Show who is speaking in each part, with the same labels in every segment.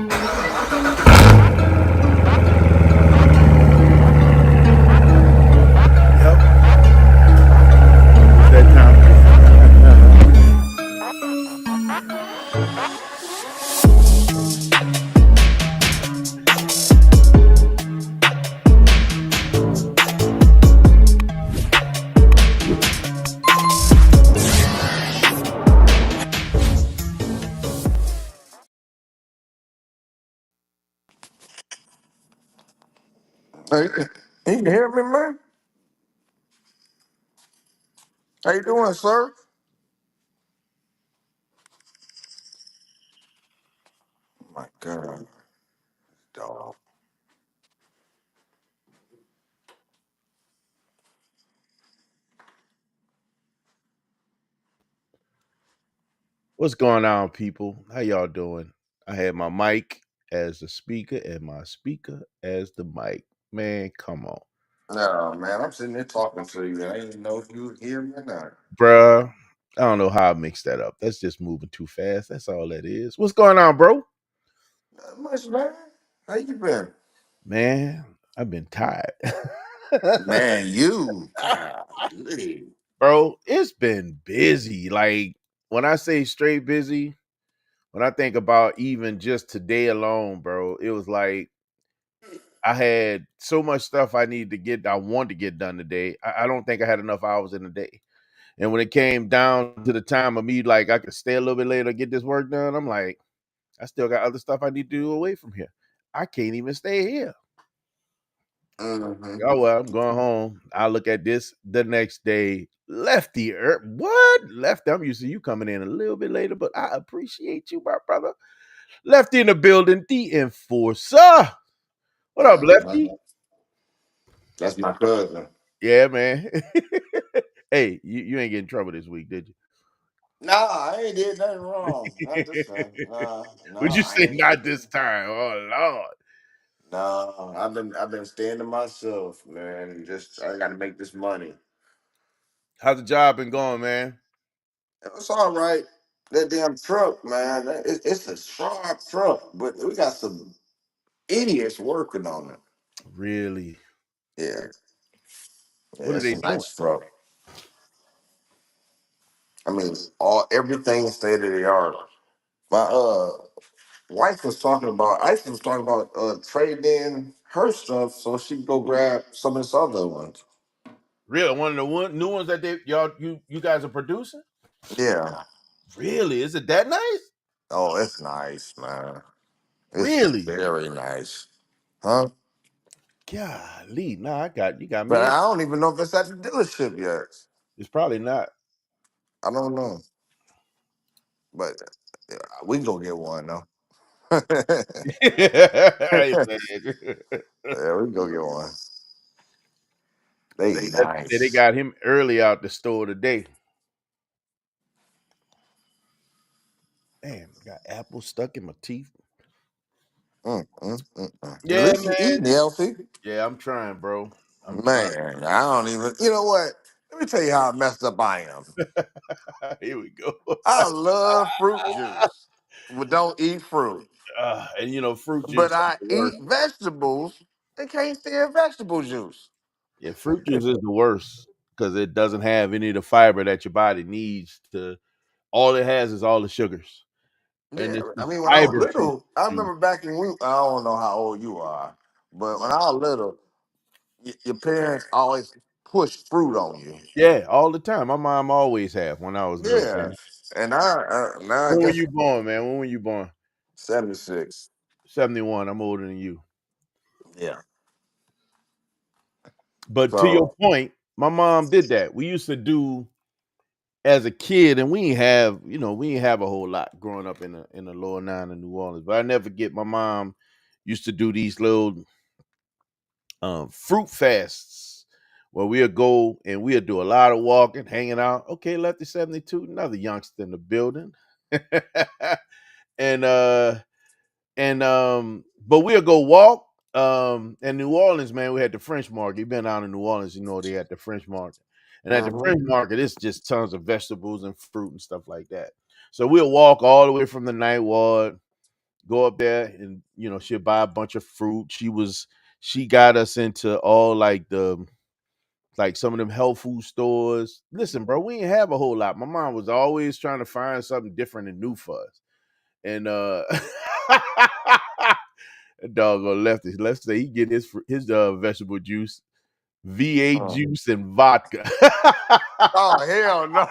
Speaker 1: Yep. It's that time again.
Speaker 2: Hey, you can hear me, man? How you doing, sir? My God, dog.
Speaker 1: What's going on, people? How y'all doing? I had my mic as the speaker and my speaker as the mic. Man, come on.
Speaker 2: No, man, I'm sitting there talking to you. I didn't know if you would hear me or not.
Speaker 1: Bruh, I don't know how I mixed that up. That's just moving too fast. That's all that is. What's going on, bro?
Speaker 2: Not much, man. How you been?
Speaker 1: Man, I've been tired.
Speaker 2: Man, you. Golly.
Speaker 1: Bro, it's been busy. Like, when I say straight busy, when I think about even just today alone, bro, it was like I had so much stuff I wanted to get done today. I don't think I had enough hours in the day. And when it came down to the time of me, like I could stay a little bit later, get this work done, I'm like, I still got other stuff I need to do away from here. I can't even stay here.
Speaker 2: Mm-hmm.
Speaker 1: Oh well, I'm going home. I look at this the next day. Lefty, what? Lefty, I'm used to you coming in a little bit later, but I appreciate you, my brother. Lefty in the building, the enforcer. What up, Lefty?
Speaker 2: That's my cousin.
Speaker 1: Yeah, man. Hey, you ain't get in trouble this week, did you?
Speaker 2: Nah, I ain't did nothing wrong. Not this time.
Speaker 1: Would you
Speaker 2: I
Speaker 1: say
Speaker 2: ain't
Speaker 1: not
Speaker 2: did.
Speaker 1: this time? Oh Lord.
Speaker 2: No, I've been staying to myself, man. Just I got to make this money.
Speaker 1: How's the job been going, man?
Speaker 2: It's all right. That damn truck, man. It's a sharp truck, but we got some idiots working on it.
Speaker 1: Really?
Speaker 2: Yeah,
Speaker 1: What
Speaker 2: yeah,
Speaker 1: are
Speaker 2: it's
Speaker 1: they
Speaker 2: a
Speaker 1: doing?
Speaker 2: nice truck. I mean, all everything state of the art. My wife was talking about. Ice was talking about trading in her stuff so she can go grab some of this other ones.
Speaker 1: Really? One of the new ones that you guys are producing?
Speaker 2: Yeah.
Speaker 1: Really? Is it that nice?
Speaker 2: Oh, it's nice, man. It's
Speaker 1: Really?
Speaker 2: very nice, huh?
Speaker 1: Golly, nah, you got
Speaker 2: But
Speaker 1: me in.
Speaker 2: I don't even know if it's at the dealership yet.
Speaker 1: It's probably not.
Speaker 2: I don't know, but we can go get one though.
Speaker 1: Hey, man.
Speaker 2: Yeah, we can go get one. They
Speaker 1: They
Speaker 2: nice.
Speaker 1: got him early out the store today. Damn, I got apples stuck in my teeth.
Speaker 2: At
Speaker 1: Yeah,
Speaker 2: least you
Speaker 1: man.
Speaker 2: eating healthy.
Speaker 1: Yeah, I'm trying, bro. I'm trying.
Speaker 2: Man, I don't even. You know what? Let me tell you how messed up I am.
Speaker 1: Here we go.
Speaker 2: I love fruit juice, but don't eat fruit.
Speaker 1: And fruit
Speaker 2: But
Speaker 1: juice is
Speaker 2: I
Speaker 1: the
Speaker 2: eat
Speaker 1: worst.
Speaker 2: vegetables and can't stand vegetable juice.
Speaker 1: Yeah, fruit juice is the worst because it doesn't have any of the fiber that your body needs to. All it has is all the sugars, and
Speaker 2: Yeah,
Speaker 1: it's the
Speaker 2: I mean, when I was
Speaker 1: fiber fruit
Speaker 2: little, I
Speaker 1: juice.
Speaker 2: remember back in I don't know how old you are, but when I was little, your parents always pushed fruit on you.
Speaker 1: Yeah, all the time. My mom always have when I was little,
Speaker 2: Yeah,
Speaker 1: man.
Speaker 2: and now I
Speaker 1: When were
Speaker 2: guess
Speaker 1: you born, man? When were you born?
Speaker 2: 76.
Speaker 1: 71. I'm older than you.
Speaker 2: Yeah.
Speaker 1: But to your
Speaker 2: So
Speaker 1: point, my mom did that. We used to do as a kid, and we ain't have a whole lot growing up in the lower nine of New Orleans. But I never forget my mom used to do these little fruit fasts where we'll go and we'll do a lot of walking, hanging out. Okay, Lefty 72, another youngster in the building. and but we'll go walk. In New Orleans, man, we had the French market. You've been out in New Orleans, they had the French market. And at the
Speaker 2: mhm.
Speaker 1: French market, it's just tons of vegetables and fruit and stuff like that. So we'll walk all the way from the night ward go up there and she'll buy a bunch of fruit. She got us into all like some of them health food stores. Listen, bro, we didn't have a whole lot. My mom was always trying to find something different and new for us. And that dog on left. Let's say he get his vegetable juice, V8
Speaker 2: Oh,
Speaker 1: juice, and vodka.
Speaker 2: oh hell no.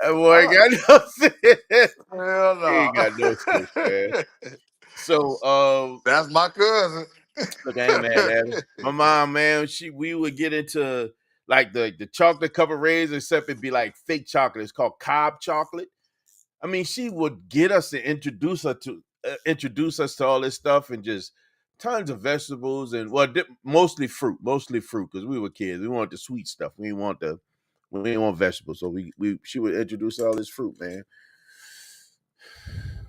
Speaker 1: That boy ain't
Speaker 2: Oh,
Speaker 1: got no sense.
Speaker 2: hell
Speaker 1: He
Speaker 2: no.
Speaker 1: ain't got no sense, man. So
Speaker 2: That's my cousin.
Speaker 1: look, I ain't mad at her. My mom, man, we would get into like the chocolate covered raisin, except it'd be like fake chocolate. It's called Cobb chocolate. I mean, she would get us to introduce us to all this stuff and just tons of vegetables and mostly fruit because we were kids. We wanted the sweet stuff. We didn't want vegetables. So we she would introduce all this fruit, man.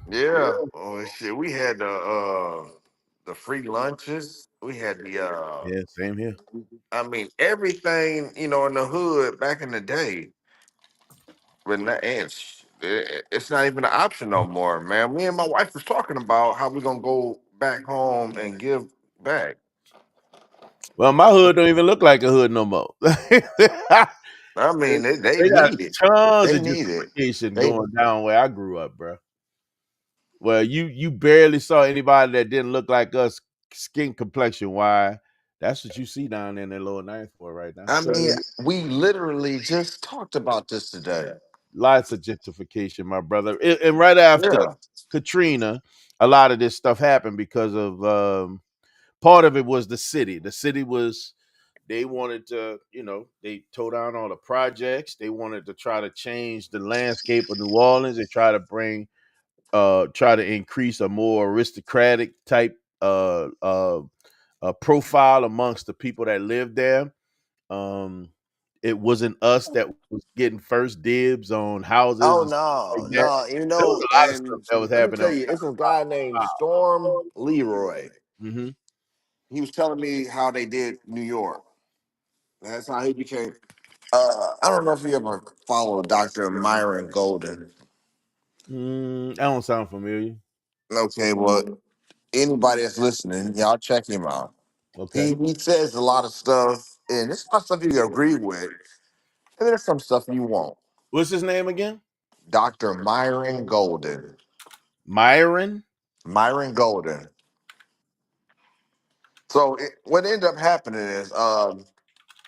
Speaker 2: Yeah. Oh shit. We had the free lunches. We had the
Speaker 1: Yeah, same here.
Speaker 2: I mean everything, in the hood back in the day. But not, it's not even an option no more, man. Me and my wife was talking about how we gonna go back home and give back.
Speaker 1: Well, my hood don't even look like a hood no more. they
Speaker 2: I mean, they
Speaker 1: got
Speaker 2: need it.
Speaker 1: tons
Speaker 2: They
Speaker 1: of
Speaker 2: need it.
Speaker 1: gentrification
Speaker 2: They
Speaker 1: going down where I grew up, bro. Well, you barely saw anybody that didn't look like us, skin complexion. Why? That's what you see down there in the lower ninth for right now.
Speaker 2: I mean, we literally just talked about this today.
Speaker 1: Lots of gentrification, my brother. And right after
Speaker 2: Yeah.
Speaker 1: Katrina, a lot of this stuff happened because of part of it was the city. The city was they wanted to, they tore down all the projects. They wanted to try to change the landscape of New Orleans. They try to increase a more aristocratic type profile amongst the people that lived there. Um, it wasn't us that was getting first dibs on houses
Speaker 2: Oh
Speaker 1: and stuff like
Speaker 2: no,
Speaker 1: that.
Speaker 2: no,
Speaker 1: There was a lot of stuff
Speaker 2: and
Speaker 1: that was
Speaker 2: let me
Speaker 1: happening
Speaker 2: tell
Speaker 1: on
Speaker 2: you, it's a guy named Storm Leroy.
Speaker 1: hmm
Speaker 2: He was telling me how they did New York. That's how he became. I don't know if you ever followed Dr. Myron Golden.
Speaker 1: That don't sound familiar.
Speaker 2: Okay, well, anybody that's listening, y'all check him out.
Speaker 1: Okay.
Speaker 2: He says a lot of stuff, and it's not stuff you agree with, and there's some stuff you won't.
Speaker 1: What's his name again?
Speaker 2: Dr. Myron Golden.
Speaker 1: Myron?
Speaker 2: Myron Golden. So what ended up happening is I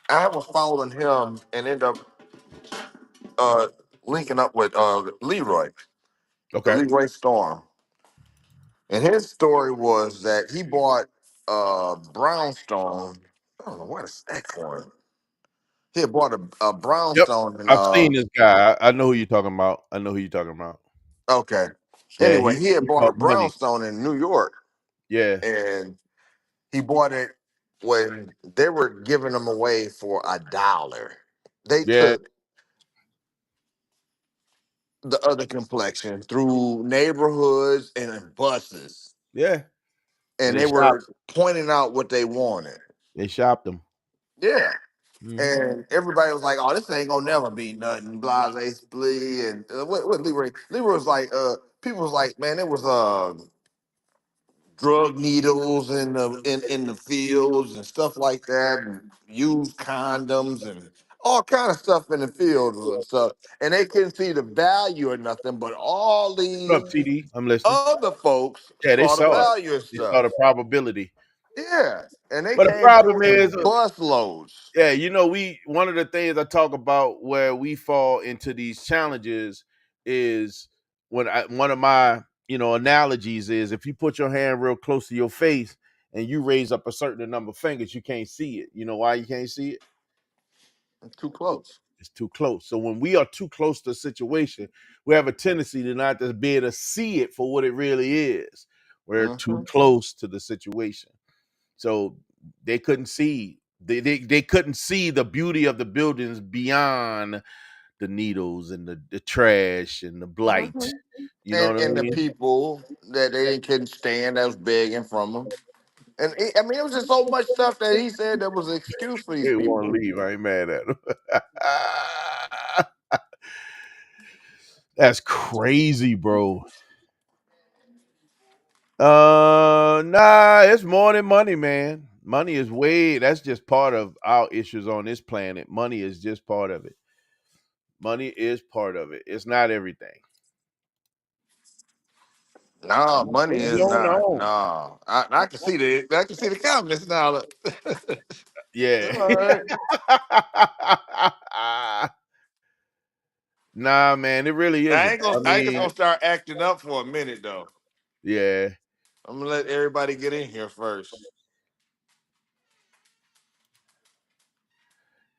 Speaker 2: was following him and ended up uh, linking up with
Speaker 1: Okay.
Speaker 2: Leroy Storm. And his story was that he bought brownstone. I don't know what is that for. He had bought a
Speaker 1: Yep.
Speaker 2: brownstone and
Speaker 1: I've seen this guy. I know who you're talking about. I know who you're talking about.
Speaker 2: okay.
Speaker 1: Yeah,
Speaker 2: Anyway, he had
Speaker 1: he
Speaker 2: bought a
Speaker 1: called money.
Speaker 2: brownstone in New York,
Speaker 1: Yeah.
Speaker 2: and he bought it when they were giving them away for $1. They
Speaker 1: Yeah.
Speaker 2: took the other complexion through neighborhoods and in buses,
Speaker 1: Yeah. And
Speaker 2: and
Speaker 1: they
Speaker 2: they
Speaker 1: shopped.
Speaker 2: were pointing out what they wanted.
Speaker 1: They shopped him.
Speaker 2: Yeah.
Speaker 1: hmm
Speaker 2: And everybody was like, "Oh, this ain't gonna never be nothing." Blase, splee, and what Leroy? Leroy was like, people was like, "Man, it was drug needles in the fields and stuff like that, and used condoms and all kind of stuff in the fields and stuff." And they couldn't see the value or nothing, but all
Speaker 1: What
Speaker 2: these
Speaker 1: up, TD? I'm listening.
Speaker 2: other folks
Speaker 1: Yeah, they
Speaker 2: saw the
Speaker 1: saw it.
Speaker 2: value of
Speaker 1: They saw
Speaker 2: stuff.
Speaker 1: the probability.
Speaker 2: Yeah, and they
Speaker 1: But the
Speaker 2: came
Speaker 1: problem
Speaker 2: through in
Speaker 1: is,
Speaker 2: bus loads.
Speaker 1: yeah, we one of the things I talk about where we fall into these challenges is one of my analogies is if you put your hand real close to your face and you raise up a certain number of fingers, you can't see it. You know why you can't see it?
Speaker 2: Too close.
Speaker 1: It's too close. So when we are too close to a situation, we have a tendency to not just be able to see it for what it really is. We're too
Speaker 2: Hmm.
Speaker 1: close to the situation. So they couldn't see. They couldn't see the beauty of the buildings beyond the needles and the trash and the blight.
Speaker 2: Hmm.
Speaker 1: You know what I
Speaker 2: And the
Speaker 1: mean?
Speaker 2: people that they couldn't stand that was begging from them. And I mean, it was just so much stuff that he said that was an excuse for these
Speaker 1: They want
Speaker 2: people.
Speaker 1: to leave. I ain't mad at them. That's crazy, bro. Nah, it's more than money, man. Money is way that's just part of our issues on this planet. Money is just part of it. Money is part of it. It's not everything.
Speaker 2: Nah, money
Speaker 1: What's
Speaker 2: is
Speaker 1: going
Speaker 2: not.
Speaker 1: on?
Speaker 2: Nah, I can see the comments now. Look.
Speaker 1: Yeah.
Speaker 2: All right.
Speaker 1: Nah, man, it really isn't. I
Speaker 2: I ain't just
Speaker 1: mean,
Speaker 2: gonna start acting up for a minute though.
Speaker 1: yeah.
Speaker 2: I'm gonna let everybody get in here first.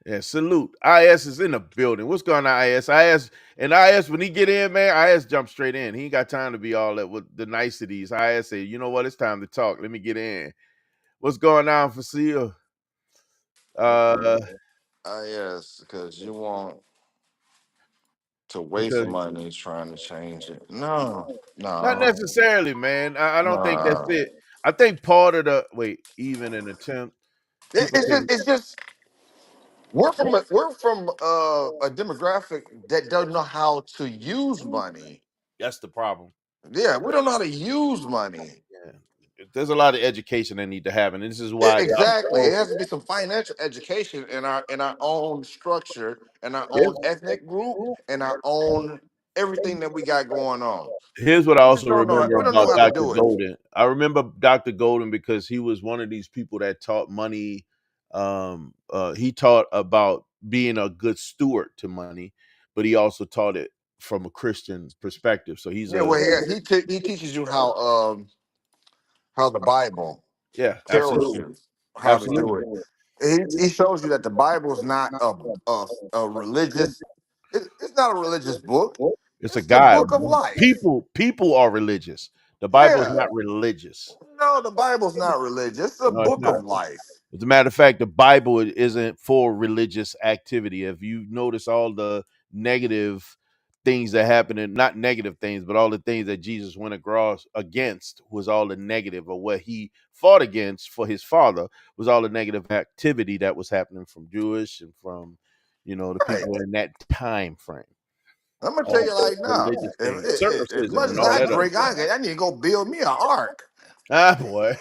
Speaker 1: Yeah, salute. IS is in the building. What's going on, IS? IS and IS when he get in, man, IS jump straight in. He ain't got time to be all that with the niceties. IS say, you know what? It's time to talk. Let me get in. What's going on, Facile? Uh,
Speaker 2: Yes, because you want to waste
Speaker 1: because
Speaker 2: money trying to change it. No,
Speaker 1: not
Speaker 2: no,
Speaker 1: necessarily, man. I don't think that's
Speaker 2: no.
Speaker 1: it. I think part of the wait, even an attempt, people can.
Speaker 2: It's just we're from a demographic that doesn't know how to use money.
Speaker 1: That's the problem.
Speaker 2: Yeah, we don't know how to use money.
Speaker 1: Yeah. There's a lot of education they need to have, and this is why Dr.
Speaker 2: Exactly. It
Speaker 1: Cole,
Speaker 2: has to be some financial education in our own structure, in our own
Speaker 1: here's,
Speaker 2: ethnic group, and our own everything that we got going on.
Speaker 1: here's what I
Speaker 2: We just
Speaker 1: also
Speaker 2: don't know.
Speaker 1: remember
Speaker 2: We don't know
Speaker 1: about
Speaker 2: how to
Speaker 1: Dr.
Speaker 2: do it.
Speaker 1: Golden. I remember Dr. Golden because he was one of these people that taught money. He taught about being a good steward to money, but he also taught it from a Christian perspective. So he's
Speaker 2: Yeah.
Speaker 1: a
Speaker 2: Well, he teaches you how the Bible
Speaker 1: yeah,
Speaker 2: tells
Speaker 1: absolutely,
Speaker 2: you how to do
Speaker 1: absolutely.
Speaker 2: it. He shows you that the Bible is not a religious. It's not a religious book.
Speaker 1: It's a
Speaker 2: It's the
Speaker 1: guide.
Speaker 2: book of life.
Speaker 1: People are religious. The Bible is
Speaker 2: Yeah.
Speaker 1: not religious.
Speaker 2: No, the Bible's not religious. It's a
Speaker 1: No, it's
Speaker 2: book
Speaker 1: not.
Speaker 2: of life.
Speaker 1: As a matter of fact, the Bible isn't for religious activity. If you notice all the negative things that happen, and not negative things, but all the things that Jesus went across against was all the negative, or what he fought against for his father was all the negative activity that was happening from Jewish and from, the
Speaker 2: Right.
Speaker 1: people in that time frame.
Speaker 2: I'm gonna tell
Speaker 1: All
Speaker 2: you like now.
Speaker 1: religious things,
Speaker 2: As
Speaker 1: circumcision,
Speaker 2: much
Speaker 1: and
Speaker 2: as
Speaker 1: all
Speaker 2: I
Speaker 1: that other
Speaker 2: drink,
Speaker 1: stuff.
Speaker 2: I need to go build me an ark.
Speaker 1: Ah, boy.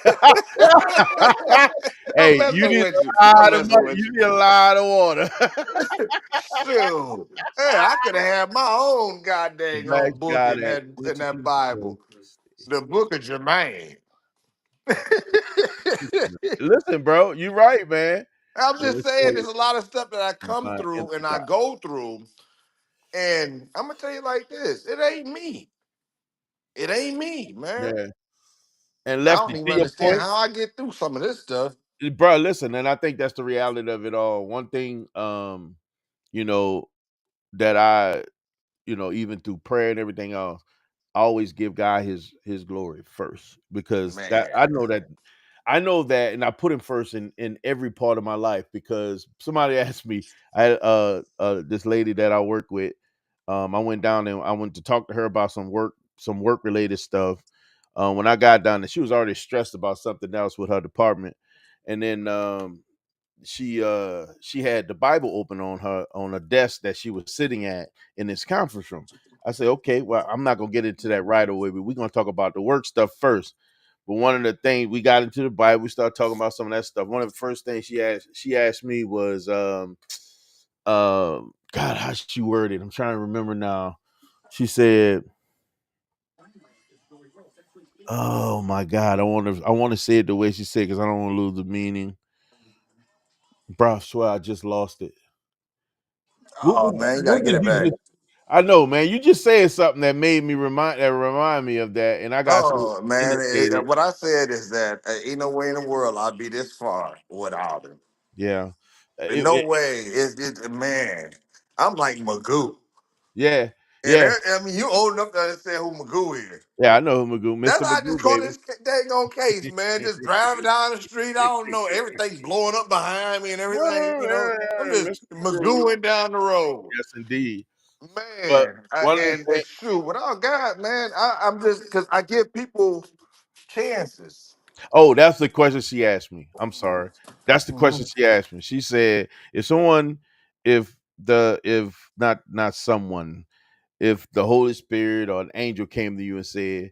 Speaker 2: I'm
Speaker 1: Hey, you
Speaker 2: messing
Speaker 1: need
Speaker 2: with you.
Speaker 1: a
Speaker 2: I'm
Speaker 1: lot of
Speaker 2: messing
Speaker 1: money.
Speaker 2: with
Speaker 1: You
Speaker 2: you.
Speaker 1: need a lot of water.
Speaker 2: Shoot. Hey, I could have had my own goddamn
Speaker 1: Max
Speaker 2: book
Speaker 1: got
Speaker 2: in
Speaker 1: it.
Speaker 2: that
Speaker 1: Introduce yourself.
Speaker 2: Bible. The book of Jermaine.
Speaker 1: Listen, bro, you right, man.
Speaker 2: I'm
Speaker 1: Let
Speaker 2: just
Speaker 1: me
Speaker 2: saying
Speaker 1: see.
Speaker 2: there's a lot of stuff that I come
Speaker 1: Find
Speaker 2: through and I
Speaker 1: emphasize.
Speaker 2: go through. And I'm gonna tell you like this: it ain't me. It ain't me, man.
Speaker 1: Yeah. And
Speaker 2: I
Speaker 1: Lefty,
Speaker 2: don't even
Speaker 1: to your
Speaker 2: understand
Speaker 1: point,
Speaker 2: how I get through some of this stuff.
Speaker 1: bro, listen, and I think that's the reality of it all. One thing, you know, that even through prayer and everything else, I always give God his glory first because that
Speaker 2: Man.
Speaker 1: I know that, and I put him first in every part of my life because somebody asked me, I had this lady that I work with, I went down and I went to talk to her about some work related stuff. When I got down there, she was already stressed about something else with her department, and then she had the Bible open on a desk that she was sitting at in this conference room. I said, okay, well, I'm not gonna get into that right away, but we're gonna talk about the work stuff first. But one of the things we got into the Bible, we started talking about some of that stuff. One of the first things she asked me was, God, how she worded? I'm trying to remember now. She said, "Oh my God, I want to say it the way she said because I don't want to lose the meaning." Bro, I swear I just lost it.
Speaker 2: Oh man, you gotta
Speaker 1: What
Speaker 2: get
Speaker 1: did
Speaker 2: it
Speaker 1: you
Speaker 2: back.
Speaker 1: just? I know, man. You just said something that made me remind me of that, and I got so
Speaker 2: Oh man,
Speaker 1: inundated.
Speaker 2: what I said is that ain't no way in the world I'd be this far without him.
Speaker 1: Yeah,
Speaker 2: There's no way. Man. I'm like Magoo,
Speaker 1: yeah,
Speaker 2: and
Speaker 1: yeah,
Speaker 2: I mean you old enough to understand who Magoo is.
Speaker 1: yeah. I know who Magoo,
Speaker 2: That's
Speaker 1: Mister
Speaker 2: how I just
Speaker 1: Magoo,
Speaker 2: call
Speaker 1: baby.
Speaker 2: this dang on case, man. Just driving down the street, I don't know everything blowing up behind me and everything.
Speaker 1: Oh,
Speaker 2: You know, I'm
Speaker 1: yeah,
Speaker 2: just
Speaker 1: Mister Magoo.
Speaker 2: Magooing down the road.
Speaker 1: Yes, indeed. But
Speaker 2: Man,
Speaker 1: one of the
Speaker 2: and
Speaker 1: things.
Speaker 2: shoot, without God, man, I'm just because I give people chances.
Speaker 1: Oh, that's the question she asked me. I'm sorry. That's the question
Speaker 2: Mhm.
Speaker 1: she asked me. She said, if not someone, if the Holy Spirit or an angel came to you and said,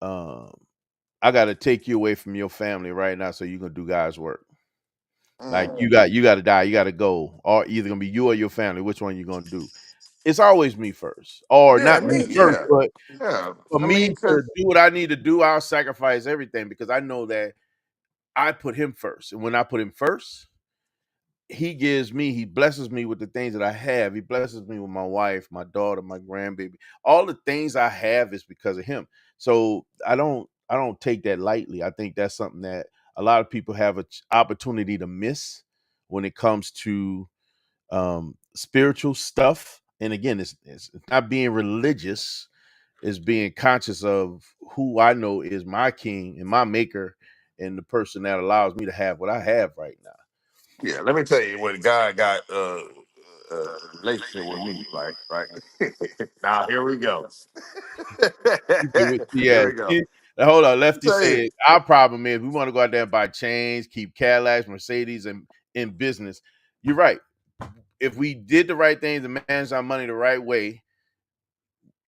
Speaker 1: um, I got to take you away from your family right now so you can do God's work. Like
Speaker 2: Mm.
Speaker 1: you got to die, you got to go, or either gonna be you or your family. Which one you gonna do? It's always me first, or
Speaker 2: Yeah,
Speaker 1: not me
Speaker 2: me,
Speaker 1: first,
Speaker 2: yeah,
Speaker 1: but
Speaker 2: yeah.
Speaker 1: for
Speaker 2: I
Speaker 1: me
Speaker 2: mean,
Speaker 1: to
Speaker 2: cause
Speaker 1: do what I need to do, I'll sacrifice everything because I know that I put him first, and when I put him first, he blesses me with the things that I have. He blesses me with my wife, my daughter, my grandbaby. All the things I have is because of him. So I don't take that lightly. I think that's something that a lot of people have an opportunity to miss when it comes to spiritual stuff. And again, it's not being religious, it's being conscious of who I know is my king and my maker and the person that allows me to have what I have right now.
Speaker 2: yeah. Let me tell you what God got relationship with me like. Right now, here we go. Here
Speaker 1: Yeah.
Speaker 2: we go.
Speaker 1: See, now hold on.
Speaker 2: Let me
Speaker 1: Lefty
Speaker 2: tell you.
Speaker 1: said our problem is we want to go out there and buy chains, keep Cadillacs, Mercedes, and in business. You're right. If we did the right things and manage our money the right way,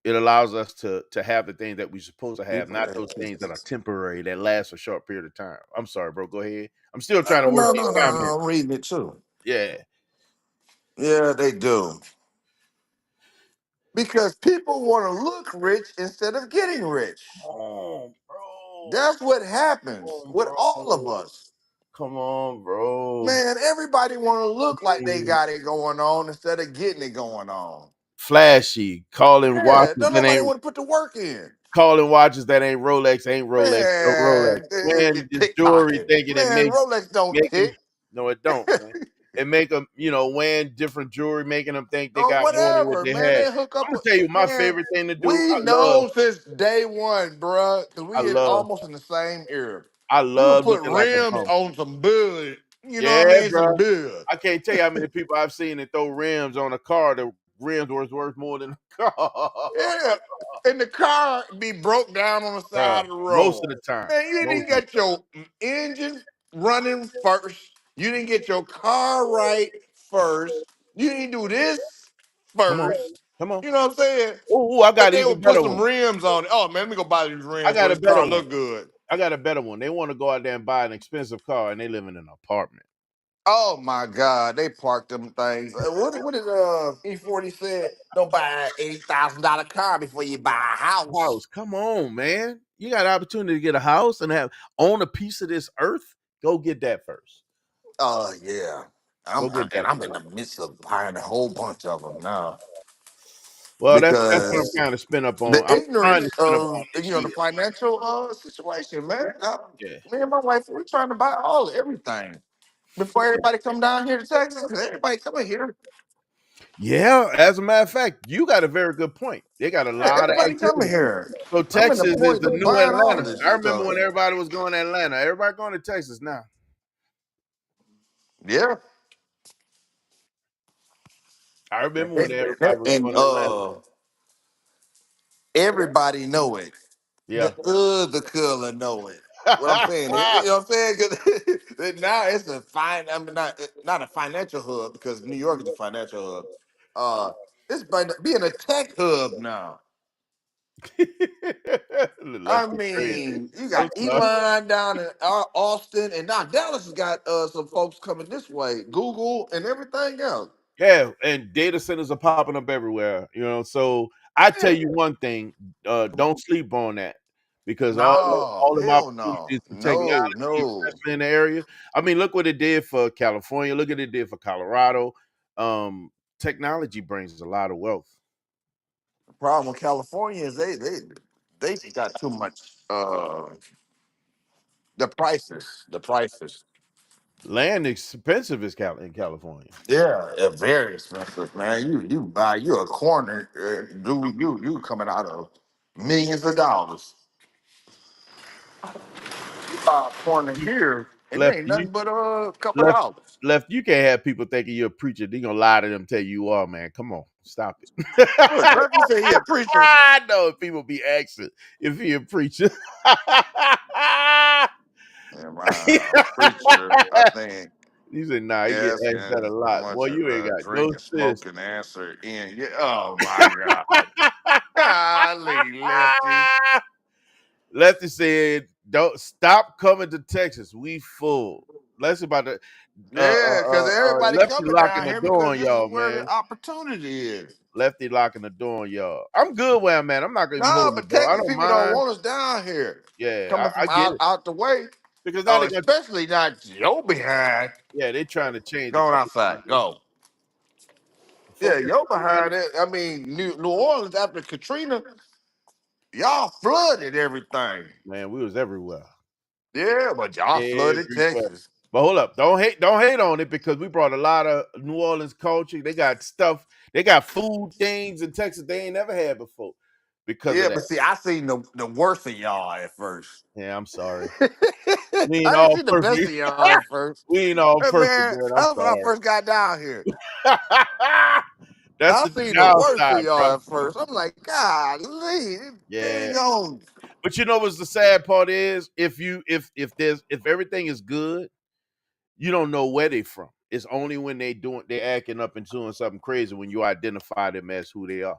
Speaker 1: it allows us to have the things that we're supposed to have, not those things that are temporary that last a short period of time. I'm sorry, bro. Go ahead. I'm still trying to
Speaker 2: No,
Speaker 1: work
Speaker 2: no,
Speaker 1: these
Speaker 2: no, no.
Speaker 1: comments.
Speaker 2: I'm reading it too.
Speaker 1: Yeah.
Speaker 2: Yeah, they do. Because people want to look rich instead of getting rich.
Speaker 1: Come on, bro.
Speaker 2: That's what
Speaker 1: Come
Speaker 2: happens
Speaker 1: on,
Speaker 2: with all of
Speaker 1: bro.
Speaker 2: us.
Speaker 1: Come on, bro.
Speaker 2: Man, everybody want to look like they
Speaker 1: Mm.
Speaker 2: got it going on instead of getting it going on.
Speaker 1: Flashy, calling
Speaker 2: Yeah,
Speaker 1: watches
Speaker 2: don't
Speaker 1: that
Speaker 2: nobody
Speaker 1: ain't
Speaker 2: want to put the work in.
Speaker 1: Rolex, ain't Rolex, no Rolex.
Speaker 2: Man,
Speaker 1: Man,
Speaker 2: it
Speaker 1: this jewelry
Speaker 2: pickpocketing.
Speaker 1: thinking it
Speaker 2: Man, Rolex don't
Speaker 1: make them.
Speaker 2: tick.
Speaker 1: No, it don't, man. It make them, wearing different jewelry, making them think they
Speaker 2: Or
Speaker 1: got more than what
Speaker 2: whatever,
Speaker 1: they
Speaker 2: man.
Speaker 1: had.
Speaker 2: They hook
Speaker 1: I'm
Speaker 2: up
Speaker 1: gonna
Speaker 2: with,
Speaker 1: tell you my
Speaker 2: man.
Speaker 1: favorite thing to do.
Speaker 2: We know since day one, bruh, because
Speaker 1: I
Speaker 2: we in
Speaker 1: love,
Speaker 2: almost in the same era.
Speaker 1: I
Speaker 2: We would
Speaker 1: love
Speaker 2: put
Speaker 1: looking like a
Speaker 2: rims
Speaker 1: bum.
Speaker 2: on some bud. You know
Speaker 1: Yeah,
Speaker 2: what I mean?
Speaker 1: bro.
Speaker 2: Some bud.
Speaker 1: I can't tell you how many people I've seen that throw rims on a car. The rims was worth more than the car,
Speaker 2: Yeah. And the car be broke down on the
Speaker 1: bro.
Speaker 2: side of the
Speaker 1: Most
Speaker 2: road.
Speaker 1: of the time,
Speaker 2: Man, you didn't
Speaker 1: most of the
Speaker 2: get your engine running first. You didn't get your car right first. You didn't do this
Speaker 1: come on,
Speaker 2: first.
Speaker 1: come on.
Speaker 2: You know what I'm saying?
Speaker 1: Oh, I
Speaker 2: But
Speaker 1: got an
Speaker 2: they
Speaker 1: even
Speaker 2: would put
Speaker 1: better
Speaker 2: some
Speaker 1: one.
Speaker 2: rims on it. Oh man, let me go buy these
Speaker 1: I
Speaker 2: rims so
Speaker 1: got a
Speaker 2: this
Speaker 1: better
Speaker 2: car
Speaker 1: one.
Speaker 2: look good.
Speaker 1: I got a better one. They want to go out there and buy an expensive car, and they live in an apartment.
Speaker 2: Oh my God, they parked them things. What did E40 said? Don't buy an $80,000 car before you buy a house.
Speaker 1: House, come on, man. You got an opportunity to get a house and have own a piece of this earth. Go get that first.
Speaker 2: Yeah.
Speaker 1: Go get
Speaker 2: And
Speaker 1: that
Speaker 2: I'm in
Speaker 1: first.
Speaker 2: the midst of buying a whole bunch of them now
Speaker 1: Well, that's what I'm
Speaker 2: because
Speaker 1: kind of spin up on.
Speaker 2: the
Speaker 1: I'm trying to
Speaker 2: ignorance
Speaker 1: spin up on
Speaker 2: of
Speaker 1: this
Speaker 2: the
Speaker 1: year.
Speaker 2: financial situation, man.
Speaker 1: Yeah.
Speaker 2: Me and my wife, we're trying to buy everything before everybody come down here to Texas because everybody coming here.
Speaker 1: Yeah, as a matter of fact, you got a very good point. They got a
Speaker 2: Yeah,
Speaker 1: lot of
Speaker 2: everybody coming
Speaker 1: activity.
Speaker 2: here.
Speaker 1: So
Speaker 2: I'm in the
Speaker 1: Texas is
Speaker 2: point
Speaker 1: the
Speaker 2: of
Speaker 1: new
Speaker 2: buying all
Speaker 1: Atlanta.
Speaker 2: of this
Speaker 1: I remember
Speaker 2: stuff.
Speaker 1: when everybody was going to Atlanta. Everybody going to Texas now.
Speaker 2: Yeah.
Speaker 1: I remember when everybody was
Speaker 2: And
Speaker 1: going to Atlanta.
Speaker 2: everybody know it. The
Speaker 1: Yeah.
Speaker 2: other color know it. What I'm saying, you know what I'm saying? 'Cause now it's a fine. I mean, not a financial hub because New York is a financial hub. It's by being a tech hub now. I
Speaker 1: Lefty crazy.
Speaker 2: mean, you
Speaker 1: I'm
Speaker 2: got
Speaker 1: sorry.
Speaker 2: Elon down in Austin, and now Dallas has got some folks coming this way. Google and everything else.
Speaker 1: Yeah, and data centers are popping up everywhere. So I tell
Speaker 2: Yeah.
Speaker 1: you one thing: don't sleep on that because
Speaker 2: No,
Speaker 1: all them
Speaker 2: hell no,
Speaker 1: opportunities for
Speaker 2: no,
Speaker 1: technology,
Speaker 2: no.
Speaker 1: especially in the area. I mean, look what it did for California. Look at it did for Colorado. Um, Technology brings a lot of wealth.
Speaker 2: The problem with California is they got too much. The prices.
Speaker 1: Land expensive is in California.
Speaker 2: Yeah, they're very expensive, man. You buy you a corner, dude. You coming out of millions of dollars. You buy a corner here, and it
Speaker 1: Left
Speaker 2: ain't
Speaker 1: you
Speaker 2: nothing but a couple
Speaker 1: left
Speaker 2: dollars.
Speaker 1: left. You can't have people thinking you're a preacher. They gonna lie to them, tell you are, man. Come on, stop it.
Speaker 2: Look, let me say he a preacher.
Speaker 1: I know if people be asking if he a preacher.
Speaker 2: Yeah, wow, preacher. I think.
Speaker 1: He said, "Nah, he get
Speaker 2: Yes,
Speaker 1: asked that a
Speaker 2: and
Speaker 1: lot.
Speaker 2: want
Speaker 1: Boy,
Speaker 2: to
Speaker 1: you ain't got no
Speaker 2: drink and
Speaker 1: sense."
Speaker 2: smoke and answer in. Yeah. Oh my God. Golly, Lefty.
Speaker 1: Lefty said, "Don't stop coming to Texas. We full." Let's about to
Speaker 2: Yeah, because everybody
Speaker 1: Lefty
Speaker 2: coming
Speaker 1: locking
Speaker 2: down
Speaker 1: the
Speaker 2: here
Speaker 1: door
Speaker 2: because
Speaker 1: on
Speaker 2: this is
Speaker 1: y'all,
Speaker 2: where
Speaker 1: man.
Speaker 2: the opportunity is.
Speaker 1: Lefty locking the door on y'all. I'm good where I'm at. I'm not gonna even
Speaker 2: No,
Speaker 1: hold you,
Speaker 2: but
Speaker 1: bro. I
Speaker 2: Texas
Speaker 1: don't
Speaker 2: people don't
Speaker 1: mind.
Speaker 2: want us down here.
Speaker 1: Yeah,
Speaker 2: Coming
Speaker 1: I
Speaker 2: from
Speaker 1: get it
Speaker 2: out the way.
Speaker 1: because now
Speaker 2: Oh,
Speaker 1: they got
Speaker 2: especially not your behind.
Speaker 1: yeah they trying to change the
Speaker 2: Going
Speaker 1: culture,
Speaker 2: outside.
Speaker 1: man.
Speaker 2: Go. Yeah,
Speaker 1: Folk in
Speaker 2: your
Speaker 1: Carolina,
Speaker 2: behind it. I mean, New Orleans after Katrina, y'all flooded everything.
Speaker 1: man, we was everywhere,
Speaker 2: Yeah, but y'all flooded
Speaker 1: everywhere.
Speaker 2: Texas.
Speaker 1: But hold up, don't hate on it because we brought a lot of New Orleans culture. They got stuff, they got food things in Texas they ain't never had before because of
Speaker 2: Yeah,
Speaker 1: that.
Speaker 2: but see, I seen the worst of y'all at first.
Speaker 1: Yeah, I'm sorry. We ain't
Speaker 2: I didn't
Speaker 1: all
Speaker 2: see the best
Speaker 1: perfect.
Speaker 2: of y'all at first.
Speaker 1: We ain't all
Speaker 2: Hey,
Speaker 1: perfect,
Speaker 2: man,
Speaker 1: man. I'm
Speaker 2: that's when I
Speaker 1: sorry.
Speaker 2: first got down here.
Speaker 1: That's
Speaker 2: I
Speaker 1: the
Speaker 2: seen the worst of
Speaker 1: downside,
Speaker 2: y'all
Speaker 1: bro.
Speaker 2: at first. I'm like, golly,
Speaker 1: Yeah.
Speaker 2: dang on.
Speaker 1: But you know what's the sad part is if everything is good, you don't know where they from. It's only when they acting up and doing something crazy when you identify them as who they are.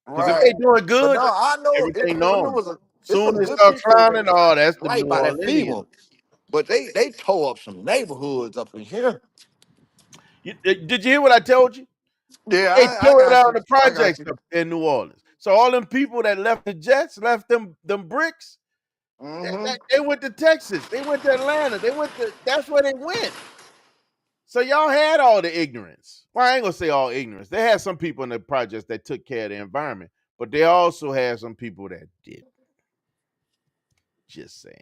Speaker 1: Because if
Speaker 2: Right.
Speaker 1: they doing
Speaker 2: But no,
Speaker 1: good,
Speaker 2: I know
Speaker 1: everything
Speaker 2: it
Speaker 1: normal.
Speaker 2: was it's
Speaker 1: Soon
Speaker 2: some
Speaker 1: they
Speaker 2: good
Speaker 1: start
Speaker 2: people
Speaker 1: clowning, oh, that's the
Speaker 2: right
Speaker 1: New
Speaker 2: by that
Speaker 1: Orleanians.
Speaker 2: FEMA, but they tore up some neighborhoods up in here.
Speaker 1: Did you hear what I told you?
Speaker 2: Yeah,
Speaker 1: They
Speaker 2: I
Speaker 1: tore
Speaker 2: got
Speaker 1: down
Speaker 2: you.
Speaker 1: the
Speaker 2: I got
Speaker 1: projects
Speaker 2: you.
Speaker 1: up in New Orleans. So all them people that left the Jets, left them bricks,
Speaker 2: Mm-hmm.
Speaker 1: they went to Texas. They went to Atlanta. That's where they went. So y'all had all the ignorance. Well, I ain't gonna say all ignorance. They had some people in the projects that took care of the environment, but they also had some people that did. Just saying.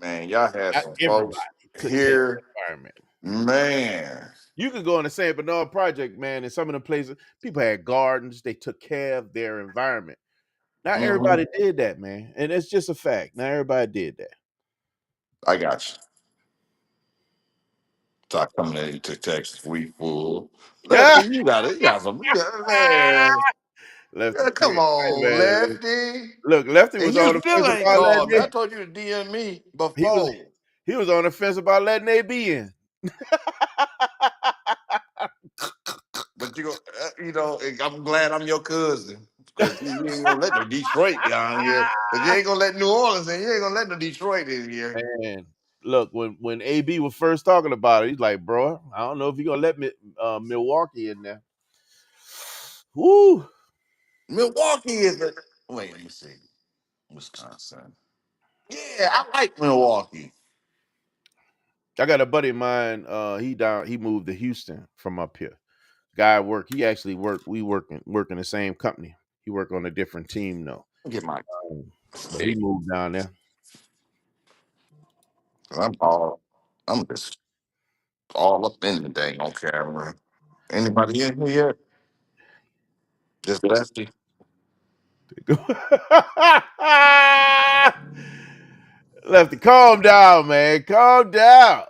Speaker 2: Man, y'all had
Speaker 1: Not
Speaker 2: some folks
Speaker 1: everybody took care of
Speaker 2: here.
Speaker 1: the environment.
Speaker 2: Man.
Speaker 1: You could go in the San Bernard project, man, in some of the places, people had gardens, they took care of their environment. Not
Speaker 2: Mm-hmm.
Speaker 1: everybody did that, man. And it's just a fact. Not everybody did
Speaker 2: I got you. Stop coming into Texas. We fool. Lefty,
Speaker 1: that.
Speaker 2: you got it. You got some man.
Speaker 1: Lefty
Speaker 2: Yeah, come
Speaker 1: crazy. Hey,
Speaker 2: on,
Speaker 1: man.
Speaker 2: Lefty.
Speaker 1: Look, Lefty
Speaker 2: And
Speaker 1: was
Speaker 2: you
Speaker 1: on the
Speaker 2: still
Speaker 1: fence
Speaker 2: ain't
Speaker 1: about letting
Speaker 2: called me. I
Speaker 1: it.
Speaker 2: told you to DM me
Speaker 1: He was
Speaker 2: before.
Speaker 1: he was on the fence about letting they be in.
Speaker 2: But I'm glad I'm your cousin. Because you ain't gonna let no Detroit down here. Because you ain't gonna let New Orleans in. You ain't gonna let no Detroit in here.
Speaker 1: Man, look, when AB was first talking about it, he's like, bro, I don't know if you're gonna let me Milwaukee in there. Woo!
Speaker 2: Milwaukee is a wait, let me see. Wisconsin. Yeah, I like Milwaukee.
Speaker 1: I got a buddy of mine, he moved to Houston from up here. Guy he actually work in the same company. He worked on a different team though.
Speaker 2: Get my
Speaker 1: But he
Speaker 2: stick.
Speaker 1: moved down there.
Speaker 2: 'Cause I'm just all up in the dang on camera. Anybody in here yet? Just Lefty.
Speaker 1: Lefty, calm down, man. Calm down.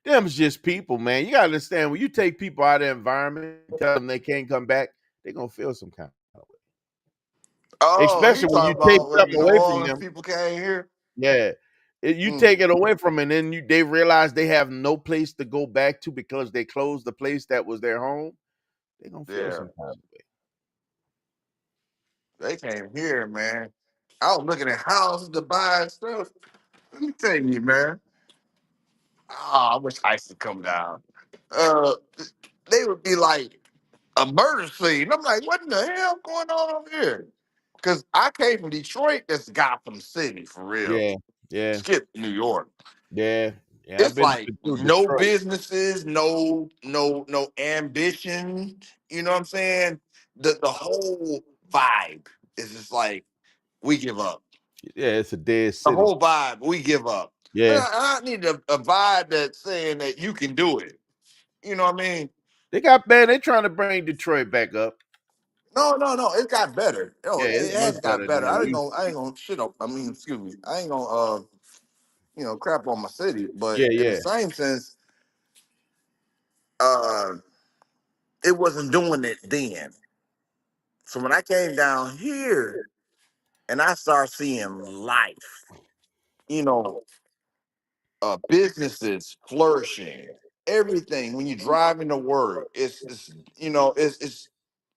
Speaker 1: Them's just people, man. You gotta understand when you take people out of the environment and tell them they can't come back, they're gonna feel some kind of way.
Speaker 2: Oh, he
Speaker 1: Especially when you
Speaker 2: talking
Speaker 1: take
Speaker 2: about
Speaker 1: something
Speaker 2: when New
Speaker 1: away from
Speaker 2: Orleans
Speaker 1: them.
Speaker 2: people came here.
Speaker 1: Yeah. You
Speaker 2: Mm,
Speaker 1: take it away from 'em and then they realize they have no place to go back to because they closed the place that was their home, they're gonna feel
Speaker 2: yeah,
Speaker 1: some kind of way.
Speaker 2: they came here, man. I was looking at houses to buy and stuff. Let me tell you, man. Oh, I wish Ice would come down. Uh, they would be like a murder scene. I'm like, what in the hell going on over here? Because I came from Detroit, that's Gotham City for real.
Speaker 1: Yeah, yeah,
Speaker 2: Skip New York.
Speaker 1: yeah, yeah. I've
Speaker 2: It's
Speaker 1: been
Speaker 2: like
Speaker 1: through
Speaker 2: no
Speaker 1: Detroit.
Speaker 2: businesses, no ambition. You know what I'm saying? The whole vibe is just like we give up.
Speaker 1: Yeah, it's a dead
Speaker 2: The
Speaker 1: city.
Speaker 2: whole vibe, we give up.
Speaker 1: Yeah.
Speaker 2: I need a vibe that's saying that you can do it. You know what I mean?
Speaker 1: They trying to bring Detroit back up.
Speaker 2: No. It got better. No,
Speaker 1: Yeah,
Speaker 2: it
Speaker 1: it's much
Speaker 2: has got
Speaker 1: better than
Speaker 2: better.
Speaker 1: it used
Speaker 2: I
Speaker 1: to
Speaker 2: ain't
Speaker 1: be.
Speaker 2: gonna shit up. I mean, excuse me. I ain't gonna crap on my city. But
Speaker 1: Yeah,
Speaker 2: in the
Speaker 1: yeah.
Speaker 2: same sense, uh, it wasn't doing it then. So when I came down here and I started seeing life, you know, businesses flourishing, everything. When you drive into work, it's it's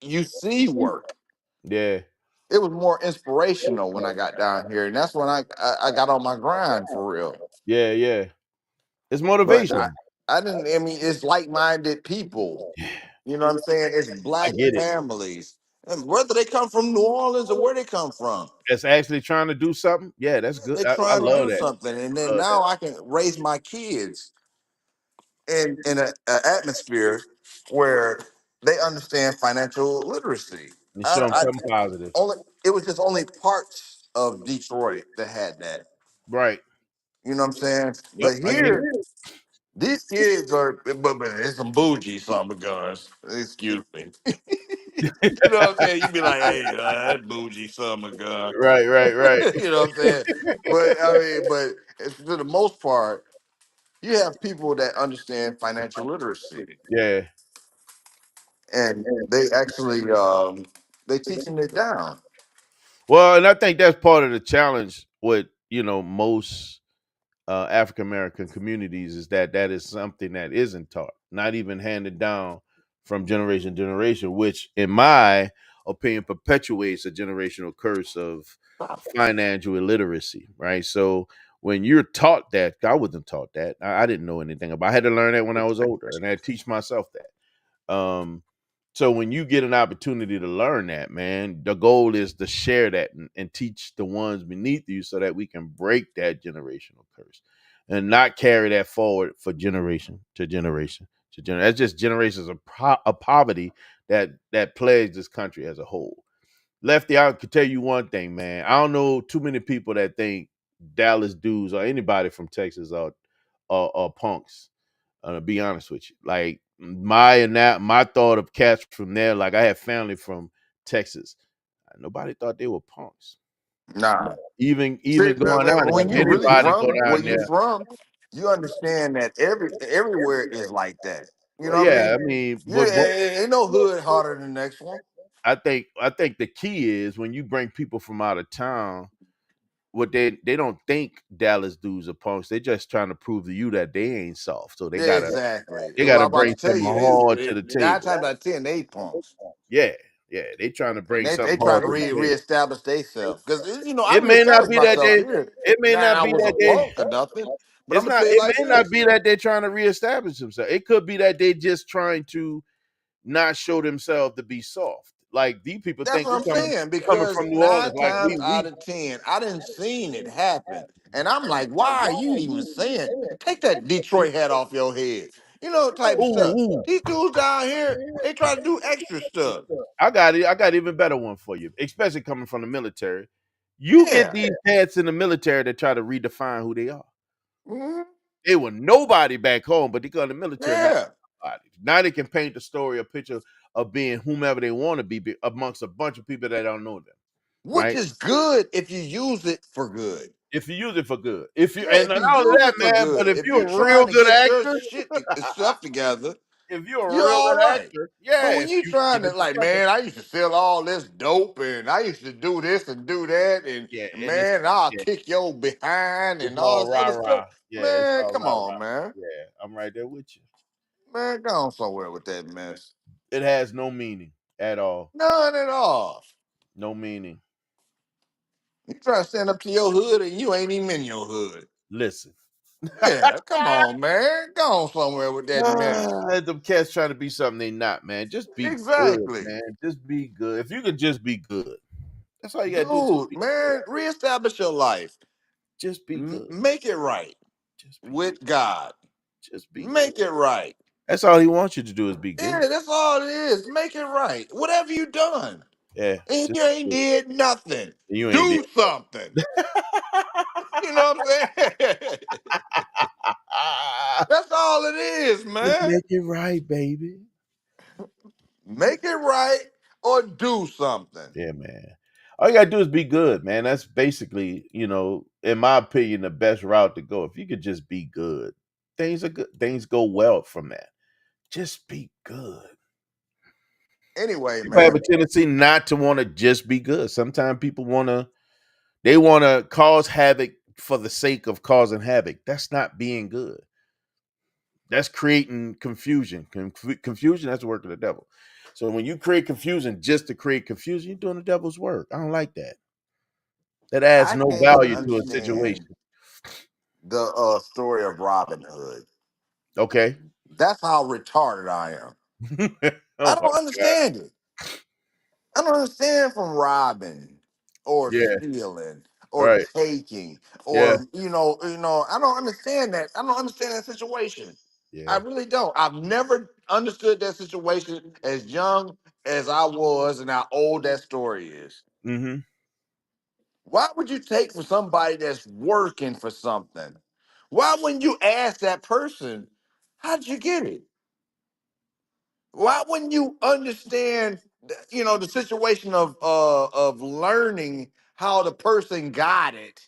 Speaker 2: you see work.
Speaker 1: Yeah,
Speaker 2: It was more inspirational when I got down here, and that's when I got on my grind for real.
Speaker 1: yeah, yeah. It's
Speaker 2: But
Speaker 1: motivation.
Speaker 2: I didn't. I mean, it's like minded people. You know what I'm saying? It's
Speaker 1: I
Speaker 2: black
Speaker 1: get it.
Speaker 2: families, and whether they come from New Orleans or where they come from,
Speaker 1: That's actually trying to do something. Yeah, that's good.
Speaker 2: they're
Speaker 1: I
Speaker 2: trying to
Speaker 1: love
Speaker 2: do
Speaker 1: that.
Speaker 2: something. And then
Speaker 1: Love that.
Speaker 2: now I can raise my kids in a atmosphere where they understand financial literacy.
Speaker 1: And
Speaker 2: I,
Speaker 1: show them
Speaker 2: I
Speaker 1: something positive.
Speaker 2: only it was just only parts of Detroit that had that.
Speaker 1: Right.
Speaker 2: You know what I'm saying?
Speaker 1: Yep.
Speaker 2: But
Speaker 1: I get it.
Speaker 2: here, these kids are, but it's some bougie summer guns. Excuse me. You know what I'm saying? You be like, hey, that bougie summer gun.
Speaker 1: Right, right, right.
Speaker 2: You know what I'm saying? But I mean, but for the most part, you have people that understand financial literacy,
Speaker 1: Yeah.
Speaker 2: and they actually they teaching it down.
Speaker 1: Well, and I think that's part of the challenge with most African American communities is that that is something that isn't taught, not even handed down from generation to generation, which, in my opinion, perpetuates a generational curse of financial illiteracy. Right. So when you're taught that, I wasn't taught that. I didn't know anything about. I had to learn that when I was older, and I had to teach myself that. So when you get an opportunity to learn that, man, the goal is to share that and teach the ones beneath you so that we can break that generational curse and not carry that forward for generation to generation to generation. That's just generations of poverty that plagues this country as a whole. Lefty, I could tell you one thing, man. I don't know too many people that think Dallas dudes or anybody from Texas are punks. To be honest with you, like my thought of cats from there, like I had family from Texas. Nobody thought they were punks.
Speaker 2: Nah, see,
Speaker 1: Even going down there,
Speaker 2: when you really
Speaker 1: anybody go
Speaker 2: from where
Speaker 1: down
Speaker 2: you
Speaker 1: there.
Speaker 2: from, you understand that everywhere is like that. You
Speaker 1: Well,
Speaker 2: know what I
Speaker 1: yeah, I
Speaker 2: mean?
Speaker 1: mean,
Speaker 2: Yeah,
Speaker 1: but
Speaker 2: ain't no hood harder than the next one.
Speaker 1: I think the key is when you bring people from out of town, what they don't think Dallas dudes are punks. They just trying to prove to you that they ain't soft. So they
Speaker 2: Yeah,
Speaker 1: gotta
Speaker 2: exactly.
Speaker 1: they
Speaker 2: Well, I'm
Speaker 1: gotta
Speaker 2: about
Speaker 1: bring
Speaker 2: to tell
Speaker 1: something
Speaker 2: you,
Speaker 1: hard to the
Speaker 2: nine
Speaker 1: table.
Speaker 2: times out of ten, they punks.
Speaker 1: Yeah, yeah. They trying to
Speaker 2: And
Speaker 1: bring
Speaker 2: they
Speaker 1: something
Speaker 2: trying
Speaker 1: hard
Speaker 2: to
Speaker 1: to the table.
Speaker 2: reestablish themselves. Because I
Speaker 1: It may not
Speaker 2: reestablished
Speaker 1: be that
Speaker 2: myself
Speaker 1: they.
Speaker 2: here.
Speaker 1: It may
Speaker 2: Now
Speaker 1: not
Speaker 2: I
Speaker 1: be
Speaker 2: was a
Speaker 1: that they.
Speaker 2: punk or nothing. But I'm
Speaker 1: It's
Speaker 2: gonna tell
Speaker 1: not.
Speaker 2: you
Speaker 1: It
Speaker 2: like
Speaker 1: may not
Speaker 2: this.
Speaker 1: be that they're trying to reestablish themselves. It could be that they just trying to not show themselves to be soft. Like these people
Speaker 2: That's
Speaker 1: think
Speaker 2: what
Speaker 1: we
Speaker 2: I'm
Speaker 1: coming
Speaker 2: saying.
Speaker 1: coming
Speaker 2: Because
Speaker 1: from New Orleans
Speaker 2: nine
Speaker 1: like we
Speaker 2: times out
Speaker 1: weak.
Speaker 2: of ten, I didn't seen it happen. And I'm like, why are you even saying take that Detroit hat off your head? You know, type of
Speaker 1: Ooh,
Speaker 2: stuff.
Speaker 1: ooh.
Speaker 2: These dudes down here, they try to do extra stuff.
Speaker 1: I got it. I got even better one for you, especially coming from the military. You get
Speaker 2: Yeah.
Speaker 1: these cats in the military that try to redefine who they are.
Speaker 2: Mhm.
Speaker 1: They were nobody back home, but they go in the military now.
Speaker 2: Yeah.
Speaker 1: Somebody. Now they can paint the story, a picture of being whomever they want to be amongst a bunch of people that don't know them.
Speaker 2: Which
Speaker 1: Right?
Speaker 2: is good if you use it for good.
Speaker 1: If you use it for good. If you
Speaker 2: Yeah,
Speaker 1: and
Speaker 2: if
Speaker 1: not
Speaker 2: you
Speaker 1: only
Speaker 2: use
Speaker 1: that,
Speaker 2: it for
Speaker 1: man, but
Speaker 2: good,
Speaker 1: if
Speaker 2: if
Speaker 1: you're
Speaker 2: you're
Speaker 1: a real
Speaker 2: trying to
Speaker 1: good
Speaker 2: get your
Speaker 1: actor,
Speaker 2: stuff together,
Speaker 1: if you're a
Speaker 2: you're
Speaker 1: real
Speaker 2: all
Speaker 1: good
Speaker 2: right.
Speaker 1: actor,
Speaker 2: But
Speaker 1: yeah,
Speaker 2: when you trying to like, man, I used to sell all this dope and I used to do this and do that and
Speaker 1: yeah, and it's
Speaker 2: man, I'll
Speaker 1: yeah,
Speaker 2: kick your behind
Speaker 1: it's
Speaker 2: and all
Speaker 1: all
Speaker 2: this
Speaker 1: rah
Speaker 2: other stuff.
Speaker 1: rah. Yeah, it's
Speaker 2: Man,
Speaker 1: all
Speaker 2: come
Speaker 1: rah
Speaker 2: on,
Speaker 1: rah.
Speaker 2: man.
Speaker 1: Yeah, I'm right there with you.
Speaker 2: Man, go on somewhere with that mess.
Speaker 1: It has no meaning at all.
Speaker 2: None at all.
Speaker 1: No meaning.
Speaker 2: You try to stand up to your hood and you ain't even in your hood.
Speaker 1: Listen.
Speaker 2: Yeah, come on, man. Go on somewhere with that mess.
Speaker 1: Them cats trying to be something they not, man. Just be good,
Speaker 2: Exactly.
Speaker 1: man. Just be good. If you could just be good, that's all you gotta do. Just
Speaker 2: Dude,
Speaker 1: be good.
Speaker 2: man, reestablish your life.
Speaker 1: Just be good.
Speaker 2: Make it right
Speaker 1: Just be good.
Speaker 2: with God.
Speaker 1: Just be good.
Speaker 2: Make it right.
Speaker 1: That's all he wants you to do is be good.
Speaker 2: Yeah, that's all it is. Make it right. Whatever you done.
Speaker 1: Yeah,
Speaker 2: And
Speaker 1: just
Speaker 2: you ain't
Speaker 1: be good.
Speaker 2: did nothing.
Speaker 1: You ain't
Speaker 2: Do something.
Speaker 1: there.
Speaker 2: You know what I'm saying? That's all it is,
Speaker 1: Just
Speaker 2: man.
Speaker 1: make it right, baby.
Speaker 2: Make it right or do something.
Speaker 1: Yeah, man. All you gotta do is be good, man. That's basically, in my opinion, the best route to go. If you could just be good, things are good. Things go well from that. Just be good.
Speaker 2: Anyway,
Speaker 1: People have a
Speaker 2: man.
Speaker 1: tendency not to want to just be good. Sometimes people they want to cause havoc for the sake of causing havoc. That's not being good. That's creating confusion. Confusion, that's the work of the devil. So when you create confusion just to create confusion, you're doing the devil's work. I don't like that. That adds
Speaker 2: I
Speaker 1: no
Speaker 2: can't
Speaker 1: value to a
Speaker 2: understand
Speaker 1: situation.
Speaker 2: the story of Robin Hood.
Speaker 1: Okay.
Speaker 2: That's how retarded I am. I
Speaker 1: Oh my
Speaker 2: don't
Speaker 1: God.
Speaker 2: understand it. I don't understand from robbing or
Speaker 1: Yeah.
Speaker 2: stealing or
Speaker 1: Right.
Speaker 2: taking
Speaker 1: Yeah.
Speaker 2: or I don't understand that. I don't understand that situation. I
Speaker 1: Yeah.
Speaker 2: really don't. I've never understood that situation as young as I was and how old that story is.
Speaker 1: Hmm.
Speaker 2: Why would you take from somebody that's working for something? Why wouldn't you ask that person, how'd you get it? Why wouldn't you understand, the situation of learning how the person got it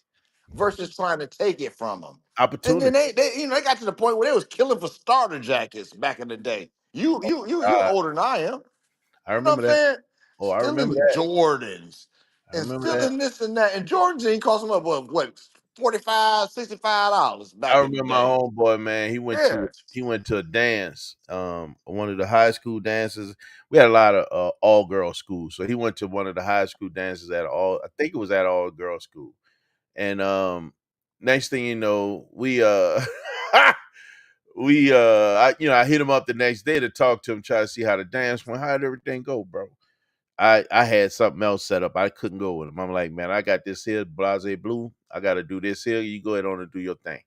Speaker 2: versus trying to take it from them? And then
Speaker 1: Opportunity.
Speaker 2: they got to the point where they was killing for starter jackets back in the day. You're
Speaker 1: Uh,
Speaker 2: older than I am.
Speaker 1: I
Speaker 2: You know what
Speaker 1: remember
Speaker 2: I'm
Speaker 1: that.
Speaker 2: saying?
Speaker 1: Oh, I remember
Speaker 2: Stealing
Speaker 1: that.
Speaker 2: Jordans
Speaker 1: I
Speaker 2: and
Speaker 1: remember that.
Speaker 2: stealing this and that. And Jordans ain't cost them up what $45, $65
Speaker 1: I
Speaker 2: back in the
Speaker 1: remember my
Speaker 2: day.
Speaker 1: homeboy, man.
Speaker 2: Yeah.
Speaker 1: He went to a dance, one of the high school dances. We had a lot of all girl schools, so he went to one of the high school dances at all. I think it was at all girl school. And next thing you know, I hit him up the next day to talk to him, try to see how the dance went. How did everything go, bro? I had something else set up. I couldn't go with him. I'm like, man, I got this here, blase blue. I got to do this here. You go ahead on and do your thing.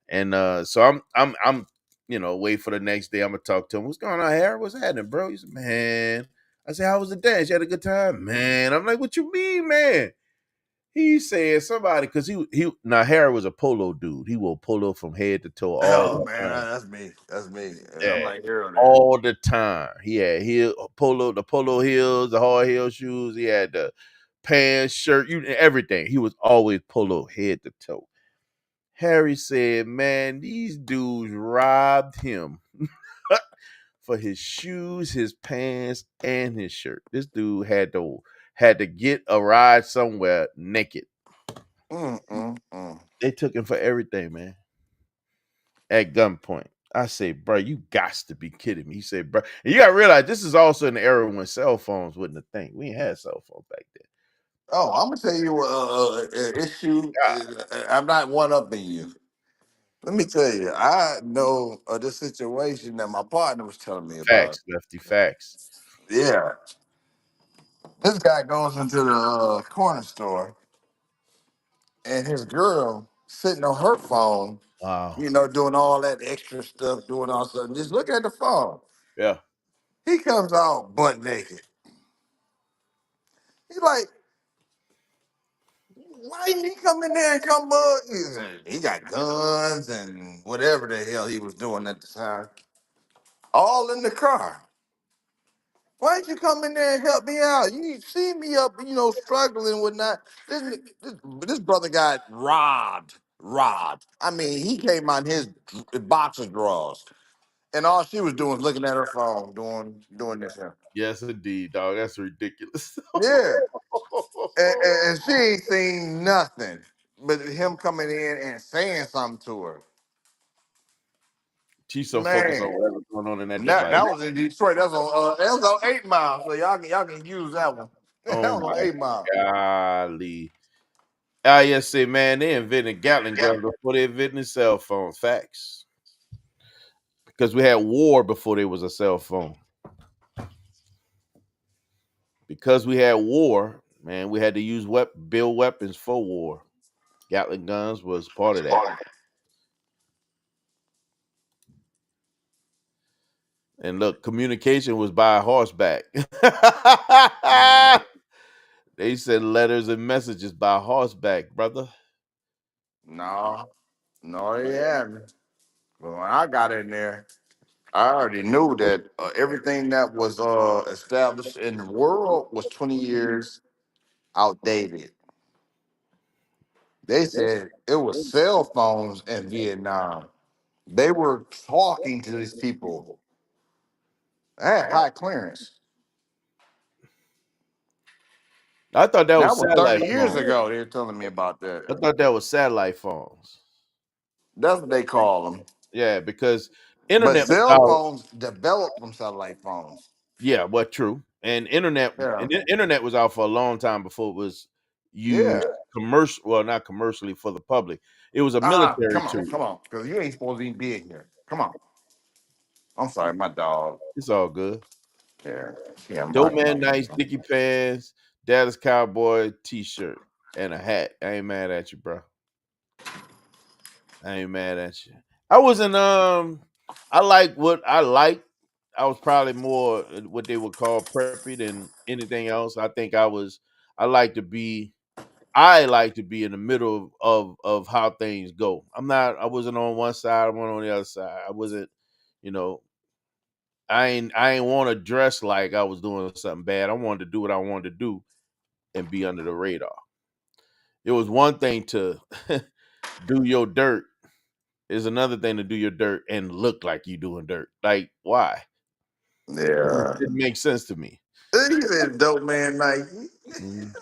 Speaker 1: And so I'm wait for the next day. I'm gonna talk to him. What's going on, Harry? What's happening, bro? He said, man. I said, how was the dance? You had a good time, man. I'm like, what you mean, man? He said somebody because he now Harry was a polo dude. He wore polo from head to toe all
Speaker 2: Oh
Speaker 1: the
Speaker 2: man,
Speaker 1: time.
Speaker 2: that's me. That's me. I'm
Speaker 1: Yeah,
Speaker 2: like hero then.
Speaker 1: all the time. He had the polo heels, the hard heel shoes. He had the pants, shirt, everything. He was always polo head to toe. Harry said, "Man, these dudes robbed him for his shoes, his pants, and his shirt. This dude had to get a ride somewhere naked.
Speaker 2: Mm, mm, mm.
Speaker 1: They took him for everything, man, at gunpoint." I say, bro, you got to be kidding me. He said, bro, and you got to realize this is also an era when cell phones wasn't a thing. We ain't had cell phones back then.
Speaker 2: Oh, I'm gonna tell you an issue.
Speaker 1: God,
Speaker 2: I'm not one upping you. Let me tell you, I know of this situation that my partner was telling me about.
Speaker 1: facts, Lefty, facts.
Speaker 2: Yeah, this guy goes into the corner store, and his girl sitting on her phone,
Speaker 1: Wow.
Speaker 2: doing all that extra stuff, doing all stuff. Just look at the phone.
Speaker 1: Yeah.
Speaker 2: He comes out butt naked. He's like, why didn't he come in there and come up? He got guns and whatever the hell he was doing at the time, all in the car. Why didn't you come in there and help me out? You see me up, struggling with not. This brother got robbed. Robbed. I mean, he came on his boxer drawers, and all she was doing was looking at her phone, doing this here.
Speaker 1: Yes, indeed, dog. That's ridiculous.
Speaker 2: Yeah, and she ain't seen nothing but him coming in and saying something to her.
Speaker 1: She's so focused on
Speaker 2: Man,
Speaker 1: whatever's going on in that
Speaker 2: and that
Speaker 1: device.
Speaker 2: that was in Detroit. That was on 8 Mile. So y'all can use that one. That
Speaker 1: Oh
Speaker 2: was on
Speaker 1: my
Speaker 2: 8 Mile.
Speaker 1: golly. I say, man, they invented Gatling guns before they invented cell phones. Facts. Because we had war before there was a cell phone. Because we had war, man, we had to build weapons for war. Gatling guns was part of that. And look, communication was by horseback.
Speaker 2: Mm.
Speaker 1: They sent letters and messages by horseback, brother.
Speaker 2: No, no, he hadn't. But when I got in there, I already knew that everything that was established in the world was 20 years outdated. They said it was cell phones in Vietnam. They were talking to these people. I had high clearance.
Speaker 1: I thought that
Speaker 2: That
Speaker 1: was
Speaker 2: was 30
Speaker 1: satellite
Speaker 2: years
Speaker 1: phones.
Speaker 2: ago. They were telling me about that.
Speaker 1: I thought that was satellite phones.
Speaker 2: That's what they call them.
Speaker 1: Yeah, because
Speaker 2: But
Speaker 1: internet was
Speaker 2: cell
Speaker 1: out.
Speaker 2: phones developed from satellite phones.
Speaker 1: Yeah, what true. And
Speaker 2: Yeah.
Speaker 1: internet was out for a long time before it was used
Speaker 2: Yeah.
Speaker 1: commercial, well, not commercially for the public. It was a military tool.
Speaker 2: Come on, because you ain't supposed to even be in here. Come on. I'm sorry, my dog.
Speaker 1: It's all good.
Speaker 2: Yeah, yeah,
Speaker 1: Dope man, nice Dickie pants, Dallas Cowboy t-shirt, and a hat. I ain't mad at you, bro. I ain't mad at you. I wasn't I like what I like. I was probably more what they would call preppy than anything else. I like to be I like to be in the middle of how things go. I wasn't on one side, I wasn't on the other side. I wasn't, you know, I ain't want to dress like I was doing something bad. I wanted to do what I wanted to do and be under the radar. It was one thing to do your dirt. It's another thing to do your dirt and look like you doing dirt. Like, why? It just
Speaker 2: Yeah.
Speaker 1: didn't make sense to me.
Speaker 2: He said, dope man Nike.
Speaker 1: Mhm.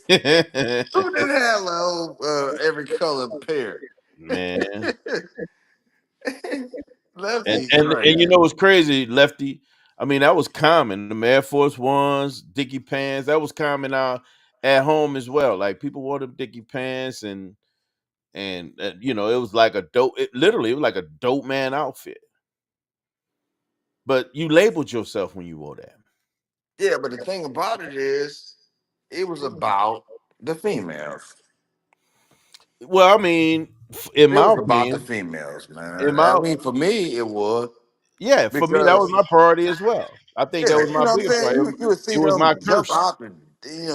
Speaker 2: Who didn't have a whole every color pair?
Speaker 1: Man.
Speaker 2: Lefty
Speaker 1: And you know
Speaker 2: crazy.
Speaker 1: what's crazy, Lefty? I mean, that was common. The Air Force Ones, Dickie pants, that was common out at home as well. Like people wore them Dickie pants and you know, it was like a dope. It was like a dope man outfit. But you labeled yourself when you wore that.
Speaker 2: Yeah, but the thing about it is, it was about the females.
Speaker 1: Well, I mean, in
Speaker 2: It
Speaker 1: my
Speaker 2: was about the
Speaker 1: opinion,
Speaker 2: females,
Speaker 1: in
Speaker 2: man. I
Speaker 1: my
Speaker 2: mean, for me, it was
Speaker 1: yeah, for me that was
Speaker 2: because,
Speaker 1: my priority as well. I think that
Speaker 2: yeah,
Speaker 1: was
Speaker 2: you
Speaker 1: my
Speaker 2: know what I'm
Speaker 1: biggest
Speaker 2: saying.
Speaker 1: priority.
Speaker 2: You would
Speaker 1: It
Speaker 2: see
Speaker 1: was my
Speaker 2: them jump
Speaker 1: curse.
Speaker 2: out and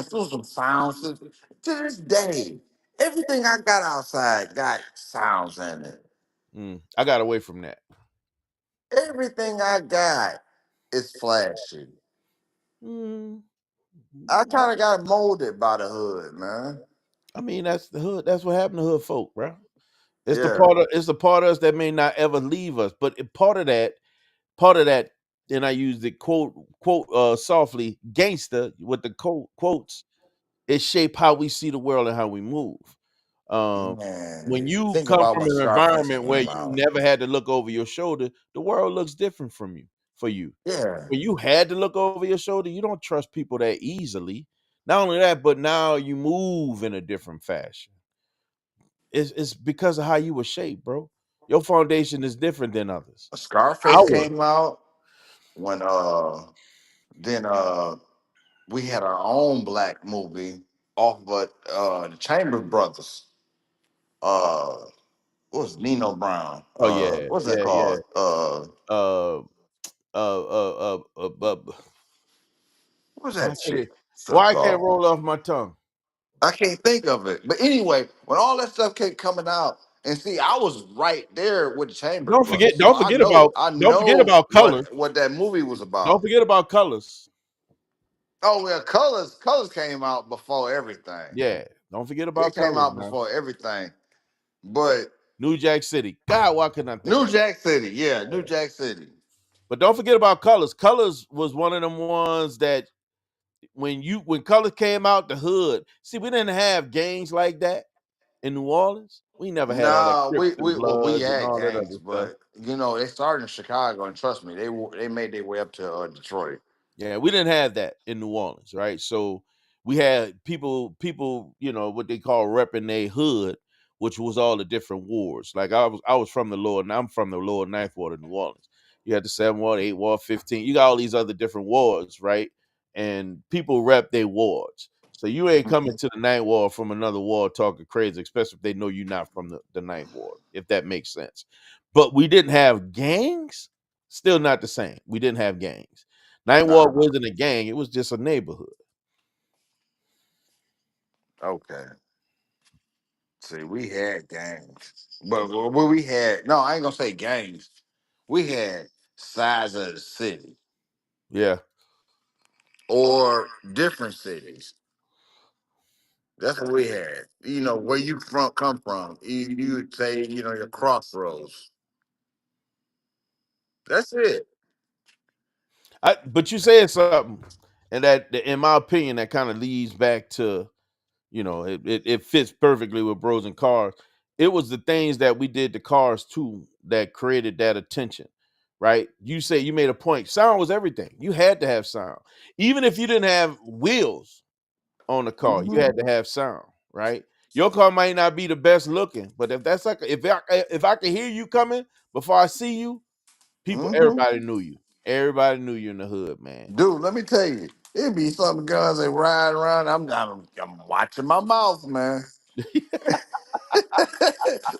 Speaker 2: do some sounds. To this day, everything I got outside got sounds in it.
Speaker 1: I got away from that.
Speaker 2: Everything I got is flashy.
Speaker 1: Mm,
Speaker 2: I kind of got molded by the hood, man.
Speaker 1: I mean, that's the hood. That's what happened to hood folk, bro.
Speaker 2: Yeah,
Speaker 1: It's the part of us that may not ever leave us. But part of that, and I use the quote softly, gangster with the quotes, it shape how we see the world and how we move. When
Speaker 2: man.
Speaker 1: you
Speaker 2: Think
Speaker 1: come
Speaker 2: about
Speaker 1: from
Speaker 2: what
Speaker 1: an
Speaker 2: Scarface is
Speaker 1: environment
Speaker 2: talking
Speaker 1: where you
Speaker 2: about.
Speaker 1: never had to look over your shoulder, the world looks different from you for you.
Speaker 2: Yeah,
Speaker 1: When you had to look over your shoulder, you don't trust people that easily. Not only that, but now you move in a different fashion. It's because of how you were shaped, bro. Your foundation is different than others.
Speaker 2: Scarface
Speaker 1: Ours.
Speaker 2: came out when then we had our own black movie off, but the Chambers Brothers. Uh, what was Nino Brown?
Speaker 1: Oh yeah,
Speaker 2: What's that
Speaker 1: yeah, yeah.
Speaker 2: called?
Speaker 1: Uh,
Speaker 2: What was
Speaker 1: why
Speaker 2: that
Speaker 1: can't
Speaker 2: chick stuff
Speaker 1: why I can't
Speaker 2: called?
Speaker 1: roll off my tongue?
Speaker 2: I can't think of it. But anyway, when all that stuff kept coming out, and see, I was right there with the Chambers Brothers, so I
Speaker 1: Don't forget
Speaker 2: know
Speaker 1: about colors.
Speaker 2: what that movie was
Speaker 1: Don't
Speaker 2: about.
Speaker 1: forget about colors.
Speaker 2: Oh well, colors came out before everything.
Speaker 1: Yeah, don't forget
Speaker 2: It
Speaker 1: about
Speaker 2: came
Speaker 1: colors,
Speaker 2: out
Speaker 1: man.
Speaker 2: before everything. But
Speaker 1: New Jack City. God, why couldn't I think
Speaker 2: New
Speaker 1: of that?
Speaker 2: Jack City, yeah, New Jack City.
Speaker 1: But don't forget about colors. Colors was one of them ones that when colors came out the hood. See, we didn't have gangs like that in New Orleans. We never had all that
Speaker 2: Nah,
Speaker 1: Crips and
Speaker 2: we
Speaker 1: Bloods and
Speaker 2: had
Speaker 1: all that
Speaker 2: gangs,
Speaker 1: other stuff.
Speaker 2: but you know they started in Chicago, and trust me, they made their way up to Detroit.
Speaker 1: Yeah, we didn't have that in New Orleans, right? So we had people, you know, what they call repping their hood, which was all the different wards. Like I was from the lower, and I'm from the lower ninth ward of New Orleans. You had the 7th ward, 8th ward, 15. You got all these other different wards, right? And people rep their wards. So you ain't coming to the ninth ward from another ward talking crazy, especially if they know you're not from the ninth ward, if that makes sense. But we didn't have gangs, still not the same. We didn't have gangs. Ninth Ward
Speaker 2: Nah,
Speaker 1: wasn't a gang; it was just a neighborhood.
Speaker 2: okay. See, we had gangs, but what we had, no, I ain't gonna say gangs. We had size of the city
Speaker 1: Yeah,
Speaker 2: or different cities. That's what we had. You know where you from come from. You would say your crossroads. That's it.
Speaker 1: but you said something. And that, in my opinion, that kind of leads back to, it fits perfectly with Bros and Cars. It was the things that we did to Cars too that created that attention, right? You say you made a point. Sound was everything. You had to have sound, even if you didn't have wheels on the car. You
Speaker 2: Hmm.
Speaker 1: had to have sound, right? Your car might not be the best looking, but if that's like if I can hear you coming before I see you,
Speaker 2: Hmm.
Speaker 1: everybody knew you. Everybody knew you in the hood, man.
Speaker 2: Dude, let me tell you, it be some guns that ride around. I'm watching my mouth, man.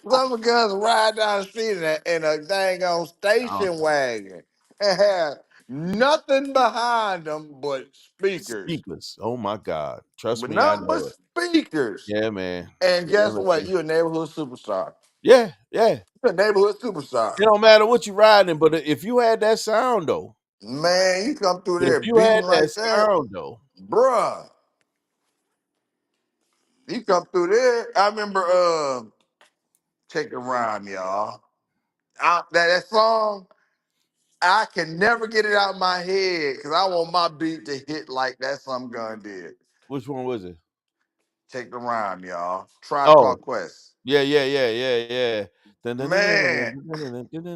Speaker 2: Some guns ride down the street in a dang on
Speaker 1: Oh,
Speaker 2: station wagon and have nothing behind them but speakers.
Speaker 1: speakers. Oh my God. Trust
Speaker 2: But
Speaker 1: me, I
Speaker 2: nothing but
Speaker 1: know it.
Speaker 2: speakers.
Speaker 1: Yeah, man.
Speaker 2: And
Speaker 1: Yeah,
Speaker 2: guess what?
Speaker 1: man.
Speaker 2: You're a neighborhood superstar.
Speaker 1: Yeah, yeah.
Speaker 2: You're a neighborhood superstar.
Speaker 1: It don't matter what you riding, but if you had that sound though,
Speaker 2: Man, you come through
Speaker 1: if
Speaker 2: there
Speaker 1: you had
Speaker 2: beating
Speaker 1: that
Speaker 2: like that,
Speaker 1: sound though,
Speaker 2: bruh. You come through there. I remember Take a Rhyme, y'all. That song, I can never get it out of my head because I want my beat to hit like that some gun did.
Speaker 1: which one was it?
Speaker 2: Take the Rhyme, y'all. Tribe
Speaker 1: Oh,
Speaker 2: Called Quest.
Speaker 1: yeah, yeah, yeah, yeah, yeah.
Speaker 2: Man,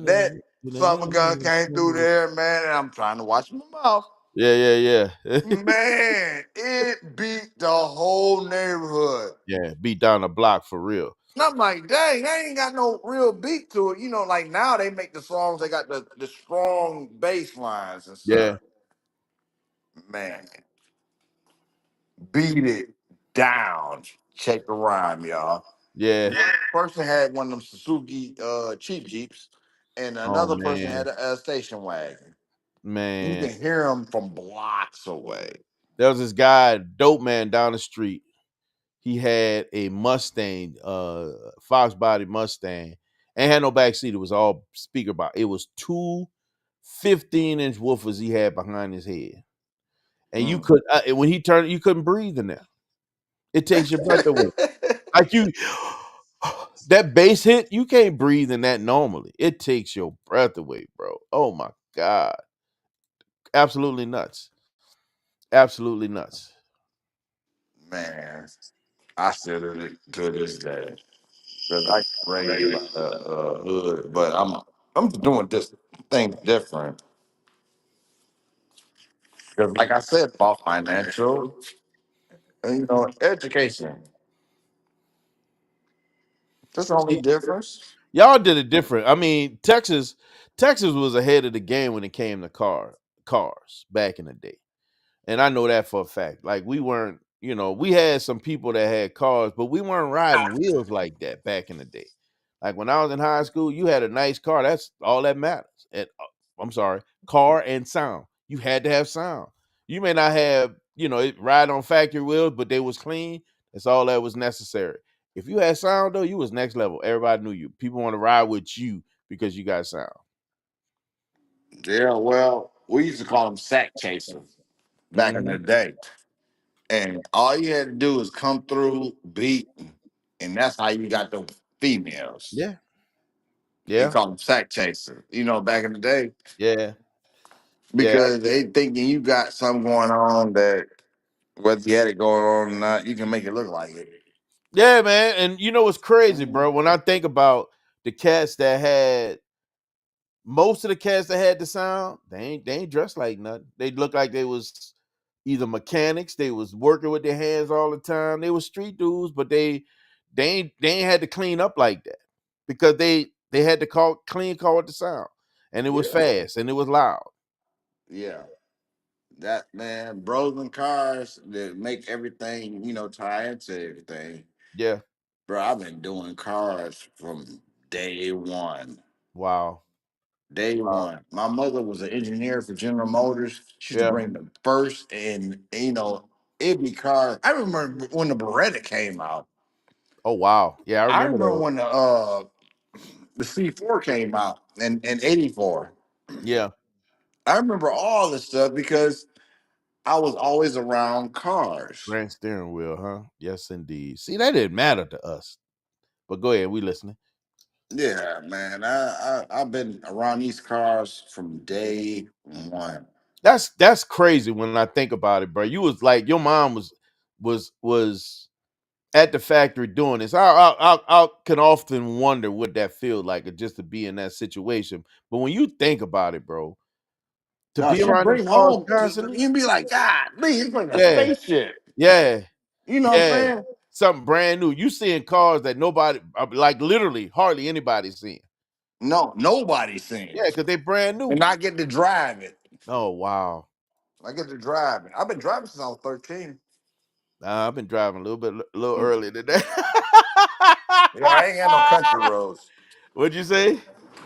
Speaker 2: that summer gun came through there, man, and I'm trying to watch my mouth.
Speaker 1: Yeah, yeah, yeah.
Speaker 2: Man, it beat the whole neighborhood.
Speaker 1: Yeah, beat down the block for real.
Speaker 2: And I'm like, dang, they ain't got no real beat to it. Like now they make the songs, they got the strong bass lines and
Speaker 1: Yeah,
Speaker 2: stuff. Man, beat it down. Check the rhyme, y'all.
Speaker 1: yeah.
Speaker 2: One person had one of them Suzuki cheap Jeeps, and
Speaker 1: Oh
Speaker 2: another person
Speaker 1: man,
Speaker 2: had a station wagon. You
Speaker 1: man.
Speaker 2: can hear them from blocks away.
Speaker 1: There was this guy, dope man, down the street. He had a Mustang, Fox body Mustang. Ain't had no back seat. It was all speaker box. It was two 15-inch woofers he had behind his head. And you
Speaker 2: Mm.
Speaker 1: could, when he turned, you couldn't breathe in there. It takes your breath away. Like you, that bass hit, you can't breathe in that normally. It takes your breath away, bro. Oh my God. Absolutely nuts. Absolutely nuts.
Speaker 2: Man, I still do it to this day. Because I can rave about the hood, but I'm doing this thing different. Because like I said, about financial, education. That's the only difference.
Speaker 1: Y'all did it different. I mean, Texas was ahead of the game when it came to cars back in the day. And I know that for a fact. Like we weren't, we had some people that had cars, but we weren't riding wheels like that back in the day. Like when I was in high school, you had a nice car. That's all that matters. And I'm sorry, car and sound. You had to have sound. You may not have, it ride on factory wheels, but they was clean. That's all that was necessary. If you had sound though, you was next level. Everybody knew you. People want to ride with you because you got sound.
Speaker 2: Yeah, well, we used to call them sack chasers back in
Speaker 1: Hmm.
Speaker 2: the day. And all you had to do is come through, beat, and that's how you got the females.
Speaker 1: Yeah,
Speaker 2: We
Speaker 1: yeah,
Speaker 2: call them sack chasers, back in the day,
Speaker 1: yeah, yeah.
Speaker 2: because they thinking you got something going on that whether you had it going on or not, you can make it look like it.
Speaker 1: Yeah, man. And you know what's crazy, bro? When I think about the cats that had most of the cats that had the sound, they ain't dressed like nothing. They look like they was either mechanics, they was working with their hands all the time. They was street dudes, but they ain't had to clean up like that because they had to clean car with the sound. And it was
Speaker 2: Yeah.
Speaker 1: fast and it was loud.
Speaker 2: Yeah. That man, bros and cars that make everything, tie into everything.
Speaker 1: Yeah.
Speaker 2: Bro, I've been doing cars from day one.
Speaker 1: Wow.
Speaker 2: Day
Speaker 1: Wow.
Speaker 2: one. My mother was an engineer for General Motors. She used to
Speaker 1: Yeah.
Speaker 2: bring the first and it'd be cars. I remember when the Beretta came out.
Speaker 1: Oh wow. Yeah, I
Speaker 2: I
Speaker 1: remember
Speaker 2: remember
Speaker 1: those.
Speaker 2: when the C4 came out in 84.
Speaker 1: Yeah.
Speaker 2: I remember all this stuff because I was always around cars.
Speaker 1: Grand steering wheel, huh? Yes, indeed. See, that didn't matter to us. But go ahead, we listening.
Speaker 2: Yeah, man. I've been around these cars from day one.
Speaker 1: That's crazy when I think about it, bro. You was like your mom was at the factory doing this. I can often wonder what that feels like, just to be in that situation. But when you think about it, bro, to
Speaker 2: No,
Speaker 1: be
Speaker 2: she
Speaker 1: around them
Speaker 2: bring
Speaker 1: cars
Speaker 2: home.
Speaker 1: constantly,
Speaker 2: You be like, God, Lee, it's like a
Speaker 1: yeah,
Speaker 2: spaceship.
Speaker 1: yeah,
Speaker 2: You know what I'm
Speaker 1: yeah,
Speaker 2: saying?
Speaker 1: something brand new. You seeing cars that nobody, like literally, hardly anybody's seeing.
Speaker 2: No, nobody's saying.
Speaker 1: Yeah, because they brand new.
Speaker 2: And I get to drive it.
Speaker 1: Oh wow.
Speaker 2: I get to drive it. I've been driving since I was 13.
Speaker 1: Nah, I've been driving a little bit, a little
Speaker 2: Mm.
Speaker 1: early today.
Speaker 2: Yeah, I ain't got no country roads.
Speaker 1: What'd you say?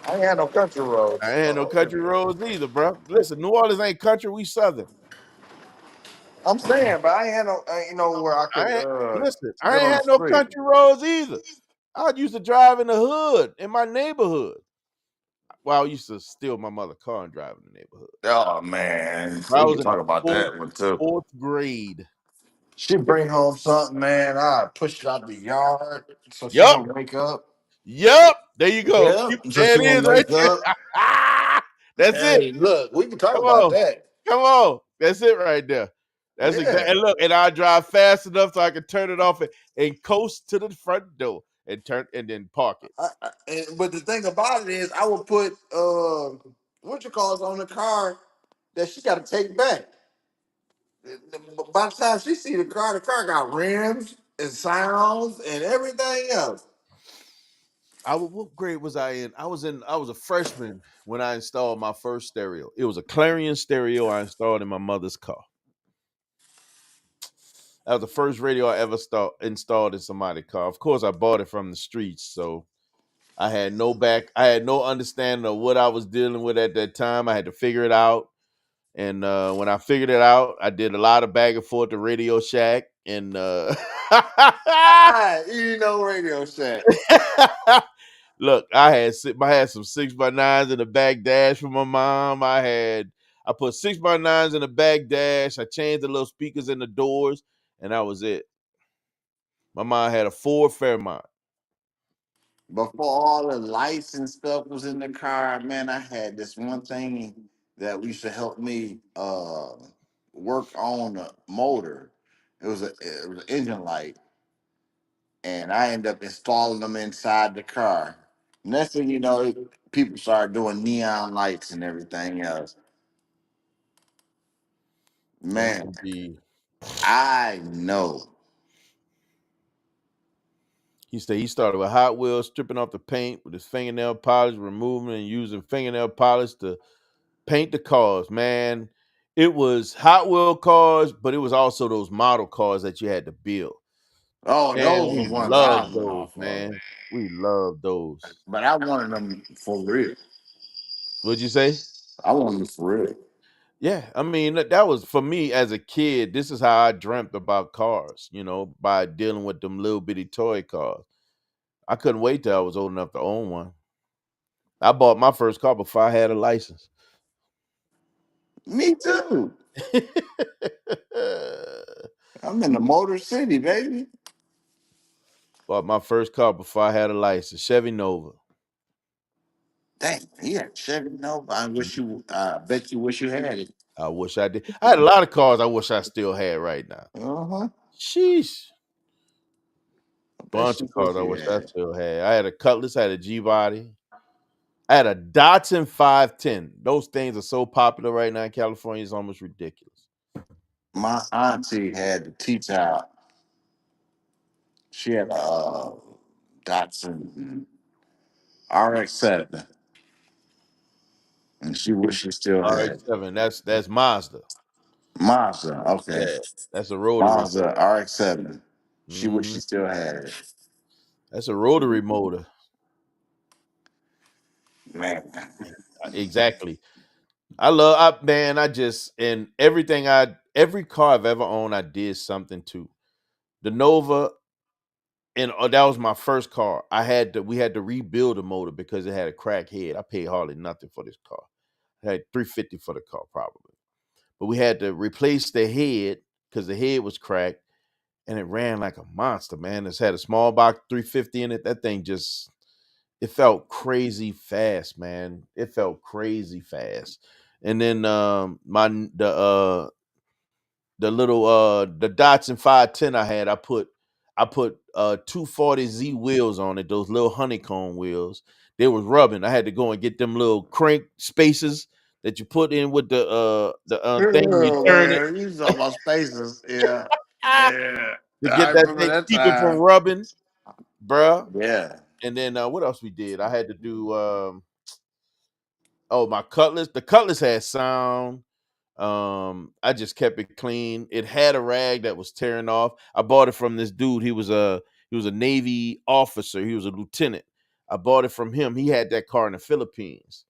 Speaker 2: I ain't got no country
Speaker 1: I
Speaker 2: roads.
Speaker 1: ain't no country roads either, bro. Listen, New Orleans ain't country. We southern.
Speaker 2: I'm saying, but I ain't had no, you know, where I could
Speaker 1: I ain't listen. I
Speaker 2: get
Speaker 1: ain't
Speaker 2: on
Speaker 1: had
Speaker 2: the
Speaker 1: no
Speaker 2: street.
Speaker 1: country roads either. I used to drive in the hood in my neighborhood. Well, I used to steal my mother's car and drive in the neighborhood.
Speaker 2: Oh man,
Speaker 1: I
Speaker 2: we
Speaker 1: was
Speaker 2: can
Speaker 1: in the
Speaker 2: talk about
Speaker 1: fourth
Speaker 2: that one too.
Speaker 1: fourth grade.
Speaker 2: She bring home something, man. I push it out the yard so she
Speaker 1: Yup,
Speaker 2: don't wake up.
Speaker 1: yup. There you go.
Speaker 2: Yeah, so
Speaker 1: There
Speaker 2: she
Speaker 1: it is,
Speaker 2: won't
Speaker 1: right
Speaker 2: wake up.
Speaker 1: there. That's it.
Speaker 2: Hey, look, we can talk
Speaker 1: Come
Speaker 2: about
Speaker 1: on.
Speaker 2: that.
Speaker 1: Come on. That's it right there. That's exactly.
Speaker 2: Yeah.
Speaker 1: And look, and I drive fast enough so I can turn it off and coast to the front door and turn and then park it.
Speaker 2: But the thing about it is, I would put what you call it on the car that she got to take back. By the time she see the car got rims and sounds and everything else.
Speaker 1: What grade was I in? I was a freshman when I installed my first stereo. It was a Clarion stereo I installed in my mother's car. That was the first radio I ever installed in somebody's car. Of course, I bought it from the streets, so I had no understanding of what I was dealing with at that time. I had to figure it out. And when I figured it out, I did a lot of back and forth to Radio Shack. And
Speaker 2: Ah, you know Radio Shack.
Speaker 1: look, I had some 6x9s in the back dash for my mom. I put 6x9s in the back dash. I changed the little speakers in the doors, and that was it. My mom had a Ford Fairmont.
Speaker 2: Before all the lights and stuff was in the car, man, I had this one thing that used to help me work on the motor. It was an engine light, and I ended up installing them inside the car. Next thing you know, people started doing neon lights and everything else.
Speaker 1: Yes,
Speaker 2: Man,
Speaker 1: indeed.
Speaker 2: I know.
Speaker 1: He started with Hot Wheels, stripping off the paint with his fingernail polish, removing and using fingernail polish to paint the cars. Man, it was Hot Wheel cars, but it was also those model cars that you had to build.
Speaker 2: Oh,
Speaker 1: Man,
Speaker 2: those
Speaker 1: we
Speaker 2: are ones I
Speaker 1: loved
Speaker 2: went
Speaker 1: those,
Speaker 2: off of.
Speaker 1: man. We loved those.
Speaker 2: But I wanted them for real.
Speaker 1: What'd you say?
Speaker 2: I wanted them for real.
Speaker 1: Yeah, I mean that was for me as a kid. This is how I dreamt about cars, by dealing with them little bitty toy cars. I couldn't wait till I was old enough to own one. I bought my first car before I had a license.
Speaker 2: Me too. I'm in the Motor City, baby.
Speaker 1: Bought my first car before I had a license, Chevy Nova.
Speaker 2: Dang, yeah, Chevy Nova. I wish you. I bet you wish you had it.
Speaker 1: I wish I did. I had a lot of cars I wish I still had right now.
Speaker 2: Uh huh.
Speaker 1: Sheesh.
Speaker 2: I bet
Speaker 1: Bunch of
Speaker 2: you
Speaker 1: cars
Speaker 2: wish
Speaker 1: I
Speaker 2: you
Speaker 1: wish
Speaker 2: had
Speaker 1: I
Speaker 2: it.
Speaker 1: still had. I had a Cutlass, I had a G body. I had a Datsun 510. Those things are so popular right now in California, it's almost ridiculous.
Speaker 2: My auntie had the T-Top. She had a Datsun RX-7, and she wish she still had it.
Speaker 1: RX-7, that's Mazda.
Speaker 2: Mazda, okay.
Speaker 1: Yeah, that's a rotary.
Speaker 2: Mazda RX-7. She wish she
Speaker 1: Mhm.
Speaker 2: still had it.
Speaker 1: That's a rotary motor.
Speaker 2: Man,
Speaker 1: Exactly. I just and every car I've ever owned, I did something to. The Nova, and that was my first car. We had to rebuild the motor because it had a cracked head. I paid hardly nothing for this car. I had 350 for the car probably. But we had to replace the head because the head was cracked and it ran like a monster, man. It's had a small box 350 in it. That thing just it felt crazy fast, man. It felt crazy fast. And then the little the Datsun 510 I had, I put 240Z wheels on it, those little honeycomb wheels. They was rubbing. I had to go and get them little crank spacers that you put in with the thing and you
Speaker 2: Oh
Speaker 1: turn it
Speaker 2: man, you talking about spaces? Yeah, yeah.
Speaker 1: to
Speaker 2: I
Speaker 1: get that
Speaker 2: remember
Speaker 1: thing,
Speaker 2: that
Speaker 1: keep it from
Speaker 2: time.
Speaker 1: rubbing, bruh.
Speaker 2: Yeah.
Speaker 1: And then what else we did? I had to do oh, my Cutlass. The Cutlass had sound. I just kept it clean. It had a rag that was tearing off. I bought it from this dude. He was a Navy officer. He was a lieutenant. I bought it from him. He had that car in the Philippines,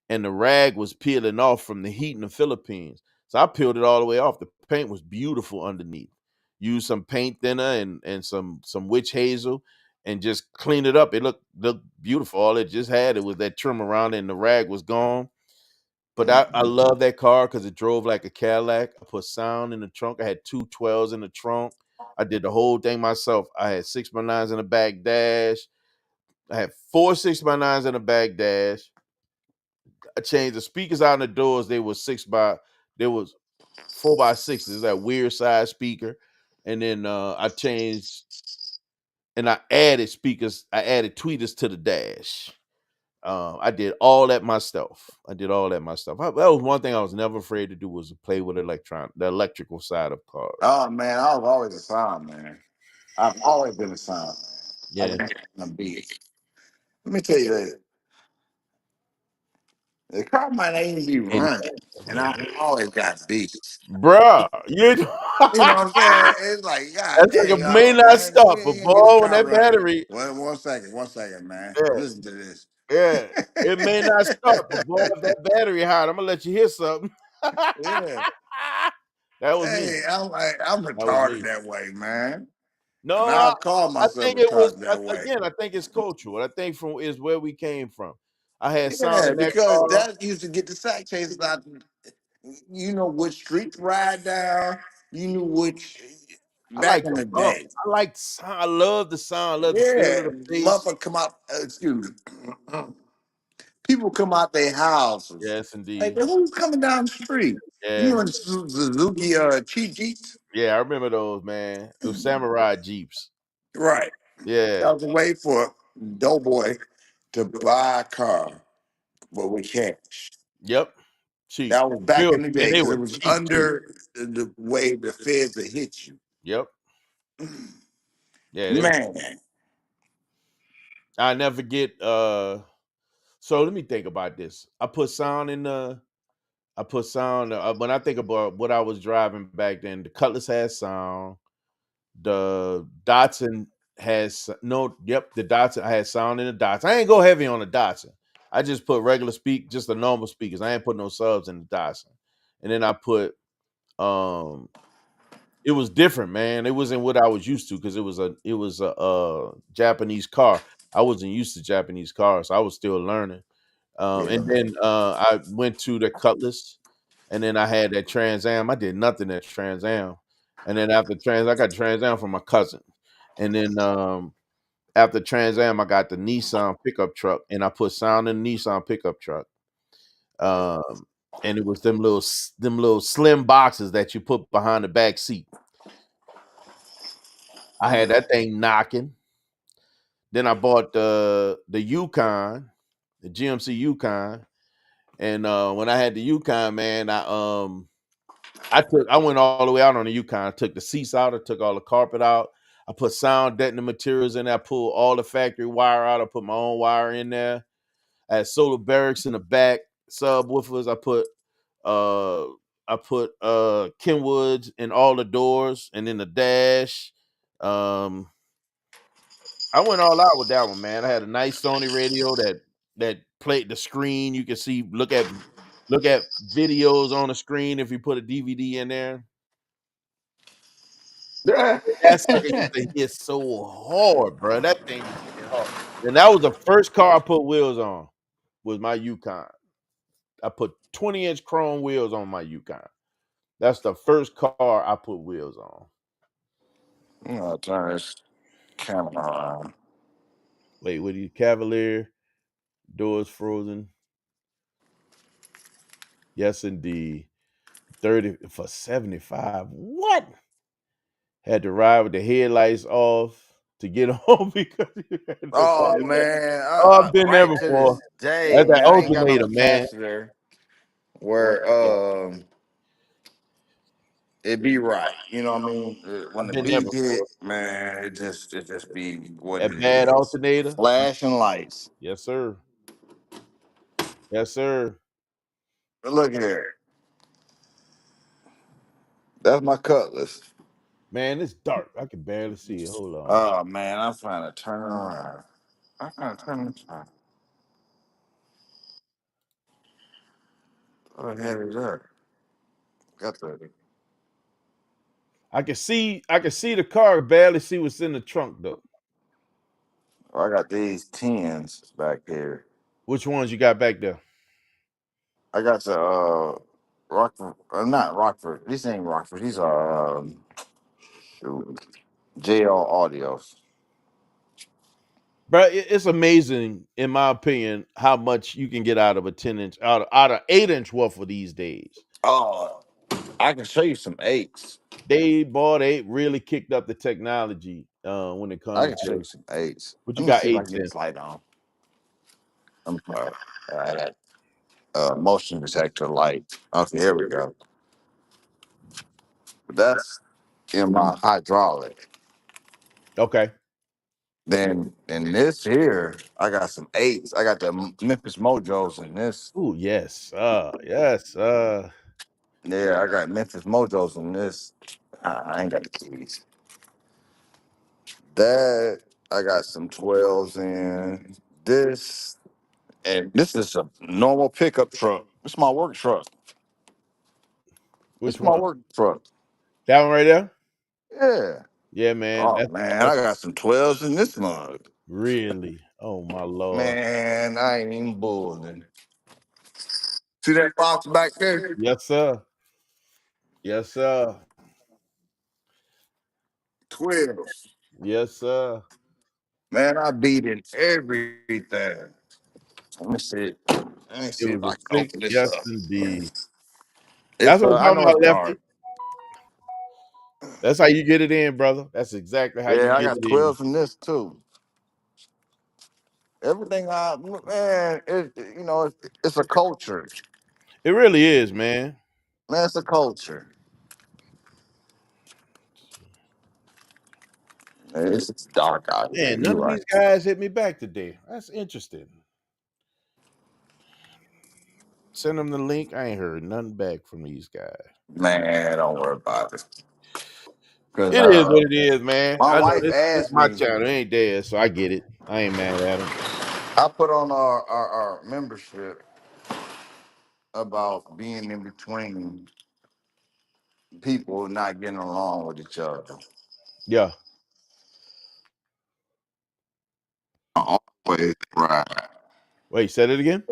Speaker 1: and the rag was peeling off from the heat in the Philippines. So I peeled it all the way off. The paint was beautiful underneath. Used some paint thinner and some witch hazel and just cleaned it up. It looked beautiful. All it just had, it was that trim around it, and the rag was gone. But I love that car because it drove like a Cadillac. I put sound in the trunk. I had two 12s in the trunk. I did the whole thing myself. I had 6x9s in the back dash. I had four 6x9s in the back dash. I changed the speakers out in the doors. They was 4x6s, that weird size speaker. And then I changed and I added speakers. I added tweeters to the dash. I did all that myself. That was one thing I was never afraid to do, was to play with the electrical side of cars.
Speaker 2: Oh man, I was always a sound man. I've always been a sound man. I've
Speaker 1: Yeah.
Speaker 2: been a beat. Let me tell you that the car might ain't be
Speaker 1: And
Speaker 2: running, and I always got beats.
Speaker 1: bruh,
Speaker 2: You know what I'm saying? It's like, God
Speaker 1: that's like
Speaker 2: dang,
Speaker 1: it may
Speaker 2: oh
Speaker 1: not
Speaker 2: man, we
Speaker 1: stop, but
Speaker 2: ain't gonna get the
Speaker 1: boy, when
Speaker 2: car
Speaker 1: that
Speaker 2: running.
Speaker 1: battery,
Speaker 2: Well, one second, man.
Speaker 1: yeah,
Speaker 2: Listen to this.
Speaker 1: yeah, it may not start, but boy, if that battery hot, I'm gonna let you hear something.
Speaker 2: Yeah.
Speaker 1: That was me.
Speaker 2: Hey, I'm
Speaker 1: That was
Speaker 2: retarded
Speaker 1: me.
Speaker 2: that way, man. And
Speaker 1: No,
Speaker 2: I'll call
Speaker 1: I
Speaker 2: myself
Speaker 1: think it was
Speaker 2: retarded that way.
Speaker 1: again. I think it's cultural. I think from is where we came from. I had sound
Speaker 2: Yeah,
Speaker 1: in that
Speaker 2: because
Speaker 1: car.
Speaker 2: that used to get the sack chases out. You know which street to ride down. You knew which
Speaker 1: I
Speaker 2: back
Speaker 1: like
Speaker 2: in
Speaker 1: the
Speaker 2: the
Speaker 1: bump.
Speaker 2: day.
Speaker 1: I like the sound. I love the sound. I love the feel of
Speaker 2: Yeah,
Speaker 1: the bass.
Speaker 2: motherfucker come out. Excuse me. People come out their houses.
Speaker 1: Yes,
Speaker 2: Like,
Speaker 1: indeed.
Speaker 2: who's coming down the street? You
Speaker 1: Yeah,
Speaker 2: know, the Suzuki cheap Jeeps,
Speaker 1: yeah. I remember those, man. Those samurai jeeps.
Speaker 2: right?
Speaker 1: Yeah.
Speaker 2: That was a way for Doughboy to buy a car, but with cash.
Speaker 1: Yep. Cheap.
Speaker 2: That was back in the day
Speaker 1: And they
Speaker 2: because it
Speaker 1: were
Speaker 2: was
Speaker 1: cheap too.
Speaker 2: under the way the feds would hit you.
Speaker 1: Yep. Yeah, they were.
Speaker 2: Man,
Speaker 1: I never forget. So let me think about this. I put sound when I think about what I was driving back then. The Cutlass has sound. The Datsun has no. Yep, the Datsun. I had sound in the Datsun. I ain't go heavy on the Datsun. I just put just the normal speakers. I ain't put no subs in the Datsun. And then I put um. It was different, man. It wasn't what I was used to because it was a Japanese car. I wasn't used to Japanese cars. So I was still learning. And
Speaker 2: yeah.
Speaker 1: then I went to the Cutlass, and then I had that Trans Am. I did nothing at Trans Am, and then I got Trans Am from my cousin, and then after Trans Am, I got the Nissan pickup truck, and I put sound in the Nissan pickup truck. Um, and it was them little slim boxes that you put behind the back seat. I had that thing knocking. Then I bought the Yukon, the GMC Yukon, and when I had the Yukon, man, I went all the way out on the Yukon. I took the seats out. I took all the carpet out. I put sound deadening materials in there. I pulled all the factory wire out. I put my own wire in there. I had solar barracks in the back, subwoofers. Uh I put Kenwoods in all the doors and in the dash. Um I went all out with that one, man. I had a nice Sony radio that played the screen. You can see look at videos on the screen if you put a DVD in there. That sucker used to hit so hard, bro. That thing used to hit hard. And that was the first car I put wheels on, was my Yukon. I put 20-inch chrome wheels on my Yukon. That's the first car I put wheels on.
Speaker 2: I'm gonna turn this camera around.
Speaker 1: Wait, what are you? Cavalier, doors frozen. Yes, indeed. 30 for 75. What? Had to ride with the headlights off to get home because you had to pass
Speaker 2: Oh
Speaker 1: that.
Speaker 2: man,
Speaker 1: Oh, I've been there
Speaker 2: right to
Speaker 1: before.
Speaker 2: this day,
Speaker 1: That's that
Speaker 2: man, I ain't got no
Speaker 1: alternator, man.
Speaker 2: capacitor
Speaker 1: Oh,
Speaker 2: where
Speaker 1: yeah.
Speaker 2: it be right. You know what I mean? When
Speaker 1: I've
Speaker 2: the
Speaker 1: been there
Speaker 2: beat hit,
Speaker 1: before.
Speaker 2: man, it just be what
Speaker 1: That
Speaker 2: it
Speaker 1: bad
Speaker 2: is.
Speaker 1: alternator.
Speaker 2: Flashing lights.
Speaker 1: Yes, sir. Yes, sir.
Speaker 2: But look here, that's my cutlass.
Speaker 1: Man, it's dark. I can barely see it. Hold on.
Speaker 2: Oh man, I'm trying to turn around. I'm trying to turn this around. What the hell is that? Got the.
Speaker 1: I can see the car, barely see what's in the trunk though.
Speaker 2: Oh, I got these tens back here.
Speaker 1: Which ones you got back there?
Speaker 2: I got the Rockford, not Rockford. These ain't Rockford. These are shoot, JL Audios.
Speaker 1: But it's amazing, in my opinion, how much you can get out of a 10 inch, out of 8 inch woofer these days.
Speaker 2: Oh, I can show you some eights.
Speaker 1: They really kicked up the technology when it
Speaker 2: I
Speaker 1: comes
Speaker 2: can show
Speaker 1: to
Speaker 2: you some eights.
Speaker 1: what you
Speaker 2: Let me
Speaker 1: got
Speaker 2: see if I
Speaker 1: eights
Speaker 2: can get
Speaker 1: in.
Speaker 2: this light on. I'm sorry. I got motion detector light. Okay, here we go. That's in my hydraulic.
Speaker 1: Okay.
Speaker 2: Then in this here, I got some eights. I got the Memphis Mojos in this.
Speaker 1: Oh yes, yes,
Speaker 2: Yeah, I got Memphis Mojos in this. I ain't got the keys. That I got some 12s in this, and this is a normal pickup truck. This is my work truck. This
Speaker 1: which
Speaker 2: is my
Speaker 1: one?
Speaker 2: work truck.
Speaker 1: That one right there.
Speaker 2: Yeah.
Speaker 1: Yeah, man.
Speaker 2: Oh
Speaker 1: That's
Speaker 2: man, I
Speaker 1: that's
Speaker 2: got some 12s in this mug.
Speaker 1: really. Oh my lord.
Speaker 2: Man, I ain't even bullying. See that box back there?
Speaker 1: Yes, sir. Yes, sir.
Speaker 2: 12s.
Speaker 1: Yes, sir.
Speaker 2: Man, I beat in everything. Let me see. Let me see
Speaker 1: It
Speaker 2: if
Speaker 1: was
Speaker 2: I
Speaker 1: a
Speaker 2: can
Speaker 1: six.
Speaker 2: open this
Speaker 1: Yes,
Speaker 2: up.
Speaker 1: indeed.
Speaker 2: It's
Speaker 1: That's what I'm
Speaker 2: I
Speaker 1: talking
Speaker 2: know
Speaker 1: about,
Speaker 2: it's
Speaker 1: Lefty.
Speaker 2: dark.
Speaker 1: That's how you get it in, brother. That's exactly how you
Speaker 2: Yeah, I
Speaker 1: get
Speaker 2: got
Speaker 1: it in.
Speaker 2: 12s in this too. Everything I man, it's a culture.
Speaker 1: It really is, man.
Speaker 2: Man, it's a culture. Man, it's dark out here.
Speaker 1: Man,
Speaker 2: You
Speaker 1: none of
Speaker 2: right.
Speaker 1: these guys hit me back today. That's interesting. Send them the link. I ain't heard nothing back from these guys.
Speaker 2: Man, don't worry about it. Cause
Speaker 1: It is what it is, man.
Speaker 2: my
Speaker 1: I know
Speaker 2: wife
Speaker 1: this
Speaker 2: asked
Speaker 1: my
Speaker 2: me,
Speaker 1: channel. It ain't theirs, so I get it. I ain't mad at them.
Speaker 2: I put on our membership about being in between people not getting along with each other.
Speaker 1: Yeah.
Speaker 2: I always ride.
Speaker 1: Wait, said it again?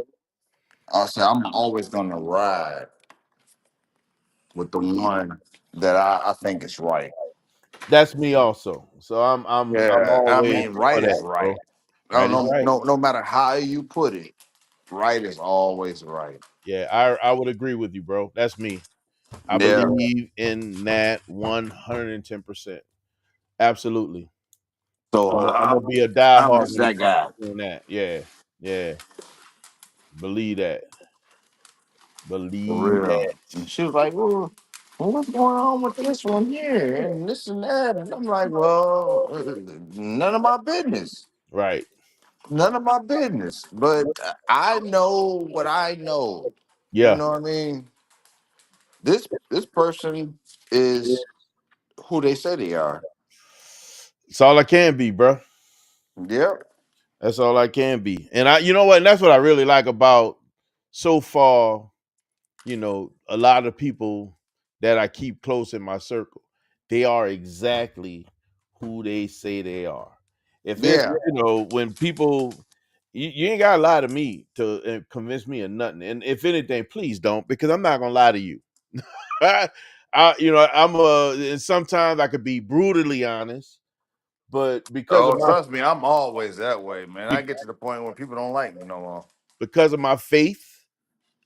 Speaker 2: I said I'm always gonna ride with the one that I think is right.
Speaker 1: That's me also. So I'm
Speaker 2: Yeah, I
Speaker 1: always
Speaker 2: mean,
Speaker 1: for
Speaker 2: right is
Speaker 1: that, bro.
Speaker 2: right. I
Speaker 1: Right
Speaker 2: don't
Speaker 1: is
Speaker 2: know,
Speaker 1: right.
Speaker 2: no matter how you put it, right is always right.
Speaker 1: Yeah, I would agree with you, bro. That's me. I
Speaker 2: Yeah.
Speaker 1: believe in that 110%. Absolutely.
Speaker 2: So
Speaker 1: I'm gonna be a
Speaker 2: I'm
Speaker 1: diehard
Speaker 2: just
Speaker 1: when it
Speaker 2: that
Speaker 1: comes
Speaker 2: guy.
Speaker 1: to doing that. Yeah, yeah. Believe that.
Speaker 2: For
Speaker 1: Believe
Speaker 2: real.
Speaker 1: that.
Speaker 2: And she was like, well, what's going on with this one here and this and that? And I'm like, well, none of my business.
Speaker 1: Right.
Speaker 2: None of my business. But I know what I know. You
Speaker 1: Yeah.
Speaker 2: know what I mean? This person is who they say they are.
Speaker 1: It's all I can be, bro.
Speaker 2: Yep.
Speaker 1: That's all I can be. And you know what? And that's what I really like about so far, a lot of people that I keep close in my circle. They are exactly who they say they are. If it's,
Speaker 2: Yeah.
Speaker 1: when people, you ain't got to lie to me to convince me of nothing. And if anything, please don't, because I'm not going to lie to you. And sometimes I could be brutally honest, but
Speaker 2: Oh, trust me, I'm always that way, man. I
Speaker 1: be-
Speaker 2: get to the point where people don't like me no more.
Speaker 1: because of my faith,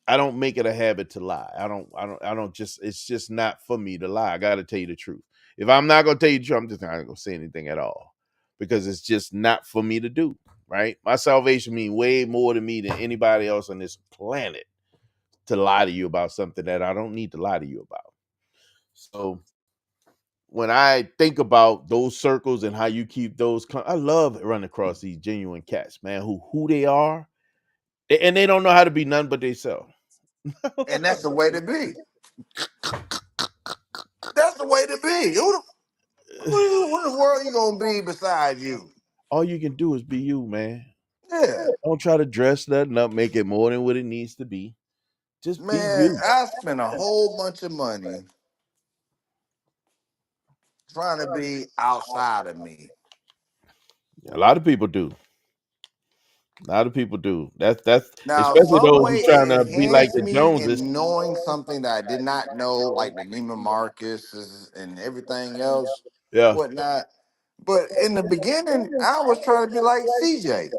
Speaker 1: I don't make it a habit to lie. I don't just it's just not for me to lie. I gotta tell you the truth. If I'm not gonna tell you the truth, I'm just not gonna say anything at all. Because it's just not for me to do. Right? My salvation means way more to me than anybody else on this planet to lie to you about something that I don't need to lie to you about. So when I think about those circles and how you keep those, I love running across these genuine cats, man, who they are, and they don't know how to be none but themselves.
Speaker 2: And that's the way to be. That's the way to be. Who in the world you gonna be beside you?
Speaker 1: All you can do is be you, man.
Speaker 2: Yeah.
Speaker 1: Don't try to dress nothing up, make it more than what it needs to be. Just be
Speaker 2: Man,
Speaker 1: you.
Speaker 2: I spent a whole bunch of money trying to be outside of me.
Speaker 1: A lot of people do. A lot of people do. That's
Speaker 2: Now,
Speaker 1: especially
Speaker 2: some
Speaker 1: those who
Speaker 2: way
Speaker 1: trying
Speaker 2: it
Speaker 1: to be like
Speaker 2: enhanced
Speaker 1: the
Speaker 2: me
Speaker 1: Joneses.
Speaker 2: in knowing something that I did not know, like the Neiman Marcus and everything else,
Speaker 1: Yeah,
Speaker 2: whatnot. But in the beginning, I was trying to be like CJ.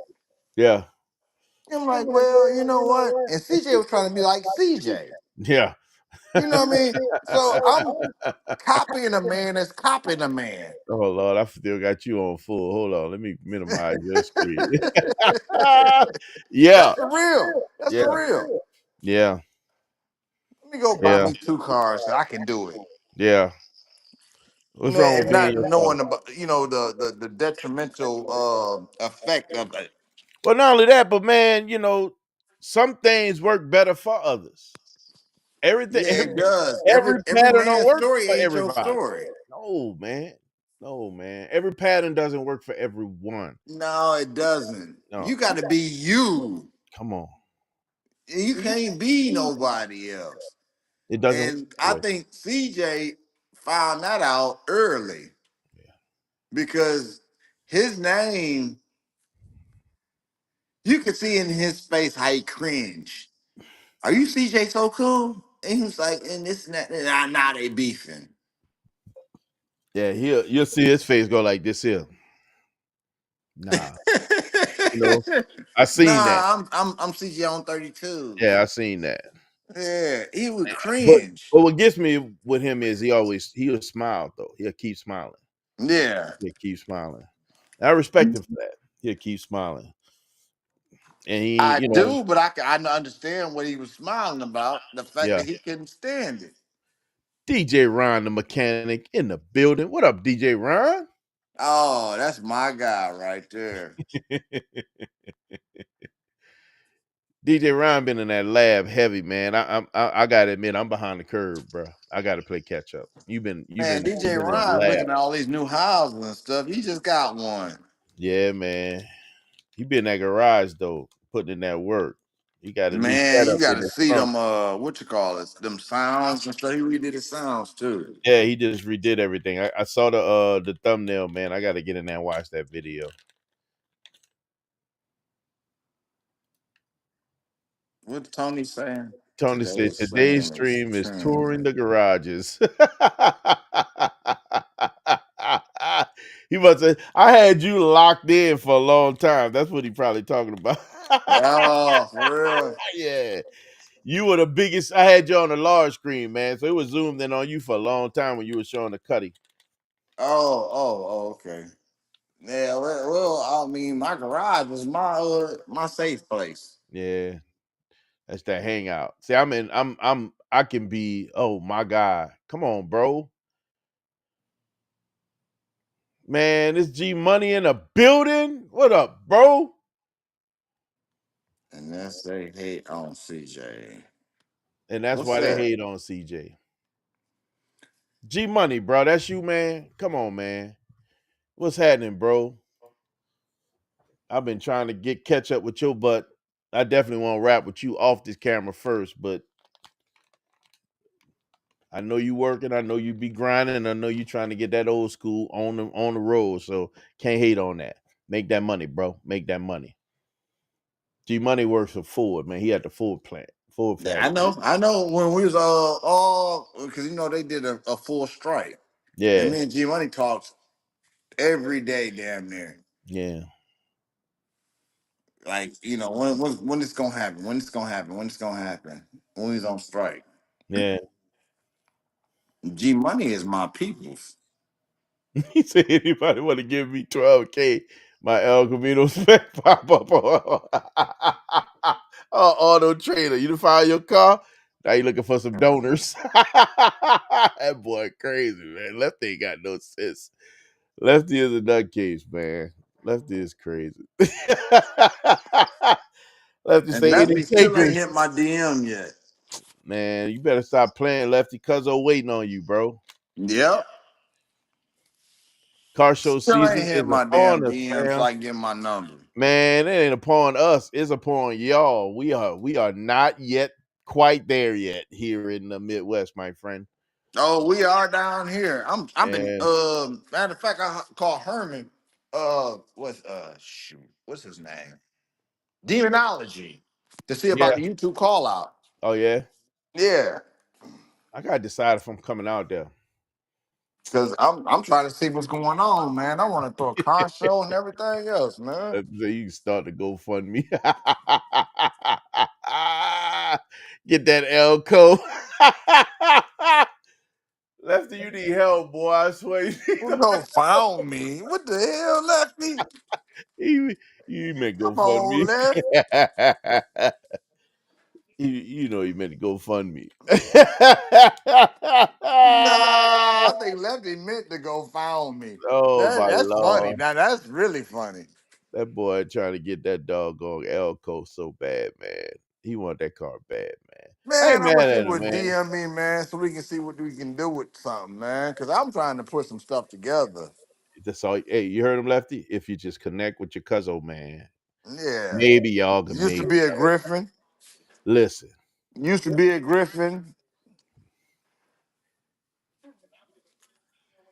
Speaker 1: yeah,
Speaker 2: I'm like, well, you know what? And CJ was trying to be like CJ.
Speaker 1: yeah.
Speaker 2: You know what I mean? So I'm copying a man that's copying a man.
Speaker 1: Oh Lord, I still got you on full. Hold on, let me minimize your screen.
Speaker 2: That's
Speaker 1: Yeah,
Speaker 2: for real. That's
Speaker 1: yeah,
Speaker 2: for real.
Speaker 1: yeah,
Speaker 2: Let me go buy
Speaker 1: yeah,
Speaker 2: me two cars so I can do it.
Speaker 1: yeah. What's wrong with
Speaker 2: Man,
Speaker 1: being
Speaker 2: not
Speaker 1: yourself?
Speaker 2: knowing about the detrimental effect of it.
Speaker 1: Well, not only that, but man, some things work better for others. Everything,
Speaker 2: Yeah, it does.
Speaker 1: every
Speaker 2: Every
Speaker 1: pattern don't
Speaker 2: man's
Speaker 1: work
Speaker 2: story
Speaker 1: for
Speaker 2: ain't your
Speaker 1: everybody.
Speaker 2: story.
Speaker 1: No, man. No, man. Every pattern doesn't work for everyone.
Speaker 2: No, it doesn't.
Speaker 1: No,
Speaker 2: You got to be you.
Speaker 1: come on.
Speaker 2: You can't be nobody else.
Speaker 1: It doesn't work
Speaker 2: And
Speaker 1: that
Speaker 2: I
Speaker 1: way.
Speaker 2: think CJ found that out early
Speaker 1: Yeah.
Speaker 2: because his name, you could see in his face how he cringed. Are you CJ so cool? And he was like, and this and that. And now they beefing.
Speaker 1: Yeah, you'll see his face go like this here. Nah, you know, I seen that.
Speaker 2: Nah, I'm CJ on 32s.
Speaker 1: Yeah, I seen that.
Speaker 2: Yeah, he would
Speaker 1: But
Speaker 2: cringe.
Speaker 1: but what gets me with him is he'll smile though. He'll keep smiling.
Speaker 2: Yeah.
Speaker 1: He'll keep smiling. I respect him for that. He'll keep smiling. And he,
Speaker 2: I do, but I understand what he was smiling about. The fact
Speaker 1: yeah.
Speaker 2: that he couldn't stand it.
Speaker 1: DJ Ron the mechanic in the building. What up, DJ Ron?
Speaker 2: Oh, that's my guy right there.
Speaker 1: DJ Ron been in that lab heavy, man. I gotta admit, I'm behind the curve, bro. I gotta play catch up.
Speaker 2: Man,
Speaker 1: You've
Speaker 2: DJ
Speaker 1: been in the
Speaker 2: Ron
Speaker 1: lab.
Speaker 2: looking at all these new houses and stuff. He just got one.
Speaker 1: Yeah, man. He been in that garage though, putting in that work. He got a new
Speaker 2: Man, you
Speaker 1: setup in
Speaker 2: gotta
Speaker 1: the
Speaker 2: see
Speaker 1: trunk.
Speaker 2: them what you call it, them sounds and stuff. He redid the sounds too.
Speaker 1: Yeah, he just redid everything. I saw the thumbnail, man. I gotta get in there and watch that video.
Speaker 2: What Tony saying?
Speaker 1: Tony said
Speaker 2: Today's
Speaker 1: today's
Speaker 2: stream is
Speaker 1: stream is touring
Speaker 2: trending.
Speaker 1: the garages. He must have. I had you locked in for a long time. That's what he probably talking about.
Speaker 2: Oh, for real?
Speaker 1: Yeah, you were the biggest. I had you on a large screen, man. So it was zoomed in on you for a long time when you were showing the cutty.
Speaker 2: Oh, okay. Yeah, I mean, my garage is my safe place.
Speaker 1: Yeah, that's that hangout. See, I can be. Oh my god, come on, bro. Man, this G Money in a building. What up, bro?
Speaker 2: And that's they hate on CJ.
Speaker 1: And that's
Speaker 2: What's
Speaker 1: why they
Speaker 2: that?
Speaker 1: hate on CJ. G Money, bro. That's you, man. Come on, man. What's happening, bro? I've been trying to get catch up with your butt. I definitely want to rap with you off this camera first, but I know you working. I know you be grinding. And I know you trying to get that old school on the road. So can't hate on that. Make that money, bro. Make that money. G Money works for Ford, man. He had the Ford plant, Ford
Speaker 2: Yeah, I
Speaker 1: factory.
Speaker 2: know. I know when we was all because they did a full strike, and
Speaker 1: Yeah,
Speaker 2: me and G Money talks every day, damn near.
Speaker 1: yeah.
Speaker 2: Like, when it's gonna happen? When it's gonna happen? When it's gonna happen? When he's on strike.
Speaker 1: Yeah.
Speaker 2: G Money is my peoples.
Speaker 1: He said, anybody want to give me 12K? My El Camino spec pop up on Auto Trader. You done find your car? Now you looking for some donors. That boy crazy, man. Lefty ain't got no sense. Lefty is a nutcase, man. Lefty is crazy. Lefty
Speaker 2: And
Speaker 1: say any
Speaker 2: Lefty still ain't
Speaker 1: takers.
Speaker 2: hit my DM yet.
Speaker 1: Man, you better stop playing, Lefty. Cuzzo waiting on you, bro.
Speaker 2: Yep.
Speaker 1: Car show
Speaker 2: Still ain't
Speaker 1: season
Speaker 2: hit
Speaker 1: is
Speaker 2: my
Speaker 1: upon
Speaker 2: damn
Speaker 1: us,
Speaker 2: DM so
Speaker 1: fam.
Speaker 2: I can get my number.
Speaker 1: Man, it ain't upon us. It's upon y'all. We are not yet quite there yet here in the Midwest, my friend.
Speaker 2: Oh, we are down here. I've been
Speaker 1: Yeah,
Speaker 2: matter of fact, I called Herman. What's his name? Demonology. To see about
Speaker 1: yeah.
Speaker 2: the YouTube call out.
Speaker 1: Oh yeah.
Speaker 2: Yeah.
Speaker 1: I gotta decide if I'm coming out there.
Speaker 2: Cause I'm trying to see what's going on, man. I want to throw a car show and everything else, man.
Speaker 1: You can start to GoFundMe. Get that Elko. Lefty, you need help, boy. I swear you need
Speaker 2: Who go found me? What the hell, Lefty?
Speaker 1: you, you meant
Speaker 2: Come on,
Speaker 1: GoFundMe.
Speaker 2: Lefty.
Speaker 1: You know you meant to GoFundMe.
Speaker 2: Nah, I think Lefty meant to go found me.
Speaker 1: Oh my
Speaker 2: That's funny.
Speaker 1: lord.
Speaker 2: Now that's really funny.
Speaker 1: That boy trying to get that doggone Elko so bad, man. He want that car bad, man. I ain't
Speaker 2: Man, I
Speaker 1: mad
Speaker 2: wish he
Speaker 1: at him,
Speaker 2: would
Speaker 1: man.
Speaker 2: DM me, man, so we can see what we can do with something, man. Cause I'm trying to put some stuff together.
Speaker 1: That's all. Hey, you heard him, Lefty? If you just connect with your cousin, man,
Speaker 2: Yeah.
Speaker 1: maybe y'all can
Speaker 2: Used to
Speaker 1: make
Speaker 2: be a Griffin.
Speaker 1: listen.
Speaker 2: Used to be a Griffin.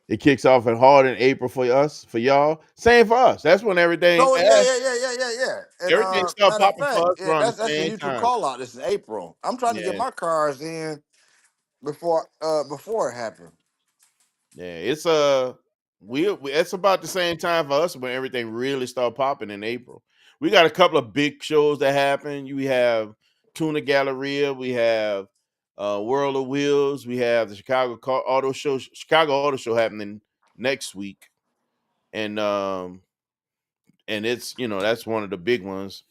Speaker 1: It kicks off and hard in April for us, for y'all. Same for us. That's when everything
Speaker 2: Oh yeah, yeah, yeah, yeah, yeah, yeah. And
Speaker 1: everything start
Speaker 2: matter of
Speaker 1: popping for
Speaker 2: fact,
Speaker 1: us
Speaker 2: yeah,
Speaker 1: around the
Speaker 2: that's the
Speaker 1: same
Speaker 2: YouTube
Speaker 1: time.
Speaker 2: call out. This is April. I'm trying to get
Speaker 1: Yeah.
Speaker 2: my cars in before it happened.
Speaker 1: Yeah, it's it's about the same time for us when everything really start popping in April. We got a couple of big shows that happen. We have Tuna Galleria, we have World of Wheels, we have the Chicago Auto Show happening next week, and it's that's one of the big ones.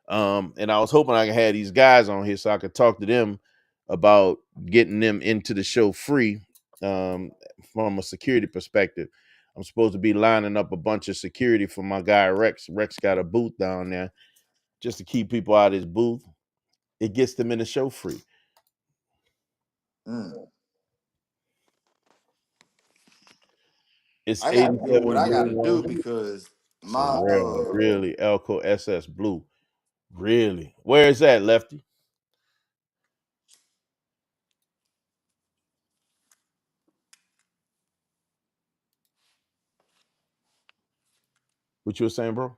Speaker 1: And I was hoping I could have these guys on here so I could talk to them about getting them into the show free from a security perspective. I'm supposed to be lining up a bunch of security for my guy Rex. Rex got a booth down there just to keep people out of his booth. It gets them in the show free.
Speaker 2: Mm.
Speaker 1: It's
Speaker 2: I got to do what
Speaker 1: 87
Speaker 2: I got
Speaker 1: Blue
Speaker 2: to do
Speaker 1: 100.
Speaker 2: because
Speaker 1: Some
Speaker 2: my
Speaker 1: rare, really Elco SS Blue. Really? Where is that, Lefty? What you were saying, bro?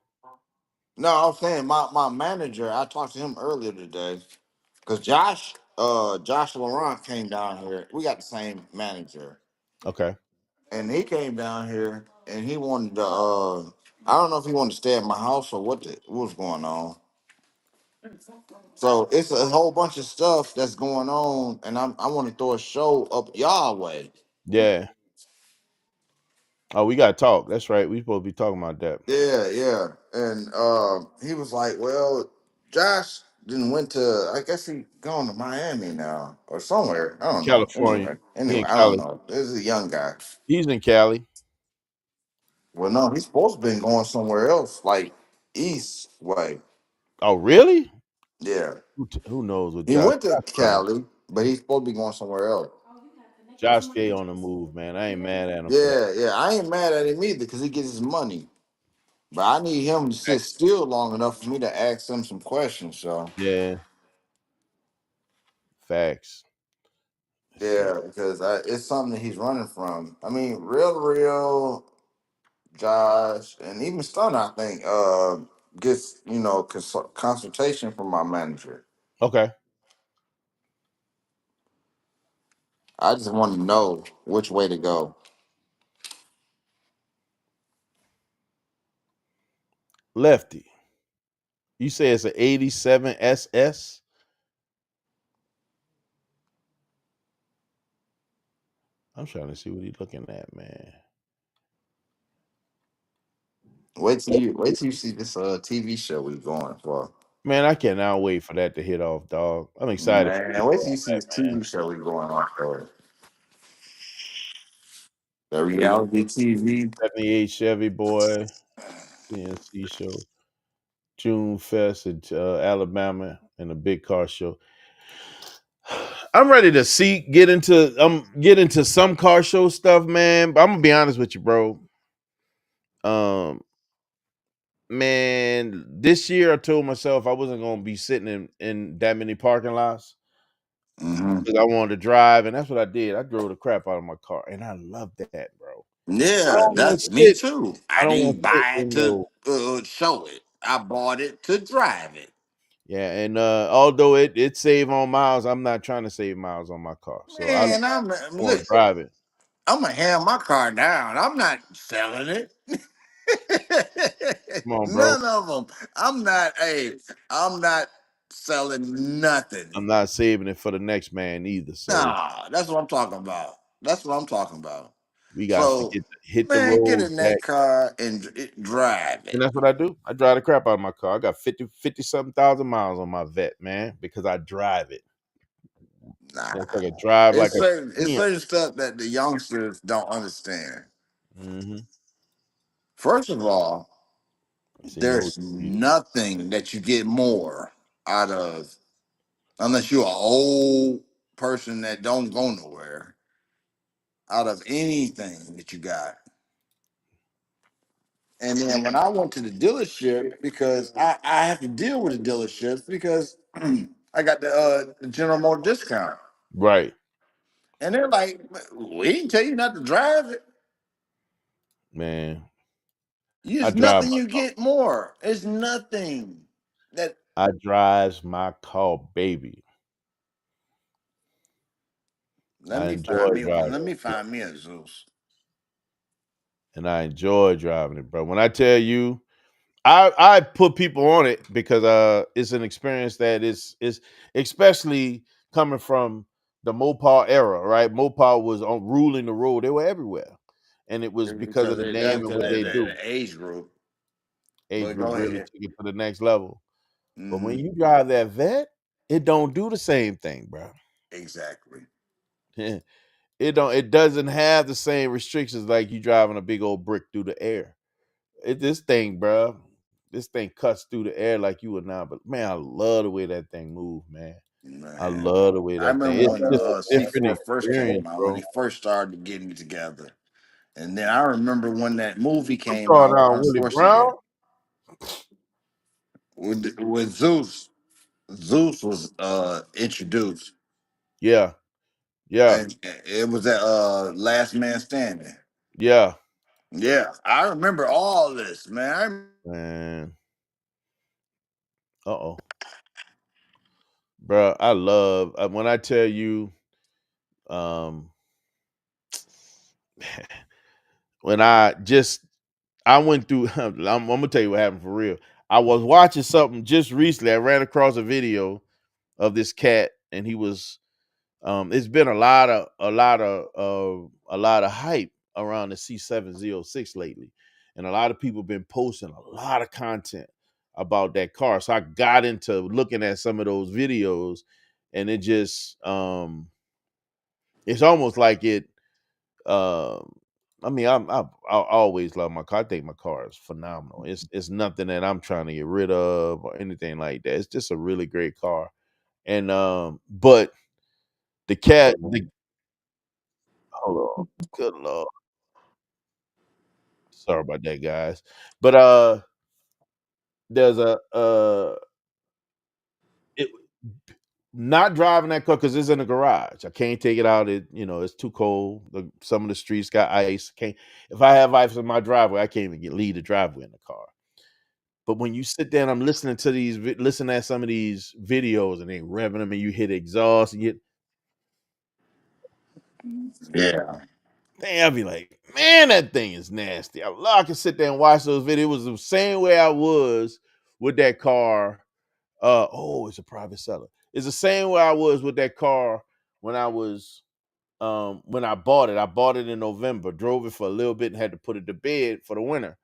Speaker 2: no, I was saying my manager. I talked to him earlier today because Josh Laurent came down here. We got the same manager,
Speaker 1: Okay.
Speaker 2: and he came down here and he wanted to. I don't know if he wanted to stay at my house or what was going on. So it's a whole bunch of stuff that's going on, and I want to throw a show up y'all way.
Speaker 1: Yeah. Oh, we gotta talk. That's right. We supposed to be talking about that.
Speaker 2: Yeah, yeah. And he was like, "Well, Josh didn't went to. I guess he gone to Miami now or somewhere. I don't know.
Speaker 1: California. He
Speaker 2: Anyway,
Speaker 1: in
Speaker 2: I don't
Speaker 1: Cali.
Speaker 2: know. This is a young guy.
Speaker 1: He's in Cali.
Speaker 2: Well, no, he's supposed to been going somewhere else, like east way.
Speaker 1: Oh, really?
Speaker 2: Yeah,
Speaker 1: Who knows what
Speaker 2: he
Speaker 1: Josh?
Speaker 2: went to Cali, but he's supposed to be going somewhere else.
Speaker 1: Josh Gay on the move, man. I ain't mad at him for that.
Speaker 2: Yeah, yeah. I ain't mad at him either because he gets his money. But I need him to sit still long enough for me to ask him some questions. So
Speaker 1: Yeah, facts. Let's see.
Speaker 2: yeah, because it's something that he's running from. I mean, real, Josh, and even Stunner, I think, gets consultation from my manager.
Speaker 1: Okay,
Speaker 2: I just want to know which way to go.
Speaker 1: Lefty. You say it's an 87 SS? I'm trying to see what he's looking at, man.
Speaker 2: Wait till you see this TV show we going for.
Speaker 1: Man, I cannot wait for that to hit off, dog. I'm excited for you
Speaker 2: Man, wait till you
Speaker 1: on
Speaker 2: see
Speaker 1: that,
Speaker 2: this
Speaker 1: man.
Speaker 2: TV show we going on for. The reality TV.
Speaker 1: 78 Chevy boy, CNC show, June Fest in Alabama, and a big car show. I'm ready to get into some car show stuff, man. But I'm gonna be honest with you, bro. Um, man, this year I told myself I wasn't gonna be sitting in that many parking lots
Speaker 2: Hmm.
Speaker 1: because I wanted to drive, and that's what I did. I drove the crap out of my car, and I love that, bro. I
Speaker 2: Yeah,
Speaker 1: don't want
Speaker 2: that's
Speaker 1: to
Speaker 2: me
Speaker 1: sit.
Speaker 2: too.
Speaker 1: I
Speaker 2: I
Speaker 1: don't want
Speaker 2: didn't
Speaker 1: to sit
Speaker 2: buy it
Speaker 1: in
Speaker 2: to
Speaker 1: no.
Speaker 2: show it. I bought it to drive it.
Speaker 1: Yeah, and although it save on miles, I'm not trying to save miles on my car, so I
Speaker 2: Man, I'm
Speaker 1: want
Speaker 2: look.
Speaker 1: to drive it.
Speaker 2: I'm gonna hand my car down. I'm not selling it.
Speaker 1: Come on, bro.
Speaker 2: None of them. I'm not. Hey, I'm not selling nothing.
Speaker 1: I'm not saving it for the next man either. So
Speaker 2: Nah, that's what I'm talking about. That's what I'm talking about.
Speaker 1: we got to
Speaker 2: So,
Speaker 1: get hit the
Speaker 2: man, get
Speaker 1: road,
Speaker 2: in
Speaker 1: Jack.
Speaker 2: that car and drive
Speaker 1: And
Speaker 2: it.
Speaker 1: that's what I do. I drive the crap out of my car. I got 50 something thousand miles on my vet, man, because I drive it.
Speaker 2: Nah,
Speaker 1: That's like a drive like a
Speaker 2: it's
Speaker 1: champ.
Speaker 2: certain stuff that the youngsters don't understand.
Speaker 1: Mm-hmm.
Speaker 2: First of all,
Speaker 1: It's in your
Speaker 2: there's
Speaker 1: speed.
Speaker 2: nothing that you get more out of unless you're an old person that don't go nowhere out of anything that you got. And then when I went to the dealership, because I have to deal with the dealerships because I got the General Motor discount.
Speaker 1: Right,
Speaker 2: And they're like, we didn't tell you not to drive it.
Speaker 1: man. I
Speaker 2: There's
Speaker 1: drive
Speaker 2: nothing
Speaker 1: my
Speaker 2: you
Speaker 1: car.
Speaker 2: get more. There's nothing that.
Speaker 1: I drives my car, baby.
Speaker 2: Let
Speaker 1: I
Speaker 2: me find
Speaker 1: enjoy
Speaker 2: me one.
Speaker 1: driving
Speaker 2: Let me
Speaker 1: it,
Speaker 2: find me a Zeus.
Speaker 1: and I enjoy driving it, bro. When I tell you, I put people on it because it's an experience that is especially coming from the Mopar era, right? Mopar was on ruling the road; they were everywhere, and it was because
Speaker 2: Because
Speaker 1: of the
Speaker 2: they done
Speaker 1: name and
Speaker 2: to
Speaker 1: what they do.
Speaker 2: the age group.
Speaker 1: Age
Speaker 2: But
Speaker 1: group
Speaker 2: go
Speaker 1: really
Speaker 2: ahead.
Speaker 1: took it to the next level. But when
Speaker 2: Hmm.
Speaker 1: you drive that vet, it don't do the same thing, bro.
Speaker 2: Exactly.
Speaker 1: It doesn't have the same restrictions like you driving a big old brick through the air. This thing, bro, this thing cuts through the air like you would not. But man, I love the way that thing moves, man. I
Speaker 2: Man.
Speaker 1: love the way
Speaker 2: I
Speaker 1: that thing.
Speaker 2: remember
Speaker 1: It's
Speaker 2: when the
Speaker 1: just a different
Speaker 2: C4 first
Speaker 1: experience,
Speaker 2: came out, when
Speaker 1: bro.
Speaker 2: they first started getting it together. And then I remember when that movie
Speaker 1: I'm
Speaker 2: came
Speaker 1: throwing
Speaker 2: out,
Speaker 1: down Willie Brown.
Speaker 2: unfortunately, with Zeus. Zeus was introduced.
Speaker 1: Yeah, yeah,
Speaker 2: And it was that Last Man Standing.
Speaker 1: yeah,
Speaker 2: Yeah, I remember all this, man.
Speaker 1: man. Uh-oh, bro. I love when I tell you, um, when I went through. I'm gonna tell you what happened for real. I was watching something just recently. I ran across a video of this cat, and he was. It's been a lot of hype around the C706 lately, and a lot of people been posting a lot of content about that car. So I got into looking at some of those videos, and it just it's almost like it. Um, I mean, I always love my car. I think my car is phenomenal. It's nothing that I'm trying to get rid of or anything like that. It's just a really great car. And but the cat, hold on, good lord, sorry about that, guys. But there's it, not driving that car because it's in the garage. I can't take it out. It's too cold. Some of the streets got ice. Can't if I have ice in my driveway, I can't even leave the driveway in the car. But when you sit there and I'm listening to listen at some of these videos and they revving them and you hit exhaust and you
Speaker 2: Yeah.
Speaker 1: damn, I'll be like, man, that thing is nasty. I can sit there and watch those videos. It was the same way I was with that car. Oh, it's a private seller. It's the same way I was with that car when I was when I bought it. I bought it in November, drove it for a little bit and had to put it to bed for the winter.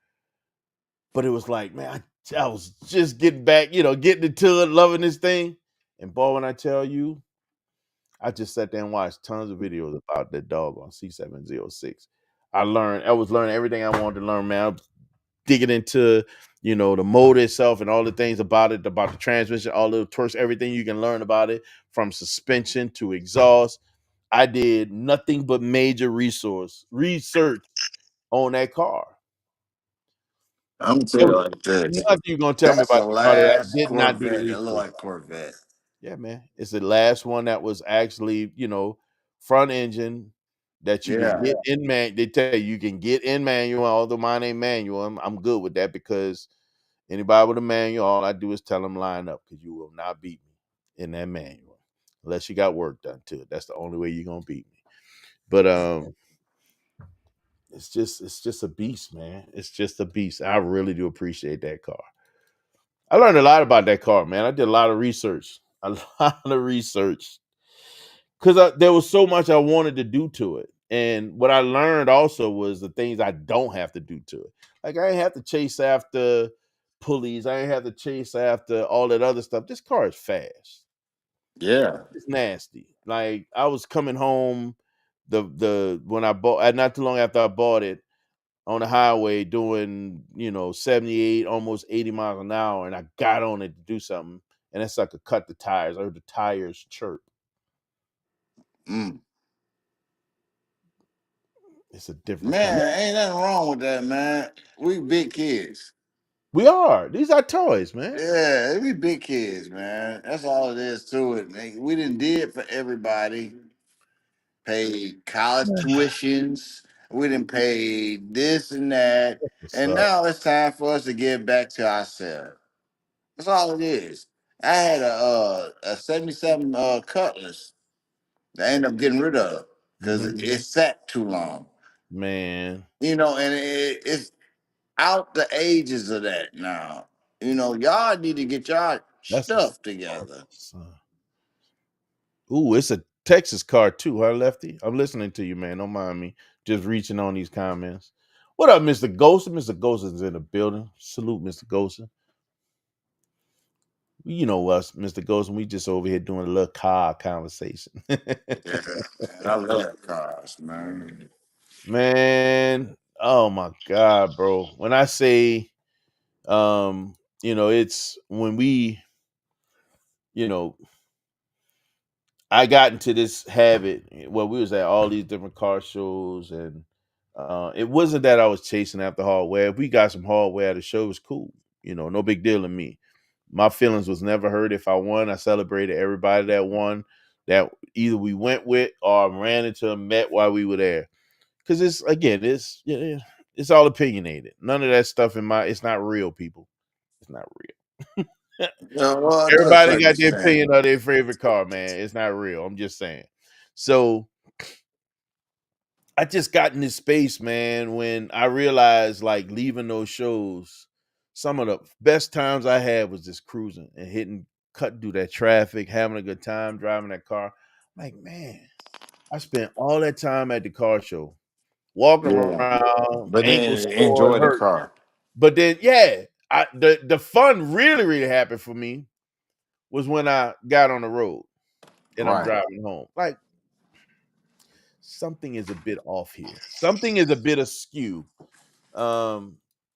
Speaker 1: But it was like, man, I was just getting back, getting into it, loving this thing. And boy, when I tell you, I just sat there and watched tons of videos about that dog on C706. I was learning everything I wanted to learn, man. I was digging into, the motor itself and all the things about it, about the transmission, all the torques, everything you can learn about it, from suspension to exhaust. I did nothing but major research on that car.
Speaker 2: I'm gonna tell
Speaker 1: There
Speaker 2: you
Speaker 1: was
Speaker 2: like this.
Speaker 1: nothing you gonna tell me
Speaker 2: That's
Speaker 1: about
Speaker 2: the
Speaker 1: the car that I
Speaker 2: last
Speaker 1: did not do the
Speaker 2: Corvette that look
Speaker 1: research.
Speaker 2: like Corvette.
Speaker 1: Yeah, man. It's the last one that was actually, front engine that you could
Speaker 2: Yeah.
Speaker 1: get in man. They tell you can get in manual, although mine ain't manual. I'm good with that because anybody with a manual, all I do is tell them line up because you will not beat me in that manual unless you got work done to it. That's the only way you're gonna beat me. But it's just a beast, man. It's just a beast. I really do appreciate that car. I learned a lot about that car, man. I did a lot of research. A lot of research because there was so much I wanted to do to it. And what I learned also was the things I don't have to do to it. Like I ain't have to chase after pulleys. I ain't have to chase after all that other stuff. This car is fast.
Speaker 2: Yeah.
Speaker 1: It's nasty. Like I was coming home the when I bought not too long after I bought it on the highway doing 78 almost 80 miles an hour, and I got on it to do something, and that sucker cut the tires. I heard the tires chirp.
Speaker 2: Mm.
Speaker 1: It's a different kind.
Speaker 2: Man, ain't nothing wrong with that, man. We big kids.
Speaker 1: We are. These are toys, man.
Speaker 2: Yeah, we big kids, man. That's all it is to it. Man. We didn't did for everybody. Paid college tuitions. We didn't pay this and that.
Speaker 1: What's
Speaker 2: And
Speaker 1: up?
Speaker 2: now it's time for us to give back to ourselves. That's all it is. I had a 77 Cutlass that I ended up getting rid of because
Speaker 1: Hmm.
Speaker 2: it sat too long.
Speaker 1: Man,
Speaker 2: And it's out the ages of that now. Y'all need to get y'all
Speaker 1: that's
Speaker 2: stuff together.
Speaker 1: ooh, it's a Texas car too, huh, Lefty? I'm listening to you, man. Don't mind me. Just reaching on these comments. What up, Mr. Ghost? Mr. Ghost is in the building. Salute, Mr. Ghost. You know us, Mr. Ghost, we just over here doing a little car conversation.
Speaker 2: Yeah, man, I love cars, man.
Speaker 1: Man, oh my God, bro. When I say it's when we, you know, I got into this habit. Well, we was at all these different car shows, and it wasn't that I was chasing after hardware. If we got some hardware at the show, it was cool. No big deal to me. My feelings was never hurt if I won. I celebrated everybody that won. That either we went with or ran into and met while we were there. Because it's all opinionated. None of that stuff it's not real, people. It's not real.
Speaker 2: Yeah, well, to a
Speaker 1: Everybody
Speaker 2: certain
Speaker 1: got their
Speaker 2: extent.
Speaker 1: opinion of their favorite car, man. It's not real. I'm just saying. So I just got in this space, man, when I realized like leaving those shows, some of the best times I had was just cruising and cut through that traffic, having a good time driving that car. Like, man, I spent all that time at the car show, walking
Speaker 2: Yeah.
Speaker 1: around,
Speaker 2: But
Speaker 1: ankle
Speaker 2: then
Speaker 1: sore,
Speaker 2: enjoy the
Speaker 1: hurt.
Speaker 2: car.
Speaker 1: But then, yeah, the fun really, really happened for me was when I got on the road and I'm
Speaker 2: Right.
Speaker 1: driving home. Like, something is a bit off here. Something is a bit askew.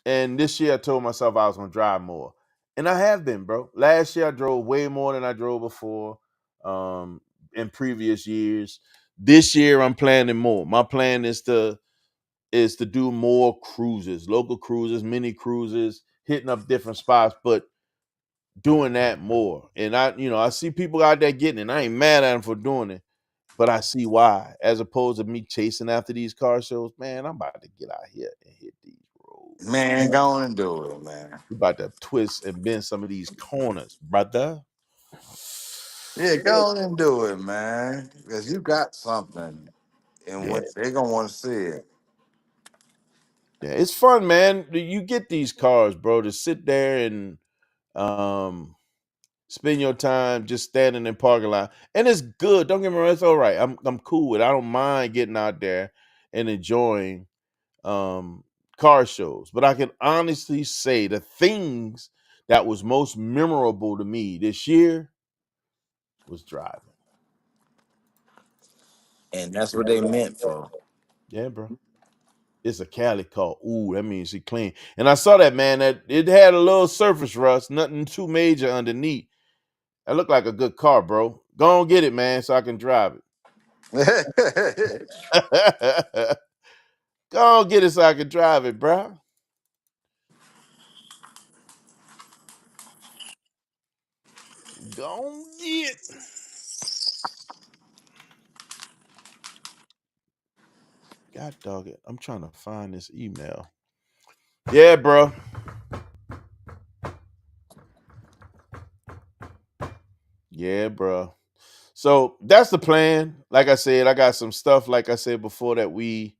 Speaker 1: And this year I told myself I was gonna drive more. And I have been, bro. Last year I drove way more than I drove before. In previous years. This year I'm planning more. My plan is to do more cruises, local cruises, mini cruises, hitting up different spots, but doing that more. And I see people out there getting it. And I ain't mad at them for doing it, but I see why. As opposed to me chasing after these car shows, man, I'm about to get out here and hit these roads.
Speaker 2: Man, go on and do it, man.
Speaker 1: We about to twist and bend some of these corners, brother.
Speaker 2: Yeah, go on and do it, man. Because you got something. And
Speaker 1: Yeah,
Speaker 2: what they're gonna want to see it.
Speaker 1: yeah, it's fun, man. You get these cars, bro, to sit there and Um, spend your time just standing in parking lot, and it's good. Don't get me wrong; it's all right. I'm cool with it. I don't mind getting out there and enjoying um car shows. But I can honestly say the things that was most memorable to me this year was driving.
Speaker 3: And that's what they meant for.
Speaker 1: Yeah, bro. It's a Cali car. Ooh, that means she clean. And I saw that, man. That it had a little surface rust, nothing too major underneath. That looked like a good car, bro. Go on get it, man, so I can drive it. Go on get it so I can drive it, bro. Go on get. God dog it. I'm trying to find this email. Yeah, bro. Yeah, bro. So that's the plan. Like I said, I got some stuff, like I said before, that we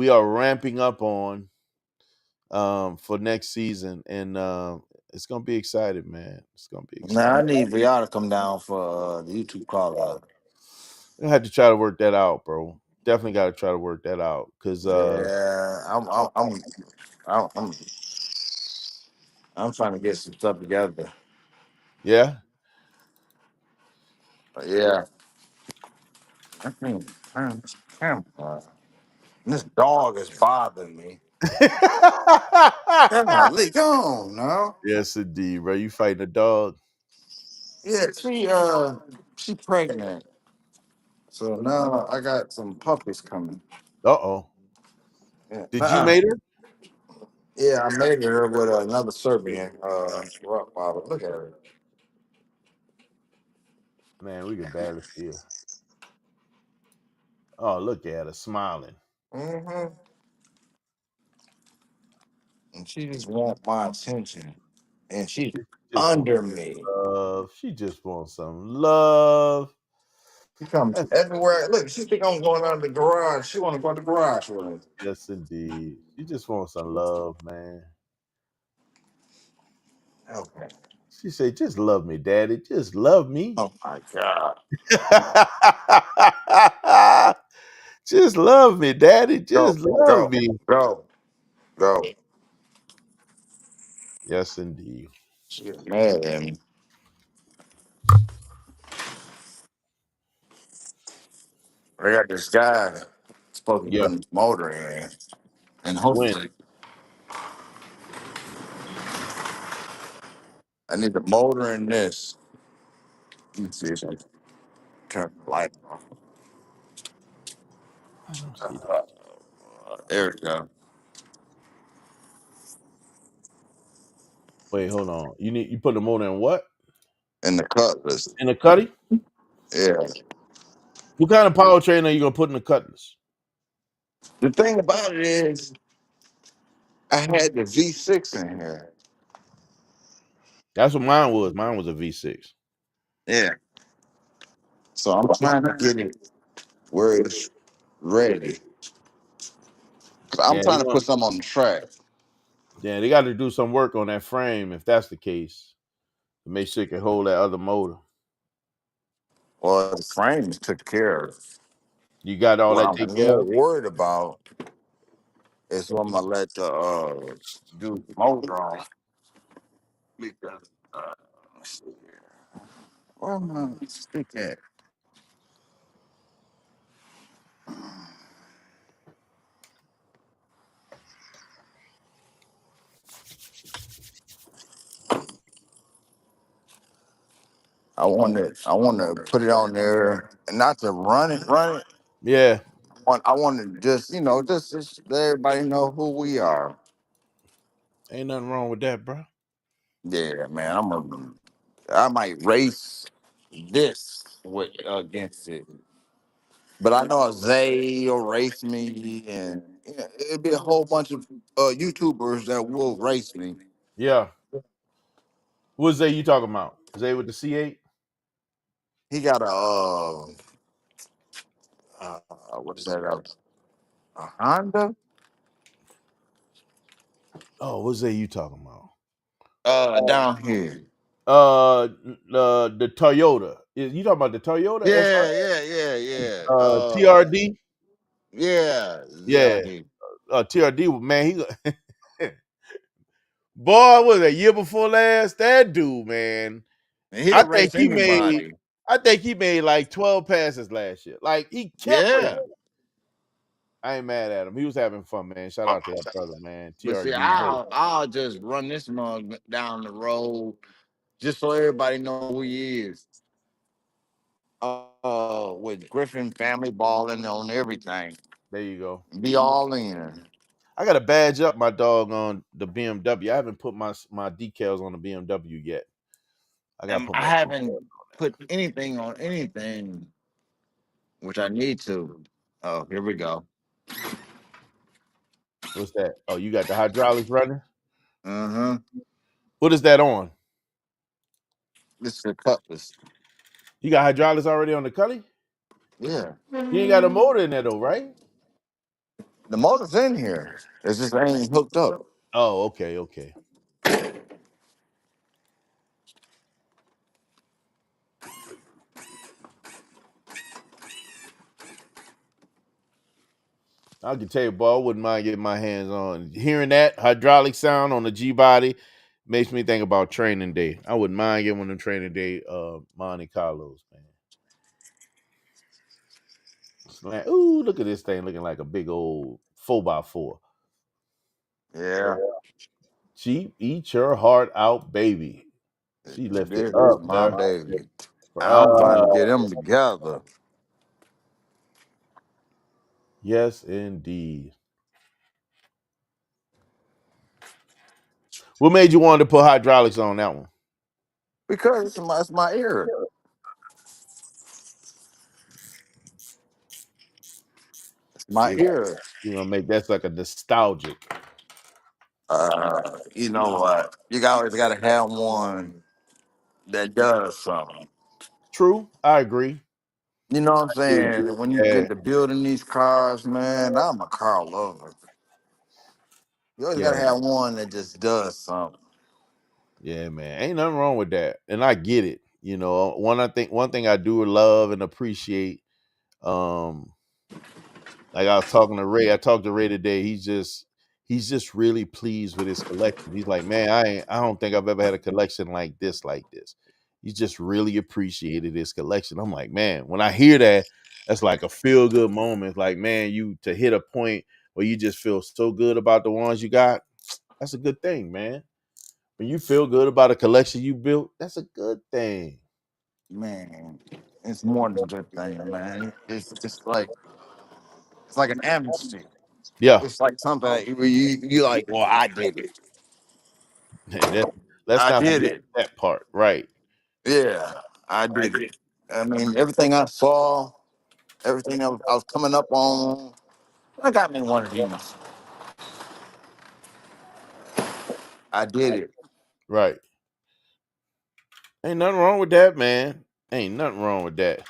Speaker 1: are ramping up on for next season. And it's gonna be exciting, man. It's gonna be
Speaker 3: Now I
Speaker 1: exciting.
Speaker 3: need for y'all to come down for the YouTube call out.
Speaker 1: I had to try to work that out, bro. Definitely got to try to work that out. Cause
Speaker 3: Yeah, I'm I'm trying to get some stuff together.
Speaker 1: yeah.
Speaker 3: But yeah, I think turn this camera. This dog is bothering me. Golly, go on now.
Speaker 1: Yes, indeed, bro. You fighting a dog?
Speaker 3: Yeah, she pregnant. So now I got some puppies coming.
Speaker 1: Uh-oh.
Speaker 3: Yeah,
Speaker 1: Did you mate her?
Speaker 3: yeah, I made her with another Serbian Rottweiler. Look at her.
Speaker 1: Man, we can barely see her. Oh, look at her smiling.
Speaker 3: Mm-hmm. And she just want my attention, and she's
Speaker 1: She just wants
Speaker 3: under me.
Speaker 1: love. She just wants some love.
Speaker 3: She comes
Speaker 1: That's
Speaker 3: everywhere. Look, she think I'm going out of the garage. She want to go to the garage with me.
Speaker 1: yes, indeed. She just wants some love, man.
Speaker 3: Okay.
Speaker 1: She said, "Just love me, Daddy. Just love me.
Speaker 3: Oh my God.
Speaker 1: Just love me, Daddy.
Speaker 3: Go,
Speaker 1: Just love
Speaker 3: go,
Speaker 1: me."
Speaker 3: go, go.
Speaker 1: Yes, indeed.
Speaker 3: She get mad at me. I got this guy supposed to
Speaker 1: Yeah.
Speaker 3: put his motor in, and
Speaker 1: When?
Speaker 3: hopefully I need the motor in this. Let me see if I can turn the light off.
Speaker 1: I don't see that.
Speaker 3: There we go.
Speaker 1: Wait, hold on. You put the motor in what?
Speaker 3: And the cutlass.
Speaker 1: In a cutty?
Speaker 3: Yeah.
Speaker 1: What kind of powertrain are you gonna put in the cutlass?
Speaker 3: The thing about it is, I had the V6 in here.
Speaker 1: That's what mine was. Mine was a V6.
Speaker 3: Yeah. So I'm trying to get it where it's ready. 'Cause I'm
Speaker 1: Yeah, they
Speaker 3: trying to
Speaker 1: going
Speaker 3: put something on the track.
Speaker 1: yeah, they got to do some work on that frame if that's the case to make sure it can hold that other motor.
Speaker 3: Well, the frame is took care of.
Speaker 1: You got all
Speaker 3: What
Speaker 1: that
Speaker 3: I'm
Speaker 1: taken care
Speaker 3: more
Speaker 1: of?
Speaker 3: worried about is what I'm gonna let the do the motor on. Because let's see here. Where am I stick at? I want to put it on there and not to run it.
Speaker 1: Yeah,
Speaker 3: I want to just just let everybody know who we are.
Speaker 1: ain't nothing wrong with that, bro.
Speaker 3: Yeah, man. I might race this with against it, but I know Zay will race me, and it'll be a whole bunch of YouTubers that will race me.
Speaker 1: Yeah. What Zay you talking about? Zay with the C8?
Speaker 3: He got uh what is that? A Honda?
Speaker 1: Oh, what Zay you talking about?
Speaker 3: Down here.
Speaker 1: The Toyota. You talking about the Toyota
Speaker 3: Yeah, yeah, yeah, yeah.
Speaker 1: TRD?
Speaker 3: Yeah,
Speaker 1: Yeah,
Speaker 3: ZRD.
Speaker 1: TRD. Man, boy, was a year before last. That dude, man.
Speaker 3: And he'd
Speaker 1: I think
Speaker 3: erase
Speaker 1: he made.
Speaker 3: anybody.
Speaker 1: I think he made like 12 passes last year. Like he kept
Speaker 3: Yeah.
Speaker 1: racing. I ain't mad at him. He was having fun, man. Shout out to that brother, man.
Speaker 3: But see,
Speaker 1: TRD.
Speaker 3: I'll just run this mug down the road just so everybody know who he is. With Griffin family balling on everything.
Speaker 1: There you go.
Speaker 3: Be all in.
Speaker 1: I got to badge up my dog on the BMW. I haven't put my decals on the BMW yet. I got to
Speaker 3: And
Speaker 1: put
Speaker 3: I
Speaker 1: my
Speaker 3: haven't
Speaker 1: decals on
Speaker 3: put anything on anything, which I need to. Oh, here we go.
Speaker 1: What's that? Oh, you got the hydraulics running?
Speaker 3: Uh-huh.
Speaker 1: What is that on?
Speaker 3: This is the cutlass.
Speaker 1: You got hydraulics already on the Cully?
Speaker 3: Yeah.
Speaker 1: You ain't got a motor in there though, right?
Speaker 3: The motor's in here. It's just ain't hooked up.
Speaker 1: Oh, okay, okay. I can tell you, boy, I wouldn't mind getting my hands on hearing that hydraulic sound on the G body. Makes me think about training day. I wouldn't mind getting one of them training day Monte Carlos, man. Ooh, look at this thing looking like a big old 4x4.
Speaker 3: Yeah.
Speaker 1: She eat your heart out, baby. She lifted
Speaker 3: This is
Speaker 1: up,
Speaker 3: my
Speaker 1: sir.
Speaker 3: baby. I'm trying to
Speaker 1: Uh,
Speaker 3: get them together.
Speaker 1: yes, indeed. What made you want to put hydraulics on that one?
Speaker 3: Because it's my ear. It's my
Speaker 1: You
Speaker 3: ear.
Speaker 1: you gonna make that's like a nostalgic.
Speaker 3: You know what? You always got to have one that does something.
Speaker 1: True, I agree.
Speaker 3: You know what I'm
Speaker 1: Yeah,
Speaker 3: saying? When you
Speaker 1: yeah,
Speaker 3: get to building these cars, man, I'm a car lover. You always got
Speaker 1: yeah,
Speaker 3: to have one that just does something.
Speaker 1: yeah, man. Ain't nothing wrong with that, and I get it. You know, one thing I do love and appreciate. Um, Like I was talking to Ray. I talked to Ray today. He's just really pleased with his collection. He's like, man, I don't think I've ever had a collection like this, like this. He's just really appreciated his collection. I'm like, man, when I hear that, that's like a feel good moment. It's like, man, you to hit a point where you just feel so good about the ones you got. That's a good thing, man. When you feel good about a collection you built, that's a good thing.
Speaker 3: Man, it's more than a good thing, man. It's like an amnesty.
Speaker 1: Yeah.
Speaker 3: It's like something that you like. Well, I did it.
Speaker 1: Let's
Speaker 3: I
Speaker 1: not
Speaker 3: did
Speaker 1: forget
Speaker 3: it.
Speaker 1: that part. Right.
Speaker 3: Yeah, I did it. I mean, everything I saw, everything I was coming up on, I got me one of these. I did it.
Speaker 1: Right. Ain't nothing wrong with that, man. Ain't nothing wrong with that.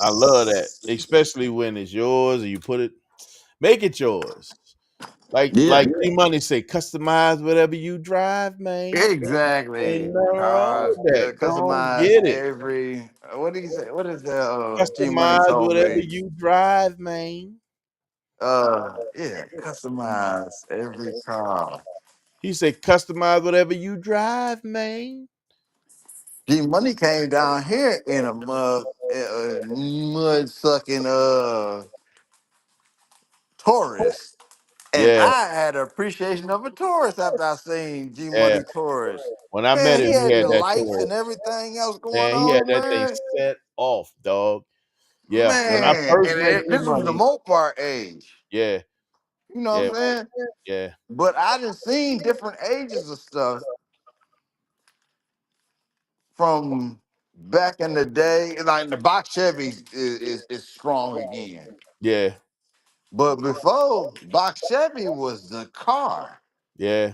Speaker 1: I love that, especially when it's yours and you put it, make it yours.
Speaker 3: Yeah,
Speaker 1: Like D Money say, customize whatever you drive, man. Ain't
Speaker 3: exactly.
Speaker 1: nothing wrong
Speaker 3: Cars,
Speaker 1: with that. Don't
Speaker 3: customize
Speaker 1: get it.
Speaker 3: every. What do you say? What is that? G Money
Speaker 1: Customize
Speaker 3: told
Speaker 1: whatever
Speaker 3: me.
Speaker 1: you drive, man.
Speaker 3: Yeah, customize every car.
Speaker 1: He said, customize whatever you drive, man.
Speaker 3: G Money came down here in a mud sucking Taurus. And
Speaker 1: Yeah,
Speaker 3: I had an appreciation of a Taurus after I seen G
Speaker 1: yeah.
Speaker 3: Money Taurus.
Speaker 1: When I met
Speaker 3: Man, he
Speaker 1: him, he
Speaker 3: had
Speaker 1: had
Speaker 3: the
Speaker 1: that
Speaker 3: lights
Speaker 1: Taurus.
Speaker 3: and everything else going
Speaker 1: Man, he had
Speaker 3: on,
Speaker 1: that thing
Speaker 3: man.
Speaker 1: set off, dog. Yeah. When I
Speaker 3: Man,
Speaker 1: first
Speaker 3: and
Speaker 1: met D
Speaker 3: this was the
Speaker 1: Money,
Speaker 3: Mopar age.
Speaker 1: yeah,
Speaker 3: You know
Speaker 1: yeah,
Speaker 3: what I'm saying?
Speaker 1: yeah,
Speaker 3: But I done seen different ages of stuff from back in the day. Like the box Chevy is strong again.
Speaker 1: yeah,
Speaker 3: But before box Chevy was the car.
Speaker 1: yeah,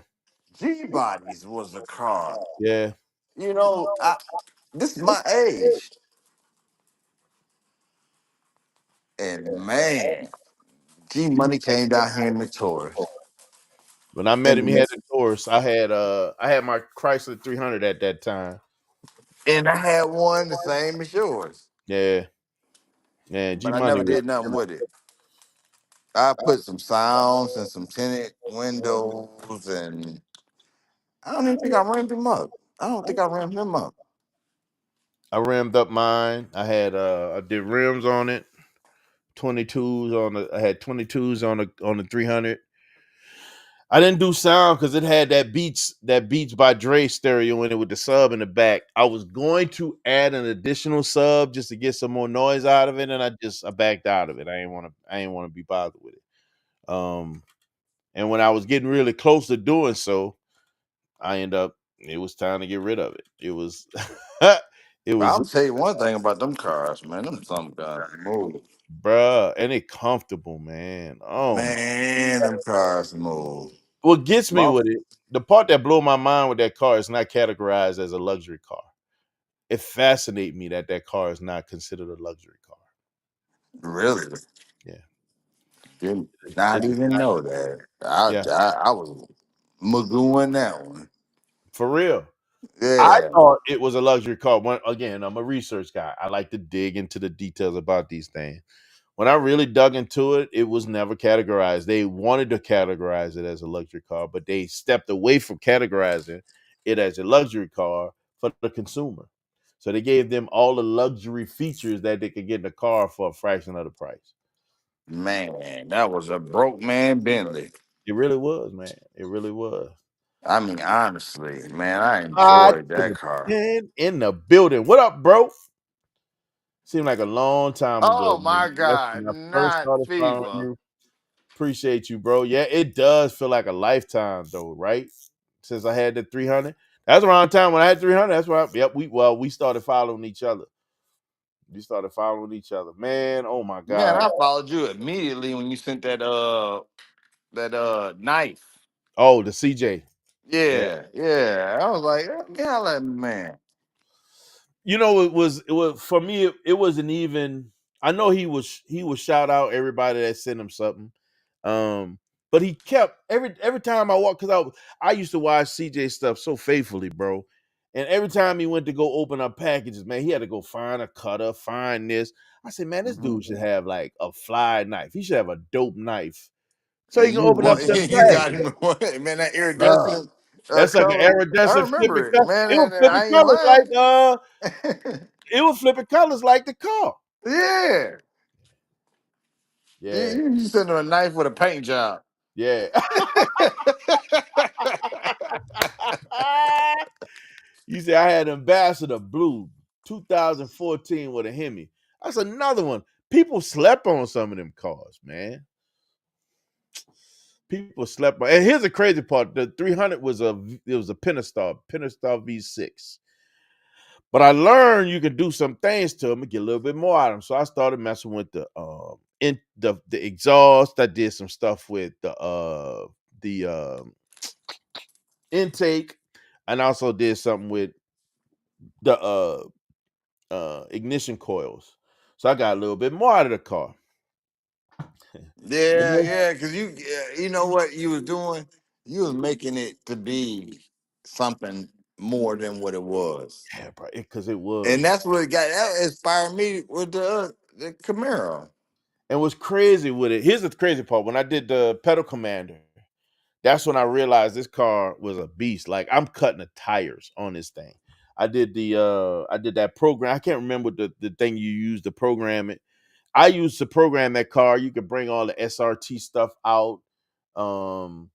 Speaker 3: G bodies was the car.
Speaker 1: yeah.
Speaker 3: This is my age. And man, G Money came down here in the Taurus.
Speaker 1: When I met him, he
Speaker 2: And
Speaker 1: had the Taurus. I had my Chrysler 300 at that time.
Speaker 2: and I had one the same as yours,
Speaker 1: Yeah, yeah. G
Speaker 2: but I
Speaker 1: Money
Speaker 2: never
Speaker 1: was
Speaker 2: did nothing with it. I put some sounds and some tinted windows, and I don't even think I rammed them up. I don't think I rammed them up.
Speaker 1: I rammed up mine. I did rims on it, 22s on the I had 22s on the 300. I didn't do sound because it had that Beats by Dre stereo in it with the sub in the back. I was going to add an additional sub just to get some more noise out of it, and I backed out of it. I ain't want to be bothered with it. And when I was getting really close to doing so, it was time to get rid of it. It was it
Speaker 2: But
Speaker 1: was
Speaker 2: I'll tell you one thing about them cars, man. Them some cars move.
Speaker 1: bruh, and it comfortable, man. Oh my.
Speaker 2: Man, them cars move.
Speaker 1: What gets me
Speaker 2: Well,
Speaker 1: with it, the part that blew my mind with that car is not categorized as a luxury car. It fascinates me that that car is not considered a luxury car.
Speaker 2: really?
Speaker 1: Yeah,
Speaker 2: Did not
Speaker 1: it is
Speaker 2: even
Speaker 1: not.
Speaker 2: know that. I
Speaker 1: Yeah,
Speaker 2: I, I was magooing that one.
Speaker 1: for real. I
Speaker 2: Yeah.
Speaker 1: thought it was a luxury car. Again, I'm a research guy. I like to dig into the details about these things. When I really dug into it, it was never categorized. They wanted to categorize it as a luxury car, but they stepped away from categorizing it as a luxury car for the consumer. So they gave them all the luxury features that they could get in a car for a fraction of the price.
Speaker 2: Man, that was a broke man Bentley.
Speaker 1: It really was, man. It really was.
Speaker 2: I mean, honestly, man, I
Speaker 1: God
Speaker 2: enjoyed that
Speaker 1: damn,
Speaker 2: car.
Speaker 1: man, in the building. What up, bro? Seemed like a long time ago,
Speaker 2: Oh
Speaker 1: man.
Speaker 2: my
Speaker 1: That's
Speaker 2: God,
Speaker 1: when I first
Speaker 2: not
Speaker 1: started following
Speaker 2: fever.
Speaker 1: you. Appreciate you, bro. Yeah, it does feel like a lifetime, though, right? Since I had the 300. That's around the time when I had 300. That's why, yep, we started following each other. We started following each other. Man, oh my
Speaker 2: Man,
Speaker 1: God.
Speaker 2: I followed you immediately when you sent that knife.
Speaker 1: Oh, the CJ. Yeah.
Speaker 2: Yeah, yeah. I was like, yeah, like man.
Speaker 1: It was for me, it wasn't even. I know he was shout out everybody that sent him something. But he kept every time I walked, because I used to watch CJ stuff so faithfully, bro. And every time he went to go open up packages, man, he had to go find a cutter, find this. I said, man, this
Speaker 2: Mhm.
Speaker 1: dude should have like a fly knife. He should have a dope knife. So he
Speaker 2: And
Speaker 1: can
Speaker 2: you
Speaker 1: open up
Speaker 2: want
Speaker 1: the
Speaker 2: you got
Speaker 1: package.
Speaker 2: him man that
Speaker 1: Bro.
Speaker 2: iridescent
Speaker 1: That's like an
Speaker 2: color. I
Speaker 1: iridescent flipping
Speaker 2: remember it,
Speaker 1: color.
Speaker 2: man,
Speaker 1: It was
Speaker 2: and
Speaker 1: flipping
Speaker 2: I ain't
Speaker 1: colors like
Speaker 2: lying.
Speaker 1: it was flipping colors like the car.
Speaker 2: Yeah, you,
Speaker 1: Yeah,
Speaker 2: you sent him a knife with a paint job.
Speaker 1: yeah. You say I had Ambassador Blue 2014 with a Hemi. That's another one. People slept on some of them cars, man. People slept on. And here's the crazy part: the 300 was a Pentastar V6. But I learned you could do some things to them and get a little bit more out of them. So I started messing with the exhaust. I did some stuff with the intake, and also did something with the ignition coils. So I got a little bit more out of the car.
Speaker 2: Yeah, yeah, because you know what you was doing. You was making it to be something more than what it was,
Speaker 1: Yeah, bro, because it was.
Speaker 2: and that's what got that inspired me with the Camaro.
Speaker 1: And what's crazy with it, here's the crazy part. When I did the pedal commander, that's when I realized this car was a beast. Like I'm cutting the tires on this thing. I did that program. I can't remember the thing you used to program it. I used to program that car. You could bring all the SRT stuff out. Um,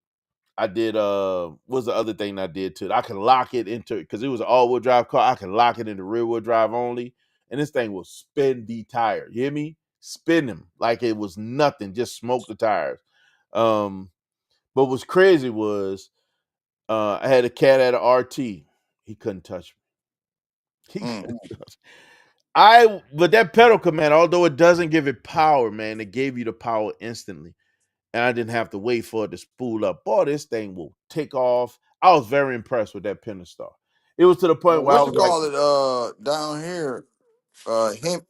Speaker 1: I did what's the other thing I did to it? I could lock it into it because it was an all-wheel drive car. I could lock it into rear wheel drive only. And this thing will spin the tire. You hear me? Spin them like it was nothing, just smoke the tires. Um, but what's crazy was I had a cat at an RT. He couldn't touch me. He
Speaker 2: Mm.
Speaker 1: couldn't touch me. But that pedal command, although it doesn't give it power, man, it gave you the power instantly. And I didn't have to wait for it to spool up. Boy, this thing will take off. I was very impressed with that Pentastar. It was to the point where I
Speaker 2: What you
Speaker 1: was like,
Speaker 2: call it? Down here, him,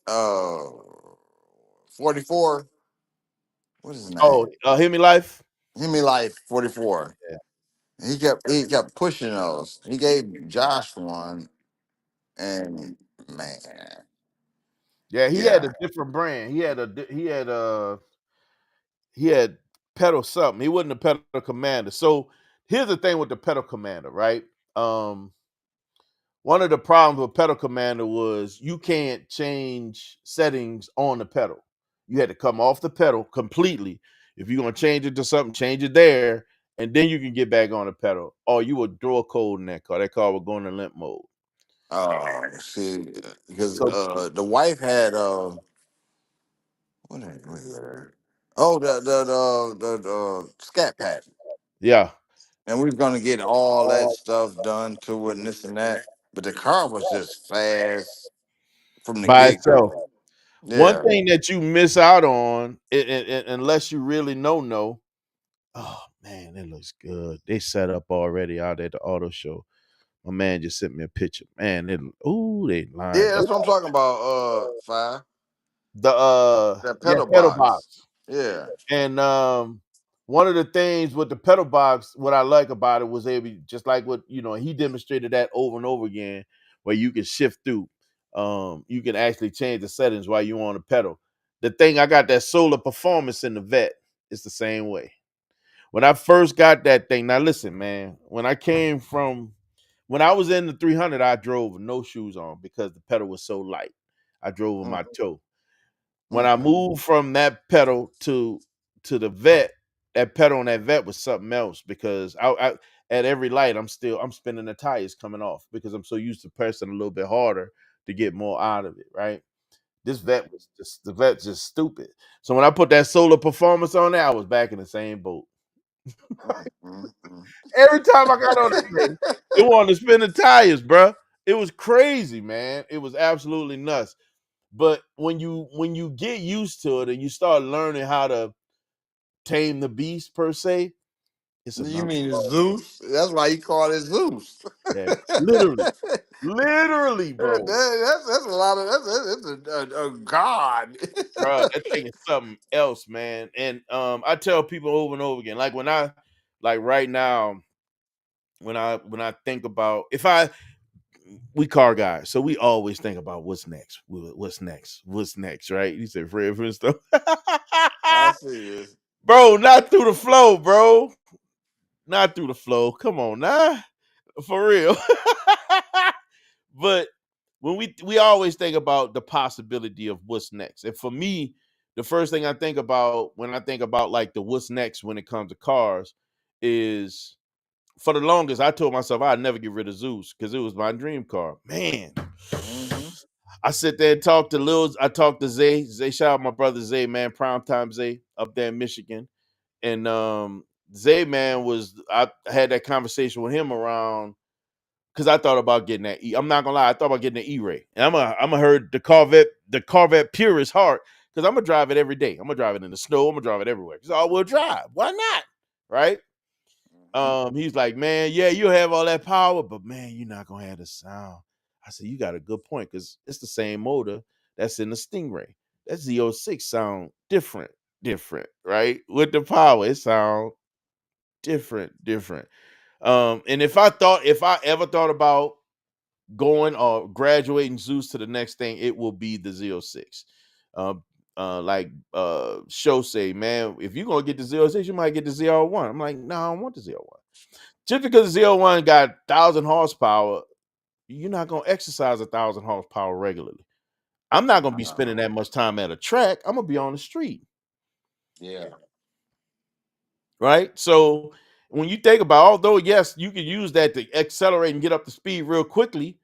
Speaker 2: 44. What is his
Speaker 1: "Oh,
Speaker 2: name?
Speaker 1: Hear Me Life."
Speaker 3: He mean like 44.
Speaker 1: Yeah.
Speaker 3: He kept pushing those. He gave Josh one, and man,
Speaker 1: Yeah, he had
Speaker 3: yeah.
Speaker 1: a different brand. He had pedal something. He wasn't a pedal commander. So here's the thing with the pedal commander, right? Um, One of the problems with pedal commander was you can't change settings on the pedal. You had to come off the pedal completely. If you're gonna change it to something, change it there, and then you can get back on the pedal. Or you would throw a code in that car. That car would go into limp mode.
Speaker 3: See, because
Speaker 1: So
Speaker 3: the wife had what is that? Oh, the scat pack,
Speaker 1: yeah,
Speaker 3: and we was gonna get all that stuff done to it and this and that, but the car was just fast from the
Speaker 1: by
Speaker 3: get
Speaker 1: itself.
Speaker 3: go.
Speaker 1: One
Speaker 3: Yeah.
Speaker 1: thing that you miss out on, unless you really know, oh man, it looks good. They set up already out at the auto show. My man just sent me a picture. Man, they
Speaker 3: Yeah,
Speaker 1: lined up.
Speaker 3: that's what I'm talking about. Five that
Speaker 1: Yeah,
Speaker 3: pedal
Speaker 1: pedal
Speaker 3: box.
Speaker 1: box.
Speaker 3: Yeah.
Speaker 1: And one of the things with the pedal box, what I like about it was able, just like what he demonstrated that over and over again, where you can shift through. You can actually change the settings while you're on the pedal. The thing I got that solar performance in the vet, it's the same way. When I first got that thing, now listen, man, when I was in the 300, I drove with no shoes on because the pedal was so light. I drove with my toe. When I
Speaker 3: Mm-hmm.
Speaker 1: moved from that pedal to the vet, that pedal on that vet was something else because I at every light I'm spinning the tires coming off because I'm so used to pressing a little bit harder to get more out of it, right? This vet was just the vet's just stupid. So when I put that solar performance on there, I was back in the same boat.
Speaker 3: Mm-hmm.
Speaker 1: Every time I got on that thing, it wanted to spin the tires, bruh. It was crazy, man. It was absolutely nuts. But when you get used to it and you start learning how to tame the beast per se, it's
Speaker 3: You
Speaker 1: another
Speaker 3: mean
Speaker 1: ball game.
Speaker 3: Zeus? That's why you call it Zeus.
Speaker 1: Yeah, literally, bro.
Speaker 3: That's a lot of that's a god.
Speaker 1: Bro, that thing is something else, man. And I tell people over and over again, like right now, when I think about if I we car guys, so we always think about what's next, what's next, right? You said Fred for stuff,
Speaker 3: I see this.
Speaker 1: bro. Not through the flow, bro. Not through the flow. Come on, nah, for real. But when we always think about the possibility of what's next, and for me, the first thing I think about when I think about like the what's next when it comes to cars is for the longest I told myself I'd never get rid of Zeus because it was my dream car. Man,
Speaker 3: Mm-hmm.
Speaker 1: I sit there and talk to Lil. I talk to Zay. Zay, shout out my brother Zay, man, primetime Zay up there in Michigan. And Zay, man, I had that conversation with him around because I thought about getting that I'm not gonna lie, I thought about getting the E-Ray. And I'm gonna heard the Corvette purist heart, because I'm gonna drive it every day. I'm gonna drive it in the snow, I'm gonna drive it everywhere. It's all-wheel drive. Why not? Right? He's like, man, yeah, you'll have all that power, but man, you're not gonna have the sound. I said, you got a good point, because it's the same motor that's in the Stingray. That Z06 sound different, right? With the power, it sound different. And if I ever thought about going or graduating Zeus to the next thing, it will be the Z06. Like Show say, man, if you're gonna get the Z06, you might get the Z01. I'm like, no, I don't want the Z01. Just because the Z01 got 1,000 horsepower, you're not gonna exercise 1,000 horsepower regularly. I'm not gonna be spending that much time at a track. I'm gonna be on the street,
Speaker 3: Yeah.
Speaker 1: right? So when you think about, although yes, you can use that to accelerate and get up to speed real quickly.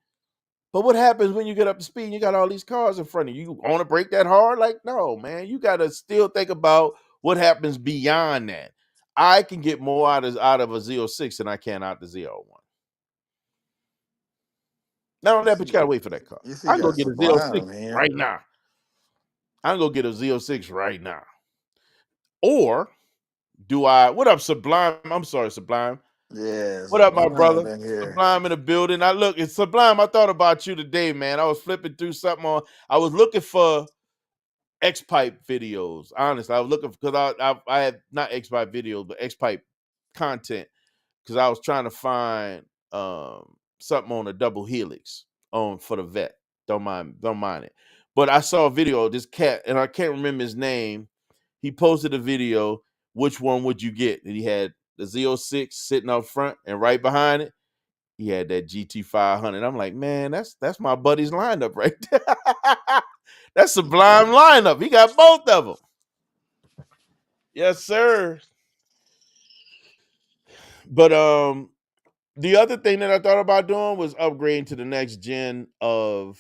Speaker 1: But what happens when you get up to speed and you got all these cars in front of you? You want to break that hard? Like, no, man. You got to still think about what happens beyond that. I can get more out of a Z06 than I can out the Z01. Not only
Speaker 3: You
Speaker 1: that, but you
Speaker 3: see,
Speaker 1: got to wait for that car.
Speaker 3: you see,
Speaker 1: I can go
Speaker 3: got
Speaker 1: get a Z06
Speaker 3: Sublime here.
Speaker 1: right now. I can go get a Z06 right now. Or do I? What up, Sublime? I'm sorry, Sublime.
Speaker 3: Yeah,
Speaker 1: What up, my
Speaker 3: Sublime
Speaker 1: brother?
Speaker 3: in here.
Speaker 1: Sublime in the building. It's Sublime. I thought about you today, man. I was flipping through something on. I was looking for X Pipe videos. Honestly, I was looking because I had not X Pipe videos, but X Pipe content because I was trying to find something on a double helix on for the vet. Don't mind it. But I saw a video of this cat, and I can't remember his name. He posted a video. Which one would you get? And he had the Z06 sitting up front, and right behind it, he had that GT500. I'm like, man, that's my buddy's lineup right there. That's Sublime lineup. He got both of them. Yes, sir. But the other thing that I thought about doing was upgrading to the next gen of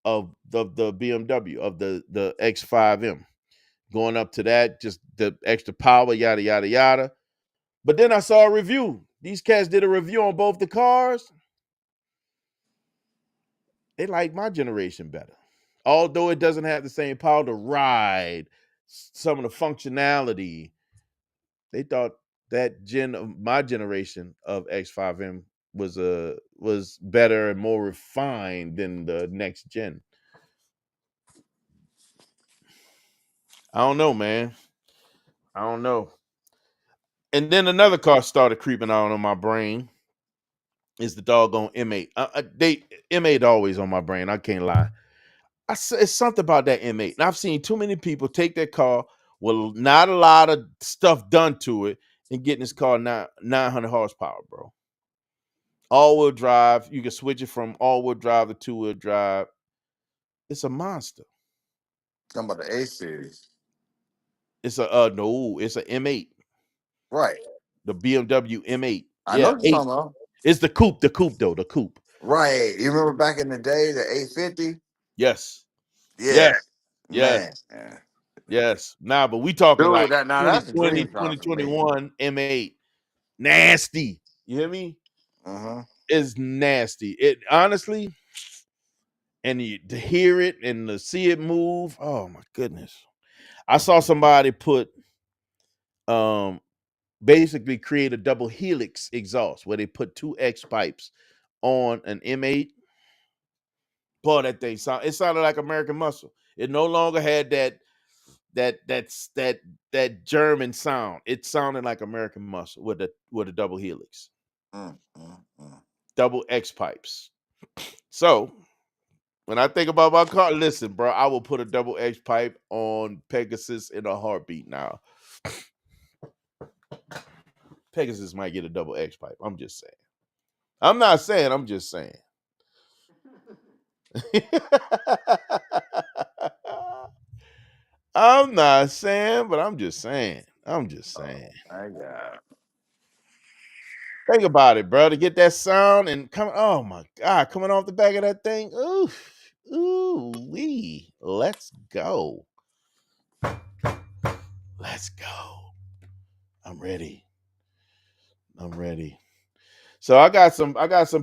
Speaker 1: the BMW of the X5M. Going up to that, just the extra power, yada yada yada. But then I saw a review. These cats did a review on both the cars. They like my generation better. Although it doesn't have the same power to ride, some of the functionality, they thought that gen of my generation of X5M was better and more refined than the next gen. I don't know, man. I don't know. And then another car started creeping out on my brain. Is the doggone M8. They M8 always on my brain. I can't lie. It's something about that M8. And I've seen too many people take that car with not a lot of stuff done to it and getting this car 900 horsepower, bro. All-wheel drive. You can switch it from all-wheel drive to two-wheel drive. It's a monster.
Speaker 3: Talking about the A series.
Speaker 1: It's a no, it's a M8.
Speaker 3: Right.
Speaker 1: The BMW M8.
Speaker 3: I know
Speaker 1: Yeah,
Speaker 3: what you're
Speaker 1: 8.
Speaker 3: talking about.
Speaker 1: It's the coupe though, the coupe.
Speaker 3: Right. You remember back in the day, the 850?
Speaker 1: Yes.
Speaker 3: Yeah.
Speaker 1: Yes. Yes.
Speaker 3: Man. Yeah.
Speaker 1: Yes. Nah, but we talking like
Speaker 3: Dude, that's a
Speaker 1: 2020,
Speaker 3: dream car for me.
Speaker 1: 2021 M8. Nasty. You hear me?
Speaker 3: Uh-huh.
Speaker 1: It's nasty. It honestly, and to hear it and to see it move, oh my goodness. I saw somebody put um basically create a double helix exhaust where they put two X pipes on an M8. Boy, it sounded like American Muscle. It no longer had that German sound. It sounded like American Muscle with a double helix,
Speaker 3: Mm, mm, mm.
Speaker 1: double X pipes. So when I think about my car, listen, bro, I will put a double X pipe on Pegasus in a heartbeat now. Pegasus might get a double X pipe. I'm just saying. I'm not saying, I'm just saying. I'm not saying, but I'm just saying. I'm just
Speaker 3: Oh,
Speaker 1: saying.
Speaker 3: my God.
Speaker 1: Think about it, bro. To get that sound and coming, oh my God, coming off the back of that thing. Ooh, ooh, wee. Let's go. Let's go. I'm ready. I'm ready. So I got some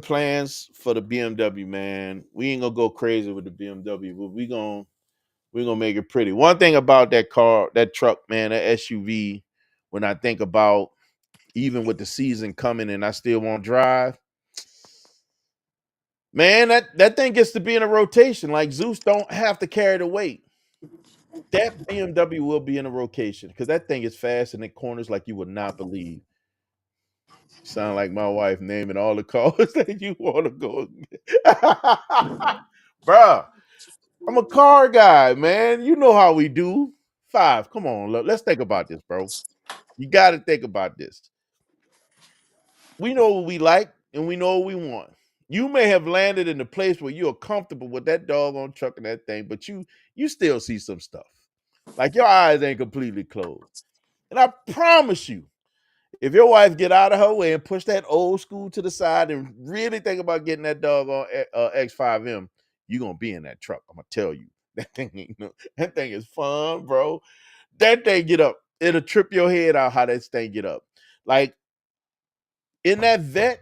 Speaker 1: plans for the BMW, man. We ain't gonna go crazy with the BMW, but we gonna make it pretty. One thing about that car, that truck, man, that SUV, when I think about even with the season coming and I still won't drive, man, that thing gets to be in a rotation. Like Zeus don't have to carry the weight. That BMW will be in a rotation because that thing is fast and it corners like you would not believe. Sound like my wife naming all the cars that you want to go. Bruh, I'm a car guy, man. You know how we do. Five, come on, let's think about this, bro. You got to think about this. We know what we like and we know what we want. You may have landed in a place where you're comfortable with that doggone truck and that thing, but you still see some stuff. Like your eyes ain't completely closed. And I promise you, if your wife get out of her way and push that old school to the side and really think about getting that doggone X5M, you're gonna be in that truck. I'm gonna tell you. That thing ain't that thing is fun, bro. That thing get up. It'll trip your head out how that thing get up. Like in that vet,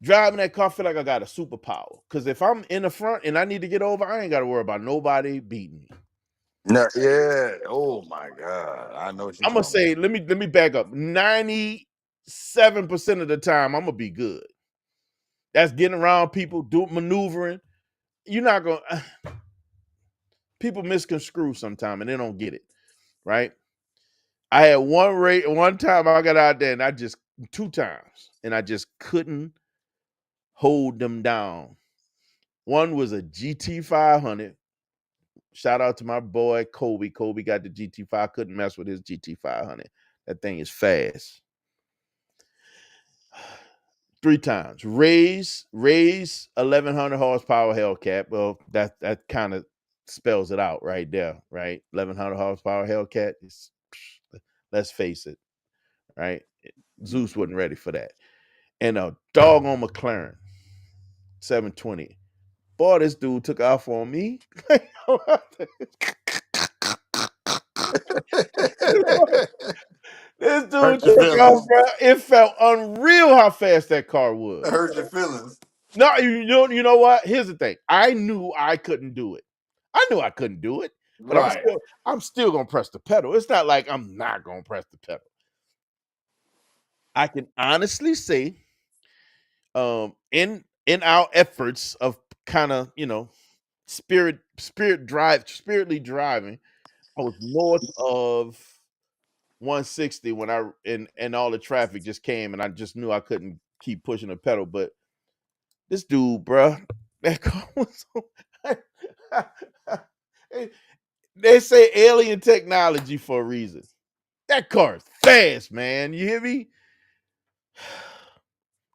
Speaker 1: driving that car, I feel like I got a superpower. Cause if I'm in the front and I need to get over, I ain't gotta worry about nobody beating me.
Speaker 3: No, yeah. Oh my God. I know what you're
Speaker 1: I'm gonna
Speaker 3: talking
Speaker 1: say, let me back up. 97% of the time, I'm gonna be good. That's getting around people, do maneuvering. You're not gonna People misconstrue sometime and they don't get it, right? I had one rate one time I got out there and I just two times and I just couldn't hold them down. One was a GT 500. Shout out to my boy Kobe. Kobe got the GT5. Couldn't mess with his GT 500. That thing is fast. Three times. Raise 1100 horsepower Hellcat. Well, that kind of spells it out right there, right? 1100 horsepower Hellcat. Let's face it, right? Zeus wasn't ready for that. And a doggone McLaren 720. Boy, this dude took off on me. This dude
Speaker 2: Hurt your
Speaker 1: took off,
Speaker 2: feelings.
Speaker 1: bro. It felt unreal how fast that car was.
Speaker 2: Hurt your feelings.
Speaker 1: No, you know what? Here's the thing. I knew I couldn't do it. I knew I couldn't do it, but
Speaker 2: Right.
Speaker 1: I'm still gonna press the pedal. It's not like I'm not gonna press the pedal. I can honestly say, in our efforts of kind of spiritly driving, I was north of 160 when and all the traffic just came and I just knew I couldn't keep pushing the pedal. But this dude, bruh, that car was so they say alien technology for a reason. That car is fast, man. You hear me?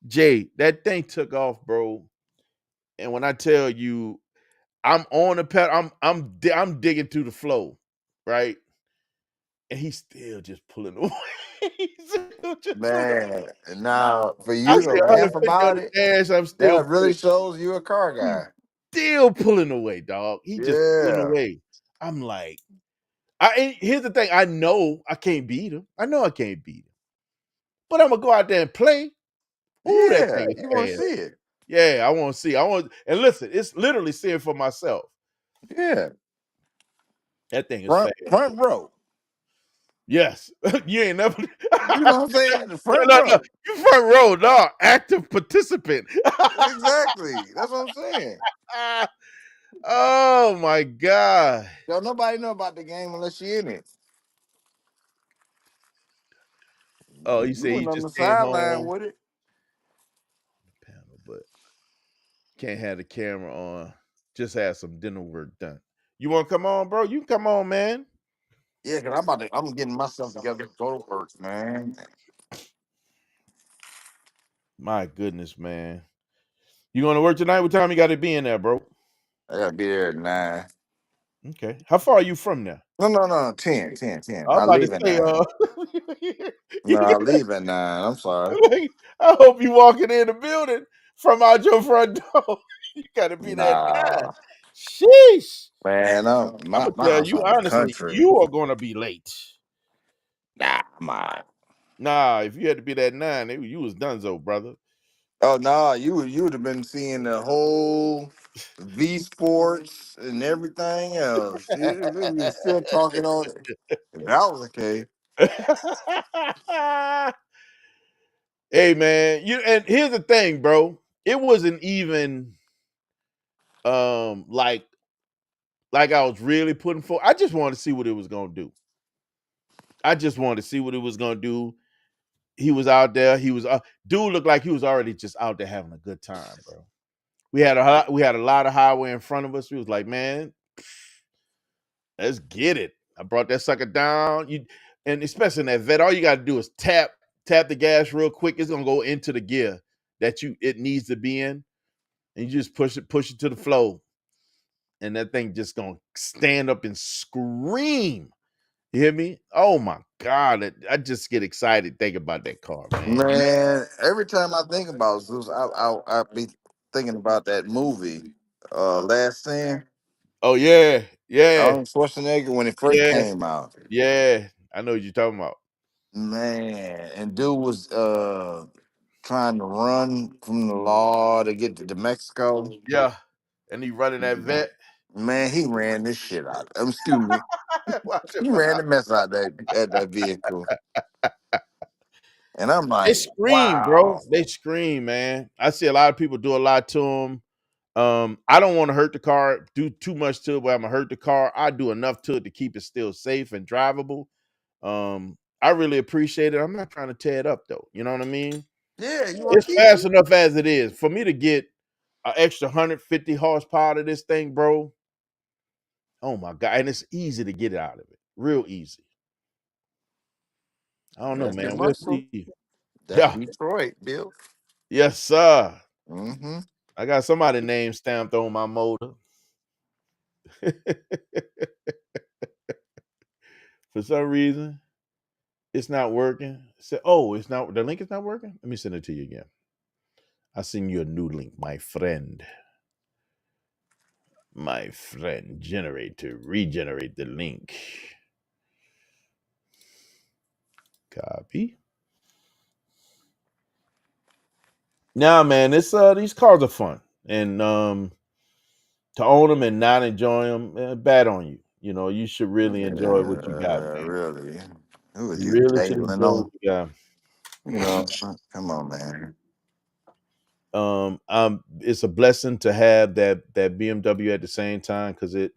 Speaker 1: Jay, that thing took off, bro. And when I tell you I'm on the pedal, I'm digging through the flow, right? And he's still just pulling away. He's still just pulling.
Speaker 2: Man, now for
Speaker 1: I
Speaker 2: you
Speaker 1: see
Speaker 2: to laugh
Speaker 1: 150 on
Speaker 2: about
Speaker 1: the
Speaker 2: it,
Speaker 1: dash. I'm still
Speaker 2: that really
Speaker 1: pulling.
Speaker 2: shows you a car
Speaker 1: He's
Speaker 2: guy.
Speaker 1: still pulling away, dog. He just pulling
Speaker 2: Yeah,
Speaker 1: away. I'm like, here's the thing. I know I can't beat him. I know I can't beat him. But I'm gonna go out there and play. Ooh, that
Speaker 2: yeah.
Speaker 1: thing is
Speaker 2: You want to
Speaker 1: fast.
Speaker 2: see it?
Speaker 1: Yeah, I want to see. I want and listen. It's literally seeing for myself.
Speaker 2: Yeah,
Speaker 1: That thing is
Speaker 2: front
Speaker 1: fast.
Speaker 2: front row.
Speaker 1: Yes, you ain't never.
Speaker 2: You know what I'm saying? The front
Speaker 1: No.
Speaker 2: row.
Speaker 1: You front row, no, active participant.
Speaker 2: Exactly. That's what I'm saying.
Speaker 1: Oh my god.
Speaker 2: Don't nobody know about the game unless you in it.
Speaker 1: Oh, he
Speaker 2: You
Speaker 1: said he
Speaker 2: went on
Speaker 1: just
Speaker 2: the
Speaker 1: came
Speaker 2: sideline
Speaker 1: home.
Speaker 2: with it.
Speaker 1: Panel, but can't have the camera on. Just had some dinner work done. You want to come on, bro? You can come on, man.
Speaker 2: Yeah, cause I'm getting myself together to go to work, man.
Speaker 1: My goodness, man. You going to work tonight? What time you got to be in there, bro?
Speaker 2: I gotta be there at 9.
Speaker 1: Okay. How far are you from there?
Speaker 2: No, 10, 10, 10.
Speaker 1: I was
Speaker 2: I
Speaker 1: about to
Speaker 2: leave at
Speaker 1: say,
Speaker 2: 9. No,
Speaker 1: you
Speaker 2: I leave at 9. I'm sorry.
Speaker 1: like, I hope you walking in the building from out your front door. You got to be there at 9.
Speaker 2: Nah,
Speaker 1: Sheesh.
Speaker 2: man,
Speaker 1: I'm
Speaker 2: my
Speaker 1: gonna
Speaker 2: my
Speaker 1: tell
Speaker 2: house
Speaker 1: you
Speaker 2: out the
Speaker 1: honestly,
Speaker 2: country.
Speaker 1: you are gonna be late.
Speaker 2: Nah, I'm all right.
Speaker 1: Nah, if you had to be that 9, you was donezo, brother.
Speaker 2: Oh no, you would have been seeing the whole V Sports and everything else. We were still talking on it. If that was the case.
Speaker 1: Hey man, and here's the thing, bro. It wasn't even like I was really putting for. I just wanted to see what it was gonna do. I just wanted to see what it was gonna do. He was out there. He was dude looked like he was already just out there having a good time, bro. We had a lot of highway in front of us. We was like, man, let's get it. I brought that sucker down. And especially in that vet, all you got to do is tap the gas real quick. It's gonna go into the gear that it needs to be in, and you just push it to the flow, and that thing just gonna stand up and scream. You hear me? Oh my god, I just get excited thinking about that car, man.
Speaker 2: Man, every time I think about Zeus, I be thinking about that movie, Last Stand.
Speaker 1: Oh yeah, yeah,
Speaker 2: Arnold Schwarzenegger when it first
Speaker 1: yeah,
Speaker 2: came out.
Speaker 1: yeah. I know what you're talking about.
Speaker 2: Man, and dude was trying to run from the law to get to Mexico.
Speaker 1: Yeah, and he running that vet.
Speaker 2: Man, he ran this shit out. Excuse me.
Speaker 1: Watch it.
Speaker 2: He ran the mess out that vehicle. And I'm
Speaker 1: They
Speaker 2: like,
Speaker 1: scream, bro.
Speaker 2: wow.
Speaker 1: They scream, man. I see a lot of people do a lot to him. I don't want to hurt the car, do too much to it where I'm gonna hurt the car. I do enough to it to keep it still safe and drivable. I really appreciate it. I'm not trying to tear it up though. You know what I mean?
Speaker 3: Yeah, you want
Speaker 1: It's
Speaker 3: to keep
Speaker 1: fast
Speaker 3: it?
Speaker 1: enough as it is. For me to get an extra 150 horsepower to this thing, bro. Oh my god. And it's easy to get it out of it. Real easy. I don't know,
Speaker 3: That's your
Speaker 1: man. We'll
Speaker 3: muscle.
Speaker 1: see.
Speaker 3: That's
Speaker 1: Yeah.
Speaker 3: Detroit, Bill.
Speaker 1: Yes, sir.
Speaker 3: Mm-hmm.
Speaker 1: I got somebody name stamped on my motor. For some reason, it's not working. Oh, it's not, the link is not working. Let me send it to you again. I send you a new link, my friend. My friend, generate to regenerate the link. Copy. Now, man, it's these cars are fun, and to own them and not enjoy them, bad on you. You know, you should really enjoy what you got, man.
Speaker 3: Really. Who was
Speaker 1: You
Speaker 3: you
Speaker 1: really should
Speaker 3: tailing
Speaker 1: enjoy what
Speaker 3: on?
Speaker 1: you got.
Speaker 3: You know, come on, man.
Speaker 1: It's a blessing to have that BMW at the same time because it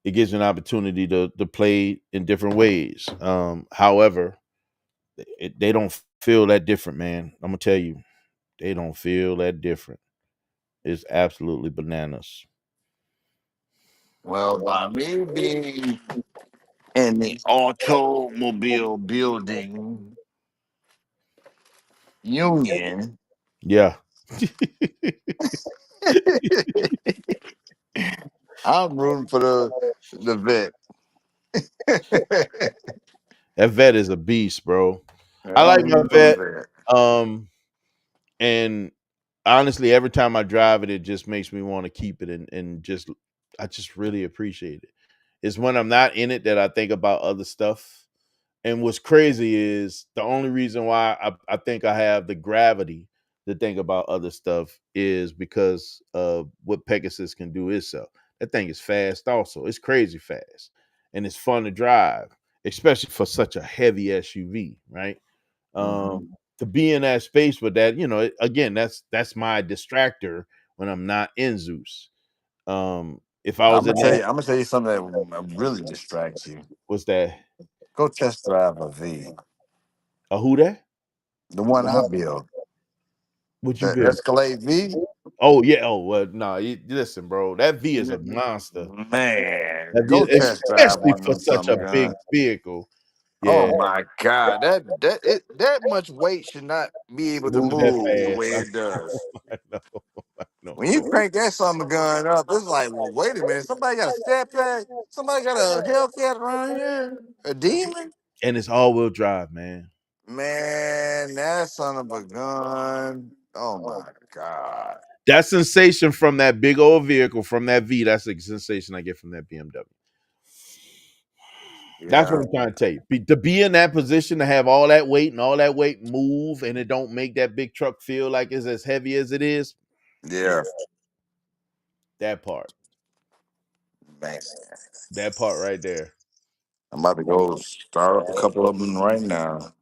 Speaker 1: gives you an opportunity to play in different ways. However, they don't feel that different, man. I'm gonna tell you, they don't feel that different. It's absolutely bananas.
Speaker 3: Well, by me being in the automobile building union,
Speaker 1: Yeah,
Speaker 3: I'm rooting for the vet.
Speaker 1: that vet is a beast, bro. I
Speaker 3: I'm
Speaker 1: like my
Speaker 3: rooting for the
Speaker 1: vet.
Speaker 3: vet.
Speaker 1: Um, and honestly, every time I drive it, it just makes me want to keep it and just I just really appreciate it. It's when I'm not in it that I think about other stuff. And what's crazy is the only reason why I think I have the gravity to think about other stuff is because of what Pegasus can do itself. That thing is fast, also. It's crazy fast. And it's fun to drive, especially for such a heavy SUV, right? Um,
Speaker 3: Mhm.
Speaker 1: to be in that space with that, again, that's my distractor when I'm not in Zeus. If I was in that,
Speaker 3: I'm gonna tell you something that will really distract you.
Speaker 1: what's that?
Speaker 3: Go test drive a V,
Speaker 1: A who that?
Speaker 3: the one I built,
Speaker 1: What you
Speaker 3: the
Speaker 1: build?
Speaker 3: Escalade V.
Speaker 1: Oh yeah. Oh well, no. Listen, bro. That V is a monster.
Speaker 3: Man,
Speaker 1: That V,
Speaker 3: go test drive
Speaker 1: especially
Speaker 3: one of
Speaker 1: for
Speaker 3: them
Speaker 1: such a
Speaker 3: some
Speaker 1: big
Speaker 3: gun.
Speaker 1: vehicle.
Speaker 3: Oh
Speaker 1: Yeah,
Speaker 3: my God, that much weight should not be able to
Speaker 1: move that
Speaker 3: move the way
Speaker 1: fast.
Speaker 3: it does.
Speaker 1: I know. I know.
Speaker 3: When you crank that summer gun up, it's like, well, wait a minute, somebody got a step pack, somebody got a Hellcat around here, a demon.
Speaker 1: And it's all-wheel drive, man.
Speaker 3: Man, that son of a gun. Oh my God.
Speaker 1: That sensation from that big old vehicle, from that V, that's the sensation I get from that BMW. That's what
Speaker 3: Yeah,
Speaker 1: I'm trying to tell you. To be in that position to have all that weight and all that weight move, and it don't make that big truck feel like it's as heavy as it is. Yeah,
Speaker 3: yeah,
Speaker 1: that part.
Speaker 3: man.
Speaker 1: That part right there.
Speaker 3: I'm about to go start up a couple of them right now.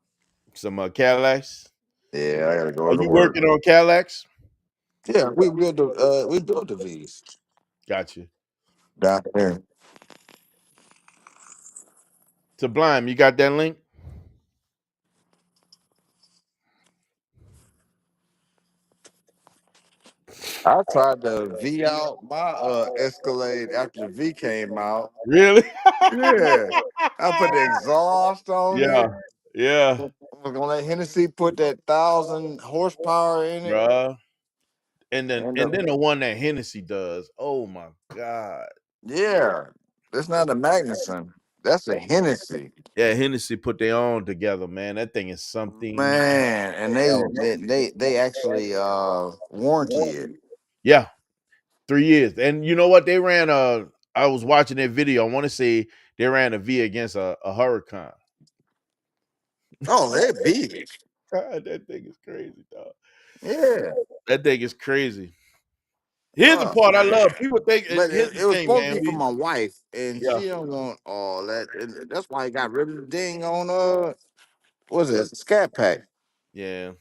Speaker 1: Some Cadillacs.
Speaker 3: Yeah, I gotta
Speaker 1: Are
Speaker 3: go to
Speaker 1: you
Speaker 3: work.
Speaker 1: working on Cadillacs?
Speaker 3: Yeah, we built the V's
Speaker 1: Gotcha.
Speaker 3: down there.
Speaker 1: Sublime, you got that link?
Speaker 3: I tried to V out my Escalade after the V came out.
Speaker 1: Really?
Speaker 3: Yeah, I put the exhaust on
Speaker 1: Yeah.
Speaker 3: it.
Speaker 1: Yeah.
Speaker 3: We're gonna let Hennessy put that 1,000 horsepower in it.
Speaker 1: Bruh. And then
Speaker 3: And
Speaker 1: and then the one that Hennessy does. Oh my God.
Speaker 3: yeah, that's not a Magnuson. That's a Hennessy.
Speaker 1: Yeah, Hennessy put their own together, man. That thing is something
Speaker 3: Man, and
Speaker 1: else.
Speaker 3: they actually warranty it.
Speaker 1: Yeah, 3 years. And you know what? They ran I was watching their video. I want to say they ran a V against a Huracan.
Speaker 3: Oh, they're big.
Speaker 1: God, that thing is crazy, dog.
Speaker 3: Yeah.
Speaker 1: That thing is crazy. Here's the
Speaker 3: Oh
Speaker 1: part I
Speaker 3: man.
Speaker 1: love. People think
Speaker 3: But
Speaker 1: here's
Speaker 3: it
Speaker 1: the
Speaker 3: was
Speaker 1: thing,
Speaker 3: supposed to
Speaker 1: man.
Speaker 3: be for
Speaker 1: We
Speaker 3: my wife, and
Speaker 1: Yeah.
Speaker 3: she don't want all that. And that's why he got rid of the ding on what's it, Scat Pack.
Speaker 1: Yeah.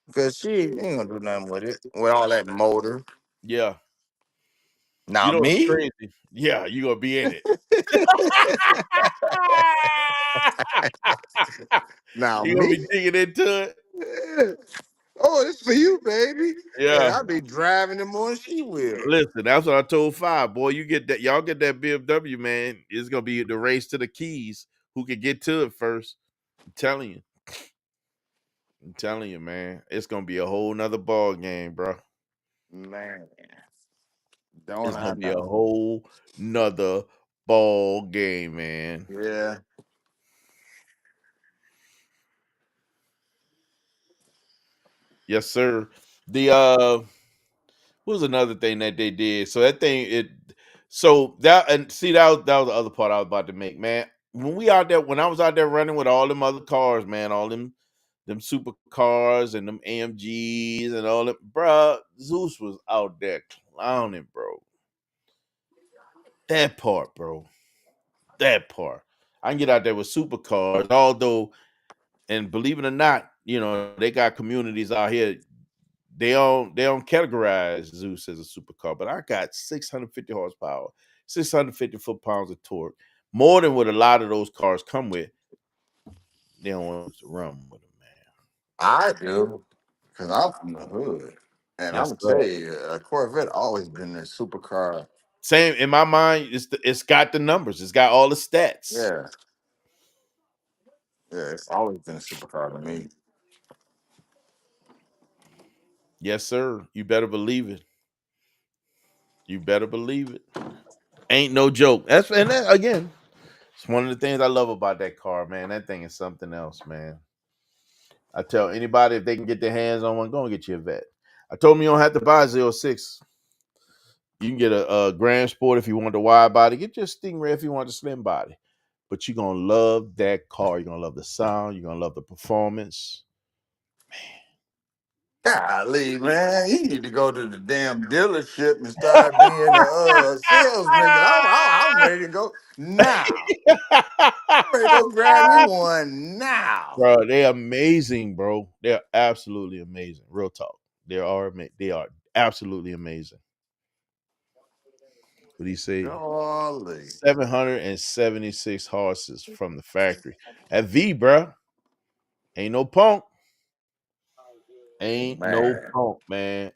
Speaker 3: Because she ain't gonna do nothing with it with all that motor.
Speaker 1: Yeah.
Speaker 3: Now
Speaker 1: You know what's
Speaker 3: me,
Speaker 1: crazy? Yeah, you gonna be in it.
Speaker 3: now
Speaker 1: You gonna
Speaker 3: me.
Speaker 1: be digging into it.
Speaker 3: Yeah. Oh, it's for you, baby. Yeah,
Speaker 1: Yeah.
Speaker 3: I'll be driving them more than she will.
Speaker 1: Listen, that's what I told Five. Boy, you get that, y'all get that BMW, man. It's gonna be the race to the keys. Who can get to it first? I'm telling you. I'm telling you, man. It's gonna be a whole nother ball game, bro.
Speaker 3: Man, don't
Speaker 1: It's
Speaker 3: I
Speaker 1: gonna be a
Speaker 3: know?
Speaker 1: whole nother ball game, man.
Speaker 3: Yeah.
Speaker 1: Yes, sir. The what was another thing that they did? So that thing it so that and see that was the other part I was about to make, man. When I was out there running with all them other cars, man, all them supercars and them AMGs and all that, bruh, Zeus was out there clowning, bro. That part, bro. That part. I can get out there with supercars, although, and believe it or not, they got communities out here. They don't categorize Zeus as a supercar, but I got 650 horsepower, 650 foot-pounds of torque, more than what a lot of those cars come with. They don't want to run with them, man.
Speaker 3: I do, because I'm from the hood. And I'm
Speaker 1: Yes,
Speaker 3: gonna
Speaker 1: sir.
Speaker 3: tell you, a Corvette always been a supercar.
Speaker 1: Same in my mind. It's got the numbers. It's got all the stats.
Speaker 3: Yeah, yeah, it's always been a supercar to me.
Speaker 1: Yes, sir. You better believe it. You better believe it. Ain't no joke. Again, it's one of the things I love about that car, man. That thing is something else, man. I tell anybody if they can get their hands on one, go and get you a vet. I told them you don't have to buy Z06. You can get a Grand Sport if you want the wide body. Get your Stingray if you want the slim body. But you're gonna love that car. You're gonna love the sound. You're gonna love the performance.
Speaker 3: Golly, man, you need to go to the damn dealership and start being a salesman. I'm ready to go now. I'm ready to go grab me one now.
Speaker 1: Bro, they're amazing, bro. They're absolutely amazing. Real talk. They are absolutely amazing. What do you say?
Speaker 3: Golly,
Speaker 1: 776 horses from the factory. At V, bro. Ain't no punk. Ain't no
Speaker 3: man.
Speaker 1: punk, man.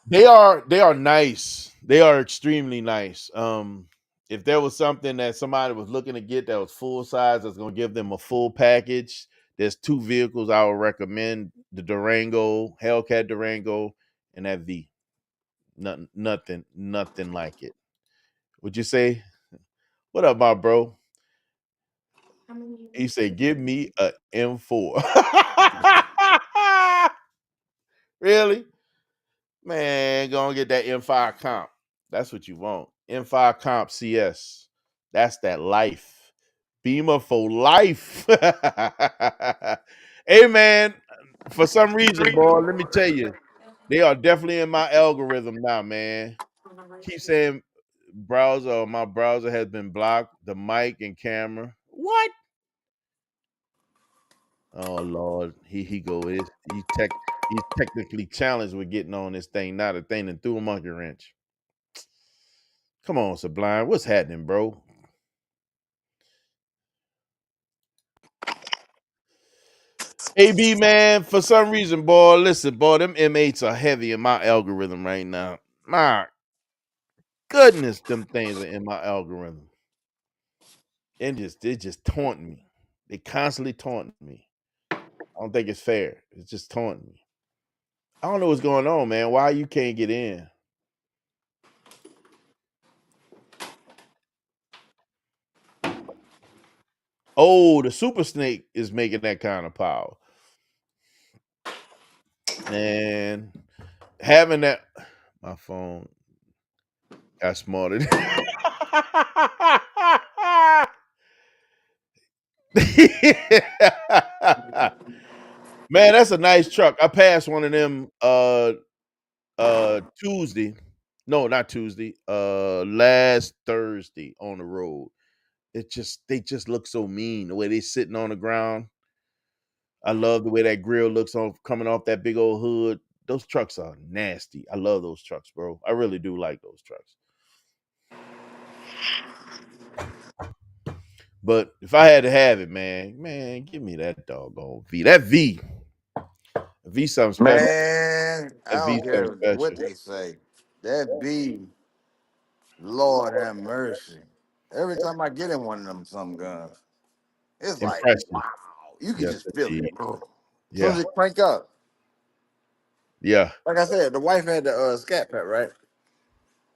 Speaker 1: They are nice. They are extremely nice. If there was something that somebody was looking to get that was full size, that's gonna give them a full package. There's two vehicles I would recommend: the Durango, Hellcat Durango, and that V. Nothing like it. Would you say? What up, my bro? He said, "Give me a M4." Really? Man, go and get that M5 comp. That's what you want. M5 comp CS. That's that life. Beamer for life. Hey man, for some reason, boy, let me tell you, they are definitely in my algorithm now, man. Keep saying my browser has been blocked, the mic and camera. What? Oh Lord, he go. He's technically challenged with getting on this thing. Not a thing and threw a monkey wrench. Come on, Sublime. What's happening, bro? AB man, for some reason, boy, listen, boy, them M8s are heavy in my algorithm right now. My goodness, them things are in my algorithm. And they just taunting me. They constantly taunting me. I don't think it's fair. It's just taunting me. I don't know what's going on, man. Why you can't get in? Oh, the Super Snake is making that kind of power. And having that, my phone got smarter. Man, that's a nice truck. I passed one of them Tuesday. No, not Tuesday. Last Thursday on the road. They just look so mean the way they sitting on the ground. I love the way that grill looks on coming off that big old hood. those trucks are nasty. I love those trucks, bro. I really do like those trucks. But if I had to have it, man, give me that doggone V. That V something special.
Speaker 3: Man, I
Speaker 1: That V
Speaker 3: don't
Speaker 1: something
Speaker 3: care what
Speaker 1: special.
Speaker 3: they say. That be Lord have mercy. Every time I get in one of them some guns, it's like,
Speaker 1: Impressive.
Speaker 3: wow. You can
Speaker 1: Yes,
Speaker 3: just feel it.
Speaker 1: indeed.
Speaker 3: As soon as
Speaker 1: Yeah.
Speaker 3: it crank up.
Speaker 1: Yeah.
Speaker 3: Like I said, the wife had the scat pack, right?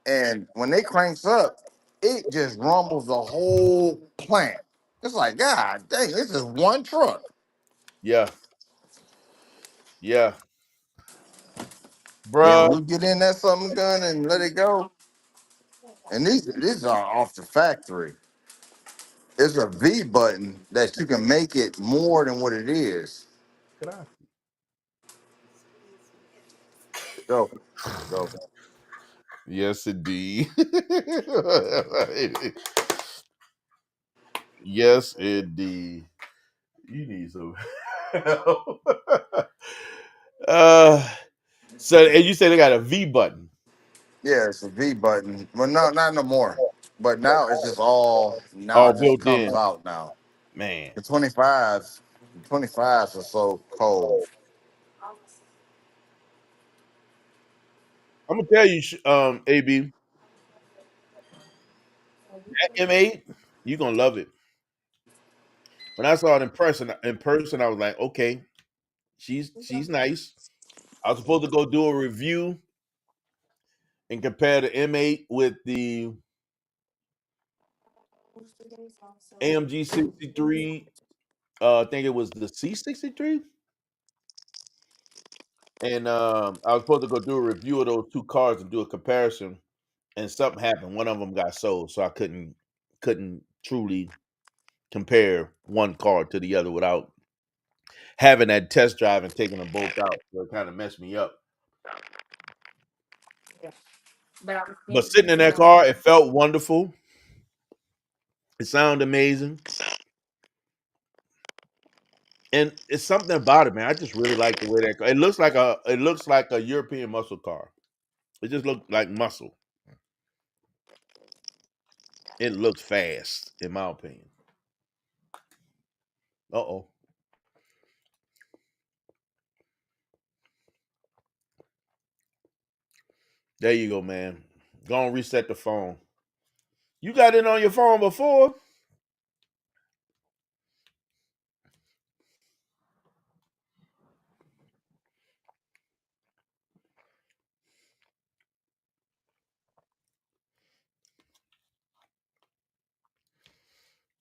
Speaker 3: And when they cranks up, it just rumbles the whole plant. It's like, God dang, this is one truck.
Speaker 1: Yeah. Yeah.
Speaker 3: Then
Speaker 1: Bruh.
Speaker 3: when you get in that something gun and let it go, and these are off the factory. It's a V button that you can make it more than what it is. Go, go.
Speaker 1: Yes, indeed. Yes, indeed. You need some help. uh, so, and you said they got a V button,
Speaker 3: Yeah, it's a V button. Well, no, not no more. But now it's just all. Now
Speaker 1: all
Speaker 3: it just
Speaker 1: built
Speaker 3: comes
Speaker 1: in.
Speaker 3: out now.
Speaker 1: Man,
Speaker 3: The 25s are so cold.
Speaker 1: I'm gonna tell you, AB, that M8, you gonna love it. When I saw it in person, I was like, okay, she's nice. I was supposed to go do a review and compare the M8 with the AMG 63. I think it was the C63, and I was supposed to go do a review of those two cars and do a comparison. And something happened. One of them got sold, so I couldn't truly compare one car to the other without having that test drive and taking them both out. So it kind of messed me up. But sitting in that car, it felt wonderful. It sounded amazing, and it's something about it, man. I just really like the way that car. It looks like a European muscle car. It just looks like muscle. It looks fast, in my opinion. Uh-oh. There you go, man. Go and reset the phone. You got it on your phone before?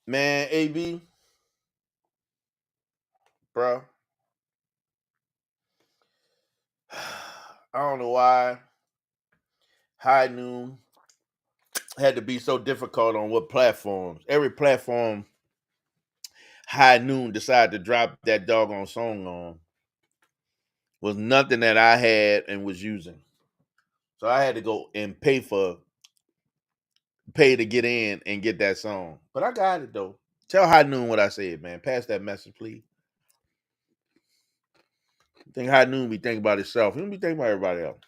Speaker 1: Man, AB, bro. I don't know why High Noon had to be so difficult on what platforms. Every platform High Noon decided to drop that doggone song on was nothing that I had and was using. So I had to go and pay to get in and get that song. But I got it though. Tell High Noon what I said, man. Pass that message, please. Think High Noon be thinking about himself. He don't be thinking about everybody else.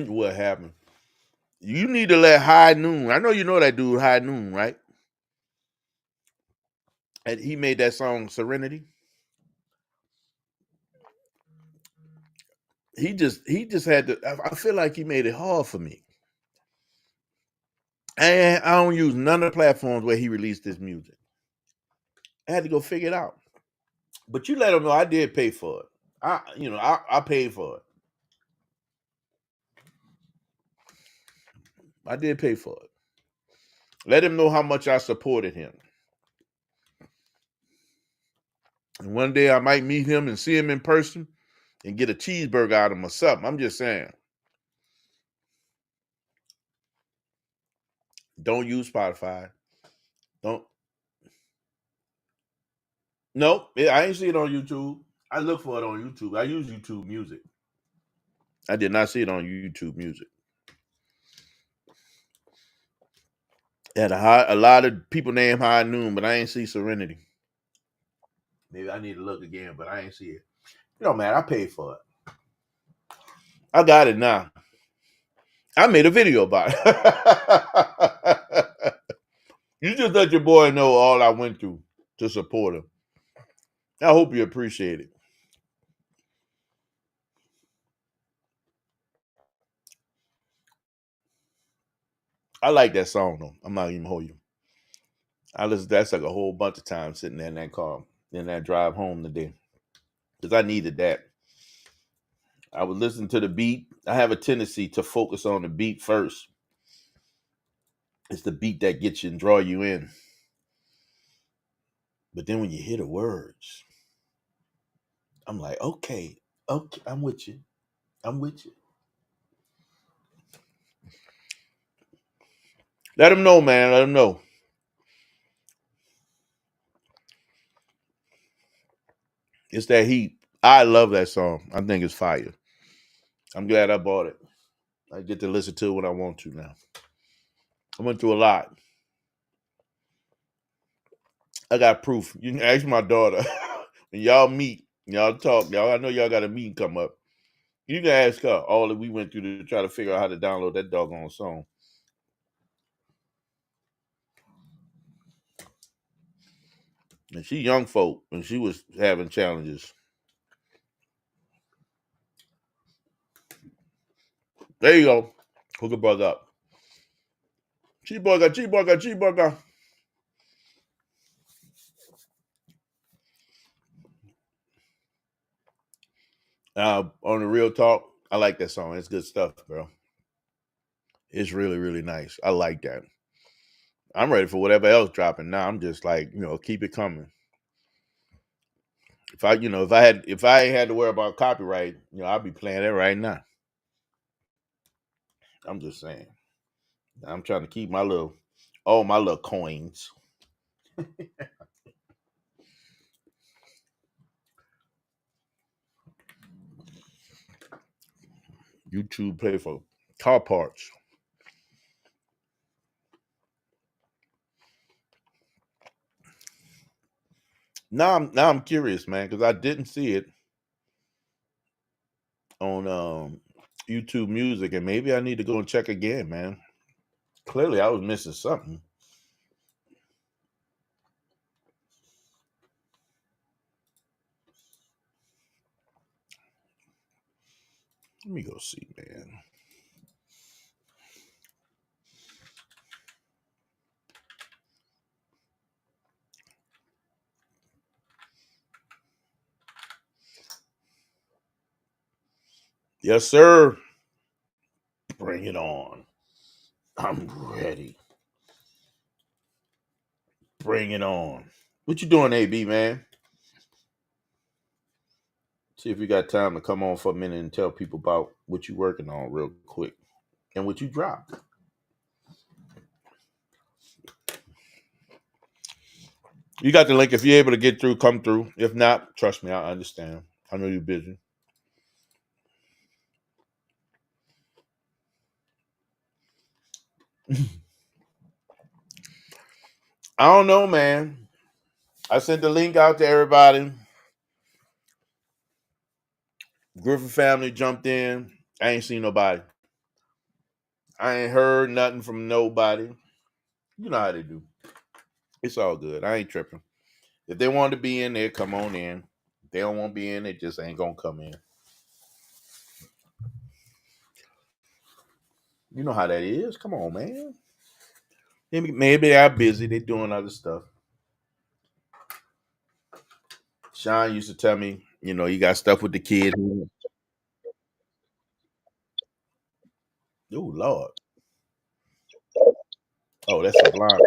Speaker 1: What happened? You need to let High Noon. I know you know that dude High Noon, right? And he made that song Serenity. He just had to. I feel like he made it hard for me. And I don't use none of the platforms where he released his music. I had to go figure it out. But you let him know I did pay for it. I paid for it. I did pay for it. Let him know how much I supported him. And one day I might meet him and see him in person and get a cheeseburger out of him or something. I'm just saying. Don't use Spotify. Don't. Nope. I ain't see it on YouTube. I look for it on YouTube. I use YouTube Music. I did not see it on YouTube Music. Had a lot of people named High Noon, but I ain't see Serenity. Maybe I need to look again, but I ain't see it. Man, I paid for it. I got it now. I made a video about it. You just let your boy know all I went through to support him. I hope you appreciate it. I like that song though. I'm not even hold you. I listened to that like a whole bunch of times sitting there in that car, in that drive home today. Because I needed that. I would listen to the beat. I have a tendency to focus on the beat first. It's the beat that gets you and draw you in. But then when you hear the words, I'm like, okay, I'm with you. I'm with you. Let them know, man. Let them know. It's that heat. I love that song. I think it's fire. I'm glad I bought it. I get to listen to it when I want to now. I went through a lot. I got proof. You can ask my daughter. When y'all meet, y'all talk, y'all. I know y'all got a meeting come up. You can ask her all that we went through to try to figure out how to download that doggone song. And she young folk, and she was having challenges. There you go. Hook a bug up. Cheeseburger, cheeseburger, cheeseburger. On the real talk, I like that song. It's good stuff, bro. It's really, really nice. I like that. I'm ready for whatever else dropping now. I'm just like, keep it coming. If I ain't had to worry about copyright, I'd be playing it right now. I'm just saying. I'm trying to keep all my little coins. YouTube play for car parts. Now I'm curious, man, because I didn't see it on YouTube Music, and maybe I need to go and check again, man. Clearly, I was missing something. Let me go see, man. Yes, sir. Bring it on. I'm ready. Bring it on. What you doing, AB, man? See if you got time to come on for a minute and tell people about what you working on real quick and what you dropped. You got the link. If you're able to get through, come through. If not, trust me, I understand. I know you're busy. I don't know, man. I sent the link out to everybody. Griffin family jumped in. I ain't seen nobody. I ain't heard nothing from nobody. You know how they do. It's all good. I ain't tripping. If they want to be in there, come on in. If they don't want to be in, they just ain't gonna come in. You know how that is. Come on, man. Maybe they're busy. They doing other stuff. Sean used to tell me, you got stuff with the kids. Oh Lord. Oh, that's a blind.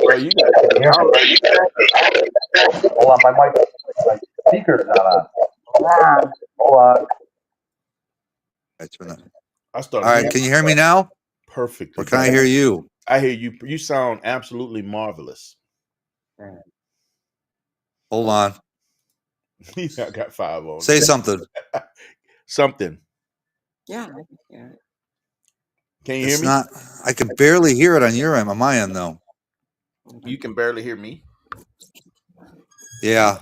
Speaker 1: Bro, you got
Speaker 4: Hold on, my speaker's not on. Hold on.
Speaker 1: I
Speaker 3: All
Speaker 1: started
Speaker 3: right,
Speaker 1: hearing
Speaker 3: can you hear me now?
Speaker 1: perfectly.
Speaker 3: Or can I hear you?
Speaker 1: I hear you. You sound absolutely marvelous.
Speaker 3: Hold on.
Speaker 1: I got 5 on
Speaker 3: Say
Speaker 1: it.
Speaker 3: something.
Speaker 1: Something.
Speaker 5: Yeah, I can hear it.
Speaker 1: Can you hear
Speaker 3: It's
Speaker 1: me?
Speaker 3: not. I can barely hear it on your end. On my end, though.
Speaker 1: You can barely hear me.
Speaker 3: Yeah.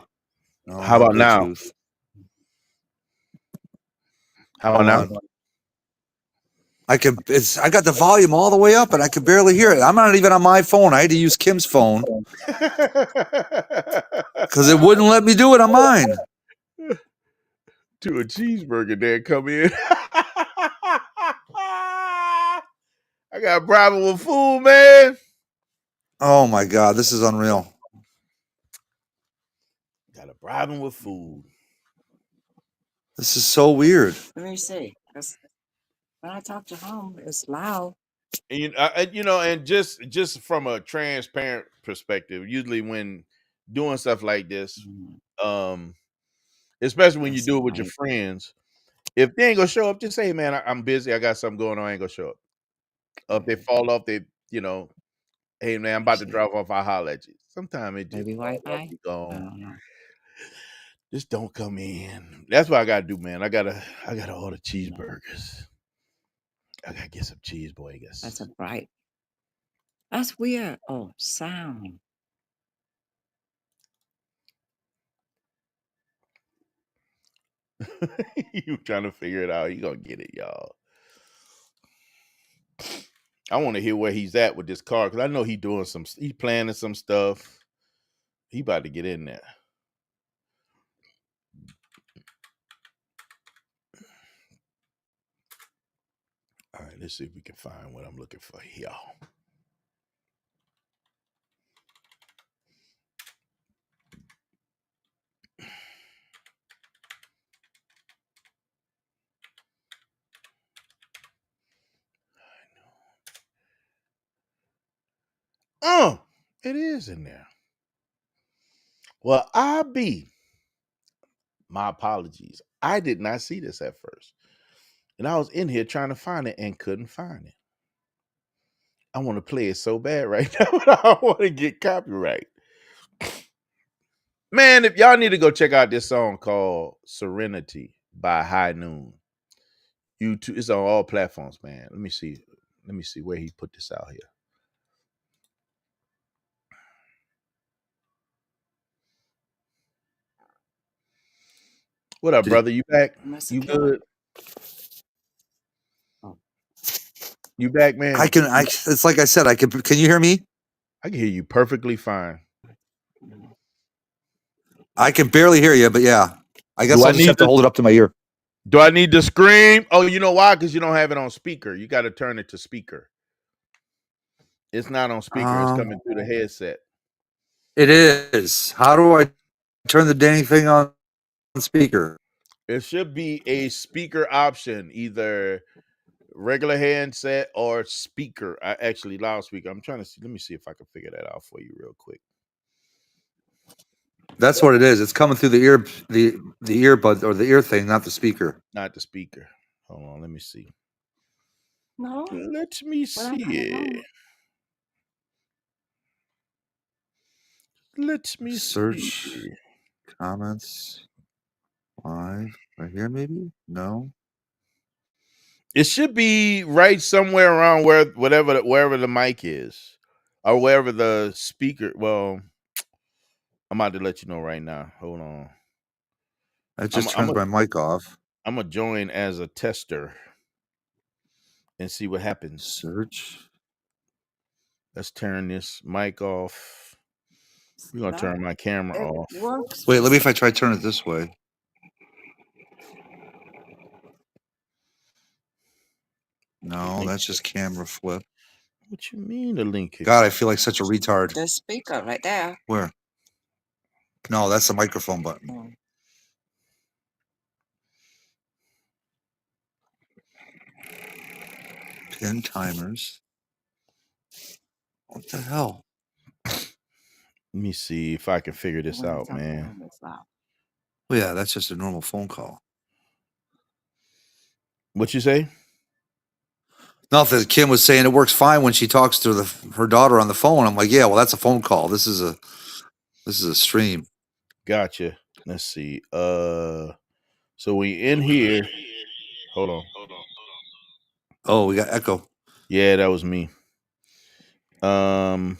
Speaker 3: No,
Speaker 1: How
Speaker 3: no
Speaker 1: about now?
Speaker 3: Bluetooth.
Speaker 1: How about
Speaker 3: Hold
Speaker 1: now?
Speaker 3: on. I can. It's. I got the volume all the way up, and I can barely hear it. I'm not even on my phone. I had to use Kim's phone because it wouldn't let me do it on mine.
Speaker 1: To a cheeseburger there come in. I got a problem with food, man.
Speaker 3: Oh my God, this is unreal.
Speaker 1: Got a problem with food.
Speaker 3: This is so weird.
Speaker 5: Let me see. 'Cause when I talk to home, it's loud.
Speaker 1: And, and just from a transparent perspective, usually when doing stuff like this, um, especially when you
Speaker 5: That's
Speaker 1: do it with your
Speaker 5: right.
Speaker 1: friends, if they ain't gonna show up, just say, "Man, I'm busy. I got something going on. I ain't gonna show up." If they fall off, you know, "Hey, man, I'm
Speaker 5: Let me
Speaker 1: about to
Speaker 5: see.
Speaker 1: drive off. I'll holler at you." Sometimes it just
Speaker 5: Maybe
Speaker 1: fall off,
Speaker 5: Wi-Fi?
Speaker 1: be
Speaker 5: I
Speaker 1: gone.
Speaker 5: don't know.
Speaker 1: Just don't come in. That's what I gotta do, man. I gotta order
Speaker 5: No,
Speaker 1: cheeseburgers. I gotta get some
Speaker 5: that's
Speaker 1: cheeseburgers.
Speaker 5: a bright. That's weird. Oh, sound.
Speaker 1: You trying to figure it out? You gonna get it, y'all. I want to hear where he's at with this car because I know he's planning some stuff. He about to get in there. All right, let's see if we can find what I'm looking for, y'all. It is in there. Well, my apologies. I did not see this at first. And I was in here trying to find it and couldn't find it. I want to play it so bad right now, but I don't want to get copyright. Man, if y'all need to go check out this song called Serenity by High Noon. YouTube, it's on all platforms, man. Let me see. Let me see where he put this out here. What up,
Speaker 3: Did
Speaker 1: brother? You back?
Speaker 5: You must have
Speaker 1: You
Speaker 5: killed it.
Speaker 1: good?
Speaker 5: Oh,
Speaker 1: You back, man?
Speaker 3: I can? I. It's like I said. I can. Can you hear me?
Speaker 1: I can hear you perfectly fine.
Speaker 5: no.
Speaker 3: I can barely hear you, but yeah. I guess
Speaker 1: Do I
Speaker 3: I'll just
Speaker 1: need
Speaker 3: have to
Speaker 1: to
Speaker 3: hold it up to my ear.
Speaker 1: do I need to scream? Oh, you know why? Because you don't have it on speaker. You got to turn it to speaker. It's not on speaker. It's
Speaker 3: Um,
Speaker 1: coming through the headset.
Speaker 3: it is. How do I turn the dang thing on speaker?
Speaker 1: It should be a speaker option, either regular handset or speaker. Actually, loudspeaker. I'm trying to see. Let me see if I can figure that out for you real quick.
Speaker 3: That's what it is. It's coming through the ear, the earbud or the ear thing, not the speaker.
Speaker 1: Not the speaker. Hold on. Let me see.
Speaker 5: No,
Speaker 1: Let me
Speaker 5: when I come
Speaker 1: see.
Speaker 5: home.
Speaker 1: Let me see.
Speaker 3: Search comments live right here, maybe. No.
Speaker 1: It should be right somewhere around wherever the mic is, or wherever the speaker. Well, I'm about to let you know right now. Hold on.
Speaker 3: That
Speaker 1: I'm
Speaker 3: just
Speaker 1: I'm
Speaker 3: turns
Speaker 1: a,
Speaker 3: my mic off.
Speaker 1: I'm gonna join as a tester and see what happens.
Speaker 3: Search.
Speaker 1: Let's turn this mic off. We're gonna
Speaker 5: That
Speaker 1: turn my camera
Speaker 5: it
Speaker 1: off.
Speaker 5: works.
Speaker 3: Wait, let me if I try to turn it this way. No,
Speaker 1: Link.
Speaker 3: that's just camera flip.
Speaker 1: What you mean the link
Speaker 3: God,
Speaker 1: kicks?
Speaker 3: I feel like such a retard.
Speaker 5: The speaker right there.
Speaker 3: Where? No, that's the microphone button.
Speaker 5: Oh,
Speaker 3: Pin timers. What the hell?
Speaker 1: Let me see if I can figure this
Speaker 5: when I
Speaker 1: out,
Speaker 5: talk to
Speaker 1: man.
Speaker 5: home, it's loud.
Speaker 3: Well, yeah, that's just a normal phone call.
Speaker 1: What you say?
Speaker 3: Nothing. Kim was saying it works fine when she talks to her daughter on the phone. I'm like, yeah, well, that's a phone call. This is a stream.
Speaker 1: Gotcha. Let's see. So we in here. Hold on.
Speaker 3: Oh, we got echo.
Speaker 1: Yeah, that was me. Um,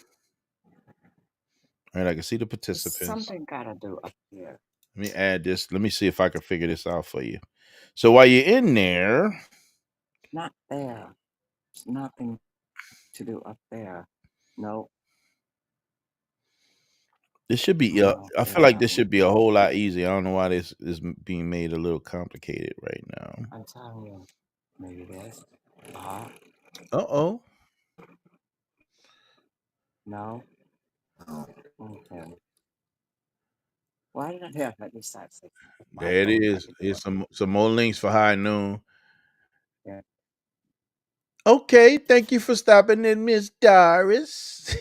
Speaker 1: all right, I can see the
Speaker 5: There's
Speaker 1: participants.
Speaker 5: something gotta do up here.
Speaker 1: Let me add this. Let me see if I can figure this out for you. So while you're in there,
Speaker 5: Not there. There's nothing to do up there. No,
Speaker 1: this should be.
Speaker 5: no,
Speaker 1: I feel
Speaker 5: there's
Speaker 1: like this
Speaker 5: nothing.
Speaker 1: should be a whole lot easier. I don't know why this is being made a little complicated right now.
Speaker 5: I'm telling you. Maybe this. Uh-huh.
Speaker 1: Uh-oh.
Speaker 5: No. Okay. Why did I have let me start saying my
Speaker 1: There it
Speaker 5: phone if I
Speaker 1: is.
Speaker 5: could do
Speaker 1: Here's
Speaker 5: it?
Speaker 1: some more links for high noon.
Speaker 5: Yeah.
Speaker 1: Okay, thank you for stopping in, Miss Doris.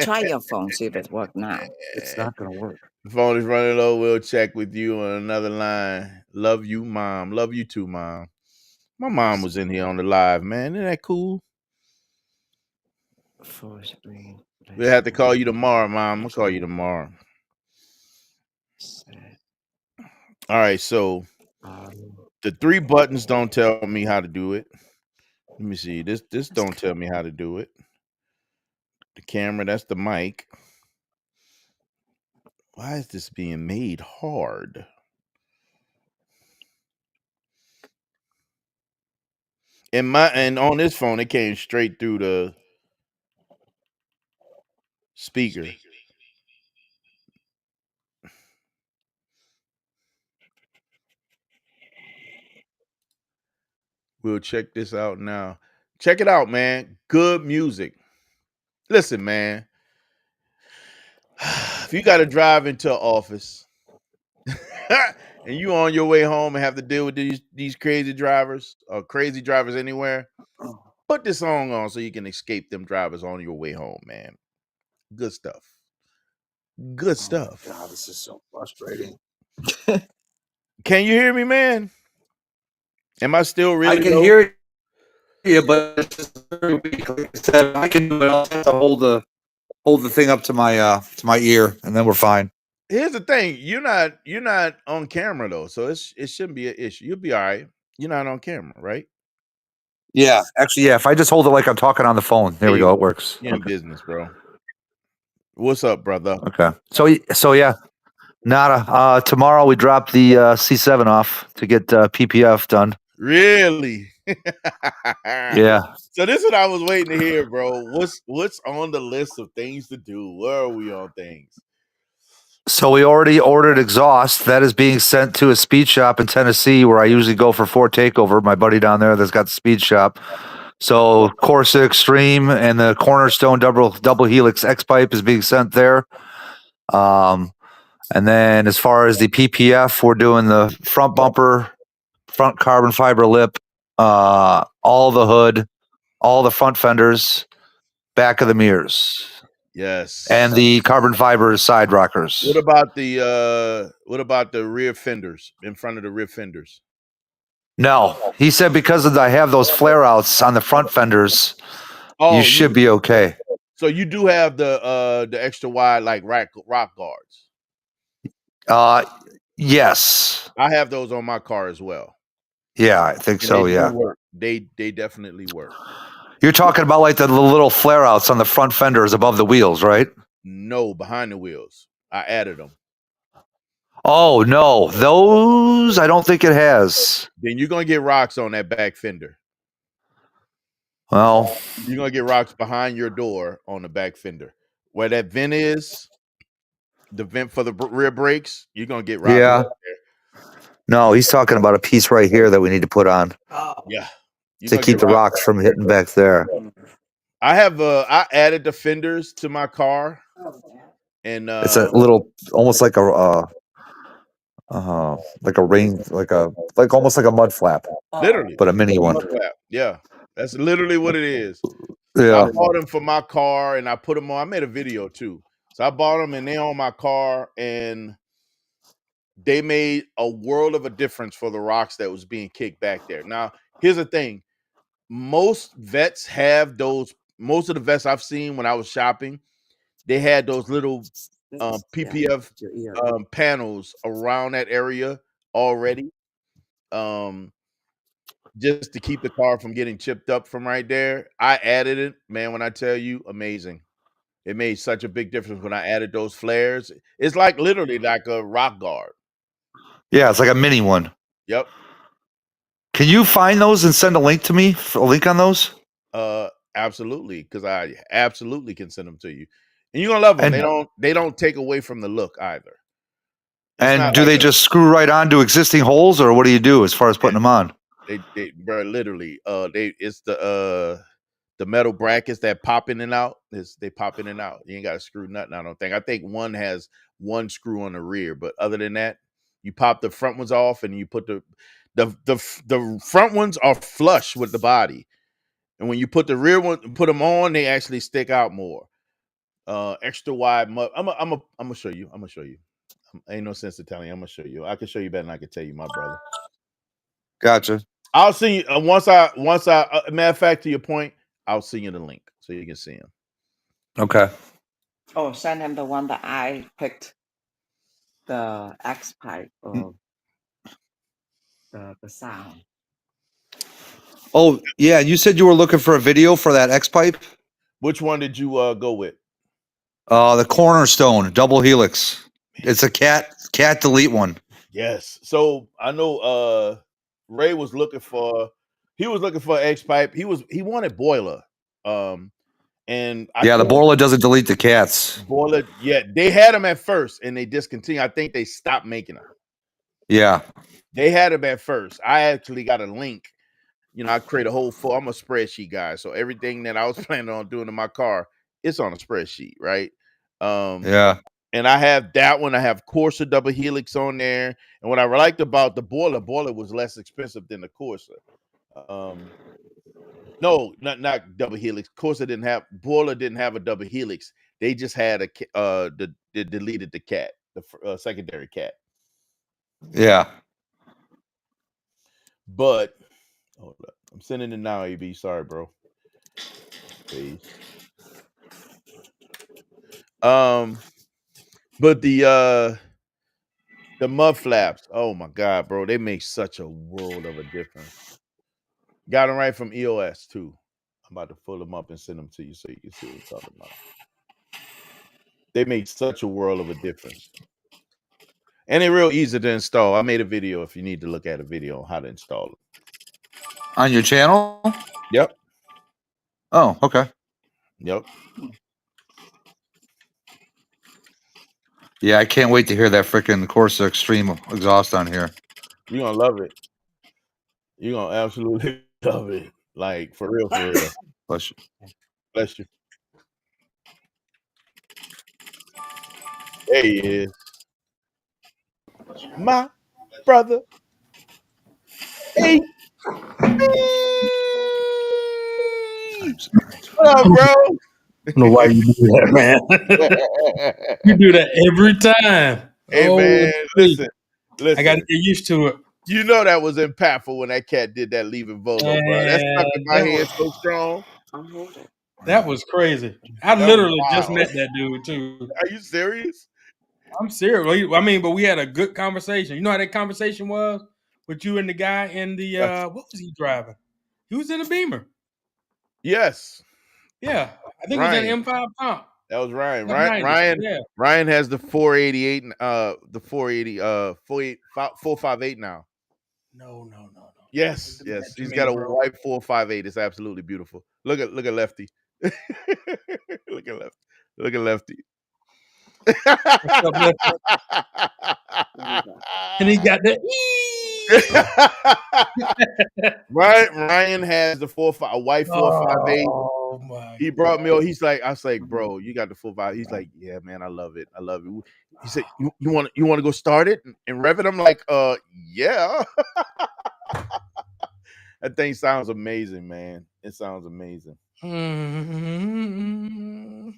Speaker 5: Try your phone, see if it works now. It's not gonna work.
Speaker 1: The phone is running low. We'll check with you on another line. Love you, mom. Love you too, mom. My mom was in here on the live, man. Isn't that cool?
Speaker 5: Full screen.
Speaker 1: We'll have to call you tomorrow, mom. I'm gonna call you tomorrow. All right, so
Speaker 5: Um,
Speaker 1: the three buttons don't tell me how to do it. Let me see. This don't tell me how to do it. The camera, that's the mic. Why is this being made hard? And on this phone, it came straight through the speaker. We'll check this out now. Check it out, man. Good music. Listen, man. If you got to drive into an office and you on your way home and have to deal with these crazy drivers or crazy drivers anywhere, put this song on so you can escape them drivers on your way home, man. Good stuff. Good
Speaker 5: oh my
Speaker 1: stuff.
Speaker 5: god, this is so frustrating.
Speaker 1: Can you hear me, man? Am I still
Speaker 4: I
Speaker 1: really
Speaker 4: can
Speaker 1: low?
Speaker 4: hear you, but it's just very weak. Like I said, I can do it. I'll have to hold the thing up to my ear, and then we're fine.
Speaker 1: Here's the thing: you're not on camera though, so it shouldn't be an issue. You'll be all right. You're not on camera, right?
Speaker 4: Yeah, actually, yeah. If I just hold it like I'm talking on the phone, there
Speaker 1: There
Speaker 4: we
Speaker 1: you
Speaker 4: go. It
Speaker 1: go.
Speaker 4: works.
Speaker 1: You're in
Speaker 4: Okay.
Speaker 1: business, bro. What's up, brother?
Speaker 4: Okay. So yeah, nada. Tomorrow we drop the C7 off to get PPF done.
Speaker 1: Really?
Speaker 4: Yeah.
Speaker 1: So this is what I was waiting to hear, bro. What's on the list of things to do? Where are we on things?
Speaker 4: So we already ordered exhaust. That is being sent to a speed shop in Tennessee, where I usually go for Ford Takeover. My buddy down there that's got the speed shop. So Corsa Extreme and the Cornerstone double helix X pipe is being sent there. And then as far as the PPF, we're doing the front bumper, front carbon fiber lip, all the hood, all the front fenders, back of the mirrors, and
Speaker 1: Yes.
Speaker 4: the carbon fiber side rockers.
Speaker 1: What about the rear fenders in front of the rear fenders?
Speaker 4: No, he said because I have those flare outs on the front fenders, you
Speaker 1: Oh,
Speaker 4: should be okay.
Speaker 1: so you do have the extra wide like rock guards.
Speaker 4: Uh, yes.
Speaker 1: I have those on my car as well.
Speaker 4: Yeah, I think
Speaker 1: And they
Speaker 4: so.
Speaker 1: do
Speaker 4: Yeah.
Speaker 1: work. They definitely work.
Speaker 4: You're talking about like the little flare outs on the front fenders above the wheels, right?
Speaker 1: No, behind the wheels. I added them.
Speaker 4: Oh, no. Those I don't think it has.
Speaker 1: Then you're gonna get rocks on that back fender.
Speaker 4: Well,
Speaker 1: You're gonna get rocks behind your door on the back fender. Where that vent is, the vent for the rear brakes, you're gonna get rocks
Speaker 4: yeah.
Speaker 1: back there.
Speaker 4: No, he's talking about a piece right here that we need to put on
Speaker 1: Yeah. You're
Speaker 4: to
Speaker 1: gonna get
Speaker 4: keep the
Speaker 1: rocks
Speaker 4: rocks
Speaker 1: back
Speaker 4: from
Speaker 1: there.
Speaker 4: hitting back there.
Speaker 1: I added the fenders to my car and
Speaker 4: It's a little, almost like a rain, like almost like a mud flap,
Speaker 1: literally
Speaker 4: but a mini
Speaker 1: a
Speaker 4: one.
Speaker 1: mud flap. Yeah. That's literally what it is. So I
Speaker 4: Yeah.
Speaker 1: bought them for my car and I put them on. I made a video too. So I bought them and they're on my car and they made a world of a difference for the rocks that was being kicked back there. Now, here's the thing. Most vets have those. Most of the vets I've seen when I was shopping, they had those little
Speaker 5: This is yeah,
Speaker 1: PPF
Speaker 5: your ear.
Speaker 1: panels around that area already. Um, just to keep the car from getting chipped up from right there. I added it, man. When I tell you, amazing. It made such a big difference when I added those flares. It's like literally like a rock guard.
Speaker 4: Yeah, it's like a mini one.
Speaker 1: Yep.
Speaker 4: Can you find those and send a link to me? A link on those?
Speaker 1: Absolutely, because I absolutely can send them to you, and you're gonna love them.
Speaker 4: And
Speaker 1: They don't take away from the look either. It's
Speaker 4: and
Speaker 1: not
Speaker 4: do
Speaker 1: like
Speaker 4: they
Speaker 1: a
Speaker 4: just screw right onto existing holes, or what do you do as far as putting them on?
Speaker 1: bro, literally it's the metal brackets that pop in and out. They pop in and out. You ain't got to screw nothing. I don't think. I think one has one screw on the rear, but other than that, you pop the front ones off and you put the front ones are flush with the body. And when you put the rear one, put them on, they actually stick out more. Extra wide. I'm gonna show you. I'm gonna show you. Ain't no sense in telling you. I'm gonna show you. I can show you better than I can tell you, my brother.
Speaker 4: Gotcha.
Speaker 1: I'll see you once I matter of fact, to your point, I'll send you the link so you can see him.
Speaker 4: Okay.
Speaker 5: Oh, send him the one that I picked, the X pipe or the sound.
Speaker 4: Oh yeah, you said you were looking for a video for that X pipe.
Speaker 1: Which one did you go with?
Speaker 4: The Cornerstone double helix. It's a cat delete one.
Speaker 1: Yes. So I know Ray was looking for X pipe. He wanted boiler. And I
Speaker 4: Yeah, the
Speaker 1: told
Speaker 4: Borla doesn't delete the cats.
Speaker 1: boiler, yeah, they had them at first and they discontinued. I think they stopped making them.
Speaker 4: Yeah.
Speaker 1: They had them at first. I actually got a link. You know, I create a whole I'm a spreadsheet guy. So everything that I was planning on doing in my car, it's on a spreadsheet, right? Um,
Speaker 4: Yeah.
Speaker 1: and I have that one. I have Corsa double helix on there. And what I liked about the boiler was less expensive than the Corsa. Um, no, not double helix. Corsa didn't have boiler didn't have a double helix. They just had they deleted the cat, the secondary cat.
Speaker 4: Yeah.
Speaker 1: But hold up, I'm sending it now. AB, sorry, bro. Paste. But the mud flaps, oh my god, bro, they make such a world of a difference. Got them right from EOS too. I'm about to pull them up and send them to you so you can see what I'm talking about. They make such a world of a difference. And they're real easy to install. I made a video if you need to look at a video on how to install it.
Speaker 4: On your channel?
Speaker 1: Yep.
Speaker 4: Oh, okay.
Speaker 1: Yep.
Speaker 4: Yeah, I can't wait to hear that freaking Corsa Extreme exhaust on here.
Speaker 1: You're gonna love it. You're gonna absolutely love it. Like for real, for real.
Speaker 4: Bless you.
Speaker 1: Bless you. There he is. My brother. Hey. What up, bro?
Speaker 6: I don't know why you do that, man. You do that every time.
Speaker 1: Hey man, listen.
Speaker 6: I got to get used to it.
Speaker 1: You know that was impactful when that cat did that leaving Volo, bro. That stuck in my head so strong.
Speaker 6: That was crazy. I
Speaker 1: That was
Speaker 6: literally just
Speaker 1: wild.
Speaker 6: met that dude too.
Speaker 1: Are you serious?
Speaker 6: I'm serious. I mean, but we had a good conversation. You know how that conversation was with you and the guy in the what was he driving? He was in a Beamer.
Speaker 1: Yes.
Speaker 6: Yeah, I think
Speaker 1: Ryan.
Speaker 6: it was an M5 pump.
Speaker 1: That was Ryan.
Speaker 6: 790. Yeah.
Speaker 1: Ryan has the 488 the 480 458 now.
Speaker 6: No.
Speaker 1: Yes. He's got a white 458. It's absolutely beautiful. Look at Lefty. Look at Lefty. Look at Lefty.
Speaker 6: What's up, Lefty? And he got that.
Speaker 1: Ryan has the a white 458.
Speaker 6: Oh my!
Speaker 1: He brought me. He's like, I was like, bro, you got the 458. He's like, yeah, man, I love it. I love it. He said, you want to go start it and rev it? I'm like, yeah. That thing sounds amazing, man. It sounds amazing.
Speaker 6: Mm-hmm.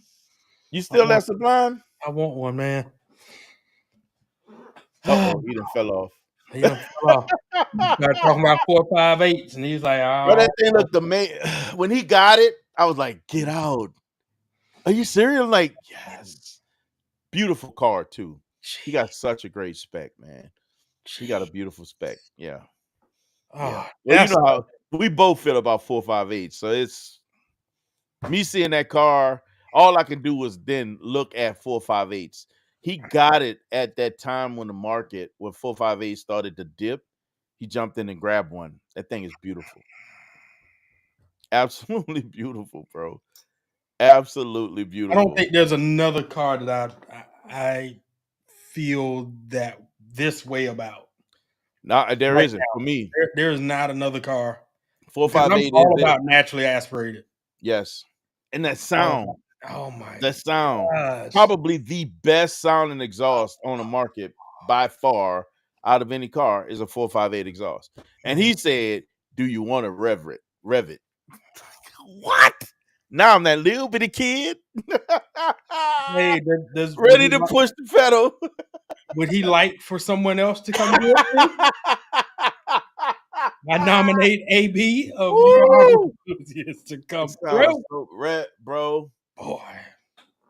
Speaker 1: You still at Sublime?
Speaker 6: I want one, man.
Speaker 1: Oh, he done fell off.
Speaker 6: He done fell off. Started talking about 458s, and he's like, "Oh."
Speaker 1: But that thing looked amazing. When he got it, I was like, "Get out! Are you serious?" I'm like, yes. Beautiful car too. He got such a great spec, man. He got a beautiful spec. Yeah. Yeah.
Speaker 6: Oh,
Speaker 1: Well, you
Speaker 6: that's
Speaker 1: know how we both feel about 458. So it's me seeing that car. All I can do is then look at 458s. He got it at that time when the market, when 458 started to dip. He jumped in and grabbed one. That thing is beautiful. Absolutely beautiful, bro. Absolutely
Speaker 6: I don't
Speaker 1: beautiful.
Speaker 6: think there's another car that I feel that this way about
Speaker 1: Now there
Speaker 6: right
Speaker 1: isn't for
Speaker 6: now.
Speaker 1: me.
Speaker 6: There is not another car because I'm
Speaker 1: 458 is
Speaker 6: all
Speaker 1: it.
Speaker 6: about naturally aspirated.
Speaker 1: Yes. And that
Speaker 6: All
Speaker 1: sound,
Speaker 6: about, oh my
Speaker 1: that sound,
Speaker 6: gosh.
Speaker 1: probably the best sounding exhaust on the market by far out of any car is a 458 exhaust. And he said, "Do you want to rev it? Rev it." What? Now I'm that little bitty kid
Speaker 6: Hey, does
Speaker 1: ready to push the pedal.
Speaker 6: would he like for someone else to come do it? Too? I nominate AB of
Speaker 1: Woo!
Speaker 6: enthusiasts to
Speaker 1: It
Speaker 6: come
Speaker 1: sounds
Speaker 6: through.
Speaker 1: so red, bro.
Speaker 6: Boy,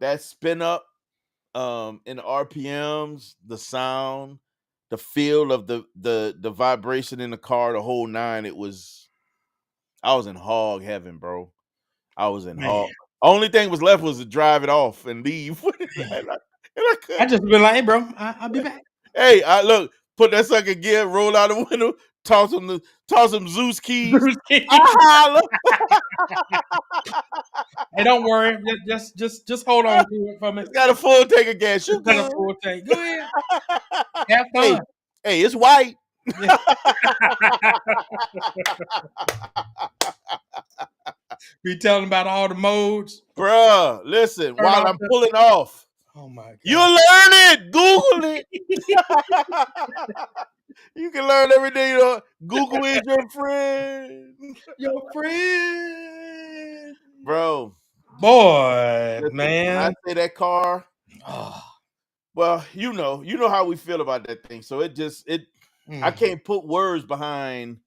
Speaker 1: That spin up in the RPMs, the sound, the feel of the vibration in the car, the whole nine. I was in hog heaven, bro. I was in
Speaker 6: man,
Speaker 1: hog. Only thing was left was to drive it off and leave.
Speaker 6: man.
Speaker 1: And I
Speaker 6: I
Speaker 1: couldn't.
Speaker 6: just been like, hey, bro, I'll be back.
Speaker 1: Hey, I look, put that sucker gear, roll out the window, toss some Zeus keys. I holla.
Speaker 6: Hey, don't worry. Just hold on to it for me.
Speaker 1: It's got a full tank of gas. You
Speaker 6: Just got a
Speaker 1: good?
Speaker 6: full tank. Go ahead. Have
Speaker 1: hey,
Speaker 6: fun.
Speaker 1: hey, it's white.
Speaker 6: Yeah. Be telling about all the modes.
Speaker 1: Bruh, listen,
Speaker 6: Turn
Speaker 1: while
Speaker 6: off
Speaker 1: I'm
Speaker 6: the.
Speaker 1: pulling off,
Speaker 6: Oh my
Speaker 1: you'll
Speaker 6: god.
Speaker 1: learn it. Google it. You can learn everything. You know, Google is your friend.
Speaker 6: Your friend.
Speaker 1: Bro,
Speaker 6: Boy,
Speaker 1: listen, when I
Speaker 6: man.
Speaker 1: say that car,
Speaker 6: Oh,
Speaker 1: well, you know how we feel about that thing. So I
Speaker 6: mm.
Speaker 1: can't put words behind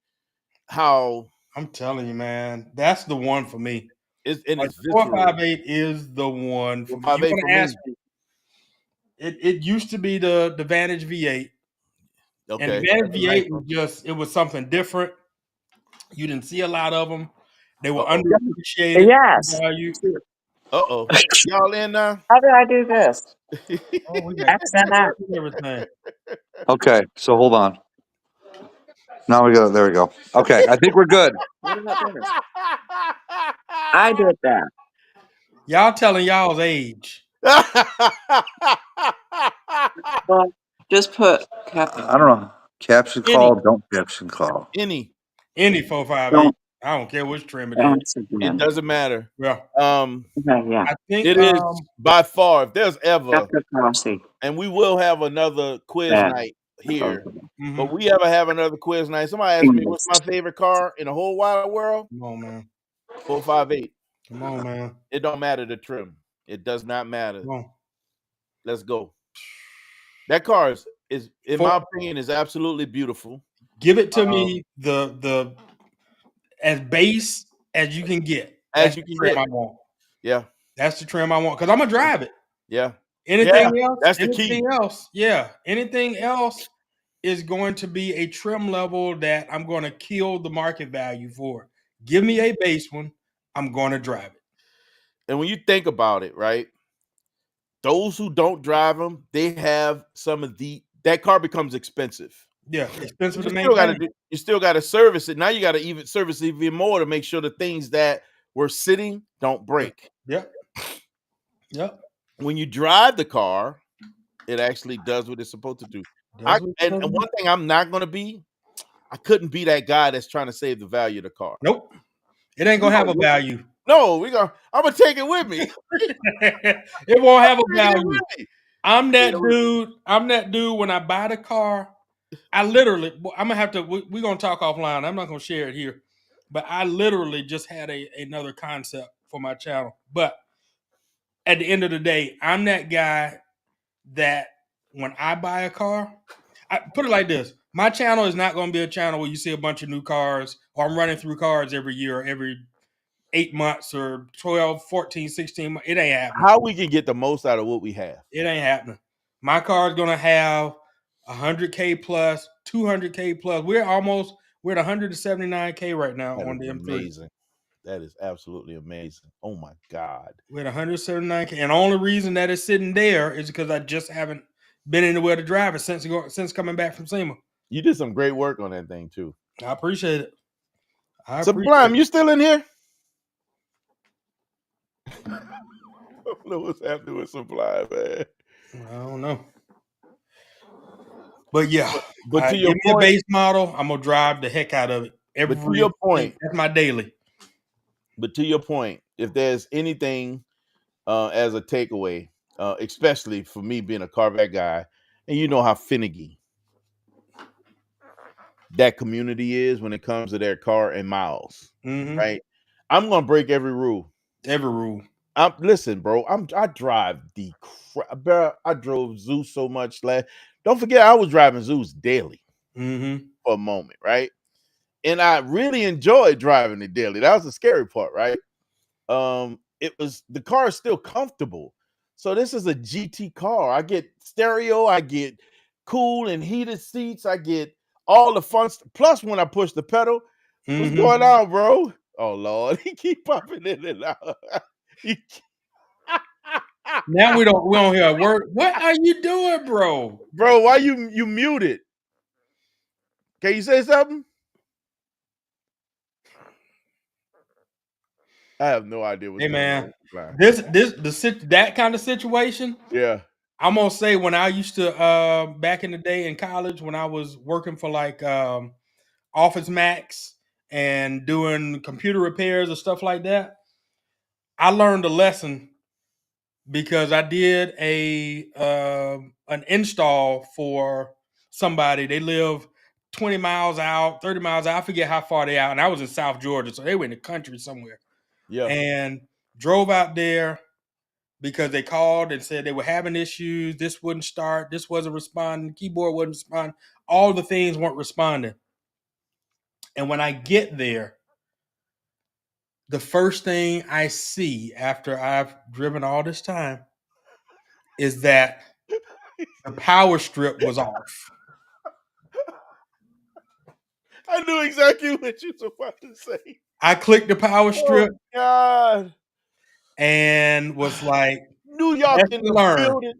Speaker 1: how
Speaker 6: I'm telling you, man. That's the one for me. Like
Speaker 1: it's
Speaker 6: the
Speaker 1: visceral.
Speaker 6: 458 is the one for me. You
Speaker 1: 458
Speaker 6: want
Speaker 1: for
Speaker 6: to ask
Speaker 1: me.
Speaker 6: me? It used to be the Vantage V8. And the
Speaker 1: Okay.
Speaker 6: Vantage
Speaker 1: That's a nice
Speaker 6: V8 was
Speaker 1: one.
Speaker 6: just, it was something different. You didn't see a lot of them. They were
Speaker 1: Uh-oh.
Speaker 6: underappreciated
Speaker 5: Yes.
Speaker 6: value.
Speaker 1: Uh-oh. Y'all in now?
Speaker 5: How did I do this?
Speaker 6: Oh, we got
Speaker 5: Accent that.
Speaker 6: keyboards and everything.
Speaker 4: Okay, so hold on. Now we go. There we go. Okay, I think we're good.
Speaker 5: What did I do? I did that.
Speaker 6: Y'all telling y'all's age.
Speaker 5: Well, just put Captain.
Speaker 4: I don't know. Caption call,
Speaker 6: Any,
Speaker 4: don't caption call.
Speaker 1: Any.
Speaker 6: any 458.
Speaker 5: Don't
Speaker 6: I don't care which trim it is.
Speaker 5: ask
Speaker 1: It
Speaker 5: again.
Speaker 1: doesn't matter.
Speaker 6: Well,
Speaker 1: Um,
Speaker 5: Okay, yeah.
Speaker 6: I think
Speaker 1: it is by far, if there's ever,
Speaker 5: Captain Crossy.
Speaker 1: and we will have another quiz
Speaker 5: Bad.
Speaker 1: night
Speaker 5: Both
Speaker 1: here.
Speaker 5: of them.
Speaker 6: mhm.
Speaker 1: But we ever have another quiz night. Somebody asked me what's
Speaker 5: English.
Speaker 1: my favorite car in the whole wide world.
Speaker 6: Come on, man.
Speaker 1: 458.
Speaker 6: Come on, man.
Speaker 1: It don't matter the trim. It does not matter.
Speaker 6: Come on.
Speaker 1: Let's go. That car is in
Speaker 6: For,
Speaker 1: my opinion, is absolutely beautiful.
Speaker 6: give it to
Speaker 1: Um,
Speaker 6: me the as base as you can get.
Speaker 1: as
Speaker 6: That's
Speaker 1: you
Speaker 6: the
Speaker 1: can
Speaker 6: trim
Speaker 1: get.
Speaker 6: I want.
Speaker 1: Yeah.
Speaker 6: That's the trim I want because I'm gonna drive it.
Speaker 1: Yeah. Yeah.
Speaker 6: Anything else?
Speaker 1: That's the key.
Speaker 6: Anything else? Yeah. Anything else is going to be a trim level that I'm going to kill the market value for. Give me a base one. I'm going to drive it.
Speaker 1: And when you think about it, right? Those who don't drive them, they have some of that car becomes expensive.
Speaker 6: Yeah, expensive to
Speaker 1: You still got to
Speaker 6: maintain.
Speaker 1: you still got to service it. Now you got to even service it even more to make sure the things that were sitting don't
Speaker 6: Yeah.
Speaker 1: break.
Speaker 6: Yep. Yep.
Speaker 1: When you drive the car, it actually does what it's supposed to do.
Speaker 6: Does what it's
Speaker 1: And
Speaker 6: supposed to
Speaker 1: one
Speaker 6: do.
Speaker 1: thing I'm not going to be, I couldn't be that guy that's trying to save the value of the car.
Speaker 6: Nope. It ain't gonna have a value.
Speaker 1: No, I'm gonna take it with me.
Speaker 6: It won't have a
Speaker 1: Take it
Speaker 6: value.
Speaker 1: with me.
Speaker 6: I'm
Speaker 1: You
Speaker 6: that
Speaker 1: know,
Speaker 6: dude. I'm that dude when I buy the car. I literally, I'm gonna have to. We're gonna talk offline. I'm not gonna share it here, but I literally just had another concept for my channel. But at the end of the day, I'm that guy that when I buy a car, I put it like this: my channel is not going to be a channel where you see a bunch of new cars, or I'm running through cars every year, or every 8 months, or 12, 14, 16 months. It ain't happening.
Speaker 1: how we can get the most out of what we have.
Speaker 6: It ain't happening. My car is going to have 100K plus, 200K plus. We're at 179K right now
Speaker 1: That
Speaker 6: on
Speaker 1: is
Speaker 6: the M3.
Speaker 1: amazing. That is absolutely amazing. Oh my God.
Speaker 6: We're at 179K, and the only reason that it's sitting there is because I just haven't been anywhere to drive it since coming back from SEMA.
Speaker 1: You did some great work on that thing too.
Speaker 6: I appreciate it.
Speaker 1: Sublime, you still in here? I don't know what's happening with Sublime, man.
Speaker 6: I don't know. But yeah,
Speaker 1: But to
Speaker 6: give
Speaker 1: your
Speaker 6: me a
Speaker 1: point,
Speaker 6: base model. I'm gonna drive the heck out of it.
Speaker 1: but to your point,
Speaker 6: That's my daily.
Speaker 1: but to your point, if there's anything as a takeaway, especially for me being a Corvette guy, and you know how finicky that community is when it comes to their car and miles, right? I'm gonna break every rule.
Speaker 6: Every rule.
Speaker 1: Listen, bro. I drive the bro. I drove Zeus so much last. Don't forget, I was driving Zeus daily for a moment, right? And I really enjoyed driving it daily. That was the scary part, right? It was the car is still comfortable. So this is a GT car. I get stereo, I get cool and heated seats, I get all the fun stuff. Plus, when I push the pedal, what's going on, bro? Oh Lord, he keep popping in and out.
Speaker 6: Now we don't hear a word. What are you doing, bro?
Speaker 1: Bro, why you muted? Can you say something? I have no idea what's going on.
Speaker 6: That kind of situation.
Speaker 1: Yeah.
Speaker 6: I'm gonna say when I used to back in the day in college when I was working for like Office Max and doing computer repairs or stuff like that, I learned a lesson because I did an install for somebody. They live 20 miles out, 30 miles out. I forget how far they out. And I was in South Georgia, so they were in the country somewhere.
Speaker 1: Yeah.
Speaker 6: And drove out there because they called and said they were having issues. This wouldn't start. This wasn't responding. The keyboard wasn't responding. All the things weren't responding. And when I get there, the first thing I see after I've driven all this time is that the power strip was off.
Speaker 1: I knew exactly what you were about to say.
Speaker 6: I clicked the power strip
Speaker 1: God.
Speaker 6: and was like,
Speaker 1: New York in the building.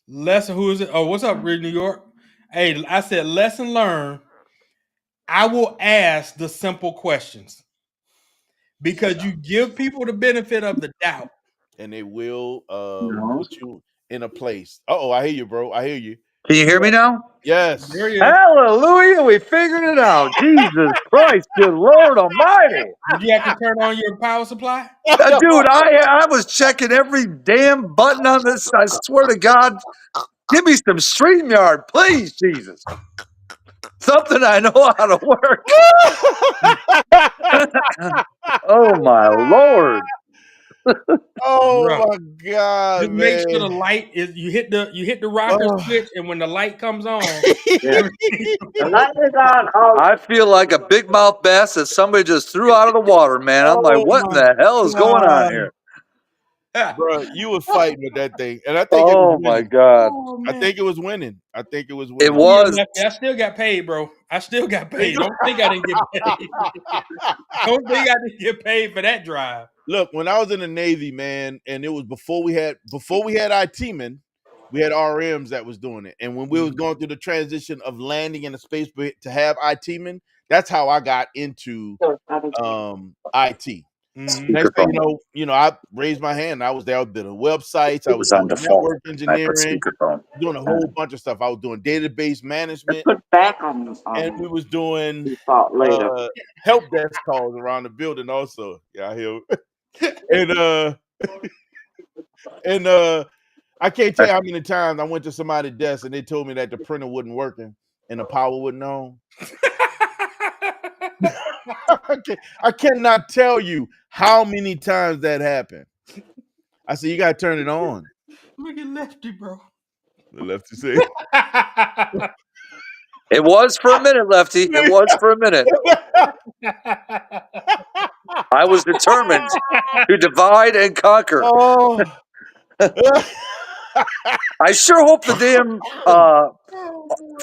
Speaker 6: Lesson, who is it? Oh, what's up, New York? Hey, I said, lesson learned. I will ask the simple questions because you give people the benefit of the doubt.
Speaker 1: And they will put you in a place. Oh, I hear you, bro. I hear you.
Speaker 4: Can you hear me now?
Speaker 1: Yes.
Speaker 6: There he is.
Speaker 4: Hallelujah. We figured it out. Jesus Christ. Good Lord Almighty.
Speaker 6: Did you have to turn on your power supply?
Speaker 4: Dude, I was checking every damn button on this. I swear to God. Give me some StreamYard, please, Jesus. Something I know how to work. Oh, my Lord.
Speaker 1: Oh,
Speaker 6: Bruh.
Speaker 1: my God,
Speaker 6: Just
Speaker 1: man.
Speaker 6: make sure the light is you hit the rocker switch, and when the light comes on,
Speaker 4: The light is on. I feel like a big mouth bass that somebody just threw out of the water, man. I'm like, what in the hell is going on here?
Speaker 1: Bro, you were fighting with that thing. And I think it was
Speaker 4: Oh, my
Speaker 1: winning.
Speaker 4: God.
Speaker 6: Oh,
Speaker 1: I think it was winning. I think it was winning.
Speaker 4: It was.
Speaker 6: I still got paid, bro. I still got paid. Don't think I didn't get paid. Don't think I didn't get paid for that drive.
Speaker 1: Look, when I was in the Navy, man, and it was before we had IT men, we had RMs that was doing it. And when we was going through the transition of landing in a space to have IT men, that's how I got into IT. Next thing you know, I raised my hand. I was there with the websites. I was doing network engineering, doing a whole bunch of stuff. I was doing database management.
Speaker 5: Put back on
Speaker 1: And we was doing
Speaker 5: later.
Speaker 1: help desk calls around the building also. Yeah, I hear. and I can't tell you how many times I went to somebody's desk and they told me that the printer wasn't working and the power wasn't on. I cannot tell you how many times that happened. I said, you gotta turn it on.
Speaker 6: Look at Lefty, bro.
Speaker 1: The Lefty said.
Speaker 4: It was for a minute, Lefty. It was for a minute. I was determined to divide and conquer.
Speaker 1: Oh.
Speaker 4: I sure hope the damn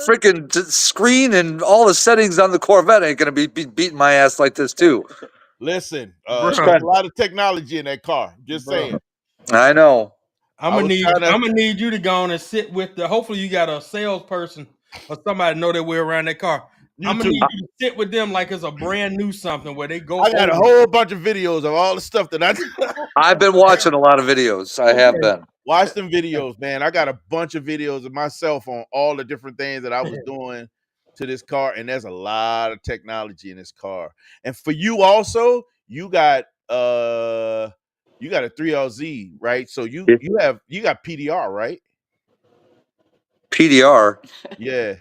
Speaker 4: freaking screen and all the settings on the Corvette ain't gonna be beating my ass like this too.
Speaker 1: Listen,
Speaker 6: Bruh.
Speaker 1: there's a lot of technology in that car. Just
Speaker 6: Bruh.
Speaker 1: saying.
Speaker 4: I know.
Speaker 6: I'm
Speaker 1: I
Speaker 6: gonna
Speaker 1: was
Speaker 6: need
Speaker 1: trying to
Speaker 6: I'm gonna need you to go on and sit with the. Hopefully, you got a salesperson or somebody know their way around that car. I'm gonna
Speaker 1: YouTube.
Speaker 6: need you to sit with them like it's a brand new something where they go
Speaker 1: I got a
Speaker 6: over.
Speaker 1: whole bunch of videos of all the stuff that I
Speaker 4: I've been watching a lot of videos. I have
Speaker 6: Okay.
Speaker 4: been.
Speaker 1: watch them videos, man. I got a bunch of videos of myself on all the different things that I was doing to this car, and there's a lot of technology in this car. And for you also, you got a 3LZ, right? So you got PDR, right?
Speaker 4: PDR.
Speaker 1: Yeah.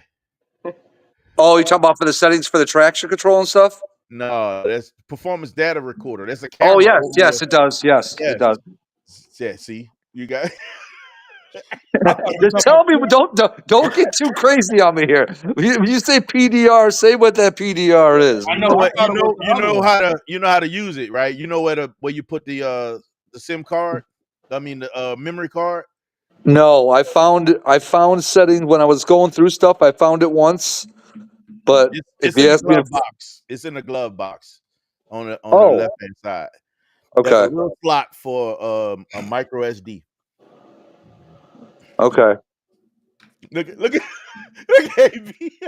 Speaker 4: Oh, you talking about for the settings for the traction control and stuff?
Speaker 1: No, that's performance data recorder. There's a
Speaker 4: Oh
Speaker 1: camera
Speaker 4: yes,
Speaker 1: over your
Speaker 4: yes, it does. Yes, it
Speaker 1: yes.
Speaker 4: does.
Speaker 1: Yeah, see, you got
Speaker 6: I thought it was
Speaker 4: Just
Speaker 6: talking
Speaker 4: tell me,
Speaker 6: about-
Speaker 4: don't get too crazy on me here. When you say PDR, say what that PDR is.
Speaker 6: I
Speaker 1: you
Speaker 6: know.
Speaker 1: know
Speaker 6: I
Speaker 1: what
Speaker 6: thought it was the other one.
Speaker 1: you know how to use it, right? You know where you put the SIM card. I mean the memory card.
Speaker 4: No, I found settings when I was going through stuff. I found it once, but if
Speaker 1: It's
Speaker 4: you
Speaker 1: in the
Speaker 4: ask me to,
Speaker 1: glove box. It's in the glove box on the
Speaker 4: oh,
Speaker 1: left hand side. There's a
Speaker 4: okay,
Speaker 1: little slot for a micro SD.
Speaker 4: okay.
Speaker 1: Look at look at AB.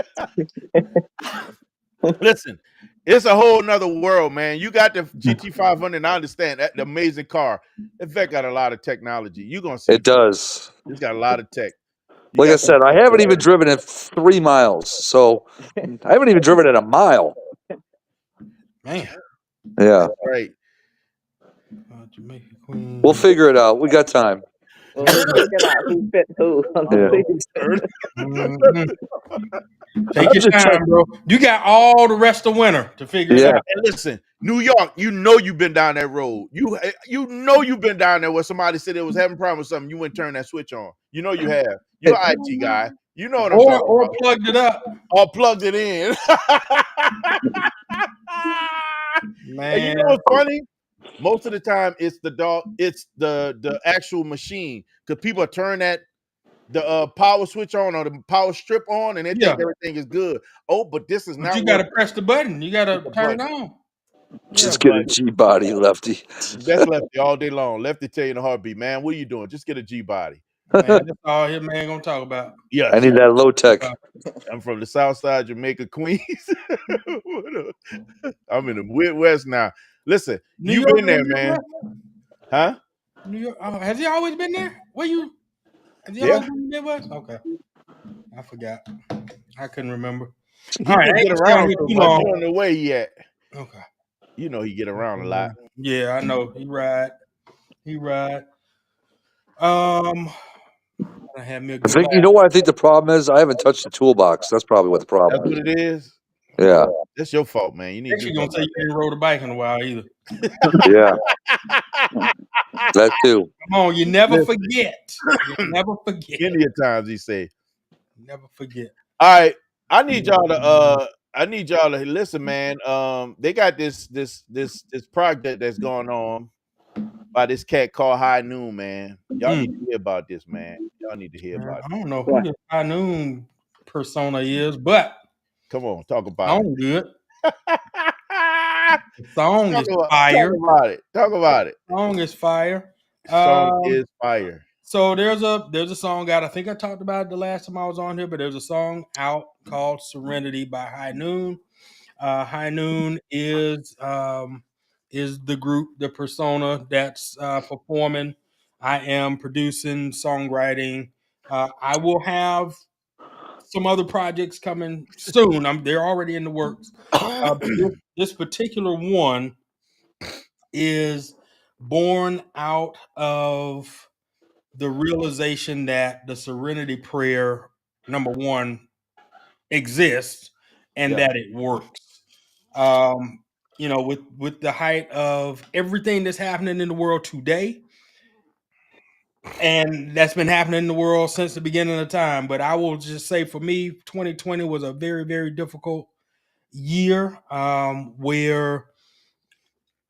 Speaker 1: Listen, it's a whole nother world, man. You got the GT500. I understand that the amazing car. In fact, got a lot of technology. You're gonna see,
Speaker 4: It
Speaker 1: bro.
Speaker 4: does.
Speaker 1: It's got a lot of tech. You
Speaker 4: Like I
Speaker 1: got some
Speaker 4: said, I
Speaker 1: stuff
Speaker 4: haven't
Speaker 1: there.
Speaker 4: even driven it 3 miles, so I haven't even driven it a mile.
Speaker 6: Man.
Speaker 4: Yeah,
Speaker 1: Right.
Speaker 6: Jamaica
Speaker 4: we'll
Speaker 6: Queen.
Speaker 4: figure it out. We got time.
Speaker 5: Well, we'll figure out who fit who on the
Speaker 4: Yeah.
Speaker 5: leaves.
Speaker 6: Mhm. Take
Speaker 4: I'm
Speaker 6: your
Speaker 4: just
Speaker 6: time,
Speaker 4: trying.
Speaker 6: bro. You got all the rest of winter to figure it
Speaker 4: Yeah,
Speaker 6: out.
Speaker 1: And listen, New York, you know you've been down that road. You know you've been down there where somebody said it was having a problem with something. You wouldn't turn that switch on. You know you have. You're an IT guy. You know what I'm talking
Speaker 6: Or
Speaker 1: about.
Speaker 6: plugged it up.
Speaker 1: Or plugged it in. And you know
Speaker 6: Man.
Speaker 1: what's funny? Most of the time it's the dog, it's the actual machine. Because people turn the power switch on or the power strip on and they
Speaker 6: Yeah.
Speaker 1: think everything is good. Oh, but this is
Speaker 6: But you
Speaker 1: not
Speaker 6: gotta
Speaker 1: working.
Speaker 6: press the button. You
Speaker 1: It's
Speaker 6: gotta
Speaker 1: a
Speaker 6: turn it
Speaker 1: button.
Speaker 6: on. Yeah.
Speaker 4: just get a
Speaker 1: But
Speaker 4: G body, Lefty.
Speaker 1: that's Lefty all day long. Lefty tell you in a heartbeat, man, what are you doing? Just get a G body.
Speaker 6: Man, that's all his man gonna talk about.
Speaker 4: I
Speaker 1: Yes.
Speaker 4: need that low tech.
Speaker 1: I'm from the South Side, Jamaica, Queens. I'm in the Midwest now. Listen,
Speaker 6: New
Speaker 1: you
Speaker 6: York
Speaker 1: been
Speaker 6: or
Speaker 1: there, man.
Speaker 6: Midwest?
Speaker 1: Huh?
Speaker 6: New York. Has he always been there? Has he always
Speaker 1: Yeah.
Speaker 6: been in the Midwest? Okay. I forgot. I couldn't remember.
Speaker 1: He
Speaker 6: All right, I
Speaker 1: just
Speaker 6: ain't
Speaker 1: get
Speaker 6: gonna stay on
Speaker 1: around
Speaker 6: here
Speaker 1: so
Speaker 6: too
Speaker 1: much. You don't
Speaker 6: long.
Speaker 1: know where he at.
Speaker 6: Okay.
Speaker 1: You know he get around a lot.
Speaker 6: Yeah, I know. He ride. He ride. I had me a
Speaker 4: I
Speaker 6: good
Speaker 4: think
Speaker 6: laugh.
Speaker 4: you know what I think the problem is. I haven't touched the toolbox. That's probably what the
Speaker 1: That's
Speaker 4: problem
Speaker 1: what
Speaker 4: is.
Speaker 1: it is.
Speaker 4: Yeah,
Speaker 1: That's your fault, man. You need to do
Speaker 6: Actually, gonna say
Speaker 1: something
Speaker 6: you didn't rode a bike in a while either.
Speaker 4: yeah,
Speaker 1: about
Speaker 4: that too.
Speaker 6: Come on, you never
Speaker 1: that.
Speaker 6: forget. You
Speaker 1: Listen,
Speaker 6: never forget.
Speaker 1: plenty of times he say,
Speaker 6: Never forget.
Speaker 1: all right, I need y'all to listen, man. They got this project that's going on by this cat called High Noon, man. Y'all
Speaker 6: Mm.
Speaker 1: need to hear about this, man. Y'all need to hear
Speaker 6: Man,
Speaker 1: about
Speaker 6: I
Speaker 1: it.
Speaker 6: don't know who the high noon persona is, but
Speaker 1: Come on, talk about it.
Speaker 6: song good.
Speaker 1: talk
Speaker 6: The song is
Speaker 1: talk
Speaker 6: fire.
Speaker 1: about it. Talk about it.
Speaker 6: Song is fire.
Speaker 1: Song
Speaker 6: Um,
Speaker 1: is fire.
Speaker 6: so there's a song out. I think I talked about it the last time I was on here, but there's a song out called "Serenity" by High Noon. High Noon is the group, the persona that's performing. I am producing, songwriting. I will have some other projects coming soon. They're already in the works. This particular one is born out of the realization that the Serenity Prayer, number one, exists and
Speaker 1: Yeah.
Speaker 6: that it works. With the height of everything that's happening in the world today, and that's been happening in the world since the beginning of time. But I will just say, for me, 2020 was a very, very difficult year, where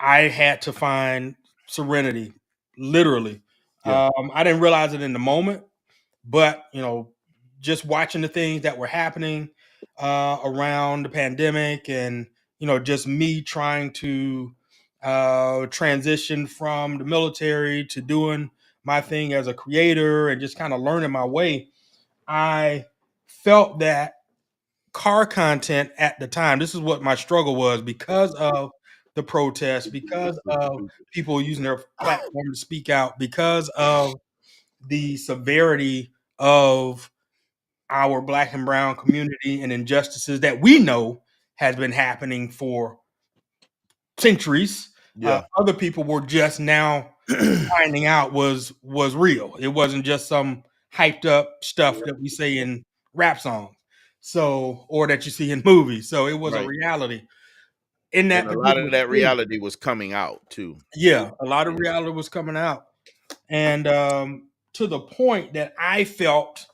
Speaker 6: I had to find serenity, literally.
Speaker 1: Yeah.
Speaker 6: I didn't realize it in the moment, but just watching the things that were happening around the pandemic, and just me trying to transition from the military to doing my thing as a creator and just kind of learning my way. I felt that car content at the time, this is what my struggle was, because of the protests, because
Speaker 1: So
Speaker 6: of
Speaker 1: stupid.
Speaker 6: people using their platform to speak out, because of the severity of our black and brown community and injustices that we know has been happening for centuries.
Speaker 1: Yeah.
Speaker 6: Other people were just now finding out was real. It wasn't just some hyped up stuff that we say in rap songs, so, or that you see in movies. So it was a
Speaker 1: Right.
Speaker 6: reality in
Speaker 1: And
Speaker 6: that
Speaker 1: a lot
Speaker 6: particular
Speaker 1: of that
Speaker 6: space.
Speaker 1: reality was coming out too.
Speaker 6: Yeah, a lot of
Speaker 1: Yeah.
Speaker 6: reality was coming out, and to the point that I felt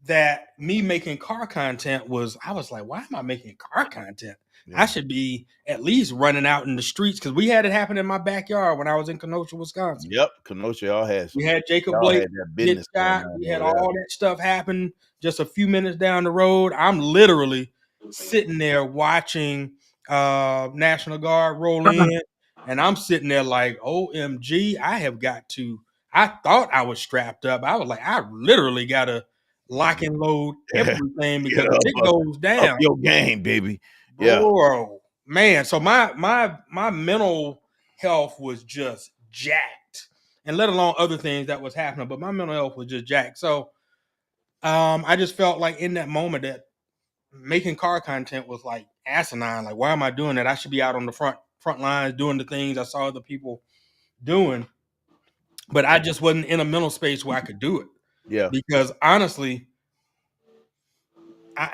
Speaker 6: that me making car content was, I was like, why am I making car content? I
Speaker 1: Yeah.
Speaker 6: should be at least running out in the streets, because we had it happen in my backyard when I was in Kenosha, Wisconsin.
Speaker 1: Yep. Kenosha,
Speaker 6: We had Jacob
Speaker 1: y'all
Speaker 6: Blake
Speaker 1: had that
Speaker 6: get
Speaker 1: business going
Speaker 6: shot.
Speaker 1: on
Speaker 6: We had
Speaker 1: over there.
Speaker 6: all that stuff happen just a few minutes down the road. I'm literally sitting there watching National Guard roll in, and I'm sitting there like, OMG, I have got to. I thought I was strapped up. I was like, I literally got to lock and load everything,
Speaker 1: Get
Speaker 6: because if it goes
Speaker 1: up
Speaker 6: down,
Speaker 1: your game, baby. Yeah.
Speaker 6: bro, man. So my mental health was just jacked, and let alone other things that was happening, but my mental health was just jacked. So I just felt like in that moment that making car content was like asinine. Like, why am I doing that? I should be out on the front lines doing the things I saw other people doing, but I just wasn't in a mental space where I could do it,
Speaker 1: Yeah.
Speaker 6: because honestly,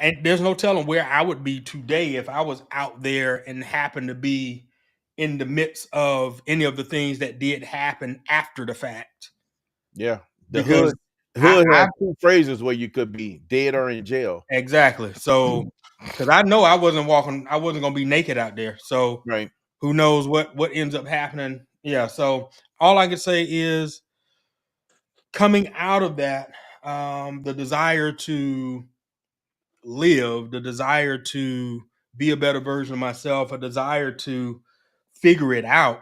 Speaker 6: and there's no telling where I would be today if I was out there and happened to be in the midst of any of the things that did happen after the fact.
Speaker 1: Yeah. The
Speaker 6: Because
Speaker 1: hood
Speaker 6: I
Speaker 1: has two phrases where you could be dead or in jail.
Speaker 6: exactly. So, because I know I wasn't gonna be naked out there. So
Speaker 1: Right.
Speaker 6: who knows what ends up happening? Yeah. So all I can say is, coming out of that, the desire to live, the desire to be a better version of myself, a desire to figure it out,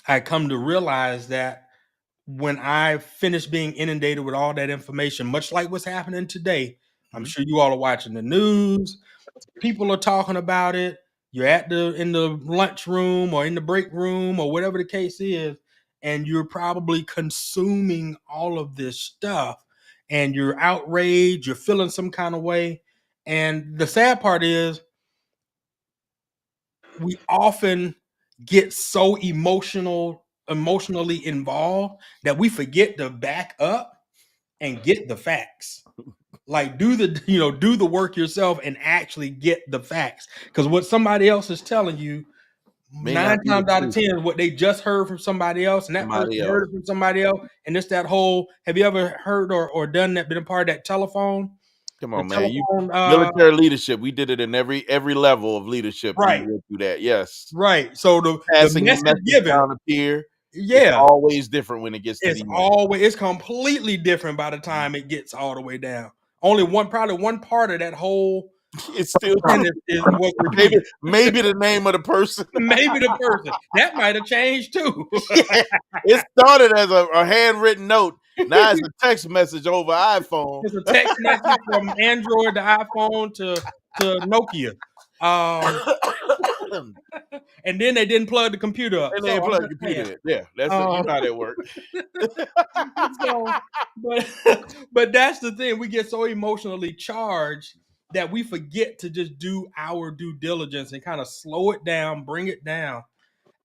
Speaker 6: I come to realize that when I finish being inundated with all that information, much like what's happening today, I'm
Speaker 1: Mhm.
Speaker 6: sure you all are watching the news, people are talking about it. You're at the in the lunch room or in the break room or whatever the case is, and you're probably consuming all of this stuff, and you're outraged, you're feeling some kind of way. And the sad part is, we often get so emotionally involved that we forget to back up and get the facts. Like, do the work yourself and actually get the facts, because what somebody else is telling you,
Speaker 1: May not
Speaker 6: nine
Speaker 1: be the
Speaker 6: times out of
Speaker 1: truth.
Speaker 6: 10 is what they just heard from somebody else, and that person
Speaker 1: Somebody
Speaker 6: heard
Speaker 1: else.
Speaker 6: it from somebody else. And it's that whole, have you ever heard or done that, been a part of that telephone,
Speaker 1: Come
Speaker 6: the
Speaker 1: on, man. You
Speaker 6: telephone
Speaker 1: military leadership. We did it in every level of leadership. We
Speaker 6: right,
Speaker 1: went through that. Yes.
Speaker 6: right. So the
Speaker 1: Passing the
Speaker 6: message
Speaker 1: message
Speaker 6: given,
Speaker 1: down the pier. It's
Speaker 6: yeah,
Speaker 1: always different when it gets to
Speaker 6: it's
Speaker 1: the end.
Speaker 6: always, it's completely different by the time it gets all the way down. Only probably one part of that whole
Speaker 1: It's still true.
Speaker 6: sentence was
Speaker 1: Maybe
Speaker 6: repeated.
Speaker 1: maybe the name of the person.
Speaker 6: Maybe the person that might have changed too.
Speaker 1: Yeah. It started as a handwritten note. Now it's a text message over iPhone.
Speaker 6: It's a text message from Android to iPhone to Nokia. Um,
Speaker 1: And
Speaker 6: and then they didn't plug the computer up.
Speaker 1: they
Speaker 6: So I'm
Speaker 1: plug a
Speaker 6: just
Speaker 1: computer
Speaker 6: saying.
Speaker 1: in. Yeah, that's it. You
Speaker 6: Um,
Speaker 1: know how that works.
Speaker 6: so, but but that's the thing. We get so emotionally charged that we forget to just do our due diligence and kind of slow it down, bring it down.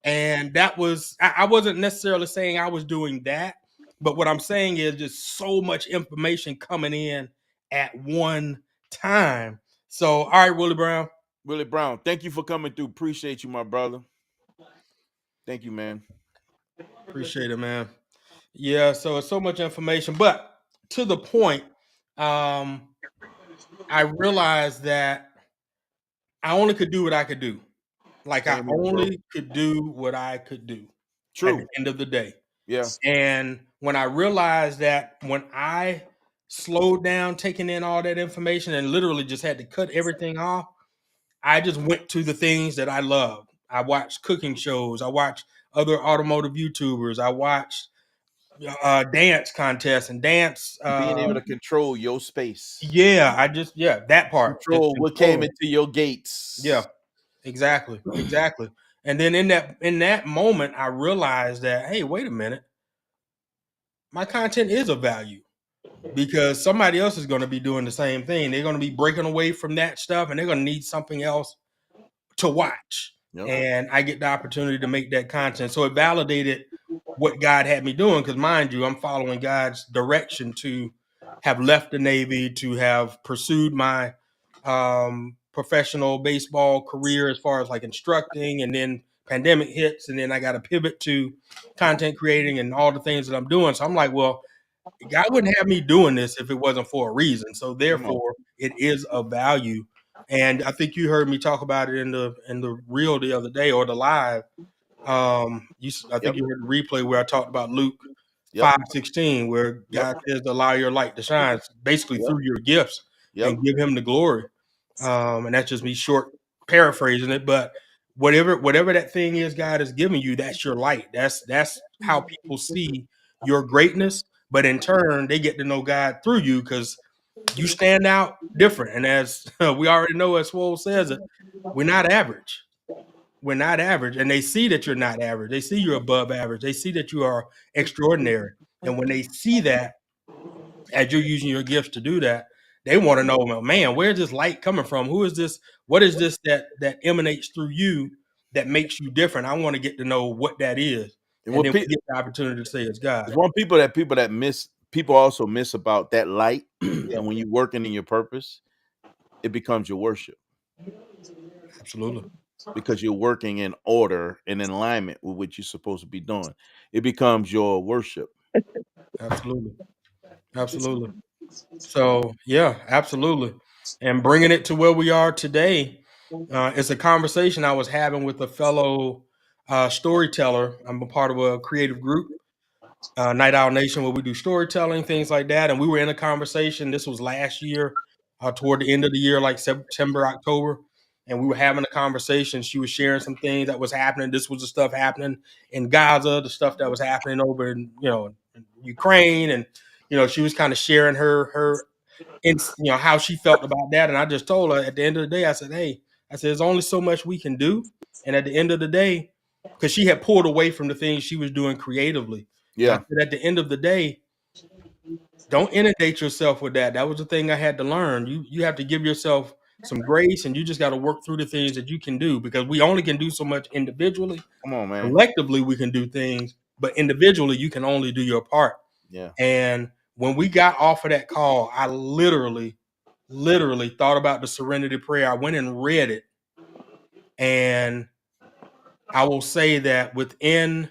Speaker 6: And that was, I wasn't necessarily saying I was doing that, but what I'm saying is just so much information coming in at one time. So, all right, Willie Brown,
Speaker 1: Willie Brown, thank you for coming through. Appreciate you, my brother. Thank you, man.
Speaker 6: appreciate it, man. Yeah, so it's so much information, but to the point, um, I realized that I only could do what I could do. Like, I
Speaker 1: Same here, bro.
Speaker 6: only could do what I could do at the
Speaker 1: True.
Speaker 6: end of the day.
Speaker 1: Yeah.
Speaker 6: And when I realized that, when I slowed down, taking in all that information, and literally just had to cut everything off, I just went to the things that I love. I watched cooking shows. I watched other automotive YouTubers. I watched dance contests and dance.
Speaker 1: Being able to control your space,
Speaker 6: Yeah, that part. Just
Speaker 1: control what came
Speaker 6: controlling.
Speaker 1: into your gates.
Speaker 6: Yeah, exactly, exactly. And then in that moment, I realized that, hey, wait a minute, my content is of value because somebody else is going to be doing the same thing. They're going to be breaking away from that stuff, and they're going to need something else to watch.
Speaker 1: Yep.
Speaker 6: And I get the opportunity to make that content. So it validated what God had me doing. Because mind you, I'm following God's direction to have left the Navy, to have pursued my professional baseball career as far as like instructing, and then pandemic hits, and then I got to pivot to content creating and all the things that I'm doing. So I'm like, well, God wouldn't have me doing this if it wasn't for a reason. So
Speaker 1: Come on.
Speaker 6: therefore, it is of value. And I think you heard me talk about it in the reel the other day, or the live. I think
Speaker 1: Yep.
Speaker 6: you heard the replay where I talked about Luke
Speaker 1: Yep.
Speaker 6: 5:16, where
Speaker 1: Yep.
Speaker 6: God says to allow your light to shine, basically
Speaker 1: Yep.
Speaker 6: through your gifts,
Speaker 1: Yep.
Speaker 6: and give Him the glory. And that's just me short paraphrasing it, but whatever that thing is God is giving you, that's your light. That's how people see your greatness, but in turn, they get to know God through you because you stand out different. And as we already know, as Swole says it, we're not average. We're not average. And they see that you're not average. They see you're above average. They see that you are extraordinary. And when they see that, as you're using your gifts to do that, they want to know, well, man, where's this light coming from? Who is this? What is this that emanates through you that makes you different? I want to get to know what that is.
Speaker 1: And
Speaker 6: And
Speaker 1: what
Speaker 6: then we get the opportunity to say it's God.
Speaker 1: one people that miss, people also miss about that light, and when you're working in your purpose, it becomes your worship
Speaker 6: Absolutely.
Speaker 1: because you're working in order and in alignment with what you're supposed to be doing. It becomes your worship.
Speaker 6: Absolutely. Absolutely. So yeah, absolutely. And bringing it to where we are today, it's a conversation I was having with a fellow storyteller. I'm a part of a creative group, Night Owl Nation, where we do storytelling, things like that. And we were in a conversation. This was last year, toward the end of the year, like September, October. And we were having a conversation. She was sharing some things that was happening. This was the stuff happening in Gaza, the stuff that was happening over in in Ukraine, and she was kind of sharing her how she felt about that. And I just told her at the end of the day, I said, hey, I said, there's only so much we can do. And at the end of the day, because she had pulled away from the things she was doing creatively. And I
Speaker 1: Yeah.
Speaker 6: said, at the end of the day, don't inundate yourself with that. That was the thing I had to learn. You have to give yourself some grace, and you just got to work through the things that you can do, because we only can do so much individually.
Speaker 1: Come on, man.
Speaker 6: Collectively, we can do things, but individually, you can only do your part.
Speaker 1: Yeah.
Speaker 6: And when we got off of that call, I literally thought about the serenity prayer. I went and read it. And I will say that within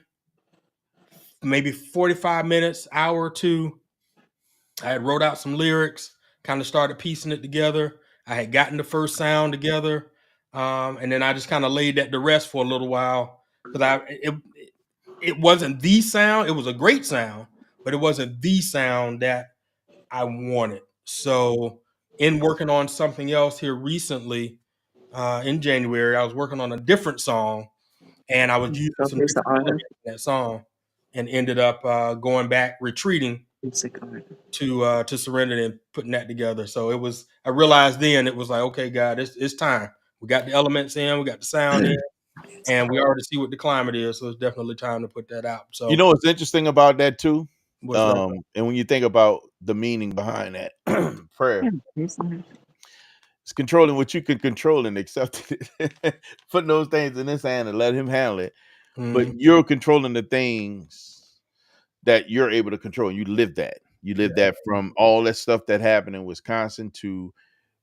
Speaker 6: maybe 45 minutes, hour or two, I had wrote out some lyrics, kind of started piecing it together. I had gotten the first sound together. And then I just kind of laid that to rest for a little while, because it wasn't the sound. It was a great sound, but it wasn't the sound that I wanted. So in working on something else here recently, in January, I was working on a different song, and I was using
Speaker 5: So
Speaker 6: some
Speaker 5: here's the
Speaker 6: different
Speaker 5: honor.
Speaker 6: elements in that song, and ended up going back, retreating
Speaker 5: Music honor.
Speaker 6: to Serenity and putting that together. So it was, I realized then, it was like, okay, God, it's time. We got the elements in, we got the sound in, and we already see what the climate is. So it's definitely time to put that out.
Speaker 1: You
Speaker 6: So
Speaker 1: know what's interesting about that too?
Speaker 6: what's that?
Speaker 1: And when you think about the meaning behind that prayer,
Speaker 5: Yeah, here's the honor.
Speaker 1: it's controlling what you can control and accepting it. Putting those things in his hand and let him handle it. But
Speaker 6: Mhm.
Speaker 1: you're controlling the things that you're able to control. You live that. You live that from all that stuff that happened in Wisconsin to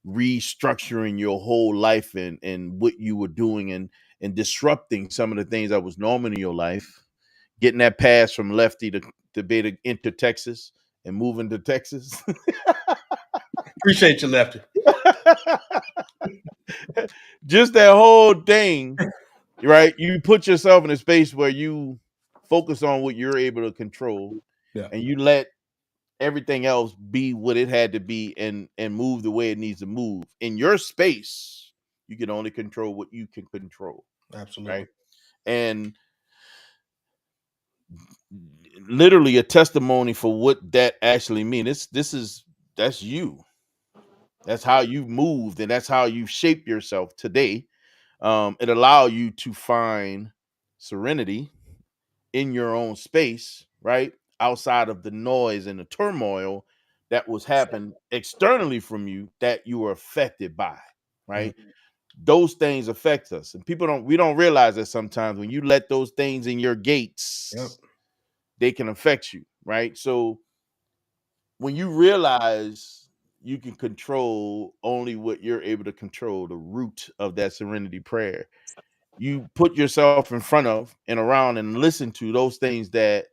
Speaker 1: restructuring your whole life and what you were doing and disrupting some of the things that was normal in your life. Getting that pass from lefty to beta into Texas and moving to Texas.
Speaker 6: Appreciate you, Lefty.
Speaker 1: Just that whole thing, right? You put yourself in a space where you focus on what you're able to control,
Speaker 6: Yeah.
Speaker 1: and you let everything else be what it had to be and move the way it needs to move. In your space, you can only control what you can control,
Speaker 6: Absolutely.
Speaker 1: right? And literally a testimony for what that actually means. That's you. That's how you moved, and that's how you shape yourself today. It allow you to find serenity in your own space, right? Outside of the noise and the turmoil that was happening externally from you that you were affected by, right?
Speaker 6: Mhm.
Speaker 1: Those things affect us. And we don't realize that sometimes when you let those things in your
Speaker 6: Yep.
Speaker 1: gates, they can affect you, right? So when you realize you can control only what you're able to control, the root of that serenity prayer, you put yourself in front of and around and listen to those things that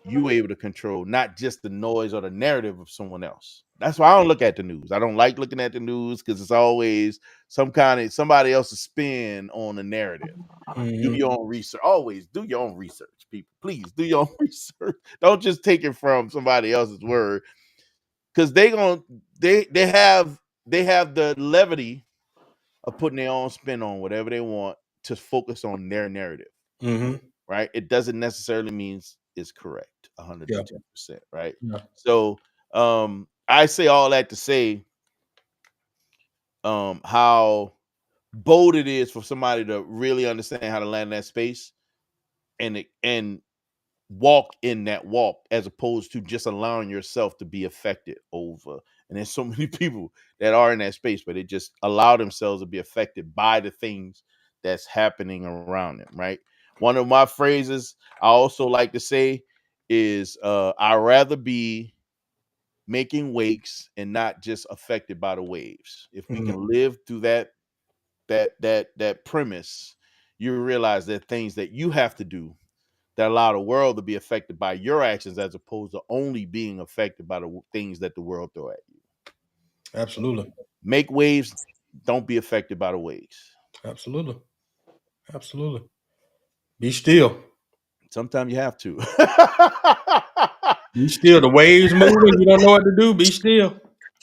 Speaker 1: you able to control, not just the noise or the narrative of someone else. That's why I don't look at the news. I don't like looking at the news because it's always somebody else's spin on the narrative. Do
Speaker 6: Mhm.
Speaker 1: your own research. Always do your own research, people. Please do your own research. Don't just take it from somebody else's word because they have the levity of putting their own spin on whatever they want to focus on their narrative,
Speaker 6: Mhm.
Speaker 1: right? It doesn't necessarily means it's correct
Speaker 6: Yeah.
Speaker 1: 110%, right?
Speaker 6: Yeah.
Speaker 1: So I say all that to say how bold it is for somebody to really understand how to land in that space and walk in that walk as opposed to just allowing yourself to be affected over. And there's so many people that are in that space, but they just allow themselves to be affected by the things that's happening around them, right? One of my phrases I also like to say is I'd rather be making wakes and not just affected by the waves. If we
Speaker 6: Mhm.
Speaker 1: can live through that premise, you realize there are things that you have to do that allow the world to be affected by your actions as opposed to only being affected by the things that the world throw at you.
Speaker 6: Absolutely.
Speaker 1: Make waves, don't be affected by the waves.
Speaker 6: Absolutely. Absolutely. Be still.
Speaker 1: Sometimes you have to.
Speaker 6: Be still. The waves moving. You don't know what to do. Be still.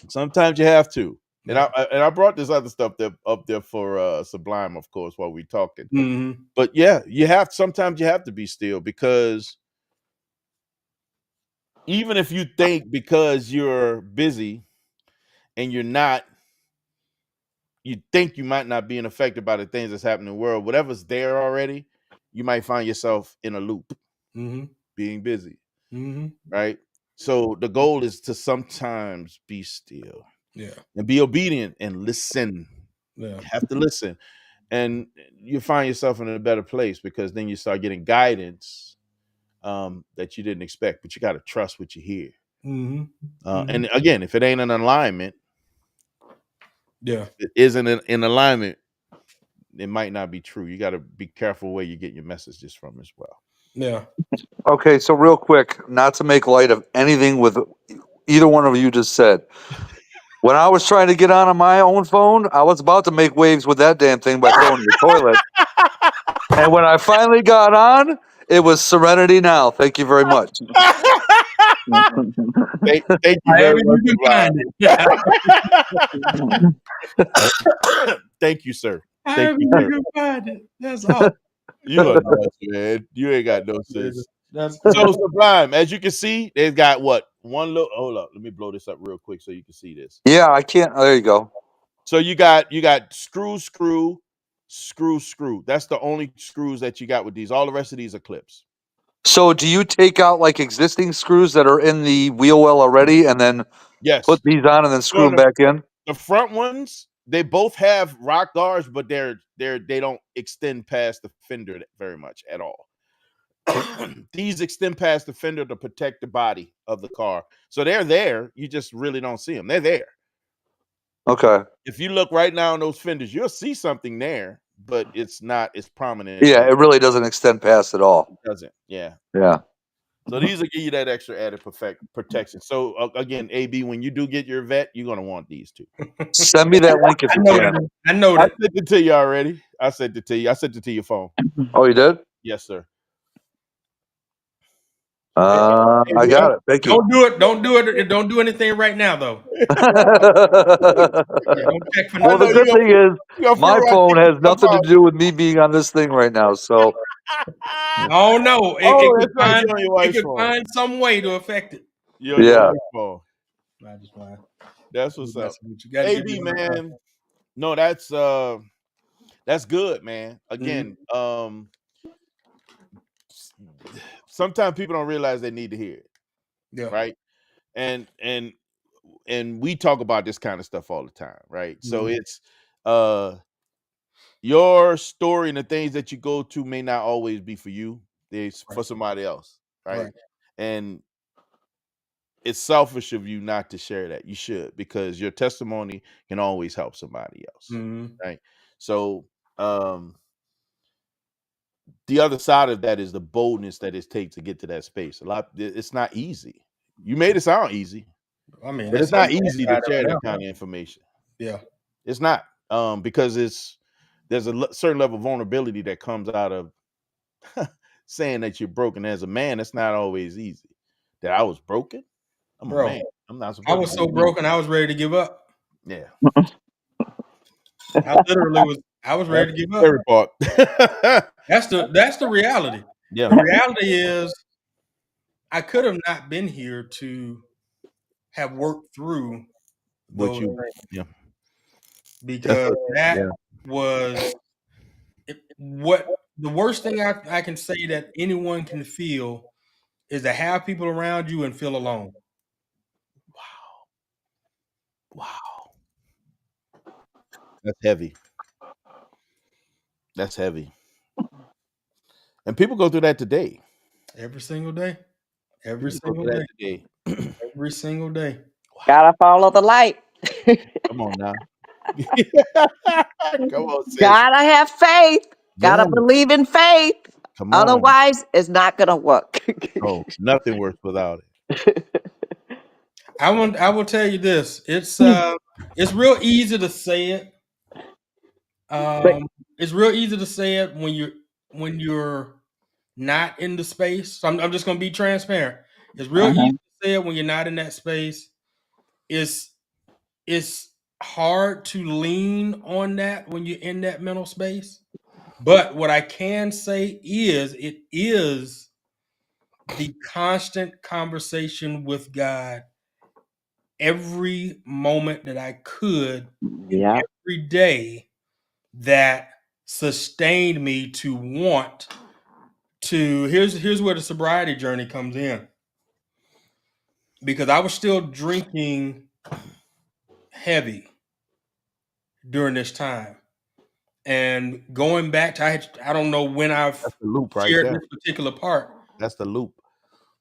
Speaker 1: Sometimes you have to. And
Speaker 6: Yeah.
Speaker 1: I brought this other stuff up there for Sublime, of course, while we talking.
Speaker 6: Mm-hmm.
Speaker 1: But yeah, sometimes you have to be still because even if you think because you're busy and you're not, you think you might not being affected by the things that's happening in the world, whatever's there already, you might find yourself in a loop
Speaker 6: Mm-hmm.
Speaker 1: being busy,
Speaker 6: Mm-hmm.
Speaker 1: right? So the goal is to sometimes be still
Speaker 6: Yeah.
Speaker 1: and be obedient and listen.
Speaker 6: Yeah.
Speaker 1: You have to listen, and you find yourself in a better place because then you start getting guidance that you didn't expect, but you got to trust what you hear.
Speaker 6: Mm-hmm. Mm-hmm.
Speaker 1: And again, if it ain't in alignment,
Speaker 6: Yeah.
Speaker 1: it isn't in alignment, it might not be true. You got to be careful where you get your messages from as well.
Speaker 6: Yeah.
Speaker 4: Okay, so real quick, not to make light of anything with either one of you just said. When I was trying to get on my own phone, I was about to make waves with that damn thing by throwing it in the toilet. And when I finally got on, it was Serenity Now. Thank you very much.
Speaker 1: Thank you very
Speaker 6: However
Speaker 1: much,
Speaker 6: you can find it.
Speaker 1: Sublime. Thank you, sir. Thank
Speaker 6: However
Speaker 1: you,
Speaker 6: you
Speaker 1: sir.
Speaker 6: can find it. That's all.
Speaker 1: You are nuts, man. You ain't got no sense.
Speaker 6: That's
Speaker 1: So
Speaker 6: crazy.
Speaker 1: Sublime, as you can see, they've got what one little. Hold up, let me blow this up real quick so you can see this.
Speaker 4: Yeah, I can't. There you go.
Speaker 1: So you got screw, screw, screw, screw. That's the only screws that you got with these. All the rest of these are clips.
Speaker 4: So, do you take out like existing screws that are in the wheel well already and then put
Speaker 1: Yes.
Speaker 4: these on and then screw
Speaker 1: No,
Speaker 4: them back in?
Speaker 1: the front ones, they both have rock guards, but they don't extend past the fender very much at all. These extend past the fender to protect the body of the car. So they're there. You just really don't see them. They're there.
Speaker 4: Okay.
Speaker 1: If you look right now on those fenders, you'll see something there, but it's not as prominent
Speaker 4: Yeah,
Speaker 1: as
Speaker 4: it really doesn't extend past at
Speaker 1: it
Speaker 4: all.
Speaker 1: doesn't. Yeah.
Speaker 4: Yeah.
Speaker 1: So these will give you that extra added protection. So again, AB, when you do get your vet, you're gonna want these two.
Speaker 4: Send me that link if
Speaker 6: I
Speaker 4: you
Speaker 6: know
Speaker 4: can.
Speaker 6: that. I know
Speaker 1: I
Speaker 6: that.
Speaker 1: sent it to you already. I sent it to you. I sent it to your phone.
Speaker 4: Oh, you did?
Speaker 1: Yes, sir.
Speaker 4: I got it. Thank you.
Speaker 6: Don't do it. Don't do it. Don't do anything right now, though. Yeah, don't check for
Speaker 4: Well,
Speaker 1: I
Speaker 4: the
Speaker 1: know
Speaker 6: nothing.
Speaker 1: you
Speaker 4: good thing is
Speaker 1: gonna put
Speaker 4: my
Speaker 1: it right
Speaker 4: phone
Speaker 1: there.
Speaker 4: has nothing to do with me being on this thing right now. So
Speaker 6: Oh no,
Speaker 1: Oh, that's right. You're on your
Speaker 6: it
Speaker 1: wife's
Speaker 6: could
Speaker 1: phone.
Speaker 6: find some way to affect it.
Speaker 1: You're on your
Speaker 4: yeah,
Speaker 1: wife's phone.
Speaker 6: I just mind.
Speaker 1: That's
Speaker 6: I'm
Speaker 1: what's up.
Speaker 6: messing with you. Got to give you
Speaker 1: AB,
Speaker 6: a hard
Speaker 1: man. No, that's good, man.
Speaker 6: time.
Speaker 1: Again, sometimes people don't realize they need to hear it,
Speaker 6: Yeah.
Speaker 1: right? And we talk about this kind of stuff all the time, right? So
Speaker 6: Mhm.
Speaker 1: it's uh your story and the things that you go to may not always be for you. It's
Speaker 6: Right.
Speaker 1: for somebody else, right?
Speaker 6: Right.
Speaker 1: And it's selfish of you not to share that. You should, because your testimony can always help somebody else,
Speaker 6: Mhm.
Speaker 1: right? So um the other side of that is the boldness that it takes to get to that space. It's not easy. You made it sound easy,
Speaker 6: I mean,
Speaker 1: but
Speaker 6: that's
Speaker 1: it's
Speaker 6: some
Speaker 1: not
Speaker 6: bad
Speaker 1: easy to
Speaker 6: side of
Speaker 1: share
Speaker 6: it
Speaker 1: that
Speaker 6: now.
Speaker 1: kind of information.
Speaker 6: Yeah.
Speaker 1: It's not, because there's a certain level of vulnerability that comes out of saying that you're broken. As a man, it's not always easy. That I was broken. I'm a
Speaker 6: Bro,
Speaker 1: man. I'm not
Speaker 6: I
Speaker 1: supposed
Speaker 6: was
Speaker 1: to
Speaker 6: so
Speaker 1: be weak.
Speaker 6: broken, I was ready to give up.
Speaker 1: Yeah,
Speaker 6: I literally was. I was
Speaker 1: that's
Speaker 6: ready to
Speaker 1: the
Speaker 6: give up.
Speaker 1: scary part.
Speaker 6: That's the reality.
Speaker 1: Yeah,
Speaker 6: The reality is, I could have not been here to have worked through
Speaker 1: what
Speaker 6: those
Speaker 1: you?
Speaker 6: things
Speaker 1: Yeah, that's
Speaker 6: because
Speaker 1: what.
Speaker 6: that
Speaker 1: Yeah,
Speaker 6: was what the worst thing I can say that anyone can feel is to have people around you and feel alone.
Speaker 1: wow, that's heavy. That's heavy. And people go through that today.
Speaker 6: Every single day. Every
Speaker 1: People go
Speaker 6: single
Speaker 1: through that
Speaker 6: day.
Speaker 1: today.
Speaker 6: Every single day.
Speaker 5: Gotta follow the light.
Speaker 1: Come on now. Come on, sis.
Speaker 5: Gotta have faith.
Speaker 1: Yeah,
Speaker 5: Gotta believe in faith.
Speaker 1: come on.
Speaker 5: Otherwise, it's not gonna work.
Speaker 1: Oh, nothing works without
Speaker 6: I will tell you this.
Speaker 1: it.
Speaker 6: It's real easy to say it.
Speaker 5: But
Speaker 6: It's real easy to say it when you're not in the space. So I'm just gonna be transparent. It's real easy
Speaker 5: uh-huh.
Speaker 6: to say it when you're not in that space. It's it's hard to lean on that when you're in that mental space. But what I can say is it is the constant conversation with God every moment that I could and
Speaker 5: Yeah.
Speaker 6: every day that sustained me to want to here's where the sobriety journey comes in, because I was still drinking heavy during this time. And going back to I don't know when I've
Speaker 1: That's the loop right
Speaker 6: shared
Speaker 1: there.
Speaker 6: this particular part.
Speaker 1: That's the loop.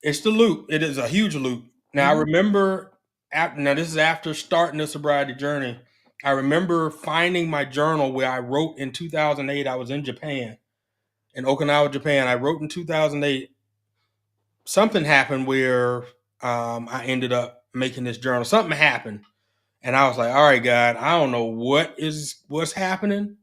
Speaker 6: It's the loop. It is a huge loop. Now I
Speaker 1: Mhm.
Speaker 6: remember now this is after starting the sobriety journey. I remember finding my journal where I wrote in 2008. I was in Japan, in Okinawa, Japan. I wrote in 2008. Something happened where I ended up making this journal. Something happened, and I was like, "All right, God, I don't know what's happening.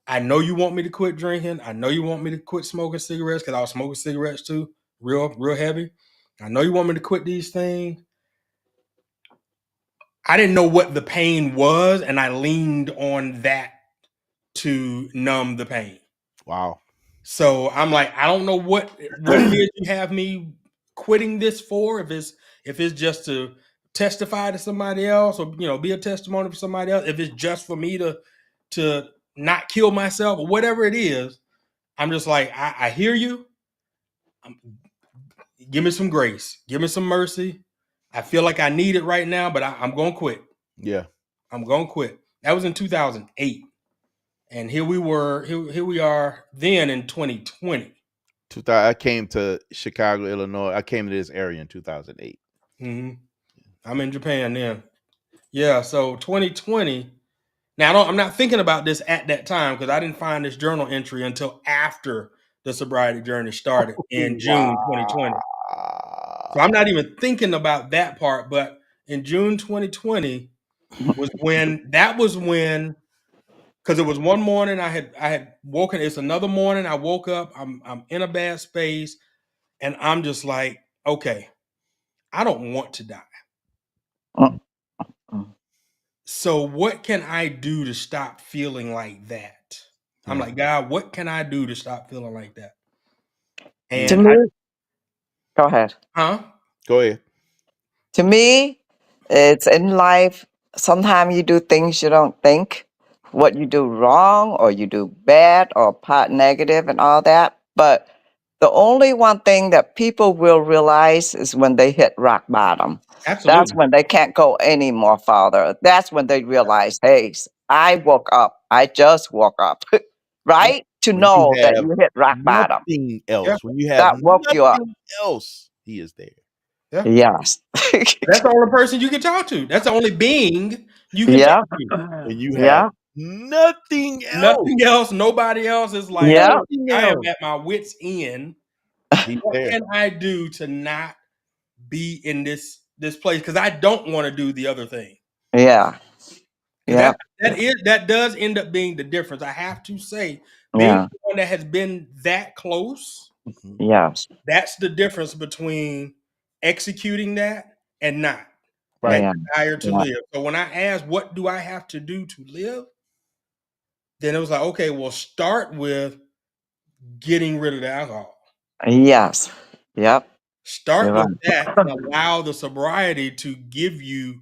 Speaker 6: I know you want me to quit drinking. I know you want me to quit smoking cigarettes because I was smoking cigarettes too, real heavy. I know you want me to quit these things." I didn't know what the pain was, and I leaned on that to numb the pain.
Speaker 1: Wow.
Speaker 6: So I'm like, I don't know what it is you have me quitting this for. If it's just to testify to somebody else, or be a testimony for somebody else. If it's just for me to not kill myself, or whatever it is, I'm just like, I hear you. Um, Give me some grace. Give me some mercy. I feel like I need it right now, but I'm gonna quit.
Speaker 1: Yeah.
Speaker 6: I'm gonna quit. That was in 2008, and here we are then in 2020.
Speaker 1: 2000, I came to Chicago, Illinois. I came to this area in 2008.
Speaker 6: Hmm. I'm in Japan then. Yeah, so 2020. Now I'm not thinking about this at that time because I didn't find this journal entry until after the sobriety journey started in June 2020. So I'm not even thinking about that part. But in June 2020 was when because it was one morning I had woken. It's another morning I woke up. I'm in a bad space, and I'm just like, okay, I don't want to die.
Speaker 5: Mm, mm.
Speaker 6: So what can I do to stop feeling like that? I'm
Speaker 1: Hmm.
Speaker 6: like, God, what can I do to stop feeling like that?
Speaker 5: To
Speaker 6: And
Speaker 1: Hmm.
Speaker 6: I,
Speaker 5: me, go ahead.
Speaker 6: huh?
Speaker 1: Go ahead.
Speaker 5: To me, it's in life. Sometimes you do things you don't think what you do wrong or you do bad or part negative and all that. But the only one thing that people will realize is when they hit rock bottom. That's
Speaker 6: Absolutely.
Speaker 5: when they can't go any more farther. That's when they realize, hey, I woke up. I just woke up,
Speaker 1: Yeah.
Speaker 5: right? To
Speaker 1: When you
Speaker 5: know that
Speaker 1: have
Speaker 5: you hit rock bottom.
Speaker 1: nothing
Speaker 6: Yeah.
Speaker 1: else, when you have
Speaker 5: That woke you up.
Speaker 1: nothing else, he is there.
Speaker 6: Yeah.
Speaker 5: Yes.
Speaker 6: That's the only person you can talk to. That's the only being you can talk
Speaker 5: Yeah.
Speaker 6: to.
Speaker 1: When you have
Speaker 5: Yeah.
Speaker 1: nothing else,
Speaker 6: Nothing else, nobody else is like,
Speaker 5: Yeah.
Speaker 1: nothing
Speaker 6: I am
Speaker 1: else,
Speaker 6: at my wits' end.
Speaker 1: he's
Speaker 6: What
Speaker 1: there.
Speaker 6: can I do to not be in this place? Because I don't want to do the other thing.
Speaker 5: Yeah.
Speaker 6: Because
Speaker 5: Yeah.
Speaker 6: that does end up being the difference. I have to say, being
Speaker 5: Yeah.
Speaker 6: someone that has been that close,
Speaker 1: Mhm.
Speaker 5: Yes.
Speaker 6: that's the difference between executing that and not. That
Speaker 1: Right.
Speaker 5: Yeah.
Speaker 6: desire to
Speaker 5: Yeah.
Speaker 6: live. So when I asked, what do I have to do to live? Then it was like, okay, well, start with getting rid of the alcohol.
Speaker 5: Yes. Yep. You're
Speaker 6: Start with
Speaker 5: right.
Speaker 6: that and allow the sobriety to give you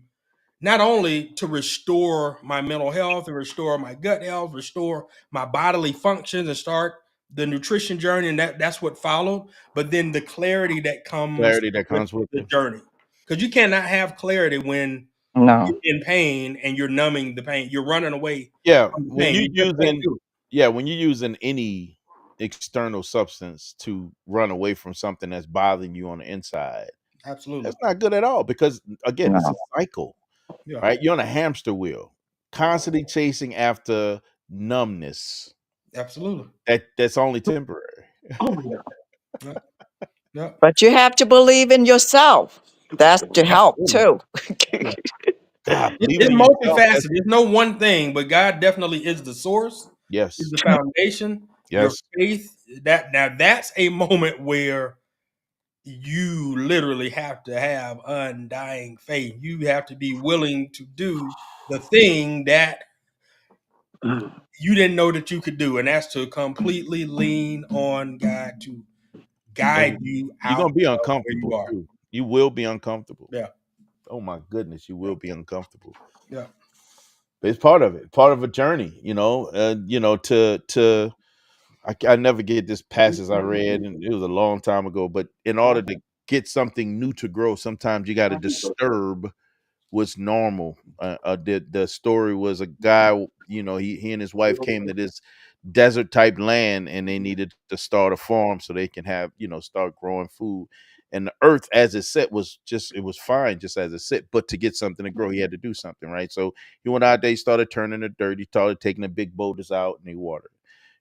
Speaker 6: not only to restore my mental health and restore my gut health, restore my bodily functions and start the nutrition journey. And that's what followed. But then the clarity that comes
Speaker 1: Clarity that
Speaker 6: with
Speaker 1: comes with
Speaker 6: the
Speaker 1: it.
Speaker 6: journey. Because you cannot have clarity when
Speaker 5: No.
Speaker 6: you're in pain and you're numbing the pain. You're running away
Speaker 1: Yeah,
Speaker 6: from the
Speaker 1: when
Speaker 6: pain.
Speaker 1: you
Speaker 6: You just can't
Speaker 1: using
Speaker 6: do it.
Speaker 1: yeah, when you're using any external substance to run away from something that's bothering you on the inside,
Speaker 6: Absolutely.
Speaker 1: that's not good at all because again, it's a
Speaker 5: No.
Speaker 1: cycle,
Speaker 6: Yeah.
Speaker 1: right? You're on a hamster wheel, constantly chasing after numbness.
Speaker 6: Absolutely.
Speaker 1: That's only temporary.
Speaker 6: Yeah. Yeah.
Speaker 5: But you have to believe in yourself. That's to help
Speaker 6: Absolutely.
Speaker 5: too.
Speaker 6: Yeah.
Speaker 1: God, believing
Speaker 6: It's
Speaker 1: in yourself, that's
Speaker 6: multifaceted. There's no one thing, but God definitely is the source, is
Speaker 1: yes.
Speaker 6: the foundation. Your
Speaker 1: Yes.
Speaker 6: faith, that now that's a moment where you literally have to have undying faith. You have to be willing to do the thing that you didn't know that you could do, and that's to completely lean on God to guide
Speaker 1: And
Speaker 6: you
Speaker 1: you're
Speaker 6: out
Speaker 1: gonna be
Speaker 6: of where you
Speaker 1: uncomfortable
Speaker 6: are.
Speaker 1: too. You will be uncomfortable.
Speaker 6: Yeah.
Speaker 1: Oh my goodness, you
Speaker 6: Yeah.
Speaker 1: will be uncomfortable.
Speaker 6: Yeah.
Speaker 1: But it's part of it, part of a journey, I never get this passage I read, and it was a long time ago. But in order to get something new to grow, sometimes you got to disturb what's normal. The story was a guy, he and his wife came to this desert type land, and they needed to start a farm so they can have start growing food. And the earth as it set it was fine just as it set, but to get something to grow, he had to do something, right? So he went out there, he started turning the dirt, he started taking the big boulders out, and he watered.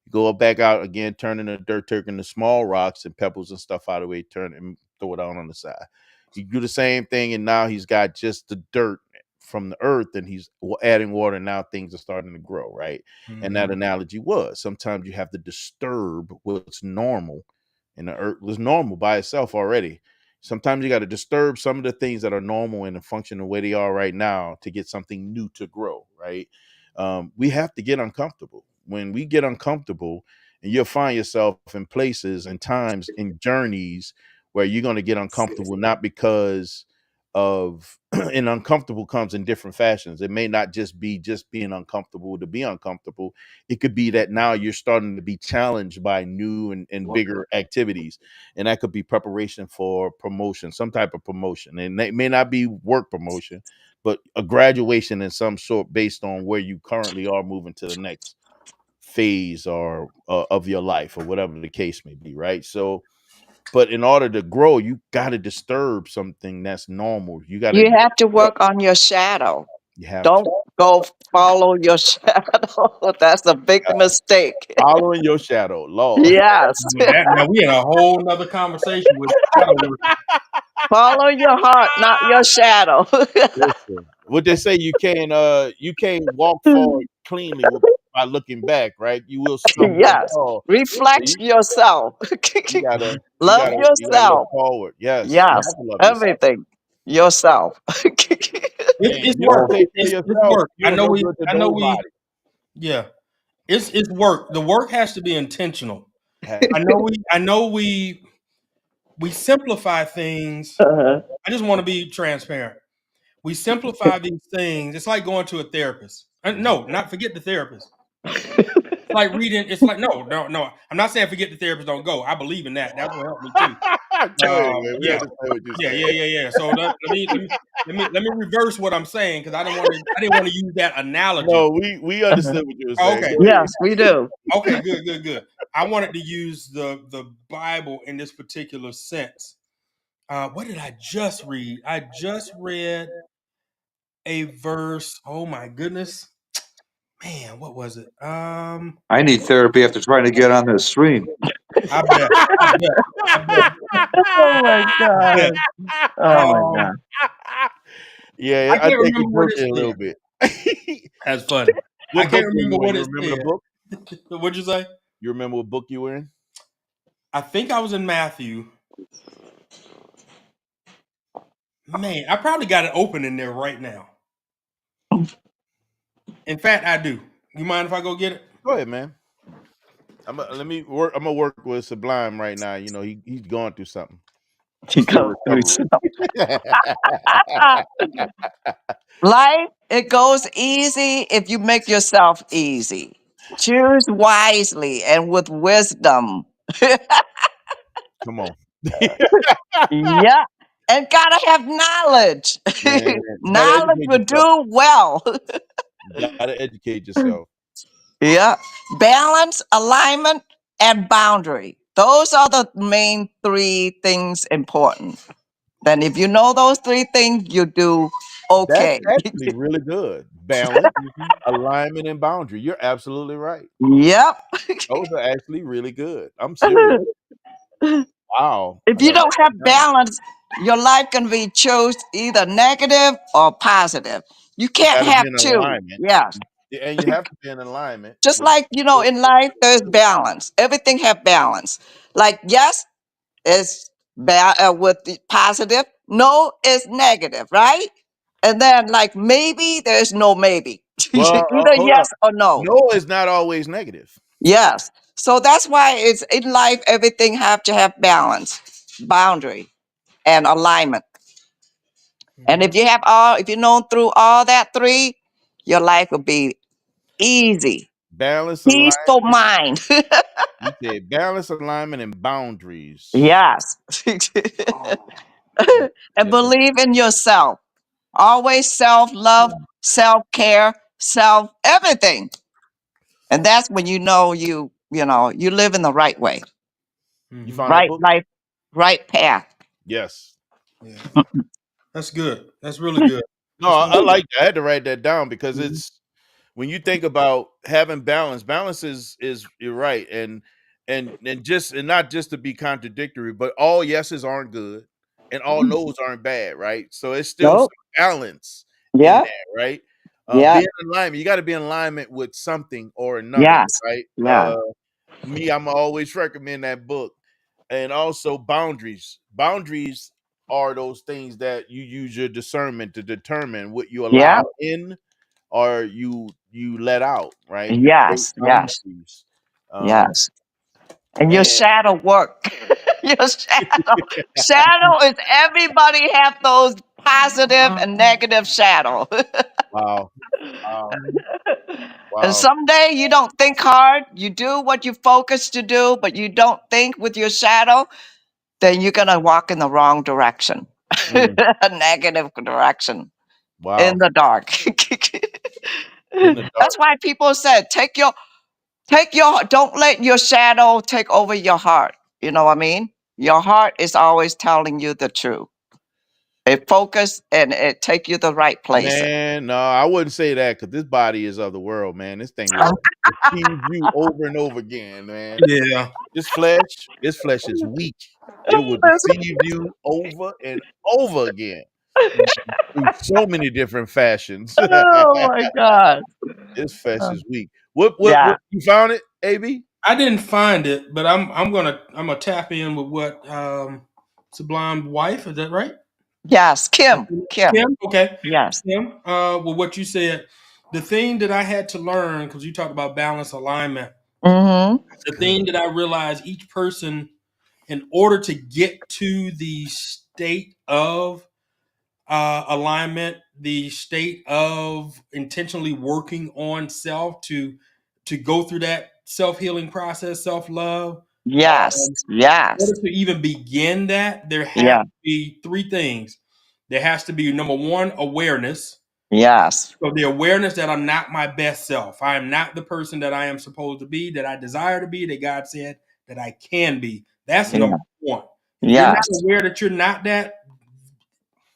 Speaker 1: Go back out again, turning the dirt, taking the small rocks and pebbles and stuff out of the way, turn and throw it out on the side. He do the same thing, and now he's got just the dirt from the earth, and he's adding water. And now things are starting to grow, right? And that
Speaker 6: Mhm.
Speaker 1: analogy was sometimes you have to disturb what's normal, and the earth was normal by itself already. Sometimes you got to disturb some of the things that are normal and function the way they are right now to get something new to grow, right? We have to get uncomfortable. When we get uncomfortable, and you'll find yourself in places and times in journeys where you're going to get uncomfortable, not because of and uncomfortable comes in different fashions. It may not just be just being uncomfortable to be uncomfortable. It could be that now you're starting to be challenged by new and bigger activities. And that could be preparation for promotion, some type of promotion. And it may not be work promotion, but a graduation in some sort based on where you currently are moving to the next phase or of your life or whatever the case may be, right? So but in order to grow, you got to disturb something that's normal. You got to
Speaker 5: You have to work on your shadow.
Speaker 1: you have to
Speaker 5: Don't go follow your shadow. That's a big mistake.
Speaker 1: follow in your shadow, Lord.
Speaker 5: Yes.
Speaker 6: With that, now we in a whole nother conversation with shadow work.
Speaker 5: Follow your heart, not your shadow.
Speaker 1: Listen, what they say, you can't walk forward cleanly by looking back, right? You will stumble and
Speaker 5: Yes.
Speaker 1: fall. So
Speaker 5: Reflect yourself.
Speaker 1: you gotta
Speaker 5: Love
Speaker 1: you gotta look
Speaker 5: yourself.
Speaker 1: forward. Yes, you
Speaker 5: Yes.
Speaker 1: have to love yourself.
Speaker 5: Everything. Yourself.
Speaker 1: Man,
Speaker 6: It's
Speaker 1: you don't
Speaker 6: work.
Speaker 1: take care of
Speaker 6: It's
Speaker 1: yourself,
Speaker 6: work.
Speaker 1: you don't no good to
Speaker 6: I know we.
Speaker 1: nobody.
Speaker 6: Yeah, it's work. The work has to be intentional.
Speaker 1: Has
Speaker 6: I know we simplify things.
Speaker 5: Uh-huh.
Speaker 6: I just want to be transparent. We simplify these things. It's like going to a therapist.
Speaker 1: Mhm.
Speaker 6: No, not forget the therapist. It's like reading. It's like no. I'm not saying forget the therapist. Don't go. I believe in that. That will help me too.
Speaker 1: Go ahead, man. We
Speaker 6: Yeah,
Speaker 1: understand what you're saying.
Speaker 6: yeah. So let me reverse what I'm saying because I didn't want to use that analogy.
Speaker 1: No, we
Speaker 5: Uh-huh.
Speaker 1: understood what you were
Speaker 6: Oh,
Speaker 1: saying.
Speaker 6: okay,
Speaker 1: Go ahead.
Speaker 5: Yes, we do.
Speaker 6: okay, good. I wanted to use the Bible in this particular sense. What did I just read? I just read a verse. Oh my goodness, man, what was it?
Speaker 4: I need therapy after trying to get on this stream.
Speaker 6: I bet, I bet,
Speaker 5: Oh my
Speaker 6: I bet.
Speaker 5: God. Oh my
Speaker 6: Um,
Speaker 5: God.
Speaker 1: Yeah,
Speaker 6: I
Speaker 1: I
Speaker 6: can't
Speaker 1: think
Speaker 6: remember
Speaker 1: it
Speaker 6: what
Speaker 1: broke
Speaker 6: it
Speaker 1: you a little
Speaker 6: said.
Speaker 1: bit.
Speaker 6: That's funny. I
Speaker 1: What
Speaker 6: can't
Speaker 1: book were
Speaker 6: remember
Speaker 1: you in?
Speaker 6: what
Speaker 1: You
Speaker 6: it
Speaker 1: remember the
Speaker 6: said.
Speaker 1: book?
Speaker 6: What'd you say?
Speaker 1: You remember what book you were in?
Speaker 6: I think I was in Matthew. Man, I probably got it open in there right now. In fact, I do. You mind if I go get it?
Speaker 1: Go ahead, man. Let me work. I'm gonna work with Sublime right now. You know, he's going through something.
Speaker 5: He
Speaker 1: He's still
Speaker 5: goes through
Speaker 1: recovering.
Speaker 5: stuff. Life, it goes easy if you make yourself easy. Choose wisely and with wisdom.
Speaker 1: Come on,
Speaker 5: Yeah. And gotta have knowledge.
Speaker 1: man. You gotta
Speaker 5: Knowledge
Speaker 1: educate
Speaker 5: will
Speaker 1: yourself.
Speaker 5: do well.
Speaker 1: You gotta educate yourself.
Speaker 5: Yeah. Balance, alignment, and boundary. Those are the main three things important. Then if you know those three things, you do
Speaker 1: That's
Speaker 5: okay.
Speaker 1: actually really good. Balance, alignment, and boundary. You're absolutely right.
Speaker 5: Yep.
Speaker 1: Those are actually really good. I'm serious. Wow.
Speaker 5: If
Speaker 1: I
Speaker 5: you
Speaker 1: gotta
Speaker 5: don't
Speaker 1: write
Speaker 5: have
Speaker 1: that down.
Speaker 5: balance, your life can be chose either negative or positive. You
Speaker 1: You
Speaker 5: can't
Speaker 1: gotta be
Speaker 5: have
Speaker 1: in
Speaker 5: two.
Speaker 1: alignment.
Speaker 5: Yes.
Speaker 1: And you have to be in alignment
Speaker 5: Just
Speaker 1: with
Speaker 5: like, in life, there's balance. Everything have balance. Like, yes, it's with the positive. No, it's negative, right? And then like maybe there's no maybe.
Speaker 1: well,
Speaker 5: Either
Speaker 1: hold
Speaker 5: yes
Speaker 1: up.
Speaker 5: or no.
Speaker 1: No is not always negative.
Speaker 5: Yes. So that's why it's in life, everything have to have balance, boundary, and alignment. And
Speaker 6: Mhm.
Speaker 5: if you know through all that three, your life will be easy.
Speaker 1: Balance,
Speaker 5: Peaceful
Speaker 1: alignment.
Speaker 5: mind.
Speaker 1: You said balance, alignment, and boundaries.
Speaker 5: Yes.
Speaker 1: I'm
Speaker 5: And
Speaker 1: that down.
Speaker 5: believe in yourself. Always self love, self care, self everything. And that's when you live in the right way,
Speaker 1: You
Speaker 6: Mhm.
Speaker 1: found that
Speaker 5: right
Speaker 1: book?
Speaker 5: life, right path.
Speaker 1: Yes.
Speaker 6: Yeah, that's good. That's really good.
Speaker 1: No,
Speaker 6: That's
Speaker 1: I
Speaker 6: really
Speaker 1: like that. I had to write that down because
Speaker 6: good.
Speaker 1: it's when you think about having balance, balance is you're right, and just and not just to be contradictory, but all yeses aren't good and all
Speaker 5: Mhm.
Speaker 1: nos aren't bad, right? So it's still some
Speaker 5: Nope.
Speaker 1: balance in
Speaker 5: Yeah.
Speaker 1: there, right?
Speaker 5: Yeah.
Speaker 1: Being in alignment, you got to be in alignment with something or another,
Speaker 5: Yes.
Speaker 1: right?
Speaker 5: Yeah.
Speaker 1: Me, I'm always recommend that book, and also boundaries. Boundaries are those things that you use your discernment to determine what you
Speaker 5: Yeah.
Speaker 1: allow in or you let out, right? You create
Speaker 5: Yes. Yes.
Speaker 1: boundaries. Um,
Speaker 5: Yes. And your
Speaker 1: man,
Speaker 5: shadow work. Your shadow is everybody have those positive and negative shadow.
Speaker 1: wow, wow,
Speaker 6: Mhm.
Speaker 5: And
Speaker 1: wow.
Speaker 5: someday you don't think hard, you do what you focus to do, but you don't think with your shadow, then you're gonna walk in the wrong direction.
Speaker 1: Mm,
Speaker 5: A negative direction in
Speaker 1: wow.
Speaker 5: the dark.
Speaker 1: In the dark.
Speaker 5: That's why people said take your don't let your shadow take over your heart. You know what I mean? Your heart is always telling you the truth. It focus and it take you the right place.
Speaker 1: Man, no, I wouldn't say that because this body is of the world, man. This thing will deceive you over and over again, man.
Speaker 6: Yeah.
Speaker 1: This flesh is weak. It will deceive you over and over again through so many different fashions.
Speaker 5: Oh my God.
Speaker 1: This flesh is weak.
Speaker 5: Yeah.
Speaker 1: What you found it, AB?
Speaker 6: I didn't find it, but I'm gonna tap in with what Sublime wife, is that right?
Speaker 5: Yes. Kim. Kim.
Speaker 6: Kim? Okay.
Speaker 5: Yes.
Speaker 6: Kim, well, what you said, the thing that I had to learn, because you talked about balance alignment,
Speaker 5: Mm-hmm.
Speaker 1: That's
Speaker 6: the
Speaker 1: good.
Speaker 6: thing that I realized each person, in order to get to the state of alignment, the state of intentionally working on self to go through that self healing process, self love.
Speaker 5: Yes.
Speaker 6: In
Speaker 5: Yes.
Speaker 6: order to even begin that, there have
Speaker 5: Yeah.
Speaker 6: to be three things. There has to be number one, awareness.
Speaker 5: Yes.
Speaker 6: So the awareness that I'm not my best self. I am not the person that I am supposed to be, that I desire to be, that God said that I can be. That's
Speaker 5: Yeah.
Speaker 6: number one. If you're not
Speaker 5: Yes.
Speaker 6: aware that you're not that,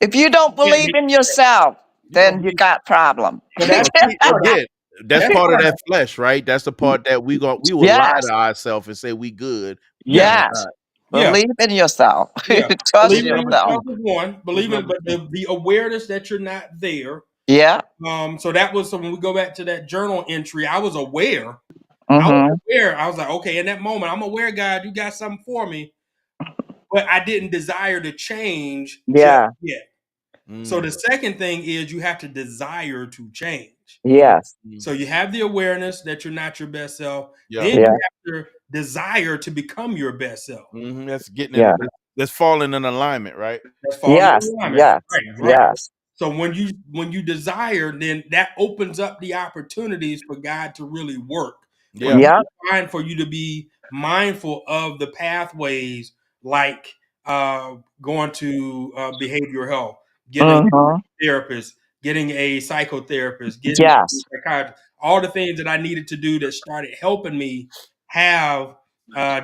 Speaker 5: If you don't
Speaker 6: you can't
Speaker 5: believe
Speaker 6: make,
Speaker 5: in yourself,
Speaker 6: you don't
Speaker 5: then you
Speaker 6: believe.
Speaker 5: got problem.
Speaker 6: So that's
Speaker 1: Well, see,
Speaker 6: part of it.
Speaker 1: again, that's
Speaker 6: That's
Speaker 1: part of
Speaker 6: part of
Speaker 1: that flesh, right? That's the part that we will lie
Speaker 5: Yes.
Speaker 1: to ourselves and say we good when
Speaker 6: yeah,
Speaker 1: we're
Speaker 5: Yes.
Speaker 1: not.
Speaker 6: yeah,
Speaker 5: Believe in yourself.
Speaker 6: yeah.
Speaker 5: Trust
Speaker 1: What's
Speaker 6: Believing in
Speaker 1: number
Speaker 5: yourself.
Speaker 6: yourself
Speaker 1: two?
Speaker 6: is one.
Speaker 1: What's
Speaker 6: Believing,
Speaker 1: number
Speaker 6: but
Speaker 1: two?
Speaker 6: the awareness that you're not there.
Speaker 5: Yeah.
Speaker 6: So that was, so when we go back to that journal entry, I was aware. I was
Speaker 5: Mm-hmm.
Speaker 6: aware. I was like, okay, in that moment, I'm aware, God, you got something for me, but I didn't desire to change just
Speaker 5: Yeah.
Speaker 6: yet. So the
Speaker 1: Mm,
Speaker 6: second thing is you have to desire to change.
Speaker 1: mm,
Speaker 5: Yes.
Speaker 1: mm.
Speaker 6: So you have the awareness that you're not your best self.
Speaker 1: Yeah.
Speaker 6: Then you
Speaker 5: Yeah.
Speaker 6: have to desire to become your best self.
Speaker 1: That's getting in.
Speaker 5: Yeah.
Speaker 1: That's falling in alignment, right?
Speaker 6: That's falling in
Speaker 5: Yes.
Speaker 6: alignment.
Speaker 5: Yes.
Speaker 6: Right, right.
Speaker 5: Yes.
Speaker 6: So when you desire, then that opens up the opportunities for God to really work, for
Speaker 1: Yeah.
Speaker 6: you
Speaker 5: Yeah.
Speaker 6: to find, for you to be mindful of the pathways, like going to behavioral health, getting
Speaker 5: Mm-hmm.
Speaker 6: a therapist, getting a psychotherapist, getting a
Speaker 5: Yes.
Speaker 6: psychiatrist, all the things that I needed to do that started helping me have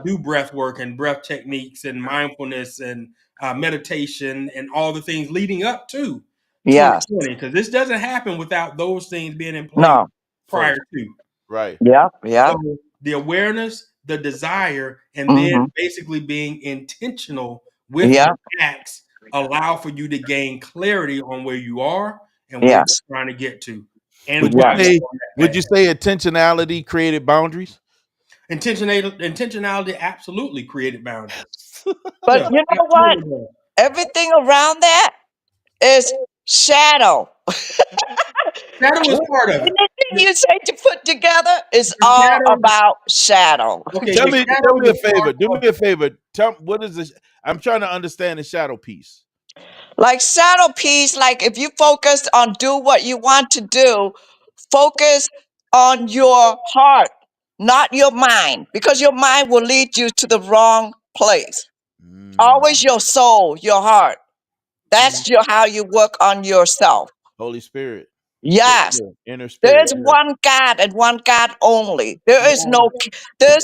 Speaker 6: do breath work and breath techniques and mindfulness and meditation and all the things leading up to
Speaker 5: Yes.
Speaker 6: 2020, because this doesn't happen without those things being in place
Speaker 5: No.
Speaker 6: prior
Speaker 1: First,
Speaker 6: to.
Speaker 1: right.
Speaker 5: Yep. Yep.
Speaker 6: So the awareness, the desire, and then
Speaker 5: Mm-hmm.
Speaker 6: basically being intentional with your
Speaker 5: Yeah.
Speaker 6: acts allow for you to gain clarity on where you are and where
Speaker 5: Yes.
Speaker 6: you're trying to get to, and
Speaker 1: Would you
Speaker 6: why you're
Speaker 5: Yes.
Speaker 1: say?
Speaker 6: on that
Speaker 1: Would you
Speaker 6: path.
Speaker 1: say intentionality created boundaries?
Speaker 6: Intentionality absolutely created boundaries.
Speaker 5: But
Speaker 6: Yeah,
Speaker 5: you know what?
Speaker 6: absolutely. Does.
Speaker 5: Everything around that is shadow.
Speaker 6: Shadow is part of it.
Speaker 5: Anything
Speaker 6: The,
Speaker 5: you say to put together is
Speaker 6: the
Speaker 5: all
Speaker 6: shadow,
Speaker 5: about shadow.
Speaker 6: okay,
Speaker 1: Tell
Speaker 6: the
Speaker 1: me. Tell
Speaker 6: shadow
Speaker 1: me
Speaker 6: is
Speaker 1: a
Speaker 6: a part
Speaker 1: favor. Do
Speaker 6: of.
Speaker 1: me a favor. Tell what is this? I'm trying to understand the shadow piece.
Speaker 5: Like shadow piece, like if you focus on do what you want to do, focus on your heart, not your mind, because your mind will lead you to the wrong place.
Speaker 1: Mm,
Speaker 5: Always your soul, your heart.
Speaker 6: Mhm.
Speaker 5: That's your how you work on yourself.
Speaker 1: Holy Spirit,
Speaker 5: Yes.
Speaker 1: inner spirit.
Speaker 5: There's one God and one God only. There's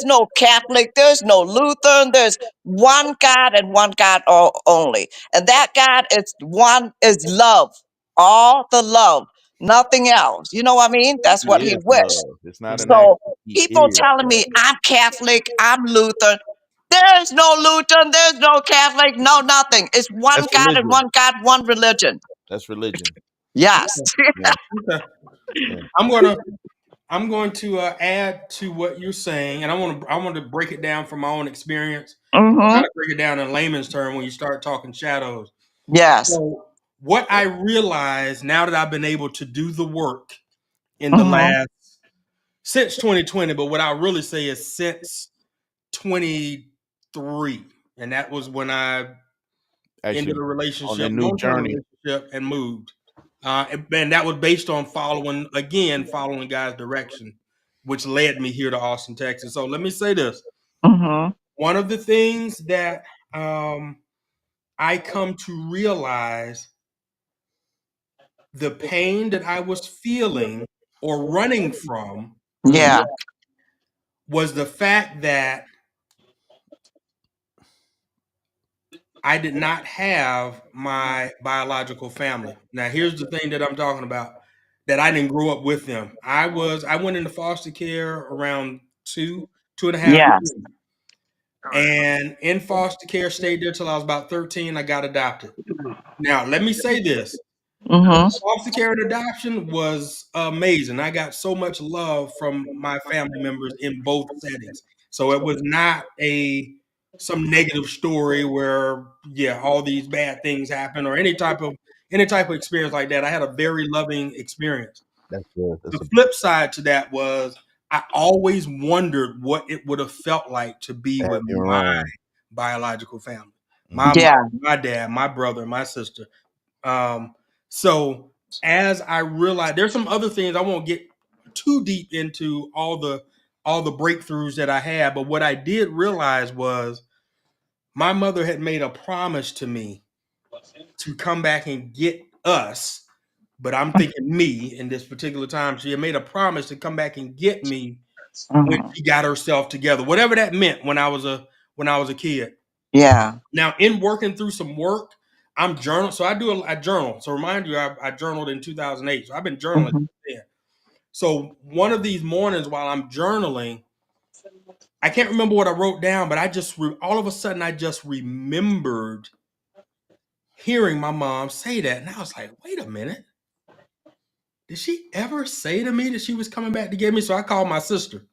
Speaker 5: no Catholic, there's no Lutheran, there's one God and one God only. And that God is love. All the love, nothing else. You know what I mean? That's
Speaker 1: He
Speaker 5: what he
Speaker 1: is
Speaker 5: wished.
Speaker 1: love. It's not an act.
Speaker 5: So
Speaker 1: He
Speaker 5: people
Speaker 1: is
Speaker 5: telling
Speaker 1: love.
Speaker 5: me I'm Catholic, I'm Lutheran. There's no Lutheran, there's no Catholic, no nothing. It's one
Speaker 1: That's
Speaker 5: God and
Speaker 1: religion.
Speaker 5: one God, one religion.
Speaker 1: That's religion.
Speaker 5: Yes.
Speaker 1: Yeah.
Speaker 6: Okay.
Speaker 1: Yeah.
Speaker 6: I'm gonna I'm going to add to what you're saying, and I want to break it down from my own experience.
Speaker 5: Mm-hmm.
Speaker 6: Kind of break it down in layman's term when you start talking shadows.
Speaker 5: Yes.
Speaker 6: So what I realize now that I've been able to do the work in the
Speaker 5: Mm-hmm.
Speaker 6: last since 2020, but what I really say is since 23, and that was when I ended
Speaker 1: Actually,
Speaker 6: a
Speaker 1: on the
Speaker 6: relationship,
Speaker 1: new
Speaker 6: long term
Speaker 1: journey.
Speaker 6: relationship, and moved. And that was based on following God's direction, which led me here to Austin, Texas. So let me say this:
Speaker 5: Mm-hmm.
Speaker 6: one of the things that um, I come to realize, the pain that I was feeling or running from
Speaker 1: Mm,
Speaker 5: Yeah.
Speaker 6: was the fact that I did not have my biological family. Now, here's the thing that I'm talking about, that I didn't grow up with them. I went into foster care around two and a half,
Speaker 5: Yes.
Speaker 6: 3. And in foster care, stayed there till I was about 13. I got adopted. Now, let me say this.
Speaker 5: Mm-hmm.
Speaker 6: Foster care and adoption was amazing. I got so much love from my family members in both settings. So it was not a some negative story where all these bad things happen or any type of experience like that. I had a very loving experience.
Speaker 1: That's good. That's
Speaker 6: The
Speaker 1: a
Speaker 6: flip side to that was I always wondered what it would have felt like to be
Speaker 1: have
Speaker 6: with
Speaker 1: your
Speaker 6: my
Speaker 1: own.
Speaker 6: biological family, my
Speaker 1: Mhm.
Speaker 6: mom,
Speaker 5: Yeah.
Speaker 6: my dad, my brother, my sister. So as I realized, there's some other things I won't get too deep into all the breakthroughs that I had, but what I did realize was my mother had made a promise to me to come back and get us. But I'm thinking me in this particular time. She had made a promise to come back and get me when
Speaker 5: Mm-hmm.
Speaker 6: she got herself together, whatever that meant when I was a kid.
Speaker 5: Yeah.
Speaker 6: Now, in working through some work, I'm journal. So I journal. So remind you, I journaled in 2008. So I've been journaling
Speaker 5: Mm-hmm.
Speaker 6: since then. So one of these mornings while I'm journaling, I can't remember what I wrote down, but all of a sudden I just remembered hearing my mom say that, and I was like, wait a minute, did she ever say to me that she was coming back to get me? So I called my sister.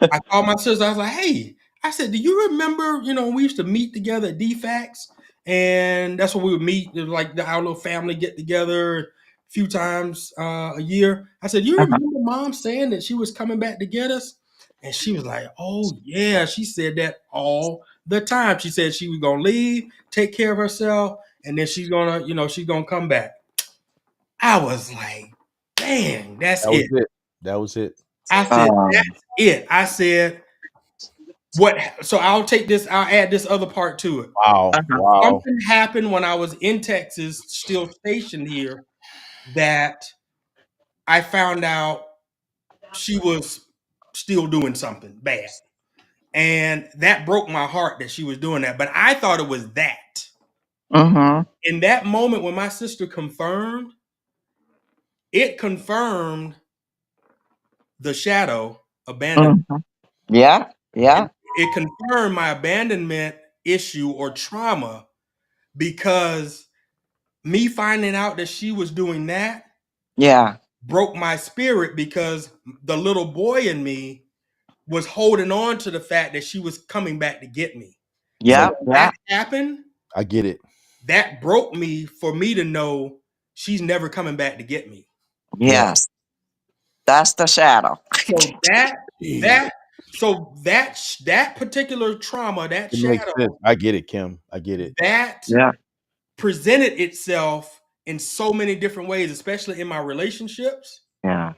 Speaker 6: I called my sister. I was like, "Hey," I said, "Do you remember? We used to meet together at DFAX, and that's where we would meet. It was like our little family get together a few times a year." I said, "You
Speaker 5: Uh-huh.
Speaker 6: remember Mom saying that she was coming back to get us?" And she was like, "Oh yeah," she said that all the time. She said she was gonna leave, take care of herself, and then she's gonna come back. I was like, "Dang, that's
Speaker 1: That was
Speaker 6: it."
Speaker 1: it. That was it.
Speaker 6: I said,
Speaker 5: Um,
Speaker 6: "That's it." I said, what so I'll add this other part to it.
Speaker 1: Wow.
Speaker 5: uh-huh.
Speaker 1: Wow.
Speaker 6: Something happened when I was in Texas, still stationed here, that I found out she was still doing something bad. And that broke my heart that she was doing that. But I thought it was that.
Speaker 5: Mm-hmm.
Speaker 6: In that moment when my sister confirmed, it confirmed the shadow abandonment.
Speaker 5: Mm-hmm. Yeah.
Speaker 6: It,
Speaker 5: Yeah.
Speaker 6: it confirmed my abandonment issue or trauma because me finding out that she was doing that
Speaker 5: Yeah.
Speaker 6: broke my spirit because the little boy in me was holding on to the fact that she was coming back to get me. So
Speaker 5: Yeah.
Speaker 6: when
Speaker 5: Yeah.
Speaker 6: that happened,
Speaker 1: I get it.
Speaker 6: that broke me for me to know she's never coming back to get me.
Speaker 1: Yeah.
Speaker 5: Yes. That's the shadow.
Speaker 6: So that
Speaker 1: Jeez.
Speaker 6: that so that particular trauma, that
Speaker 1: It makes
Speaker 6: shadow,
Speaker 1: sense. I get it, Kim. I get it.
Speaker 6: that
Speaker 5: Yeah.
Speaker 6: presented itself in so many different ways, especially in my relationships.
Speaker 5: Yeah.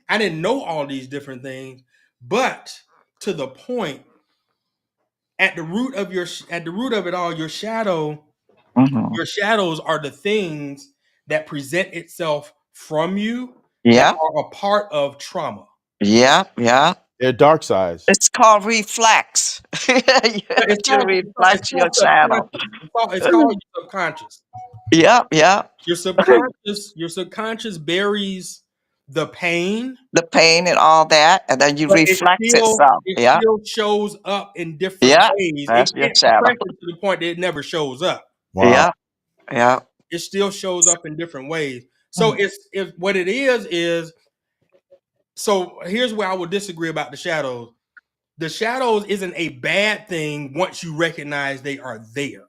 Speaker 6: I didn't know all these different things, but to the point, at the root of it all,
Speaker 5: Mm-hmm.
Speaker 6: your shadows are the things that present itself from you that
Speaker 5: Yeah.
Speaker 6: are a part of trauma.
Speaker 5: Yeah. Yeah.
Speaker 1: They're dark sides.
Speaker 5: It's called reflex.
Speaker 6: It's
Speaker 5: You
Speaker 6: called
Speaker 5: reflect your shadow.
Speaker 6: it's called your subconscious.
Speaker 5: Yeah. Yeah.
Speaker 6: Your subconscious buries the pain,
Speaker 5: The pain and all that, and then you
Speaker 6: but
Speaker 5: reflect itself.
Speaker 6: it
Speaker 5: Yeah.
Speaker 6: still shows up in different
Speaker 5: Yeah.
Speaker 6: ways. It
Speaker 5: That's your
Speaker 6: can't
Speaker 5: shadow.
Speaker 6: suppress it to the point that it never shows up.
Speaker 1: Wow.
Speaker 5: Yeah. Yeah.
Speaker 6: It still shows up in different ways. So
Speaker 5: Mm.
Speaker 6: it's what it is so here's where I would disagree about the shadows. The shadows isn't a bad thing once you recognize they are there.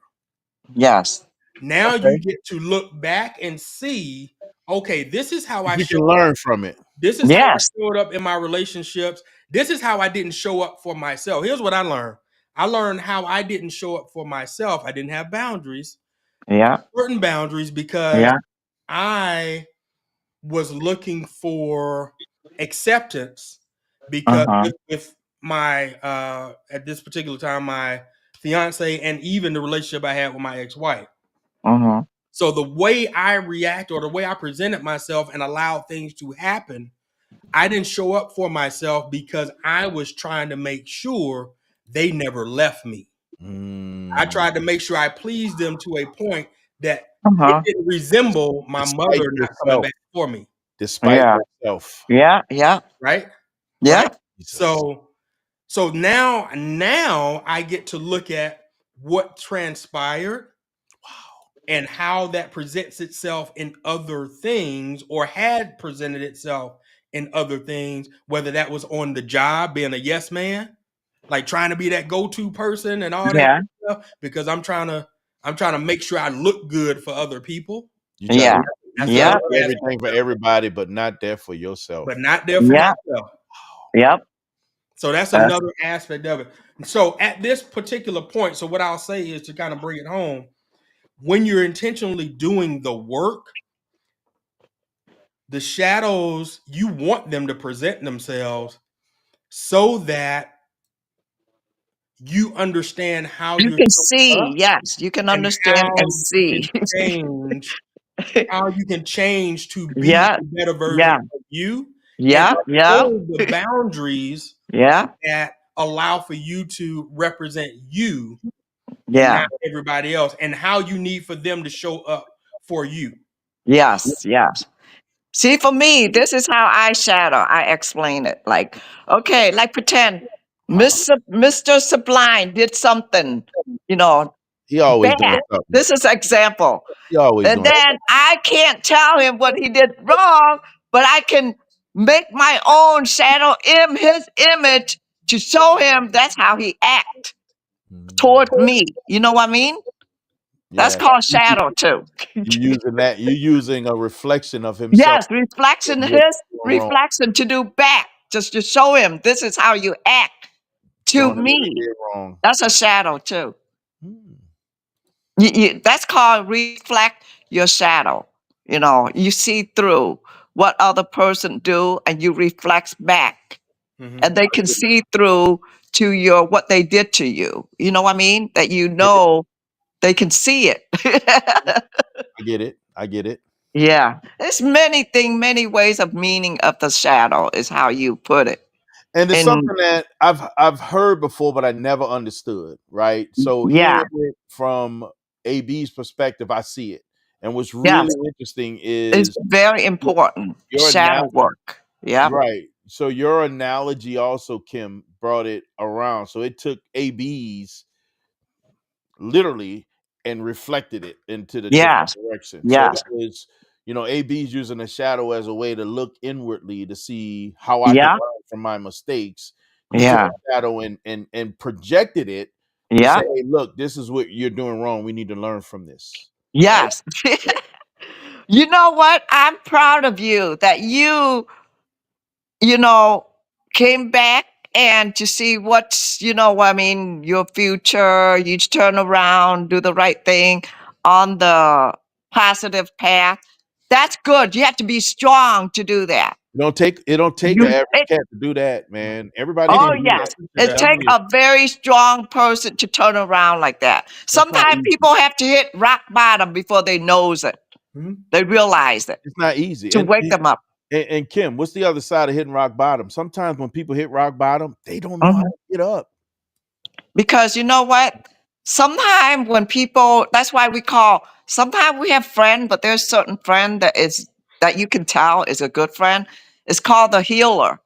Speaker 5: Yes.
Speaker 6: Now you
Speaker 1: Okay.
Speaker 6: get to look back and see, okay, this is how I
Speaker 1: You can
Speaker 6: showed up.
Speaker 1: learn from it.
Speaker 6: This is how I
Speaker 5: Yes.
Speaker 6: showed up in my relationships. This is how I didn't show up for myself. Here's what I learned. I learned how I didn't show up for myself. I didn't have boundaries,
Speaker 5: Yeah.
Speaker 6: certain boundaries, because
Speaker 5: Yeah.
Speaker 6: I was looking for acceptance because
Speaker 5: Uh-huh.
Speaker 6: with my at this particular time my fiance and even the relationship I had with my ex-wife.
Speaker 5: Uh-huh.
Speaker 6: So the way I react or the way I presented myself and allowed things to happen, I didn't show up for myself because I was trying to make sure they never left me. I
Speaker 1: Mm.
Speaker 6: tried to make sure I pleased them to a point that it
Speaker 5: Uh-huh.
Speaker 6: didn't resemble my
Speaker 1: Despite
Speaker 6: mother not coming
Speaker 1: yourself.
Speaker 6: back for me.
Speaker 1: Despite
Speaker 5: Yeah.
Speaker 1: yourself.
Speaker 5: Yeah. Yeah.
Speaker 6: Right?
Speaker 5: Yeah.
Speaker 6: Right?
Speaker 1: Jesus.
Speaker 6: So now I get to look at what transpired. Wow. and how that presents itself in other things or had presented itself in other things, whether that was on the job, being a yes man, like trying to be that go-to person and all that
Speaker 5: Yeah.
Speaker 6: stuff, because I'm trying to make sure I look good for other people.
Speaker 1: You try to
Speaker 5: Yeah.
Speaker 1: you
Speaker 6: That's
Speaker 1: try to
Speaker 5: Yeah.
Speaker 1: do
Speaker 6: another
Speaker 1: everything for
Speaker 6: aspect,
Speaker 1: everybody, but not there for yourself.
Speaker 6: but not there for
Speaker 5: Yeah.
Speaker 6: myself.
Speaker 5: Yep.
Speaker 6: So that's
Speaker 5: That's,
Speaker 6: another aspect of it. So at this particular point, so what I'll say is to kind of bring it home, when you're intentionally doing the work, the shadows, you want them to present themselves so that you understand how
Speaker 5: you
Speaker 6: you're
Speaker 5: can
Speaker 6: showing
Speaker 5: see.
Speaker 6: up
Speaker 5: Yes, you can
Speaker 6: and
Speaker 5: understand
Speaker 6: how
Speaker 5: and
Speaker 6: you
Speaker 5: see.
Speaker 6: can change, to be
Speaker 5: Yeah.
Speaker 6: a better version
Speaker 5: Yeah.
Speaker 6: of you and
Speaker 5: Yeah. Yeah.
Speaker 6: uphold the boundaries
Speaker 5: Yeah.
Speaker 6: that allow for you to represent you and
Speaker 5: Yeah.
Speaker 6: not everybody else, and how you need for them to show up for you.
Speaker 5: Yes. Yes. See, for me, this is how I shadow. I explain it. Like, okay, like pretend Mr. Sublime did something, you know,
Speaker 1: He always doing
Speaker 5: bad.
Speaker 1: something.
Speaker 5: This is example.
Speaker 1: He always
Speaker 5: And
Speaker 1: doing
Speaker 5: then I can't tell him what he did wrong, but I can make my own shadow his image to show him that's how he act
Speaker 1: something.
Speaker 5: toward me. You know what I mean? That's
Speaker 1: Yeah.
Speaker 5: called shadow too.
Speaker 1: You using a reflection of himself
Speaker 5: Yes, reflection,
Speaker 1: what
Speaker 5: his
Speaker 1: you're doing wrong,
Speaker 5: reflection to do back, just to show him this is how you act to
Speaker 1: showing him what he
Speaker 5: me.
Speaker 1: did wrong.
Speaker 5: That's a shadow too.
Speaker 1: Hmm.
Speaker 5: That's called reflect your shadow. You know, you see through what other person do and you reflect back.
Speaker 6: Mm-hmm.
Speaker 5: And they can see through to your what they did to you. You know what I mean? That you
Speaker 1: Get it.
Speaker 5: know they can see it.
Speaker 1: I get it. I get it.
Speaker 5: Yeah. There's many ways of meaning of the shadow is how you put it.
Speaker 1: And it's
Speaker 5: And
Speaker 1: something that I've heard before, but I never understood. Right. So
Speaker 5: yeah,
Speaker 1: hearing it from AB's perspective, I see it. And what's
Speaker 5: yes,
Speaker 1: really interesting
Speaker 5: it's
Speaker 1: is
Speaker 5: very
Speaker 1: your,
Speaker 5: important.
Speaker 1: your
Speaker 5: Shadow work. Yeah.
Speaker 1: right. So your analogy also, Kim, brought it around. So it took AB's literally and reflected it into the different
Speaker 5: Yes.
Speaker 1: direction. So it
Speaker 5: Yes.
Speaker 1: was, AB's using a shadow as a way to look inwardly to see how I can
Speaker 5: Yeah.
Speaker 1: learn from my mistakes. He took
Speaker 5: Yeah.
Speaker 1: a shadow and projected it to say,
Speaker 5: Yeah.
Speaker 1: hey, look, this is what you're doing wrong. We need to learn from this. Right?
Speaker 5: Yes. You know what? I'm proud of you that you know, came back and to see what's, I mean, your future, you turn around, do the right thing on the positive path. That's good. You have to be strong to do that.
Speaker 1: It don't take an
Speaker 5: You,
Speaker 1: average
Speaker 5: it,
Speaker 1: cat to do that, man. Everybody
Speaker 5: oh
Speaker 1: can't do that.
Speaker 5: yes,
Speaker 6: And
Speaker 5: it
Speaker 1: I'm
Speaker 6: that's
Speaker 5: takes
Speaker 1: telling you,
Speaker 5: a very strong person to turn around like that.
Speaker 1: that's not
Speaker 5: Sometimes
Speaker 1: easy.
Speaker 5: people have to hit rock bottom before they knows it.
Speaker 6: Mhm.
Speaker 5: They realize it
Speaker 1: It's not easy.
Speaker 5: to
Speaker 1: And
Speaker 5: wake them up.
Speaker 1: and Kim, what's the other side of hitting rock bottom? Sometimes when people hit rock bottom, they don't know how
Speaker 5: Mhm.
Speaker 1: to get up.
Speaker 5: Because you know what? Sometimes when people, that's why we call, sometimes we have friend, but there's certain friend that you can tell is a good friend. It's called the healer.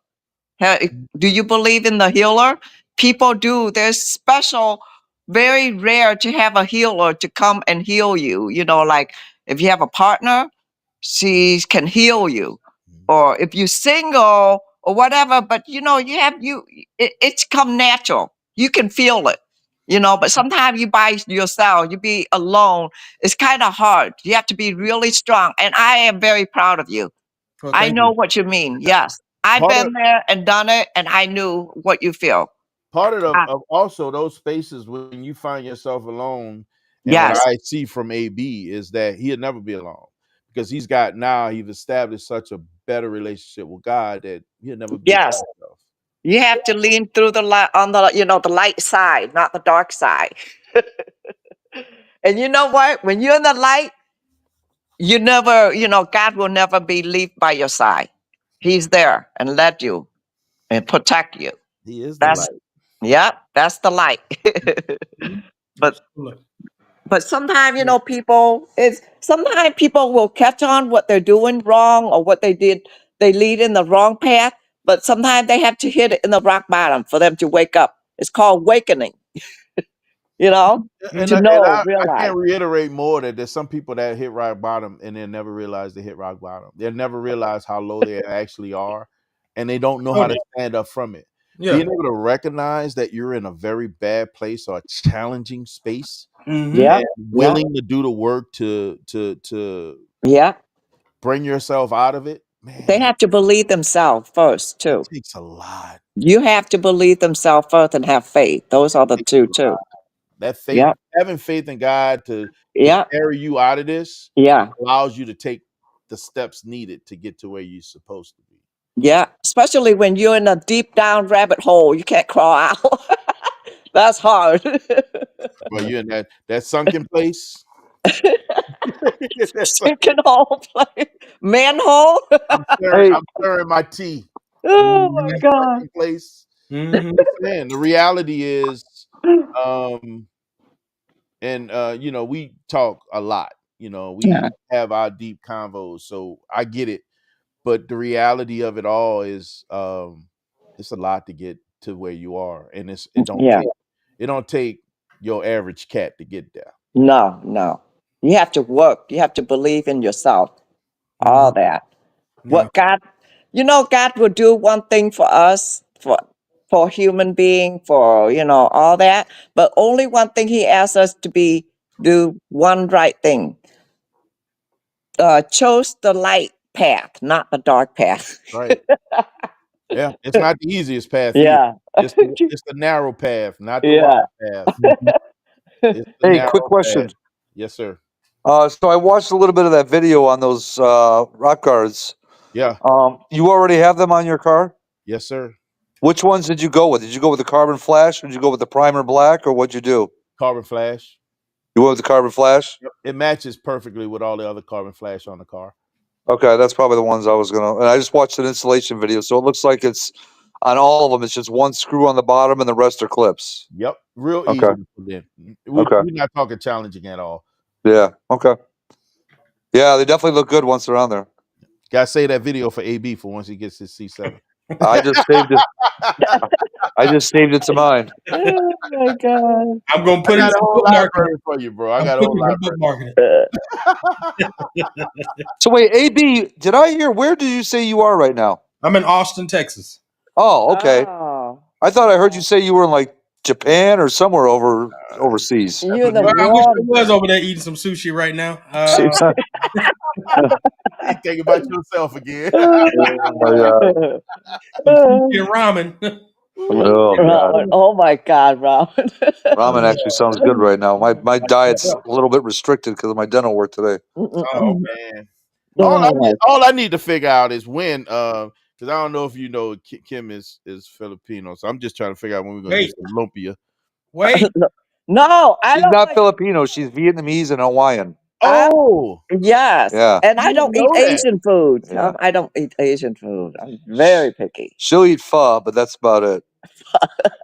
Speaker 5: Do you believe in the healer? People do. There's special, very rare to have a healer to come and heal you. You know, like if you have a partner, she can heal you. Or if you're single or whatever, but it's come natural. You can feel it. But sometimes you by yourself, you be alone. It's kind of hard. You have to be really strong. And I am very proud of you.
Speaker 6: Well,
Speaker 5: I
Speaker 6: thank
Speaker 5: know
Speaker 6: you.
Speaker 5: what you mean. Yes. I've
Speaker 1: Part of
Speaker 5: been there and done it, and I knew what you feel.
Speaker 1: part of,
Speaker 5: Uh,
Speaker 1: of also those spaces when you find yourself alone, and what
Speaker 5: yes.
Speaker 1: I see from AB is that he'll never be alone because he's established such a better relationship with God that he'll never be by
Speaker 5: Yes.
Speaker 1: himself.
Speaker 5: You have to lean through the light on the light side, not the dark side. And you know what? When you're in the light, you never, God will never be leave by your side. He's there and let you and protect you.
Speaker 1: He is the
Speaker 5: That's
Speaker 1: light.
Speaker 5: Yep, that's the light.
Speaker 6: Mhm.
Speaker 5: but
Speaker 6: Absolutely.
Speaker 5: but sometimes sometimes people will catch on what they're doing wrong or what they lead in the wrong path, but sometimes they have to hit it in the rock bottom for them to wake up. It's called awakening. You know,
Speaker 1: And
Speaker 5: to
Speaker 6: Mhm.
Speaker 5: know,
Speaker 1: I
Speaker 5: realize.
Speaker 1: can't reiterate more that there's some people that hit rock bottom and then never realize they hit rock bottom. They'll never realize how low they actually are, and they don't know how
Speaker 6: Tony.
Speaker 1: to stand up from it.
Speaker 6: Yeah.
Speaker 1: Being able to recognize that you're in a very bad place or a challenging space
Speaker 6: Mm-hmm.
Speaker 5: Yeah,
Speaker 1: and
Speaker 5: yeah,
Speaker 1: willing to do the work to
Speaker 5: yeah.
Speaker 1: bring yourself out of it,
Speaker 5: They
Speaker 1: man,
Speaker 5: have to believe themselves first
Speaker 1: it
Speaker 5: too.
Speaker 1: takes a lot.
Speaker 5: You have to believe themselves first and have faith. Those are the
Speaker 1: Takes
Speaker 5: two
Speaker 1: a lot.
Speaker 5: too.
Speaker 1: That faith,
Speaker 5: Yeah,
Speaker 1: having faith in God to
Speaker 5: yeah,
Speaker 1: carry you out of this
Speaker 5: yeah,
Speaker 1: allows you to take the steps needed to get to where you're supposed to be.
Speaker 5: yeah. Especially when you're in a deep down rabbit hole, you can't crawl out. That's hard.
Speaker 1: But you're in that sunken place. That's
Speaker 5: Chicken hole play. Manhole.
Speaker 4: Hey,
Speaker 1: I'm stirring my tea.
Speaker 5: Oh my
Speaker 6: Mm-hmm.
Speaker 1: That
Speaker 5: God.
Speaker 1: sunken place.
Speaker 6: Mm-hmm.
Speaker 1: Man, the reality is, um, and we talk a lot. We
Speaker 5: Yeah,
Speaker 1: have our deep convos, so I get it. But the reality of it all is, it's a lot to get to where you are, and
Speaker 5: yeah.
Speaker 1: it don't take your average cat to get there.
Speaker 5: No, no. You have to work. You have to believe in yourself.
Speaker 6: Mm-hmm.
Speaker 5: All that.
Speaker 6: Yeah.
Speaker 5: What God, God will do one thing for us, for human being, for all that. But only one thing He asks us to do one right thing. Chose the light path, not the dark path.
Speaker 1: Right. Yeah, it's not the easiest path either.
Speaker 5: Yeah,
Speaker 1: It's the narrow path, not the wide
Speaker 5: yeah.
Speaker 1: path.
Speaker 6: Mm-hmm.
Speaker 1: It's the
Speaker 4: hey, quick
Speaker 1: narrow
Speaker 4: question.
Speaker 1: path. Yes, sir.
Speaker 4: So I watched a little bit of that video on those rock guards.
Speaker 1: Yeah.
Speaker 4: You already have them on your car?
Speaker 1: Yes, sir.
Speaker 4: Which ones did you go with? Did you go with the carbon flash, or did you go with the primer black, or what'd you do?
Speaker 1: Carbon flash.
Speaker 4: You went with the carbon flash?
Speaker 1: Yep. It matches perfectly with all the other carbon flash on the car.
Speaker 4: Okay, that's probably the ones I was gonna. And I just watched an installation video, so it looks like it's on all of them. It's just one screw on the bottom, and the rest are clips.
Speaker 1: Yep. Real
Speaker 4: Okay,
Speaker 1: easy to put in.
Speaker 4: okay,
Speaker 1: We're not talking challenging at all.
Speaker 4: yeah, okay, yeah. They definitely look good once they're on there.
Speaker 1: Gotta save that video for AB for once he gets his C7.
Speaker 4: I just saved it. I just saved it to mine.
Speaker 5: Oh my God.
Speaker 6: I'm gonna
Speaker 1: I
Speaker 6: put
Speaker 1: got
Speaker 6: it.
Speaker 1: a
Speaker 6: I'm
Speaker 1: whole
Speaker 6: bookmarking it.
Speaker 1: library for you, bro. I got a whole
Speaker 6: I'm
Speaker 1: library.
Speaker 6: bookmarking it.
Speaker 4: So wait, AB, did I hear? Where did you say you are right now?
Speaker 6: I'm in Austin, Texas.
Speaker 4: Oh, okay.
Speaker 5: Oh,
Speaker 4: I thought I heard you say you were in like Japan or somewhere overseas.
Speaker 1: That's
Speaker 5: you in
Speaker 1: what
Speaker 5: the
Speaker 6: Well, I wish I
Speaker 5: warm.
Speaker 6: was over there eating some sushi right now.
Speaker 1: you think about yourself again.
Speaker 4: Yeah.
Speaker 6: Some sushi and ramen.
Speaker 1: Ooh,
Speaker 4: Oh God,
Speaker 5: Robin. Oh my God, Robin.
Speaker 4: ramen actually sounds good right now. My diet's a little bit restricted because of my dental work today.
Speaker 1: oh man.
Speaker 5: Oh,
Speaker 1: All I need to figure out is when because I don't know if you know Kim is Filipino, so I'm just trying to figure out when we're gonna get
Speaker 6: Wait,
Speaker 1: some lumpia.
Speaker 6: wait.
Speaker 5: no, I
Speaker 4: She's
Speaker 5: don't
Speaker 4: not
Speaker 5: like.
Speaker 4: Filipino. She's Vietnamese and Hawaiian.
Speaker 5: I
Speaker 1: Oh,
Speaker 5: Yes,
Speaker 4: Yeah,
Speaker 5: and
Speaker 1: I
Speaker 5: I
Speaker 1: didn't
Speaker 5: don't eat
Speaker 1: know that.
Speaker 5: Asian food.
Speaker 4: yeah.
Speaker 5: I don't eat Asian food. I'm
Speaker 4: Sh-
Speaker 5: very picky.
Speaker 4: She'll eat pho, but that's about it.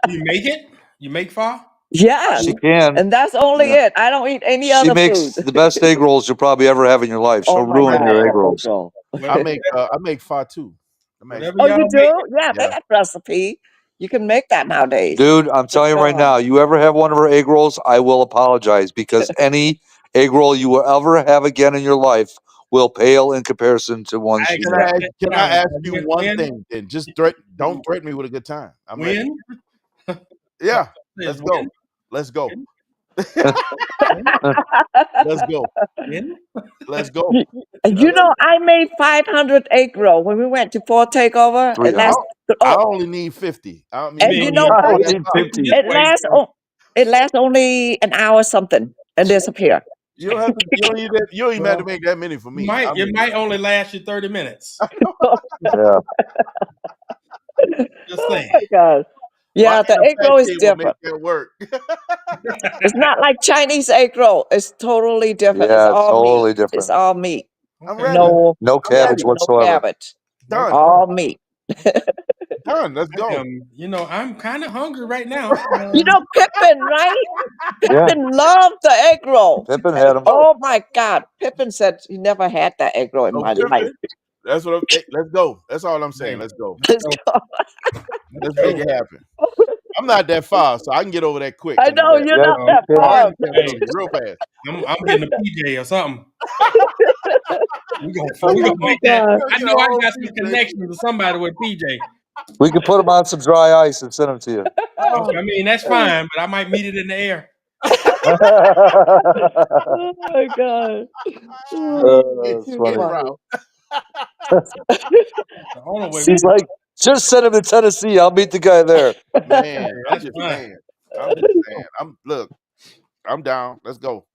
Speaker 6: You make it? You make pho?
Speaker 5: Yes,
Speaker 4: She can.
Speaker 5: and that's only
Speaker 4: Yeah.
Speaker 5: it. I don't eat any
Speaker 4: She
Speaker 5: other food.
Speaker 4: makes the best egg rolls you'll probably ever have in your life. She'll
Speaker 5: Oh my
Speaker 4: ruin
Speaker 1: Right.
Speaker 5: God,
Speaker 4: your egg
Speaker 5: the egg
Speaker 4: rolls.
Speaker 5: roll.
Speaker 6: What-
Speaker 1: I make pho too. I'm
Speaker 6: Whatever
Speaker 1: actually
Speaker 5: Oh,
Speaker 6: y'all
Speaker 5: you
Speaker 6: make.
Speaker 5: do? Yeah, they
Speaker 1: yeah.
Speaker 5: got recipe. You can make that nowadays.
Speaker 4: Dude, I'm telling you right
Speaker 5: Oh,
Speaker 4: now, you ever have one of her egg rolls, I will apologize because any egg roll you will ever have again in your life will pale in comparison to one
Speaker 6: I
Speaker 4: she
Speaker 1: Can
Speaker 4: made.
Speaker 6: accept
Speaker 1: I
Speaker 6: that
Speaker 1: can I
Speaker 6: challenge.
Speaker 1: ask you one
Speaker 6: When?
Speaker 1: thing then? Just don't threaten me with a good time. I'm ready.
Speaker 6: When? All
Speaker 1: Yeah,
Speaker 6: I say is
Speaker 1: let's go.
Speaker 6: when?
Speaker 1: Let's go.
Speaker 6: When? When?
Speaker 1: Let's go.
Speaker 6: When?
Speaker 1: Let's go.
Speaker 5: You I made 500 egg roll when we went to Fort Takeover. It
Speaker 1: I,
Speaker 5: last
Speaker 4: 300.
Speaker 1: I
Speaker 5: oh,
Speaker 1: only need 50. I don't
Speaker 6: You
Speaker 1: mean
Speaker 5: and
Speaker 6: ain't
Speaker 5: you
Speaker 1: don't
Speaker 6: need
Speaker 5: know
Speaker 1: don't
Speaker 4: I
Speaker 5: what?
Speaker 1: hold
Speaker 4: only
Speaker 1: that
Speaker 4: need
Speaker 1: up.
Speaker 6: 50
Speaker 4: 50.
Speaker 6: this way.
Speaker 5: It lasts only an hour something and disappear.
Speaker 1: You don't have to. You don't even have to
Speaker 6: Well,
Speaker 1: make that many for me. I
Speaker 6: it
Speaker 1: mean,
Speaker 6: might only last you 30 minutes.
Speaker 4: Yeah.
Speaker 6: Just
Speaker 5: Oh
Speaker 6: saying.
Speaker 5: my God.
Speaker 1: my
Speaker 5: Yeah, the egg roll is
Speaker 1: ineffective will make
Speaker 5: different.
Speaker 1: that work.
Speaker 5: It's not like Chinese egg roll. It's totally different. It's
Speaker 4: Yeah,
Speaker 5: all meat.
Speaker 4: totally
Speaker 5: It's
Speaker 4: different.
Speaker 5: all meat.
Speaker 1: I'm
Speaker 6: Okay.
Speaker 1: ready.
Speaker 5: No,
Speaker 4: No
Speaker 1: I'm
Speaker 4: cabbage
Speaker 1: ready.
Speaker 5: no
Speaker 4: whatsoever.
Speaker 5: cabbage.
Speaker 6: Okay.
Speaker 1: Done.
Speaker 5: All meat.
Speaker 1: Done. Let's go.
Speaker 6: I'm kind of hungry right now.
Speaker 5: Pippin, right?
Speaker 4: Yeah,
Speaker 5: Pippin loved the egg roll.
Speaker 4: Pippin had them.
Speaker 5: Oh my God. Pippin said he never had that egg roll in
Speaker 1: So
Speaker 5: my life.
Speaker 1: Pippin, that's what. Let's go. That's all I'm saying.
Speaker 6: Hey,
Speaker 1: Let's go.
Speaker 6: let's
Speaker 5: Let's
Speaker 6: go.
Speaker 5: go.
Speaker 6: Let's
Speaker 1: Let's make
Speaker 6: go.
Speaker 1: it happen. I'm not that far, so I can get over that quick
Speaker 5: I
Speaker 1: in the
Speaker 5: know
Speaker 1: back.
Speaker 5: you're
Speaker 4: Yeah,
Speaker 5: not
Speaker 4: you
Speaker 5: that
Speaker 4: can.
Speaker 5: far.
Speaker 6: Hey,
Speaker 1: Real fast.
Speaker 6: I'm getting a PJ or something. We
Speaker 1: I'll
Speaker 6: gonna
Speaker 1: get,
Speaker 6: we
Speaker 5: Oh
Speaker 6: gonna
Speaker 5: my
Speaker 6: make that.
Speaker 5: God.
Speaker 1: I'll
Speaker 6: I
Speaker 1: get
Speaker 6: know
Speaker 1: a
Speaker 6: I
Speaker 1: whole
Speaker 6: got some
Speaker 1: PJ.
Speaker 6: connections to somebody with PJ.
Speaker 4: We can put them on some dry ice and send them to you.
Speaker 6: Okay, I mean that's fine, but I might meet it in the air.
Speaker 5: Oh my God. Oh,
Speaker 4: That's
Speaker 5: too
Speaker 1: En
Speaker 4: funny.
Speaker 5: funny.
Speaker 1: route.
Speaker 6: The owner way
Speaker 4: She's like, just send him to Tennessee. I'll meet the guy there.
Speaker 1: Man, I'm
Speaker 6: that's
Speaker 1: just
Speaker 6: fine.
Speaker 1: saying. I'm just saying. I'm down. Let's go.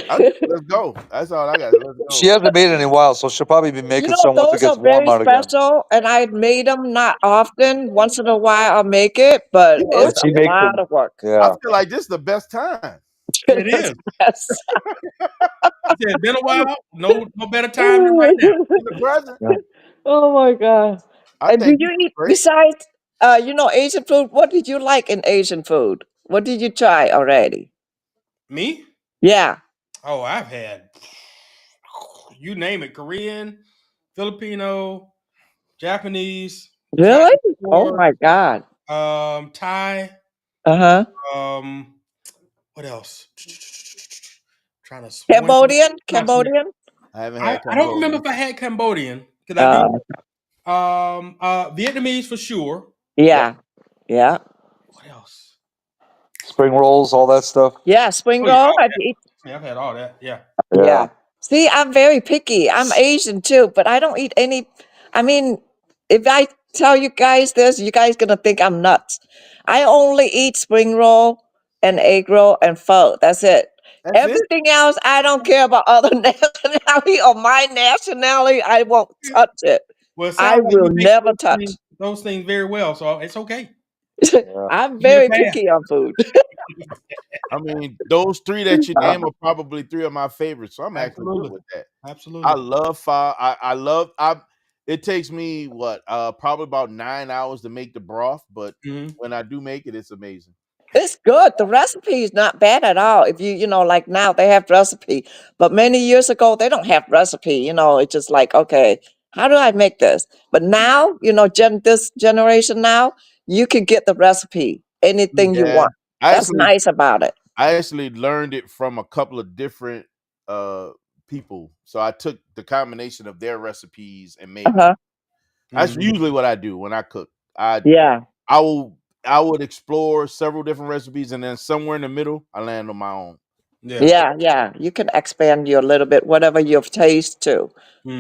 Speaker 1: Let's go. That's all I got. Let's
Speaker 4: She
Speaker 1: go.
Speaker 4: hasn't made it in a while, so she'll probably be
Speaker 5: You
Speaker 4: making
Speaker 5: know,
Speaker 4: some once it
Speaker 5: those are
Speaker 4: gets warm
Speaker 5: very
Speaker 4: out again.
Speaker 5: special, and I made them not often. Once in a while, I'll make it, but
Speaker 1: You know,
Speaker 4: And
Speaker 5: it's
Speaker 1: it's,
Speaker 5: a
Speaker 4: she makes
Speaker 5: lot
Speaker 4: them.
Speaker 5: of work.
Speaker 1: I
Speaker 4: Yeah.
Speaker 1: feel like this is the best time.
Speaker 6: It is.
Speaker 5: Yes.
Speaker 6: He said, it's been a while. No better time than right now.
Speaker 1: In the present,
Speaker 4: Yeah.
Speaker 5: Oh my God.
Speaker 1: I
Speaker 5: And do
Speaker 1: think this
Speaker 5: you
Speaker 1: is
Speaker 5: eat
Speaker 1: great.
Speaker 5: besides Asian food? What did you like in Asian food? What did you try already?
Speaker 6: Me?
Speaker 5: Yeah.
Speaker 6: Oh, I've had you name it: Korean, Filipino, Japanese,
Speaker 5: Really?
Speaker 6: Chinese
Speaker 5: Oh
Speaker 6: food,
Speaker 5: my God.
Speaker 6: Thai.
Speaker 5: Uh-huh.
Speaker 6: What else? Trying to swing.
Speaker 5: Cambodian?
Speaker 6: Not swing.
Speaker 5: Cambodian?
Speaker 1: I haven't
Speaker 6: I,
Speaker 1: had
Speaker 6: I don't remember
Speaker 1: Cambodia.
Speaker 6: if I had Cambodian because I did.
Speaker 5: Uh,
Speaker 6: Vietnamese for sure.
Speaker 1: Yep.
Speaker 5: yeah. Yeah.
Speaker 6: What else?
Speaker 4: Spring rolls, all that stuff.
Speaker 5: Yeah. Spring
Speaker 6: Oh yeah,
Speaker 5: roll? Have you
Speaker 6: yeah, I've had all that. Yeah.
Speaker 4: Yeah.
Speaker 5: Yeah. See, I'm very picky. I'm Asian too, but I don't eat any. I mean, if I tell you guys this, you guys gonna think I'm nuts. I only eat spring roll and egg roll and pho. That's it.
Speaker 1: That's it.
Speaker 5: Everything else, I don't care about other nationality or my nationality. I won't touch it.
Speaker 6: Well, it
Speaker 5: I
Speaker 6: sounds like
Speaker 5: will
Speaker 6: you make
Speaker 5: never touch.
Speaker 6: those things very well, so it's okay.
Speaker 4: Yeah.
Speaker 5: I'm
Speaker 6: You get a
Speaker 5: very
Speaker 6: pass.
Speaker 5: picky on food.
Speaker 1: I mean, those three that you name are probably three of my favorites. So I'm actually good
Speaker 6: Absolutely.
Speaker 1: with that. I
Speaker 6: Absolutely.
Speaker 1: love pho. I love. It takes me what probably about 9 hours to make the broth, but
Speaker 6: Mhm.
Speaker 1: when I do make it, it's amazing.
Speaker 5: It's good. The recipe is not bad at all. If like now they have recipe, but many years ago they don't have recipe. It's just like, okay, how do I make this? But now, this generation now, you can get the recipe, anything you
Speaker 1: Yeah,
Speaker 5: want.
Speaker 1: I
Speaker 5: That's
Speaker 1: actually
Speaker 5: nice about it.
Speaker 1: I actually learned it from a couple of different people. So I took the combination of their recipes and made my.
Speaker 5: Uh-huh.
Speaker 1: That's
Speaker 6: Mhm.
Speaker 1: usually what I do when I cook. I
Speaker 5: Yeah.
Speaker 1: I will I would explore several different recipes and then somewhere in the middle I land on my own.
Speaker 6: Yeah.
Speaker 5: Yeah, yeah. You can expand your little bit, whatever your taste to.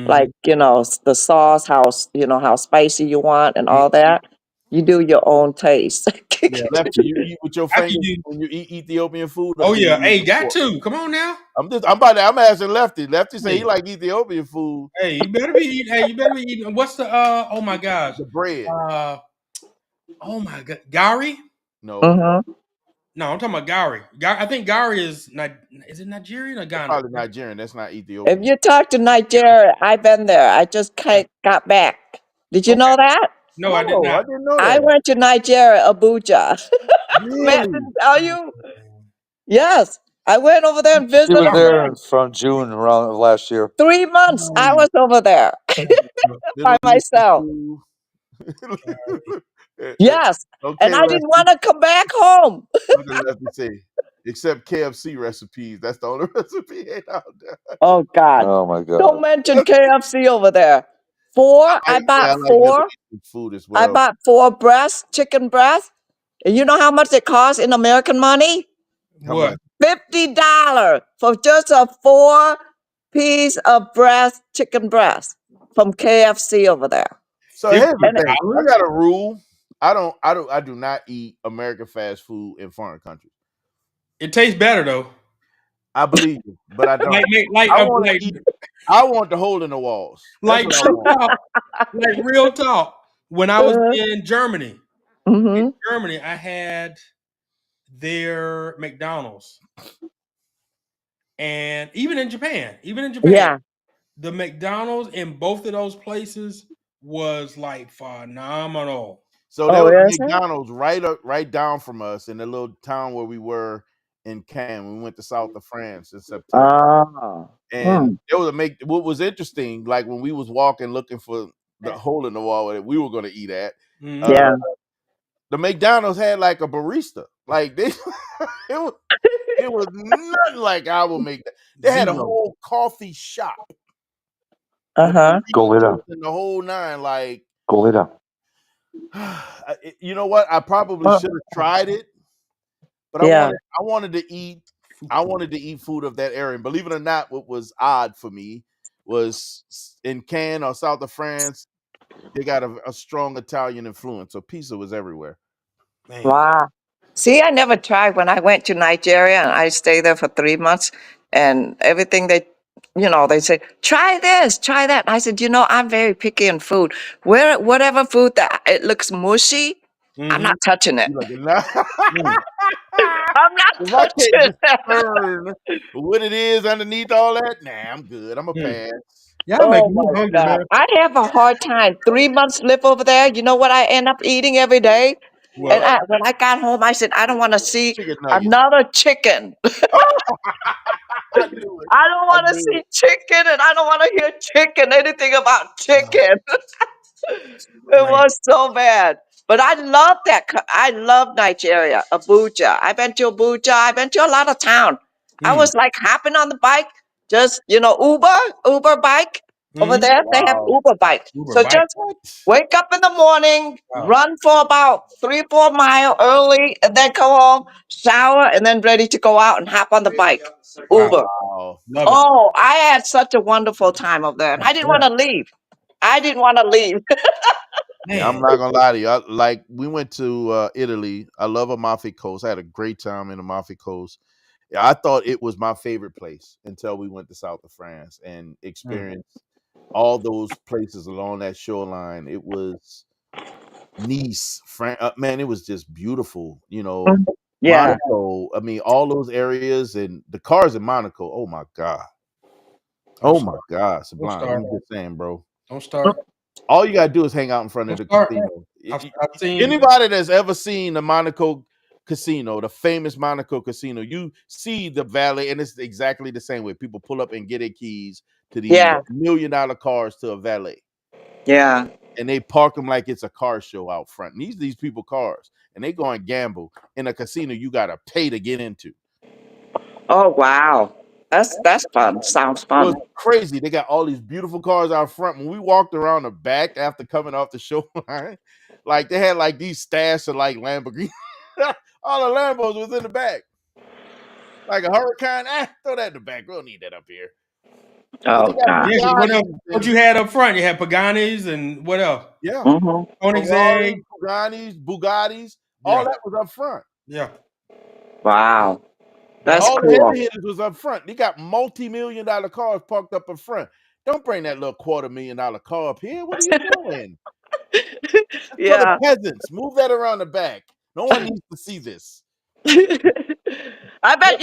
Speaker 5: Like,
Speaker 6: Mhm.
Speaker 5: the sauce, how spicy you want and all that. You do your own taste.
Speaker 6: Yeah.
Speaker 1: Lefty, you eat with your
Speaker 6: I can
Speaker 1: fingers
Speaker 6: do.
Speaker 1: when you eat Ethiopian food, or
Speaker 6: Oh
Speaker 1: do you
Speaker 6: yeah.
Speaker 1: use
Speaker 6: Hey,
Speaker 1: a
Speaker 6: got
Speaker 1: fork?
Speaker 6: to. Come on now.
Speaker 1: I'm asking Lefty. Lefty say he
Speaker 6: Hey,
Speaker 1: like Ethiopian food,
Speaker 6: hey, you better be eating. Hey, you better be eating. What's the? Oh my gosh.
Speaker 1: the bread.
Speaker 6: Uh. Oh my god. Gari?
Speaker 1: No,
Speaker 5: Mhm.
Speaker 6: No, I'm talking about Gari. I think Gari is not. Is it Nigerian or
Speaker 1: that's
Speaker 6: Ghana?
Speaker 1: probably Nigerian. That's not
Speaker 5: If
Speaker 1: Ethiopian.
Speaker 5: you talk to Nigeria, I've been there. I just got back. Did you know
Speaker 6: Okay.
Speaker 5: that?
Speaker 6: No, I did
Speaker 1: No, I
Speaker 6: not.
Speaker 1: didn't know
Speaker 5: I
Speaker 1: that.
Speaker 5: went to Nigeria, Abuja. Matt
Speaker 1: Really?
Speaker 5: didn't tell you? Yes. I went over there and
Speaker 4: She
Speaker 5: visited
Speaker 4: was
Speaker 6: Y'all
Speaker 5: them.
Speaker 4: there
Speaker 6: remember?
Speaker 4: from June around of last year.
Speaker 5: 3 months I
Speaker 6: Um,
Speaker 5: was over there by
Speaker 1: Little Eastern
Speaker 5: myself.
Speaker 1: food.
Speaker 5: Yes. And
Speaker 1: Okay,
Speaker 5: I didn't
Speaker 1: Lefty.
Speaker 5: want to come back home.
Speaker 1: What did Lefty say? Except KFC recipes. That's the only recipe ain't out there.
Speaker 5: Oh God.
Speaker 4: Oh my
Speaker 5: Don't
Speaker 4: God.
Speaker 5: mention KFC over there.
Speaker 1: I like Middle Eastern food as
Speaker 5: I
Speaker 1: well.
Speaker 5: bought 4 chicken breasts. And you know how much it costs in American money?
Speaker 1: How
Speaker 6: what?
Speaker 1: much?
Speaker 5: $50 for just a 4 piece of chicken breast from KFC over there.
Speaker 1: So here's the
Speaker 5: And
Speaker 1: thing. I
Speaker 6: $50?
Speaker 1: got a rule. I do not eat American fast food in foreign countries.
Speaker 6: It tastes better though.
Speaker 1: I believe you, but I don't.
Speaker 6: Like,
Speaker 1: I want to eat. I want the hole in the walls. That's
Speaker 6: like
Speaker 1: what I
Speaker 6: true
Speaker 1: want.
Speaker 6: talk. Like real talk. When I was
Speaker 5: uh,
Speaker 6: in Germany,
Speaker 5: hmm
Speaker 6: I had their McDonald's, and even in Japan,
Speaker 5: yeah.
Speaker 6: the McDonald's in both of those places was like phenomenal.
Speaker 1: So there
Speaker 5: Oh,
Speaker 1: was a
Speaker 5: is it?
Speaker 1: McDonald's right down from us in the little town where we were in Cannes. We went to south of France in September.
Speaker 5: Oh.
Speaker 1: And
Speaker 5: Hmm.
Speaker 1: there was a make what was interesting, like when we was walking looking for the hole in the wall that we were gonna eat at,
Speaker 6: Mhm.
Speaker 1: uh,
Speaker 5: Yeah.
Speaker 1: the McDonald's had like a barista. Like they, was it was nothing like I will make that. They had a
Speaker 6: Zero.
Speaker 1: whole coffee shop with
Speaker 5: Uh-huh.
Speaker 4: Go lay down.
Speaker 1: baristas and the whole nine. Like,
Speaker 4: Go lay down.
Speaker 1: you know what? I probably
Speaker 5: Uh,
Speaker 1: should have tried it, but
Speaker 5: yeah.
Speaker 1: I wanted to eat. I wanted to eat food of that area. And believe it or not, what was odd for me was in Cannes or South of France, they got a strong Italian influence. So pizza was everywhere.
Speaker 6: Man.
Speaker 5: Wow. See, I never tried when I went to Nigeria and I stayed there for 3 months and everything they say, try this, try that. And I said, I'm very picky in food. Whatever food that it looks mushy, I'm
Speaker 6: Mm-hmm.
Speaker 5: not touching it.
Speaker 1: You like it?
Speaker 6: Mm.
Speaker 5: I'm not
Speaker 1: If I can't
Speaker 5: touching it.
Speaker 1: discern what it is underneath all that, nah, I'm good. I'm a
Speaker 6: Mm.
Speaker 1: pass.
Speaker 6: Y'all
Speaker 5: Oh
Speaker 6: making me
Speaker 5: my
Speaker 6: hungry,
Speaker 5: God.
Speaker 6: man.
Speaker 5: I have a hard time. 3 months live over there. You know what I end up eating every day? And
Speaker 6: What?
Speaker 1: What?
Speaker 5: when I got home, I said, I don't want to see
Speaker 1: Chicken nuggets.
Speaker 5: another chicken.
Speaker 1: Oh, I knew it.
Speaker 5: I don't
Speaker 1: I
Speaker 5: want to
Speaker 1: knew
Speaker 5: see
Speaker 1: it.
Speaker 5: chicken and I don't want to hear chicken, anything about chicken. It
Speaker 6: Man.
Speaker 5: was so bad. But I love that. I love Nigeria, Abuja. I've been to Abuja. I've been to a lot of town. I
Speaker 6: Mm.
Speaker 5: was like hopping on the bike, just, Uber bike. Over
Speaker 6: Mm-hmm.
Speaker 5: there, they have
Speaker 1: Wow.
Speaker 5: Uber bike.
Speaker 6: Uber
Speaker 5: So
Speaker 6: bike.
Speaker 5: just wake up in the morning,
Speaker 6: Wow.
Speaker 5: run for about 3, 4 miles early, and then go home, shower, and then ready to go out and hop on the bike.
Speaker 6: Wow.
Speaker 5: Uber.
Speaker 1: Wow.
Speaker 6: Love it.
Speaker 5: Oh, I had such a wonderful time over there. And I didn't
Speaker 6: Yeah.
Speaker 5: want to leave. I didn't want to leave.
Speaker 1: Yeah, I'm
Speaker 6: Man.
Speaker 1: not gonna lie to you. Like we went to Italy. I love Amalfi Coast. I had a great time in Amalfi Coast. Yeah, I thought it was my favorite place until we went to South of France and
Speaker 6: Mm.
Speaker 1: experienced all those places along that shoreline. It was Nice, man, it was just beautiful.
Speaker 5: Mhm. Yeah.
Speaker 1: Monaco. I mean, all those areas and the cars in Monaco. Oh my god.
Speaker 6: Don't
Speaker 1: Oh my
Speaker 6: start.
Speaker 1: god,
Speaker 6: Don't
Speaker 1: Sublime.
Speaker 6: start.
Speaker 1: I'm just saying, bro.
Speaker 6: Don't start.
Speaker 1: All you gotta do is hang out in front of
Speaker 6: Don't
Speaker 1: the
Speaker 6: start.
Speaker 1: casino.
Speaker 6: I've seen.
Speaker 1: Anybody that's ever seen the Monaco casino, the famous Monaco casino, you see the valet, and it's exactly the same way. People pull up and get their keys to these
Speaker 5: Yeah.
Speaker 1: $1 million cars to a valet,
Speaker 5: Yeah.
Speaker 1: and they park them like it's a car show out front. And these people cars, and they go and gamble in a casino you gotta pay to get into.
Speaker 5: Oh wow. That's fun. Sounds
Speaker 1: It was
Speaker 5: fun.
Speaker 1: crazy. They got all these beautiful cars out front. When we walked around the back after coming off the show line, like they had like these stashs of like Lamborghini. All the Lambos was in the back. Like a hurricane. Throw that in the back. We don't need that up here. But they
Speaker 5: Oh
Speaker 1: got
Speaker 5: God.
Speaker 6: Yeah. 'Cause what else?
Speaker 1: Bugattis
Speaker 6: What
Speaker 1: and
Speaker 6: you had up front? You had Paganis and what else?
Speaker 1: yeah,
Speaker 5: Hmm.
Speaker 6: Koenigsegg.
Speaker 1: Ferraris, Bugattis, all
Speaker 6: Yeah.
Speaker 1: that was up front.
Speaker 6: Yeah.
Speaker 5: Wow.
Speaker 1: And
Speaker 5: That's
Speaker 1: all the
Speaker 5: cool.
Speaker 1: heavy hitters was up front. They got multi-million-dollar cars parked up in front. Don't bring that little $250,000 car up here. What are you doing? That's for the
Speaker 5: Yeah.
Speaker 1: peasants. Move that around the back. No one needs to see this.
Speaker 5: I bet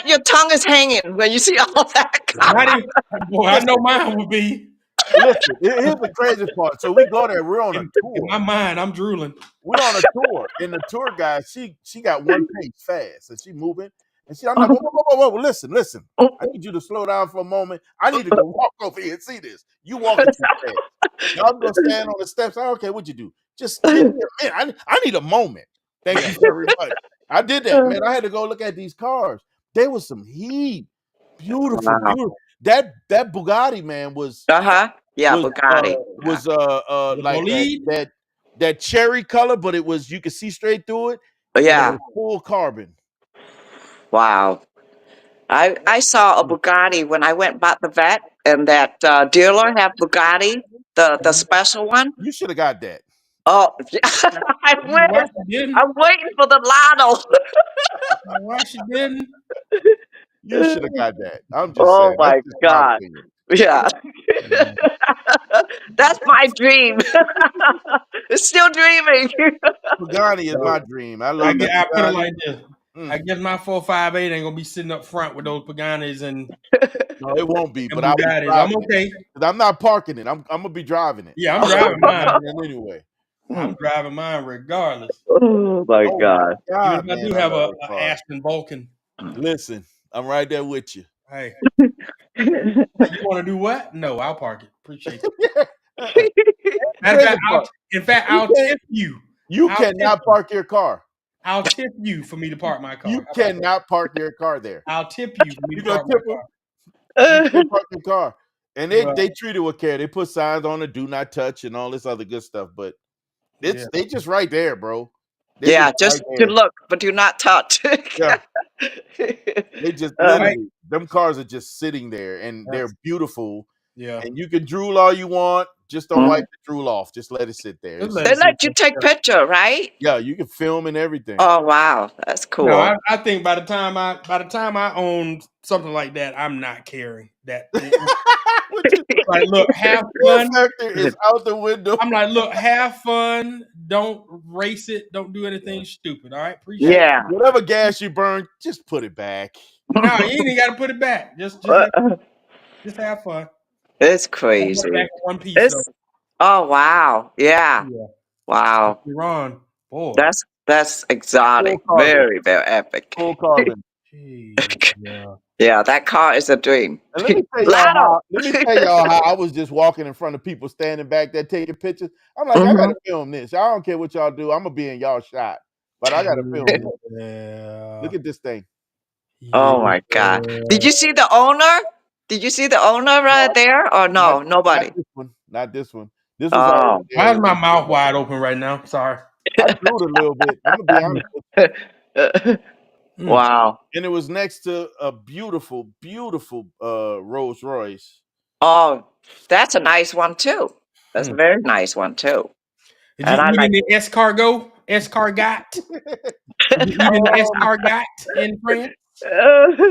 Speaker 5: your tongue is hanging when you see all that.
Speaker 6: Not even. Boy, I know
Speaker 1: Listen,
Speaker 6: mine would be.
Speaker 1: listen. Here's the crazy part. So we go there. We're on a
Speaker 6: In my
Speaker 1: tour.
Speaker 6: mind, I'm drooling.
Speaker 1: We're on a tour, and the tour guide, she got one pace fast, and she moving, and I'm like, whoa, listen. I need you to slow down for a moment. I need to go walk over here and see this. You walking too fast. Y'all go stand on the steps. Okay, what'd you do? Just give me a minute. I need a moment. Thank
Speaker 6: Yeah.
Speaker 1: you very much. I did that, man. I had to go look at these cars. There was some heat. Beautiful,
Speaker 5: Wow.
Speaker 1: beautiful. That Bugatti, man,
Speaker 5: Uh-huh. Yeah,
Speaker 1: was uh
Speaker 5: Bugatti. Yeah.
Speaker 1: was
Speaker 6: The
Speaker 1: like that
Speaker 6: bolide.
Speaker 1: that that cherry color, but it was you could see straight through it, and it
Speaker 5: Yeah.
Speaker 1: was full carbon.
Speaker 5: Wow. I saw a Bugatti when I went bought the vet, and that dealer have Bugatti, the
Speaker 6: Mhm.
Speaker 5: special one.
Speaker 1: You should have got that.
Speaker 5: Oh, I
Speaker 6: I don't know why
Speaker 5: went.
Speaker 6: she didn't.
Speaker 5: I'm waiting for the lotto.
Speaker 6: I don't know why she didn't.
Speaker 1: You should have got that. I'm just
Speaker 5: Oh
Speaker 1: saying. That's
Speaker 5: my
Speaker 1: just my
Speaker 5: God.
Speaker 1: opinion.
Speaker 5: Yeah.
Speaker 6: Mm.
Speaker 5: That's my dream. It's still dreaming.
Speaker 1: Pagani is
Speaker 6: So
Speaker 1: my dream. I love that
Speaker 6: I put it
Speaker 1: Pagani.
Speaker 6: like this.
Speaker 1: Mm.
Speaker 6: I guess my 458 ain't gonna be sitting up front with those Paganis
Speaker 1: No, it won't be,
Speaker 6: and
Speaker 1: but I'll be
Speaker 6: Bugattis. I'm
Speaker 1: driving it.
Speaker 6: okay.
Speaker 1: 'Cause I'm not parking it. I'm gonna be driving it.
Speaker 6: Yeah, I'm
Speaker 1: I'm gonna
Speaker 6: driving
Speaker 1: be
Speaker 6: mine.
Speaker 1: driving it anyway.
Speaker 6: I'm driving mine regardless.
Speaker 5: Oh my
Speaker 1: Oh my
Speaker 5: God.
Speaker 6: Even
Speaker 1: God,
Speaker 6: if I
Speaker 1: man,
Speaker 6: do
Speaker 1: I
Speaker 6: have
Speaker 1: love those
Speaker 6: a
Speaker 1: cars.
Speaker 6: Aston Vulcan.
Speaker 1: Listen, I'm right there with you.
Speaker 6: Hey, you want to do what? No, I'll park it. Appreciate you.
Speaker 1: Uh-uh.
Speaker 6: Matter of
Speaker 1: Crazy
Speaker 6: fact,
Speaker 1: part.
Speaker 6: in fact,
Speaker 1: You
Speaker 6: I'll
Speaker 1: can't
Speaker 6: tip you
Speaker 1: You
Speaker 6: I'll tip
Speaker 1: cannot
Speaker 6: you.
Speaker 1: park your car.
Speaker 6: I'll tip you for me to park my car.
Speaker 1: You
Speaker 6: How about that?
Speaker 1: cannot park your car there.
Speaker 6: I'll tip you for me
Speaker 1: You
Speaker 6: to
Speaker 1: gonna
Speaker 6: park my
Speaker 1: tip them?
Speaker 6: car.
Speaker 1: You can't park your car. And they
Speaker 6: Well,
Speaker 1: treat it with care. They put signs on it, do not touch, and all this other good stuff. But
Speaker 6: yeah.
Speaker 1: they just right there, bro. They
Speaker 5: Yeah,
Speaker 1: just right
Speaker 5: just to
Speaker 1: there.
Speaker 5: look, but do not touch.
Speaker 1: Yeah. They just
Speaker 6: Right.
Speaker 1: literally them cars are just sitting there and they're beautiful.
Speaker 6: Yeah.
Speaker 1: And you can drool all you want. Just don't wipe
Speaker 5: Mhm.
Speaker 1: the drool off. Just let it sit there.
Speaker 6: Just
Speaker 1: It's
Speaker 6: let
Speaker 5: They
Speaker 6: it sit
Speaker 5: let you
Speaker 6: there.
Speaker 5: take
Speaker 6: Yeah.
Speaker 5: picture, right?
Speaker 1: yeah, you can film and everything.
Speaker 5: Oh wow, that's
Speaker 6: No,
Speaker 5: cool.
Speaker 6: I think by the time I own something like that, I'm not caring that.
Speaker 1: Which is
Speaker 6: Like, look, have
Speaker 1: fear
Speaker 6: fun.
Speaker 1: factor is out the window.
Speaker 6: I'm like, look, have fun. Don't race it. Don't do anything stupid. All right,
Speaker 1: And
Speaker 6: appreciate it.
Speaker 5: Yeah.
Speaker 1: whatever gas you burn, just put it back.
Speaker 6: No, you ain't even got to put it back. Just have fun.
Speaker 5: It's
Speaker 6: Put it back
Speaker 5: crazy.
Speaker 6: in one piece though.
Speaker 5: It's oh wow. Yeah.
Speaker 6: Yeah,
Speaker 5: Wow.
Speaker 6: Ron, boy.
Speaker 5: That's
Speaker 1: Full
Speaker 5: exotic.
Speaker 1: carbon.
Speaker 5: Very, very epic.
Speaker 1: Full carbon.
Speaker 6: Jeez, yeah.
Speaker 5: Yeah, that car is a dream.
Speaker 1: And let me tell y'all
Speaker 5: Lotto.
Speaker 1: how. Let me tell y'all how I was just walking in front of people standing back there taking pictures. I'm like, I
Speaker 5: Mhm.
Speaker 1: gotta film this. Y'all don't care what y'all do. I'm gonna be in y'all shot, but I gotta film this.
Speaker 6: Yeah.
Speaker 1: Look at this thing.
Speaker 5: Oh my God. Did
Speaker 6: Yeah.
Speaker 5: you see the owner? Did you see the owner right there? Or
Speaker 1: Not,
Speaker 5: no?
Speaker 1: not
Speaker 5: Nobody.
Speaker 1: this one. Not this one. This was already
Speaker 5: Oh.
Speaker 6: Why is
Speaker 1: there.
Speaker 6: my mouth wide open right now? Sorry.
Speaker 1: I drooled a little bit. I'm gonna be honest with
Speaker 6: Mm.
Speaker 5: Wow.
Speaker 1: you. And it was next to a beautiful, beautiful Rolls Royce.
Speaker 5: Oh, that's a nice one too. That's a
Speaker 6: Mm.
Speaker 5: very nice one too.
Speaker 6: Did you
Speaker 5: And I
Speaker 6: eat in
Speaker 5: like
Speaker 6: the escargot? Escargot? Did you eat in the
Speaker 1: um,
Speaker 6: escargot in France?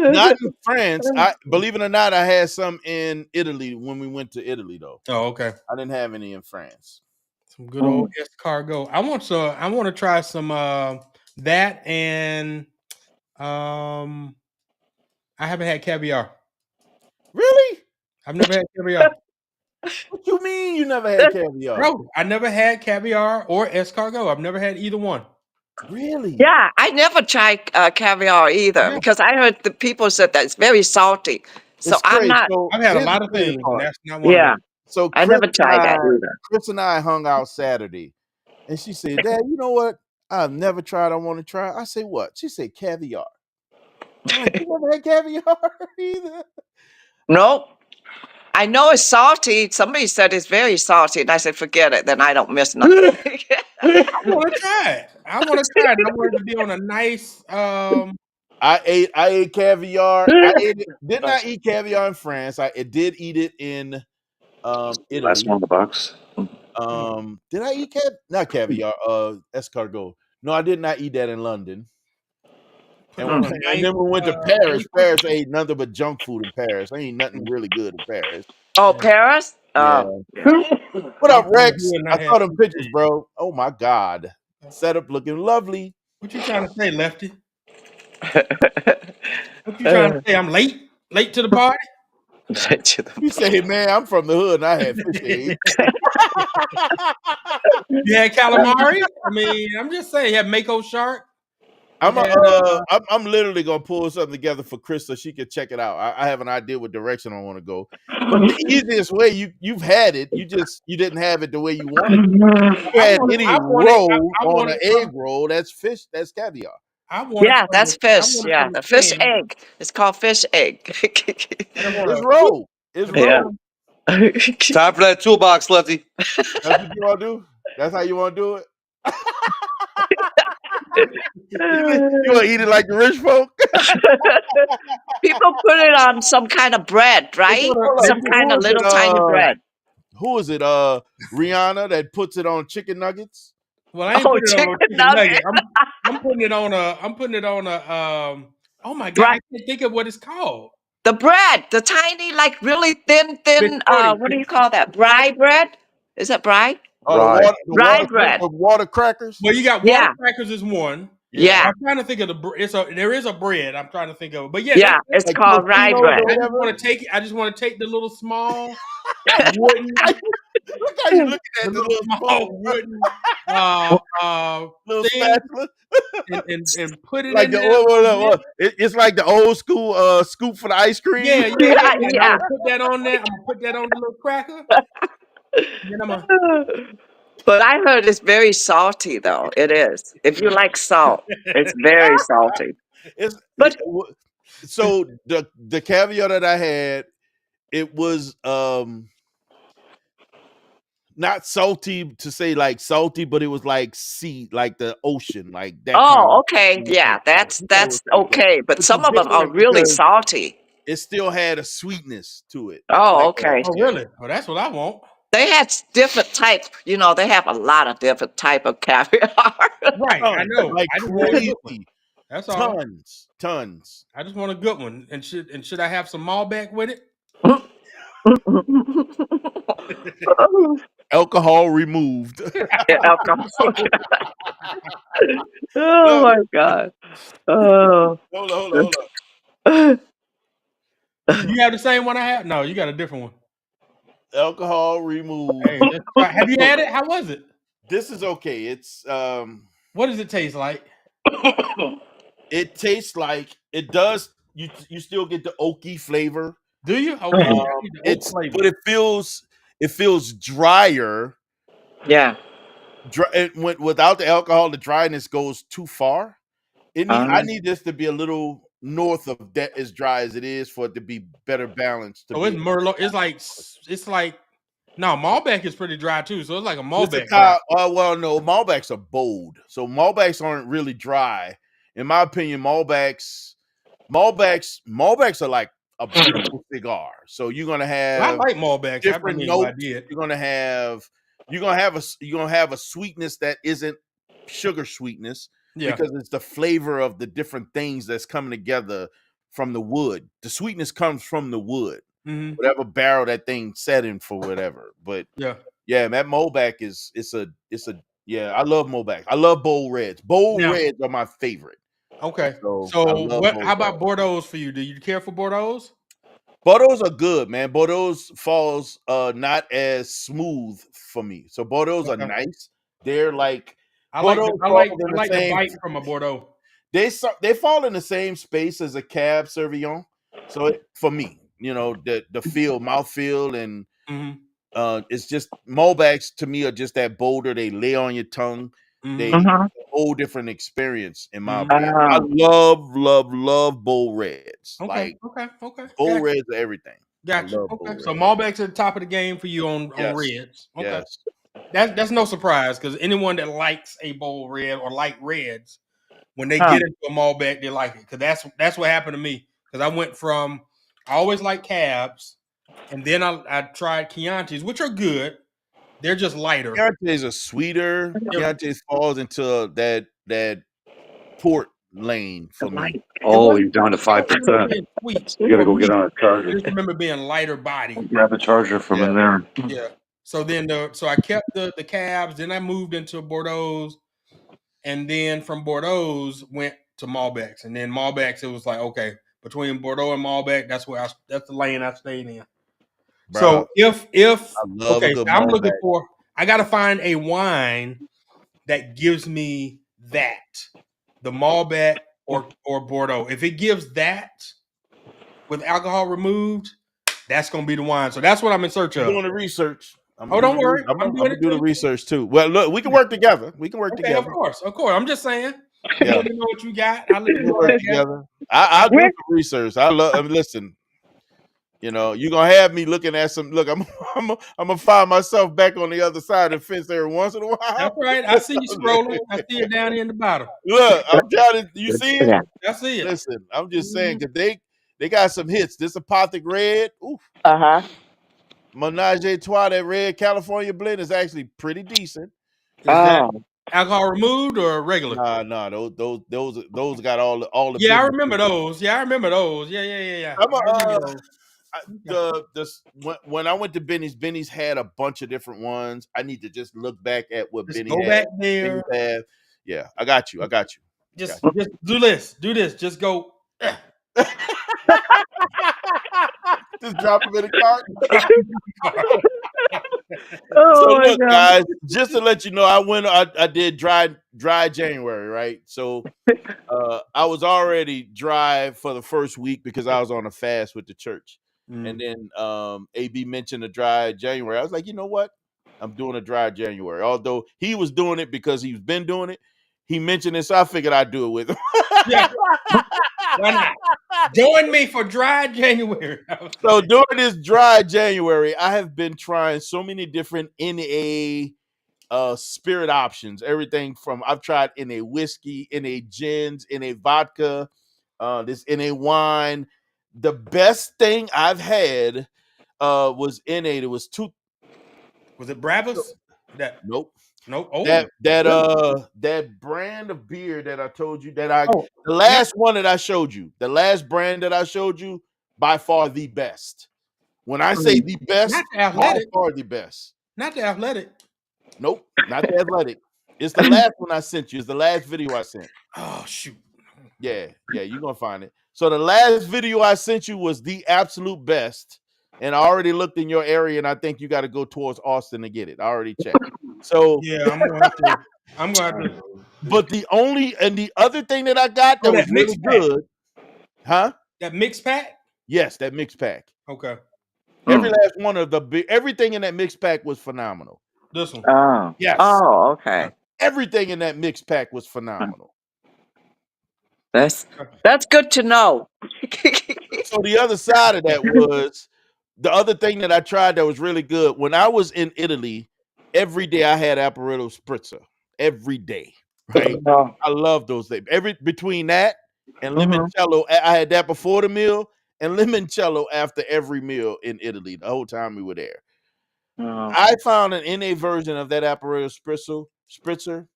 Speaker 1: Not in France. I believe it or not, I had some in Italy when we went to Italy though.
Speaker 6: Oh, okay.
Speaker 1: I didn't have any in France.
Speaker 6: Some good old escargot. I want to try some that and um I haven't had caviar.
Speaker 1: Really?
Speaker 6: I've never had caviar.
Speaker 1: What you mean you never had caviar?
Speaker 6: Bro, I never had caviar or escargot. I've never had either one.
Speaker 1: Really?
Speaker 5: yeah, I never tried caviar either
Speaker 6: Yeah.
Speaker 5: because I heard the people said that it's very salty. So
Speaker 1: It's
Speaker 5: I'm
Speaker 1: crazy.
Speaker 5: not.
Speaker 1: So
Speaker 6: I've had a
Speaker 1: here's the
Speaker 6: lot of
Speaker 1: crazy
Speaker 6: things, and
Speaker 1: part.
Speaker 6: that's not one of
Speaker 5: Yeah,
Speaker 6: them.
Speaker 1: So
Speaker 5: I never tried that either.
Speaker 1: Chris and I hung out Saturday, and she said, "Dad, you know what? I've never tried. I want to try." I say, "What?" She said, "Caviar." I'm like, "You never had caviar either?"
Speaker 5: Nope. I know it's salty. Somebody said it's very salty, and I said, forget it. Then I don't miss nothing.
Speaker 6: I want to try it. I want to try it. I want it to be on a nice
Speaker 1: I ate caviar. I ate it. Did not eat caviar in France. I did eat it in
Speaker 4: Last
Speaker 1: Italy.
Speaker 4: one in the box.
Speaker 1: Did I eat not caviar? Escargot. No, I did not eat that in London.
Speaker 6: put
Speaker 1: And
Speaker 6: it
Speaker 1: when,
Speaker 6: on a
Speaker 5: Mm.
Speaker 1: and
Speaker 6: nice
Speaker 1: then we went to Paris.
Speaker 6: wafer.
Speaker 1: Paris I ate nothing but junk food in Paris. I ain't nothing really good in Paris.
Speaker 5: Oh,
Speaker 6: Yeah.
Speaker 5: Paris?
Speaker 1: Yeah.
Speaker 5: Oh, yeah.
Speaker 1: What
Speaker 6: I
Speaker 1: up,
Speaker 6: wish you
Speaker 1: Rex?
Speaker 6: would
Speaker 1: I
Speaker 6: not have
Speaker 1: saw them pictures,
Speaker 6: sushi.
Speaker 1: bro. Oh my God. Setup looking lovely.
Speaker 6: What you trying to say, Lefty? What you trying to say? I'm late? Late to the party?
Speaker 1: He said, "Hey man, I'm from the hood and I had fish eggs."
Speaker 6: You had calamari? I mean, I'm just saying, you had mako shark. You
Speaker 1: I'm
Speaker 6: had
Speaker 1: I'm literally gonna pull something together for Chris so she can check it out. I have an idea what direction I want to go. But the easiest way you've had it, you didn't have it the way you wanted it. You had any roll
Speaker 6: I
Speaker 1: on
Speaker 6: want
Speaker 1: an
Speaker 6: it
Speaker 1: egg
Speaker 6: from
Speaker 1: roll, that's fish, that's caviar.
Speaker 6: I want it
Speaker 5: Yeah,
Speaker 6: from
Speaker 5: that's
Speaker 6: the I
Speaker 5: fish.
Speaker 6: want it
Speaker 5: Yeah,
Speaker 6: from the
Speaker 5: the fish
Speaker 6: can.
Speaker 5: egg. It's called fish egg.
Speaker 6: And I want
Speaker 1: It's
Speaker 6: a
Speaker 1: roll. It's
Speaker 5: yeah.
Speaker 1: roll.
Speaker 4: Time for that toolbox, Lefty.
Speaker 1: That's what you want to do? That's how you want to do it? You want to eat it like the rich folk?
Speaker 5: People put it on some kind of bread, right?
Speaker 1: Hold up.
Speaker 5: Some kind
Speaker 1: Who
Speaker 5: of
Speaker 1: is it?
Speaker 5: little tiny bread.
Speaker 1: Who is it? Rihanna that puts it on chicken nuggets.
Speaker 6: well, I ain't
Speaker 5: Oh,
Speaker 6: putting it on
Speaker 5: chicken
Speaker 6: a chicken
Speaker 5: nugget.
Speaker 6: nugget. I'm putting it on a oh my god,
Speaker 5: Bread.
Speaker 6: I can't think of what it's called.
Speaker 5: The bread, the tiny, like really thin,
Speaker 6: Biscotti.
Speaker 5: what do you call that? Brie bread? Is that brie?
Speaker 1: Oh,
Speaker 4: Right.
Speaker 5: Rye bread.
Speaker 1: the water crackers.
Speaker 6: Well, you got water
Speaker 5: Yeah,
Speaker 6: crackers is one.
Speaker 1: Yeah,
Speaker 5: yeah,
Speaker 6: I'm trying to think of there is a bread. I'm trying to think of it. But yeah,
Speaker 5: yeah. It's
Speaker 1: like
Speaker 5: called rye
Speaker 1: Tostitos
Speaker 5: bread.
Speaker 1: or whatever.
Speaker 6: I just want to take the little small wooden
Speaker 1: Look how you looking at the little spoon,
Speaker 6: uh
Speaker 1: little
Speaker 6: thing
Speaker 1: spatula.
Speaker 6: and put it
Speaker 1: Like
Speaker 6: in
Speaker 1: the
Speaker 6: there a little bit.
Speaker 1: It's like the old school scoop for the ice cream.
Speaker 5: Yeah,
Speaker 6: And I'm
Speaker 5: yeah.
Speaker 6: gonna put that on there. I'm gonna put that on the little cracker. And then I'm gonna
Speaker 5: But I heard it's very salty, though. It is. If you like salt, it's very salty.
Speaker 1: It's
Speaker 5: But
Speaker 1: so the caviar that I had, it was not salty to say like salty, but it was like sea, like the ocean, like that kind of.
Speaker 5: oh, okay, yeah,
Speaker 1: You know
Speaker 5: that's
Speaker 1: what I'm saying?
Speaker 5: okay. But
Speaker 1: Which is
Speaker 5: some of them are
Speaker 1: different
Speaker 5: really
Speaker 1: because
Speaker 5: salty.
Speaker 1: it still had a sweetness to it.
Speaker 5: Oh,
Speaker 1: Like
Speaker 5: okay.
Speaker 6: Oh,
Speaker 1: yeah,
Speaker 6: really? Well, that's what I want.
Speaker 5: They had different types. You know, they have a lot of different type of caviar.
Speaker 6: Right. I
Speaker 1: tons,
Speaker 6: know.
Speaker 1: like
Speaker 6: I just want a good one.
Speaker 1: crazy,
Speaker 6: That's all.
Speaker 1: tons.
Speaker 6: I just want a good one. And should I have some Malbec with it?
Speaker 1: Alcohol removed.
Speaker 5: Yeah, alcohol. Oh
Speaker 1: Look,
Speaker 5: my God. Oh.
Speaker 1: hold
Speaker 6: Do you have the same one I have? No, you got a different one.
Speaker 1: on. Alcohol removed.
Speaker 6: Hey, let's try. Have you had it? How was it?
Speaker 1: This is okay. It's
Speaker 6: What does it taste like?
Speaker 1: it tastes like it does. You still get the oaky flavor.
Speaker 6: Do you? Okay, see, I need the oak
Speaker 1: It's
Speaker 6: flavor.
Speaker 1: but it feels drier.
Speaker 5: Yeah.
Speaker 1: Without the alcohol, the dryness goes too far. I
Speaker 5: Um,
Speaker 1: need this to be a little north of that as dry as it is for it to be better balanced. To
Speaker 6: Oh, it's
Speaker 1: be
Speaker 6: Merlot. It's like no Malbec is pretty dry too, so it's like a
Speaker 1: This is
Speaker 6: Malbec dry.
Speaker 1: how. Well, no, Malbecs are bold, so Malbecs aren't really dry. In my opinion, Malbecs are like a beautiful cigar. So you're gonna
Speaker 6: Well, I
Speaker 1: have
Speaker 6: like Malbecs. I
Speaker 1: different
Speaker 6: mean, well, I
Speaker 1: notes.
Speaker 6: did.
Speaker 1: You're gonna have a sweetness that isn't sugar sweetness
Speaker 6: Yeah.
Speaker 1: because it's the flavor of the different things that's coming together from the wood. The sweetness comes from the wood,
Speaker 6: Hmm.
Speaker 1: whatever barrel that thing set in for, whatever. But
Speaker 6: Yeah.
Speaker 1: yeah, that Mobac it's a yeah. I love Mobac. I love bold reds. Bold
Speaker 6: Now,
Speaker 1: reds are my favorite.
Speaker 6: okay.
Speaker 1: So I
Speaker 6: So
Speaker 1: love
Speaker 6: what? How
Speaker 1: bold reds.
Speaker 6: about Bordeaux's for you? Do you care for Bordeaux's?
Speaker 1: Bordeaux's are good, man. Bordeaux's falls not as smooth for me. So Bordeaux's are
Speaker 6: Okay.
Speaker 1: they're like
Speaker 6: I like the
Speaker 1: Bordeaux's
Speaker 6: I
Speaker 1: falls
Speaker 6: like
Speaker 1: in
Speaker 6: I
Speaker 1: the
Speaker 6: like the
Speaker 1: same.
Speaker 6: bite from a Bordeaux.
Speaker 1: They fall in the same space as a Cab Sauvignon. So for me, the mouthfeel, and
Speaker 6: Hmm.
Speaker 1: it's just Malbecs to me are just that bolder. They lay on your tongue.
Speaker 6: Hmm.
Speaker 1: They
Speaker 5: mhm.
Speaker 1: a whole different experience, in my
Speaker 6: Hmm.
Speaker 1: opinion. I
Speaker 5: Oh,
Speaker 1: love, love, love bold reds.
Speaker 6: Okay.
Speaker 1: Like
Speaker 6: Okay. Okay.
Speaker 1: bold
Speaker 6: Gotcha.
Speaker 1: reds are everything. I
Speaker 6: Gotcha.
Speaker 1: love
Speaker 6: Okay.
Speaker 1: bold
Speaker 6: So
Speaker 1: reds.
Speaker 6: Malbec's at the top of the game for you on
Speaker 1: Yes,
Speaker 6: reds. Okay.
Speaker 1: yes.
Speaker 6: That's no surprise because anyone that likes a bold red or like reds, when they
Speaker 5: huh.
Speaker 6: get into a Malbec, they like it. Because that's what happened to me. Because I went from I always like cabs, and then I tried Chiantis, which are good. They're just lighter.
Speaker 1: Chiantis are sweeter.
Speaker 6: They're,
Speaker 1: Chiantis falls into that port lane for me.
Speaker 6: it
Speaker 4: Oh,
Speaker 6: wasn't.
Speaker 4: you're down to
Speaker 6: I don't remember
Speaker 4: 5%.
Speaker 6: being sweet
Speaker 4: You got to
Speaker 6: for
Speaker 4: go get
Speaker 6: me.
Speaker 4: on a
Speaker 6: I
Speaker 4: charger.
Speaker 6: just remember being lighter body.
Speaker 4: Grab a charger from
Speaker 1: Yeah.
Speaker 4: in there.
Speaker 6: Yeah. So then so I kept the cabs. Then I moved into Bordeaux's, and then from Bordeaux's went to Malbecs, and then Malbecs it was like okay between Bordeaux and Malbec that's the lane I stayed in. So
Speaker 1: Bro,
Speaker 6: if
Speaker 1: I love a
Speaker 6: okay, so
Speaker 1: good
Speaker 6: I'm looking
Speaker 1: Malbec.
Speaker 6: for I got to find a wine that gives me that the Malbec or Bordeaux. If it gives that with alcohol removed, that's gonna be the wine. So that's what I'm in search
Speaker 1: I'm
Speaker 6: of.
Speaker 1: doing the research.
Speaker 6: Oh, don't worry,
Speaker 1: I'm
Speaker 6: I'm doing
Speaker 1: gonna
Speaker 6: it
Speaker 1: do the
Speaker 6: too.
Speaker 1: research too. Well, look, we can work together. We can work
Speaker 6: Okay, of
Speaker 1: together.
Speaker 6: course, of course. I'm just saying. You
Speaker 1: Yeah,
Speaker 6: let me know what you got. I'll let
Speaker 1: we
Speaker 6: you
Speaker 1: can
Speaker 6: know what
Speaker 1: work
Speaker 6: I got.
Speaker 1: together. I'll do
Speaker 5: Where?
Speaker 1: some research. I love. Listen, you're gonna have me looking at some. Look, I'm gonna find myself back on the other side of the fence every once in a
Speaker 6: That's
Speaker 1: while.
Speaker 6: right. I see you scrolling. I see it down here in the bottom.
Speaker 1: Look, I'm trying to. You see it?
Speaker 5: Yeah.
Speaker 6: I see it.
Speaker 1: Listen, I'm just saying
Speaker 6: Mhm.
Speaker 1: because they got some hits. This Apothic Red, oof,
Speaker 5: Uh huh.
Speaker 1: Menage a Trois, that red California blend is actually pretty decent.
Speaker 6: Is that
Speaker 5: Oh.
Speaker 6: alcohol removed or regular?
Speaker 1: Nah, those got all the
Speaker 6: Yeah, I
Speaker 1: business.
Speaker 6: remember those. Yeah, I remember those. Yeah.
Speaker 1: I'm a,
Speaker 6: I remember those. Okay.
Speaker 1: when I went to Benny's had a bunch of different ones. I need to just look back at what
Speaker 6: Just
Speaker 1: Benny
Speaker 6: go
Speaker 1: had.
Speaker 6: back there.
Speaker 1: Benny's had. Yeah, I got you. I got you. Got
Speaker 6: Just do this. Do this. Just go.
Speaker 1: you. Just drop them in the cart.
Speaker 6: Drop it in the car.
Speaker 1: So
Speaker 5: Oh my
Speaker 1: look,
Speaker 5: God.
Speaker 1: guys, just to let you know, I did dry January, right? So I was already dry for the first week because I was on a fast with the church. And
Speaker 6: Mm.
Speaker 1: then AB mentioned a dry January. I was like, you know what? I'm doing a dry January. Although he was doing it because he's been doing it. He mentioned it, so I figured I'd do it with him.
Speaker 6: Yeah. Why not? Join me for dry January.
Speaker 1: So during this dry January, I have been trying so many different NA spirit options. Everything from I've tried NA whiskey, NA gins, NA vodka, this NA wine. The best thing I've had was NA. There was two.
Speaker 6: Was it Bravos? That
Speaker 1: Nope.
Speaker 6: no. Oh,
Speaker 1: That brand of beer that I told you that
Speaker 6: oh,
Speaker 1: the
Speaker 6: not
Speaker 1: last one that I showed you, the last brand that I showed you, by far the best. When I say the
Speaker 6: not
Speaker 1: best,
Speaker 6: the
Speaker 1: by
Speaker 6: athletic.
Speaker 1: far the best.
Speaker 6: Not the athletic.
Speaker 1: Nope, not the athletic. It's the last one I sent you. It's the last video I sent.
Speaker 6: Oh shoot.
Speaker 1: Yeah, you're gonna find it. So the last video I sent you was the absolute best. And I already looked in your area, and I think you got to go towards Austin to get it. I already checked. So,
Speaker 6: Yeah, I'm gonna have to. I'm gonna have to.
Speaker 1: but the other thing that I got
Speaker 6: Oh,
Speaker 1: that
Speaker 6: that
Speaker 1: was really
Speaker 6: mixed pack.
Speaker 1: good, huh?
Speaker 6: That mixed pack.
Speaker 1: Yes, that mixed pack.
Speaker 6: Okay.
Speaker 1: Every last one of everything in that mixed pack was phenomenal.
Speaker 6: This one.
Speaker 5: Oh.
Speaker 1: Yes,
Speaker 5: Oh,
Speaker 6: Okay.
Speaker 5: okay.
Speaker 1: everything in that mixed pack was phenomenal.
Speaker 5: That's
Speaker 6: Okay.
Speaker 5: that's good to know.
Speaker 1: So the other side of that was the other thing that I tried that was really good. When I was in Italy, every day I had Aperito Spritzer. Every day, right?
Speaker 5: Oh.
Speaker 1: I love those things. Between that and
Speaker 5: Mm-hmm.
Speaker 1: limoncello, I had that before the meal and limoncello after every meal in Italy. The whole time we were there,
Speaker 5: Oh.
Speaker 1: I found an NA version of that Aperito Spritzer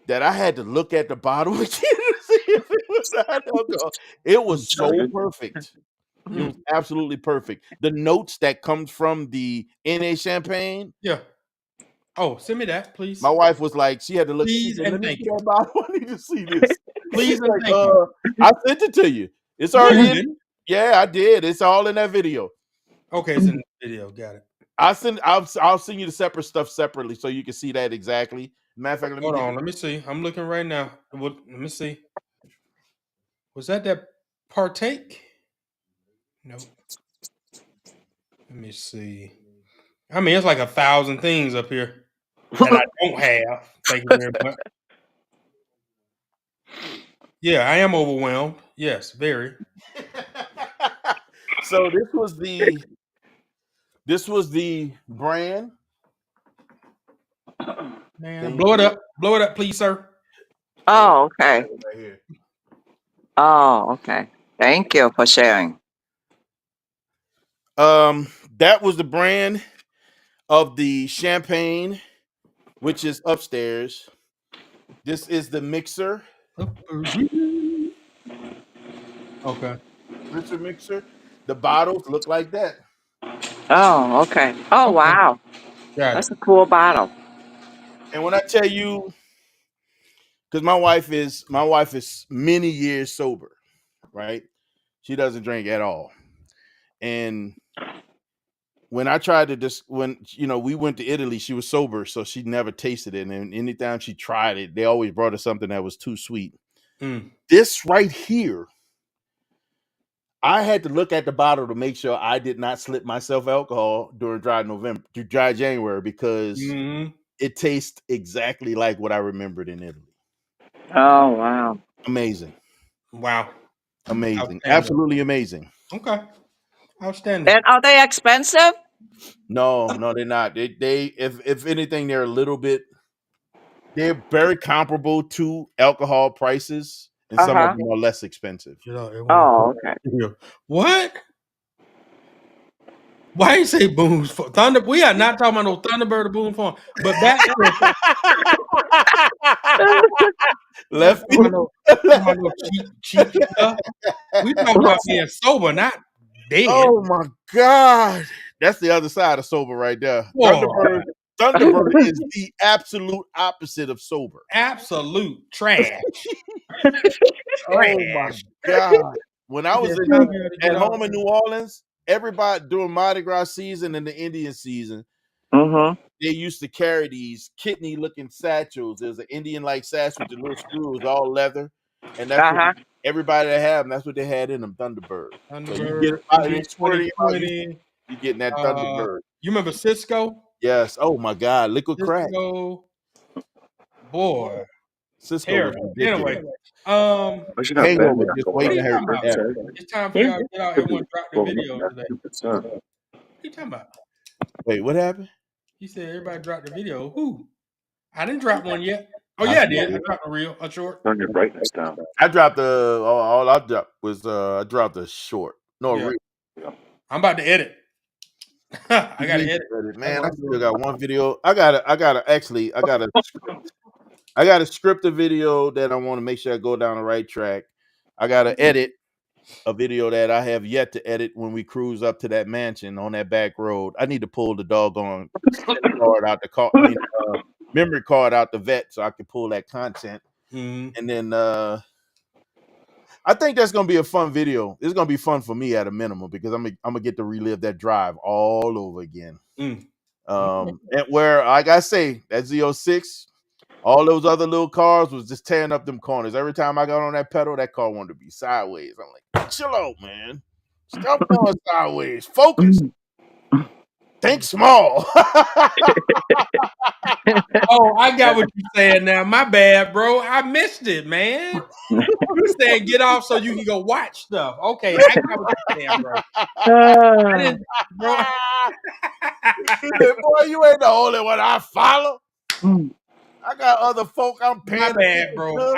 Speaker 1: that I had to look at the bottle again to see if it was hot alcohol. It was so perfect. It was
Speaker 6: Mm.
Speaker 1: absolutely perfect. The notes that comes from the NA champagne,
Speaker 6: Yeah. Oh, send me that, please.
Speaker 1: my wife was like, she had to look. She
Speaker 6: Please
Speaker 1: said,
Speaker 6: and
Speaker 1: "Let me
Speaker 6: thank
Speaker 1: see
Speaker 6: you.
Speaker 1: that bottle. I need to see this."
Speaker 6: Please
Speaker 1: She's
Speaker 6: and
Speaker 1: like,
Speaker 6: thank you.
Speaker 1: I sent it to you. It's
Speaker 6: No,
Speaker 1: already
Speaker 6: you
Speaker 1: in.
Speaker 6: didn't.
Speaker 1: Yeah, I did. It's all in that video.
Speaker 6: Okay, it's in the video. Got it.
Speaker 1: I'll send you the separate stuff separately so you can see that exactly. Matter of fact, let me
Speaker 6: Hold
Speaker 1: get
Speaker 6: on.
Speaker 1: it.
Speaker 6: Let me see. I'm looking right now. Let me see. Was that partake? No. Let me see. I mean, it's like 1,000 things up here that I don't have. Thank you very much. Yeah, I am overwhelmed. Yes, very.
Speaker 1: So this was the brand.
Speaker 6: Man,
Speaker 1: Then you
Speaker 6: blow it
Speaker 1: see it.
Speaker 6: up. Blow it up, please, sir.
Speaker 1: Hold on,
Speaker 5: Oh,
Speaker 1: I
Speaker 5: okay.
Speaker 1: got it right here.
Speaker 5: Oh, okay. Thank you for sharing.
Speaker 1: That was the brand of the champagne, which is upstairs. This is the mixer,
Speaker 6: Okay,
Speaker 1: spritzer mixer. The bottles look like that.
Speaker 5: Oh, okay. Oh,
Speaker 6: okay,
Speaker 5: wow.
Speaker 6: got it.
Speaker 5: That's a cool bottle.
Speaker 1: And when I tell you, because my wife is many years sober, right? She doesn't drink at all. And when I tried to just when we went to Italy, she was sober, so she never tasted it. And anytime she tried it, they always brought her something that was too sweet.
Speaker 6: Mm.
Speaker 1: This right here, I had to look at the bottle to make sure I did not slip myself alcohol during dry January, because
Speaker 6: Hmm.
Speaker 1: it tastes exactly like what I remembered in Italy.
Speaker 5: Oh, wow.
Speaker 1: Amazing.
Speaker 6: Wow,
Speaker 1: Amazing.
Speaker 6: outstanding.
Speaker 1: Absolutely amazing.
Speaker 6: Okay, outstanding.
Speaker 5: And are they expensive?
Speaker 1: No, no, they're not. They if anything, they're very comparable to alcohol prices, and some of
Speaker 5: Uh-huh.
Speaker 1: them are less expensive.
Speaker 6: Get out, everyone.
Speaker 5: Oh, okay.
Speaker 6: Yeah. What? Why you say booms for Thunder? We are not talking about no Thunderbird or Boom Farm. But back to we not
Speaker 1: Lefty.
Speaker 6: talking about no cheap stuff. We talking about being sober, not dead.
Speaker 1: Oh my God. That's the other side of sober right there.
Speaker 6: Boy,
Speaker 1: Thunderbird is the absolute opposite of sober.
Speaker 6: absolute trash.
Speaker 1: Oh my
Speaker 6: Trash.
Speaker 1: God. When I
Speaker 6: He
Speaker 1: was
Speaker 6: said, "Tell me how to
Speaker 1: at
Speaker 6: get out
Speaker 1: home in
Speaker 6: there."
Speaker 1: New Orleans, everybody during Mardi Gras season and the Indian season,
Speaker 5: Mm-hmm.
Speaker 1: they used to carry these kidney looking satchels. There's an Indian like satchel with the little screws, all leather. And that's what
Speaker 5: Uh-huh.
Speaker 1: everybody that have them, that's what they had in them, Thunderbird. So you get
Speaker 6: Thunderbird,
Speaker 1: it out and they
Speaker 6: Indian
Speaker 1: squirt it in your mouth,
Speaker 6: 2020.
Speaker 1: you getting that Thunderbird.
Speaker 6: You remember Cisco?
Speaker 1: Yes. Oh my God, liquid crack.
Speaker 6: Cisco, boy,
Speaker 1: Cisco was
Speaker 6: terrible. Anyway,
Speaker 1: ridiculous.
Speaker 7: But you're not betting
Speaker 1: Hangover
Speaker 7: it on
Speaker 1: just
Speaker 7: the
Speaker 6: what are
Speaker 1: waiting
Speaker 6: you
Speaker 1: to
Speaker 7: right.
Speaker 1: hurt
Speaker 6: talking
Speaker 7: What
Speaker 6: about?
Speaker 7: you
Speaker 1: happen.
Speaker 7: saying?
Speaker 6: It's time for y'all to get out.
Speaker 7: Could be
Speaker 6: Everyone drop their
Speaker 7: going up
Speaker 6: videos
Speaker 7: back
Speaker 6: today.
Speaker 7: to
Speaker 6: What
Speaker 7: 2%.
Speaker 6: are you talking about?
Speaker 1: Wait, what happened?
Speaker 6: He said everybody dropped the video. Who? I didn't drop one yet. Oh
Speaker 1: I
Speaker 6: yeah, I
Speaker 1: sure
Speaker 6: did. I
Speaker 1: did.
Speaker 6: dropped a reel, a short.
Speaker 7: Turn your brightness down.
Speaker 1: I dropped the all I dropped was I dropped a short. No, a
Speaker 6: Yeah,
Speaker 1: reel.
Speaker 7: Yeah.
Speaker 6: I'm about to edit. I
Speaker 1: You
Speaker 6: gotta
Speaker 1: need
Speaker 6: edit.
Speaker 1: to edit.
Speaker 6: That's
Speaker 1: Man,
Speaker 6: what
Speaker 1: I
Speaker 6: I'm
Speaker 1: still
Speaker 6: doing.
Speaker 1: got one video. I gotta script a video that I want to make sure I go down the right track. I gotta edit a video that I have yet to edit when we cruise up to that mansion on that back road. I need to pull the doggone SD card out the car. I mean, memory card out the vet so I can pull that content.
Speaker 6: Mm-hmm.
Speaker 1: And then I think that's gonna be a fun video. It's gonna be fun for me at a minimum because I'm gonna get to relive that drive all over again.
Speaker 6: Mm.
Speaker 1: And where, like I say, that Z06, all those other little cars was just tearing up them corners. Every time I got on that pedal, that car wanted to be sideways. I'm like, chill out, man. Stop going sideways. Focus. Think small.
Speaker 6: Oh, I got what you're saying now. My bad, bro. I missed it, man. You said get off so you can go watch stuff. Okay, I got what you're saying, bro. I didn't, bro.
Speaker 1: He said, boy, you ain't the only one I follow. I got other folk I'm
Speaker 6: My
Speaker 1: paying
Speaker 6: bad,
Speaker 1: attention
Speaker 6: bro.
Speaker 1: to.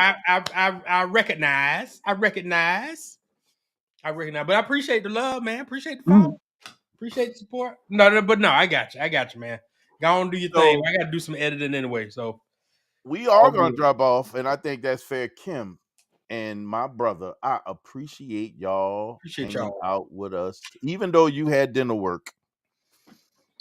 Speaker 6: I recognize. But I appreciate the love, man. Appreciate the follow. Appreciate the support. But no, I got you. I got you, man. Go on, do your thing.
Speaker 1: So
Speaker 6: I got to do some editing anyway. So
Speaker 1: we are
Speaker 6: all
Speaker 1: gonna
Speaker 6: good.
Speaker 1: drop off, and I think that's fair. Kim and my brother, I appreciate y'all
Speaker 6: Appreciate
Speaker 1: hanging
Speaker 6: y'all.
Speaker 1: out with us, even though you had dinner work.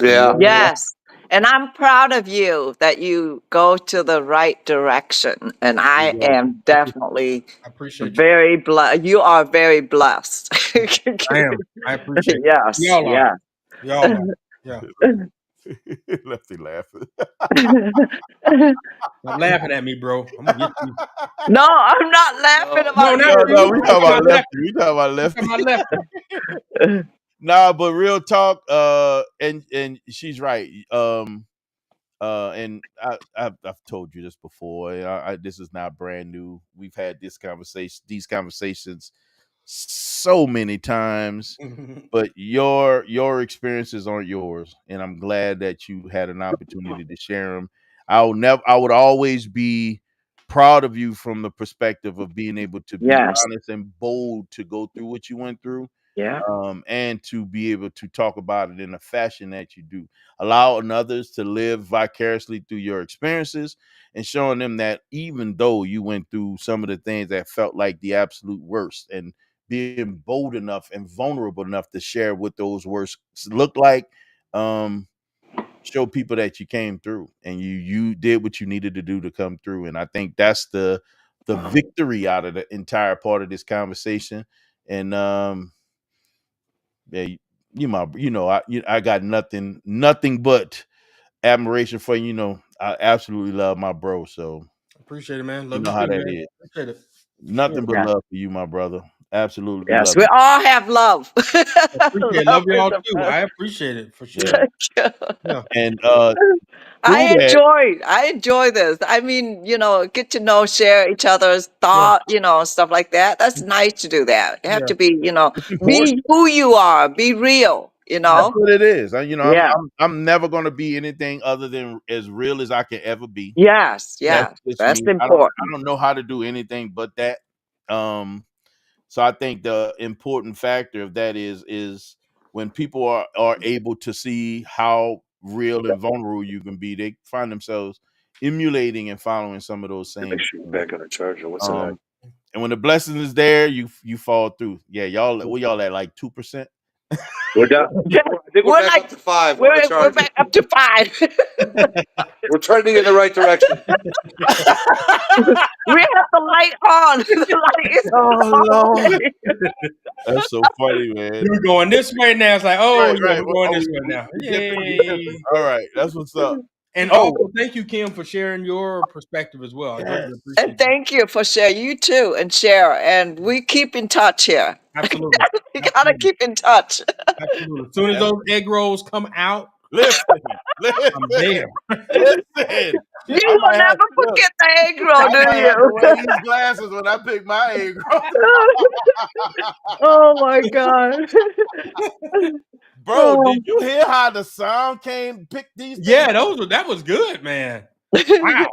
Speaker 7: Yeah.
Speaker 5: Yes. And I'm proud of you that you go to the right direction. And I
Speaker 1: You're welcome.
Speaker 5: am definitely
Speaker 6: I appreciate you.
Speaker 5: very blessed. You are very blessed.
Speaker 6: I am. I appreciate it.
Speaker 5: Yes.
Speaker 6: Y'all are.
Speaker 5: Yeah.
Speaker 6: Y'all are. Yeah.
Speaker 1: Lefty laughing.
Speaker 6: Stop laughing at me, bro. I'm gonna get you.
Speaker 5: No, I'm not laughing
Speaker 6: No,
Speaker 5: about
Speaker 6: not
Speaker 1: No,
Speaker 5: you.
Speaker 1: no,
Speaker 6: you.
Speaker 1: we
Speaker 6: I'm
Speaker 1: talking
Speaker 6: talking
Speaker 1: about
Speaker 6: about
Speaker 1: lefty.
Speaker 6: left.
Speaker 1: We talking about
Speaker 6: I'm talking
Speaker 1: lefty.
Speaker 6: about left.
Speaker 1: Nah, but real talk. And she's right. And I've told you this before. This is not brand new. We've had these conversations so many times. But your experiences aren't yours, and I'm glad that you had an opportunity to share them. I would always be proud of you from the perspective of being able to be
Speaker 5: Yes.
Speaker 1: honest and bold to go through what you went through,
Speaker 5: Yeah.
Speaker 1: and to be able to talk about it in a fashion that you do, allowing others to live vicariously through your experiences and showing them that even though you went through some of the things that felt like the absolute worst, and being bold enough and vulnerable enough to share what those worst look like, um, show people that you came through and you did what you needed to do to come through. And I think that's the victory out of the entire part of this conversation. And yeah, I got nothing but admiration for you. You know, I absolutely love my bro. So
Speaker 6: Appreciate it, man.
Speaker 1: you
Speaker 6: Love you
Speaker 1: know how
Speaker 6: too,
Speaker 1: that
Speaker 6: man.
Speaker 1: is.
Speaker 6: Appreciate it. Sure.
Speaker 1: Nothing but
Speaker 5: Yeah.
Speaker 1: love for you, my brother. Absolutely
Speaker 5: Yes.
Speaker 1: love
Speaker 5: We
Speaker 1: you.
Speaker 5: all have love.
Speaker 6: Appreciate it.
Speaker 5: Love
Speaker 6: Love
Speaker 5: is
Speaker 6: y'all
Speaker 5: the
Speaker 6: too.
Speaker 5: best.
Speaker 6: I appreciate it for sure.
Speaker 1: Yeah.
Speaker 6: Yeah.
Speaker 1: And through
Speaker 5: I
Speaker 1: that,
Speaker 5: enjoy this. I mean, get to know, share each other's
Speaker 6: Yeah.
Speaker 5: thought, stuff like that. That's nice to do that. You have
Speaker 6: Yeah.
Speaker 5: to be,
Speaker 1: it's important.
Speaker 5: be who you are, be real,
Speaker 1: That's what it is.
Speaker 5: Yeah.
Speaker 1: I'm never gonna be anything other than as real as I can ever be.
Speaker 5: Yes,
Speaker 1: That's
Speaker 5: yes.
Speaker 1: just
Speaker 5: That's
Speaker 1: me. I
Speaker 5: important.
Speaker 1: don't know how to do anything but that. Um, so I think the important factor of that is when people are able to see how real and vulnerable you can be, they find themselves emulating and following some of those
Speaker 7: Make
Speaker 1: same
Speaker 7: sure you're
Speaker 1: things.
Speaker 7: back on the charger. What's in that?
Speaker 1: And when the blessing is there, you fall through. Yeah, y'all, where y'all at, like 2%?
Speaker 7: We're down. I think we're
Speaker 5: We're
Speaker 7: back
Speaker 5: like
Speaker 7: up to 5 on the
Speaker 5: we're
Speaker 7: charger.
Speaker 5: back up to 5.
Speaker 7: We're trending in the right direction.
Speaker 5: We have the light on. The light is
Speaker 1: Oh
Speaker 5: on.
Speaker 1: Lord, that's so funny, man.
Speaker 6: You were going this way now. It's like, oh
Speaker 1: Right,
Speaker 6: yeah,
Speaker 1: right.
Speaker 6: we're going
Speaker 1: Oh,
Speaker 6: this way now.
Speaker 1: we dipping, we dipping.
Speaker 6: Yay.
Speaker 1: All right, that's what's up.
Speaker 6: And
Speaker 1: Oh,
Speaker 6: also thank you, Kim, for sharing your perspective as well. I greatly
Speaker 1: yes.
Speaker 6: appreciate
Speaker 5: And
Speaker 6: that.
Speaker 5: thank you for sharing. You too, and share. And we keep in touch here.
Speaker 6: Absolutely.
Speaker 5: We gotta
Speaker 6: Absolutely.
Speaker 5: keep in touch.
Speaker 6: Absolutely. As soon as those egg rolls come out,
Speaker 1: Listen,
Speaker 6: I'm there.
Speaker 1: listen.
Speaker 5: You
Speaker 1: I
Speaker 5: will
Speaker 1: might have
Speaker 5: never
Speaker 1: look.
Speaker 5: forget the egg roll,
Speaker 1: I
Speaker 5: do
Speaker 1: might have to
Speaker 5: you?
Speaker 1: wear these glasses when I pick my egg roll.
Speaker 5: Oh my God.
Speaker 1: Bro,
Speaker 5: Oh.
Speaker 1: did you hear how the sound came? Pick these things.
Speaker 6: Yeah, that was good, man. Wow.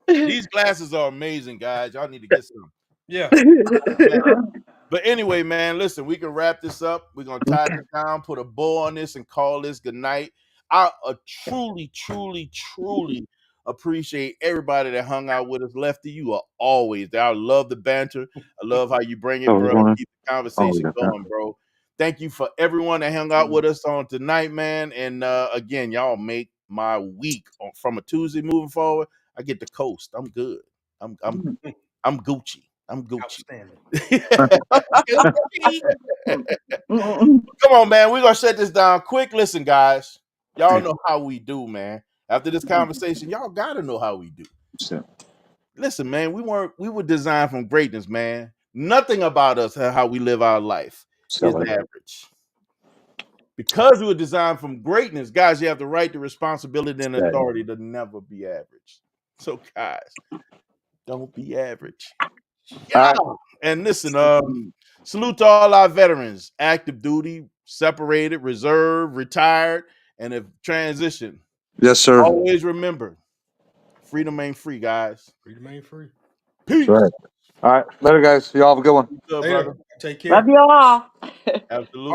Speaker 1: These glasses are amazing, guys. Y'all need to get some.
Speaker 6: Yeah.
Speaker 1: Man. But anyway, man, listen, we can wrap this up. We're gonna tie this down, put a bow on this, and call this good night. I truly, truly, truly appreciate everybody that hung out with us. Lefty, you are always there. I love the banter. I love how you bring it,
Speaker 4: Oh, we're
Speaker 1: bro.
Speaker 4: going.
Speaker 1: Keep the
Speaker 4: Oh, we
Speaker 1: conversation
Speaker 4: got that.
Speaker 1: going, bro. Thank you for everyone that hung out with us on tonight, man. And again, y'all make my week from a Tuesday moving forward. I get the coast. I'm good. I'm I'm Gucci. I'm Gucci.
Speaker 6: Outstanding.
Speaker 1: Gucci. Come on, man. We're gonna shut this down quick. Listen, guys. Y'all know how we do, man. After this conversation, y'all gotta know how we do. Listen, man, we were designed from greatness, man. Nothing about us how we live our life is average. Because we were designed from greatness, guys, you have the right, the responsibility, and authority to never be average. So, guys, don't be average. Yeah. And listen, salute to all our veterans, active duty, separated, reserve, retired, and if transition.
Speaker 4: Yes, sir.
Speaker 1: Always remember, freedom ain't free, guys.
Speaker 6: Freedom ain't free.
Speaker 1: Peace.
Speaker 4: That's right. All right. Later, guys. Y'all have a good one.
Speaker 1: Good,
Speaker 6: Later.
Speaker 1: brother.
Speaker 6: Take care.
Speaker 5: Love y'all.
Speaker 1: Absolutely.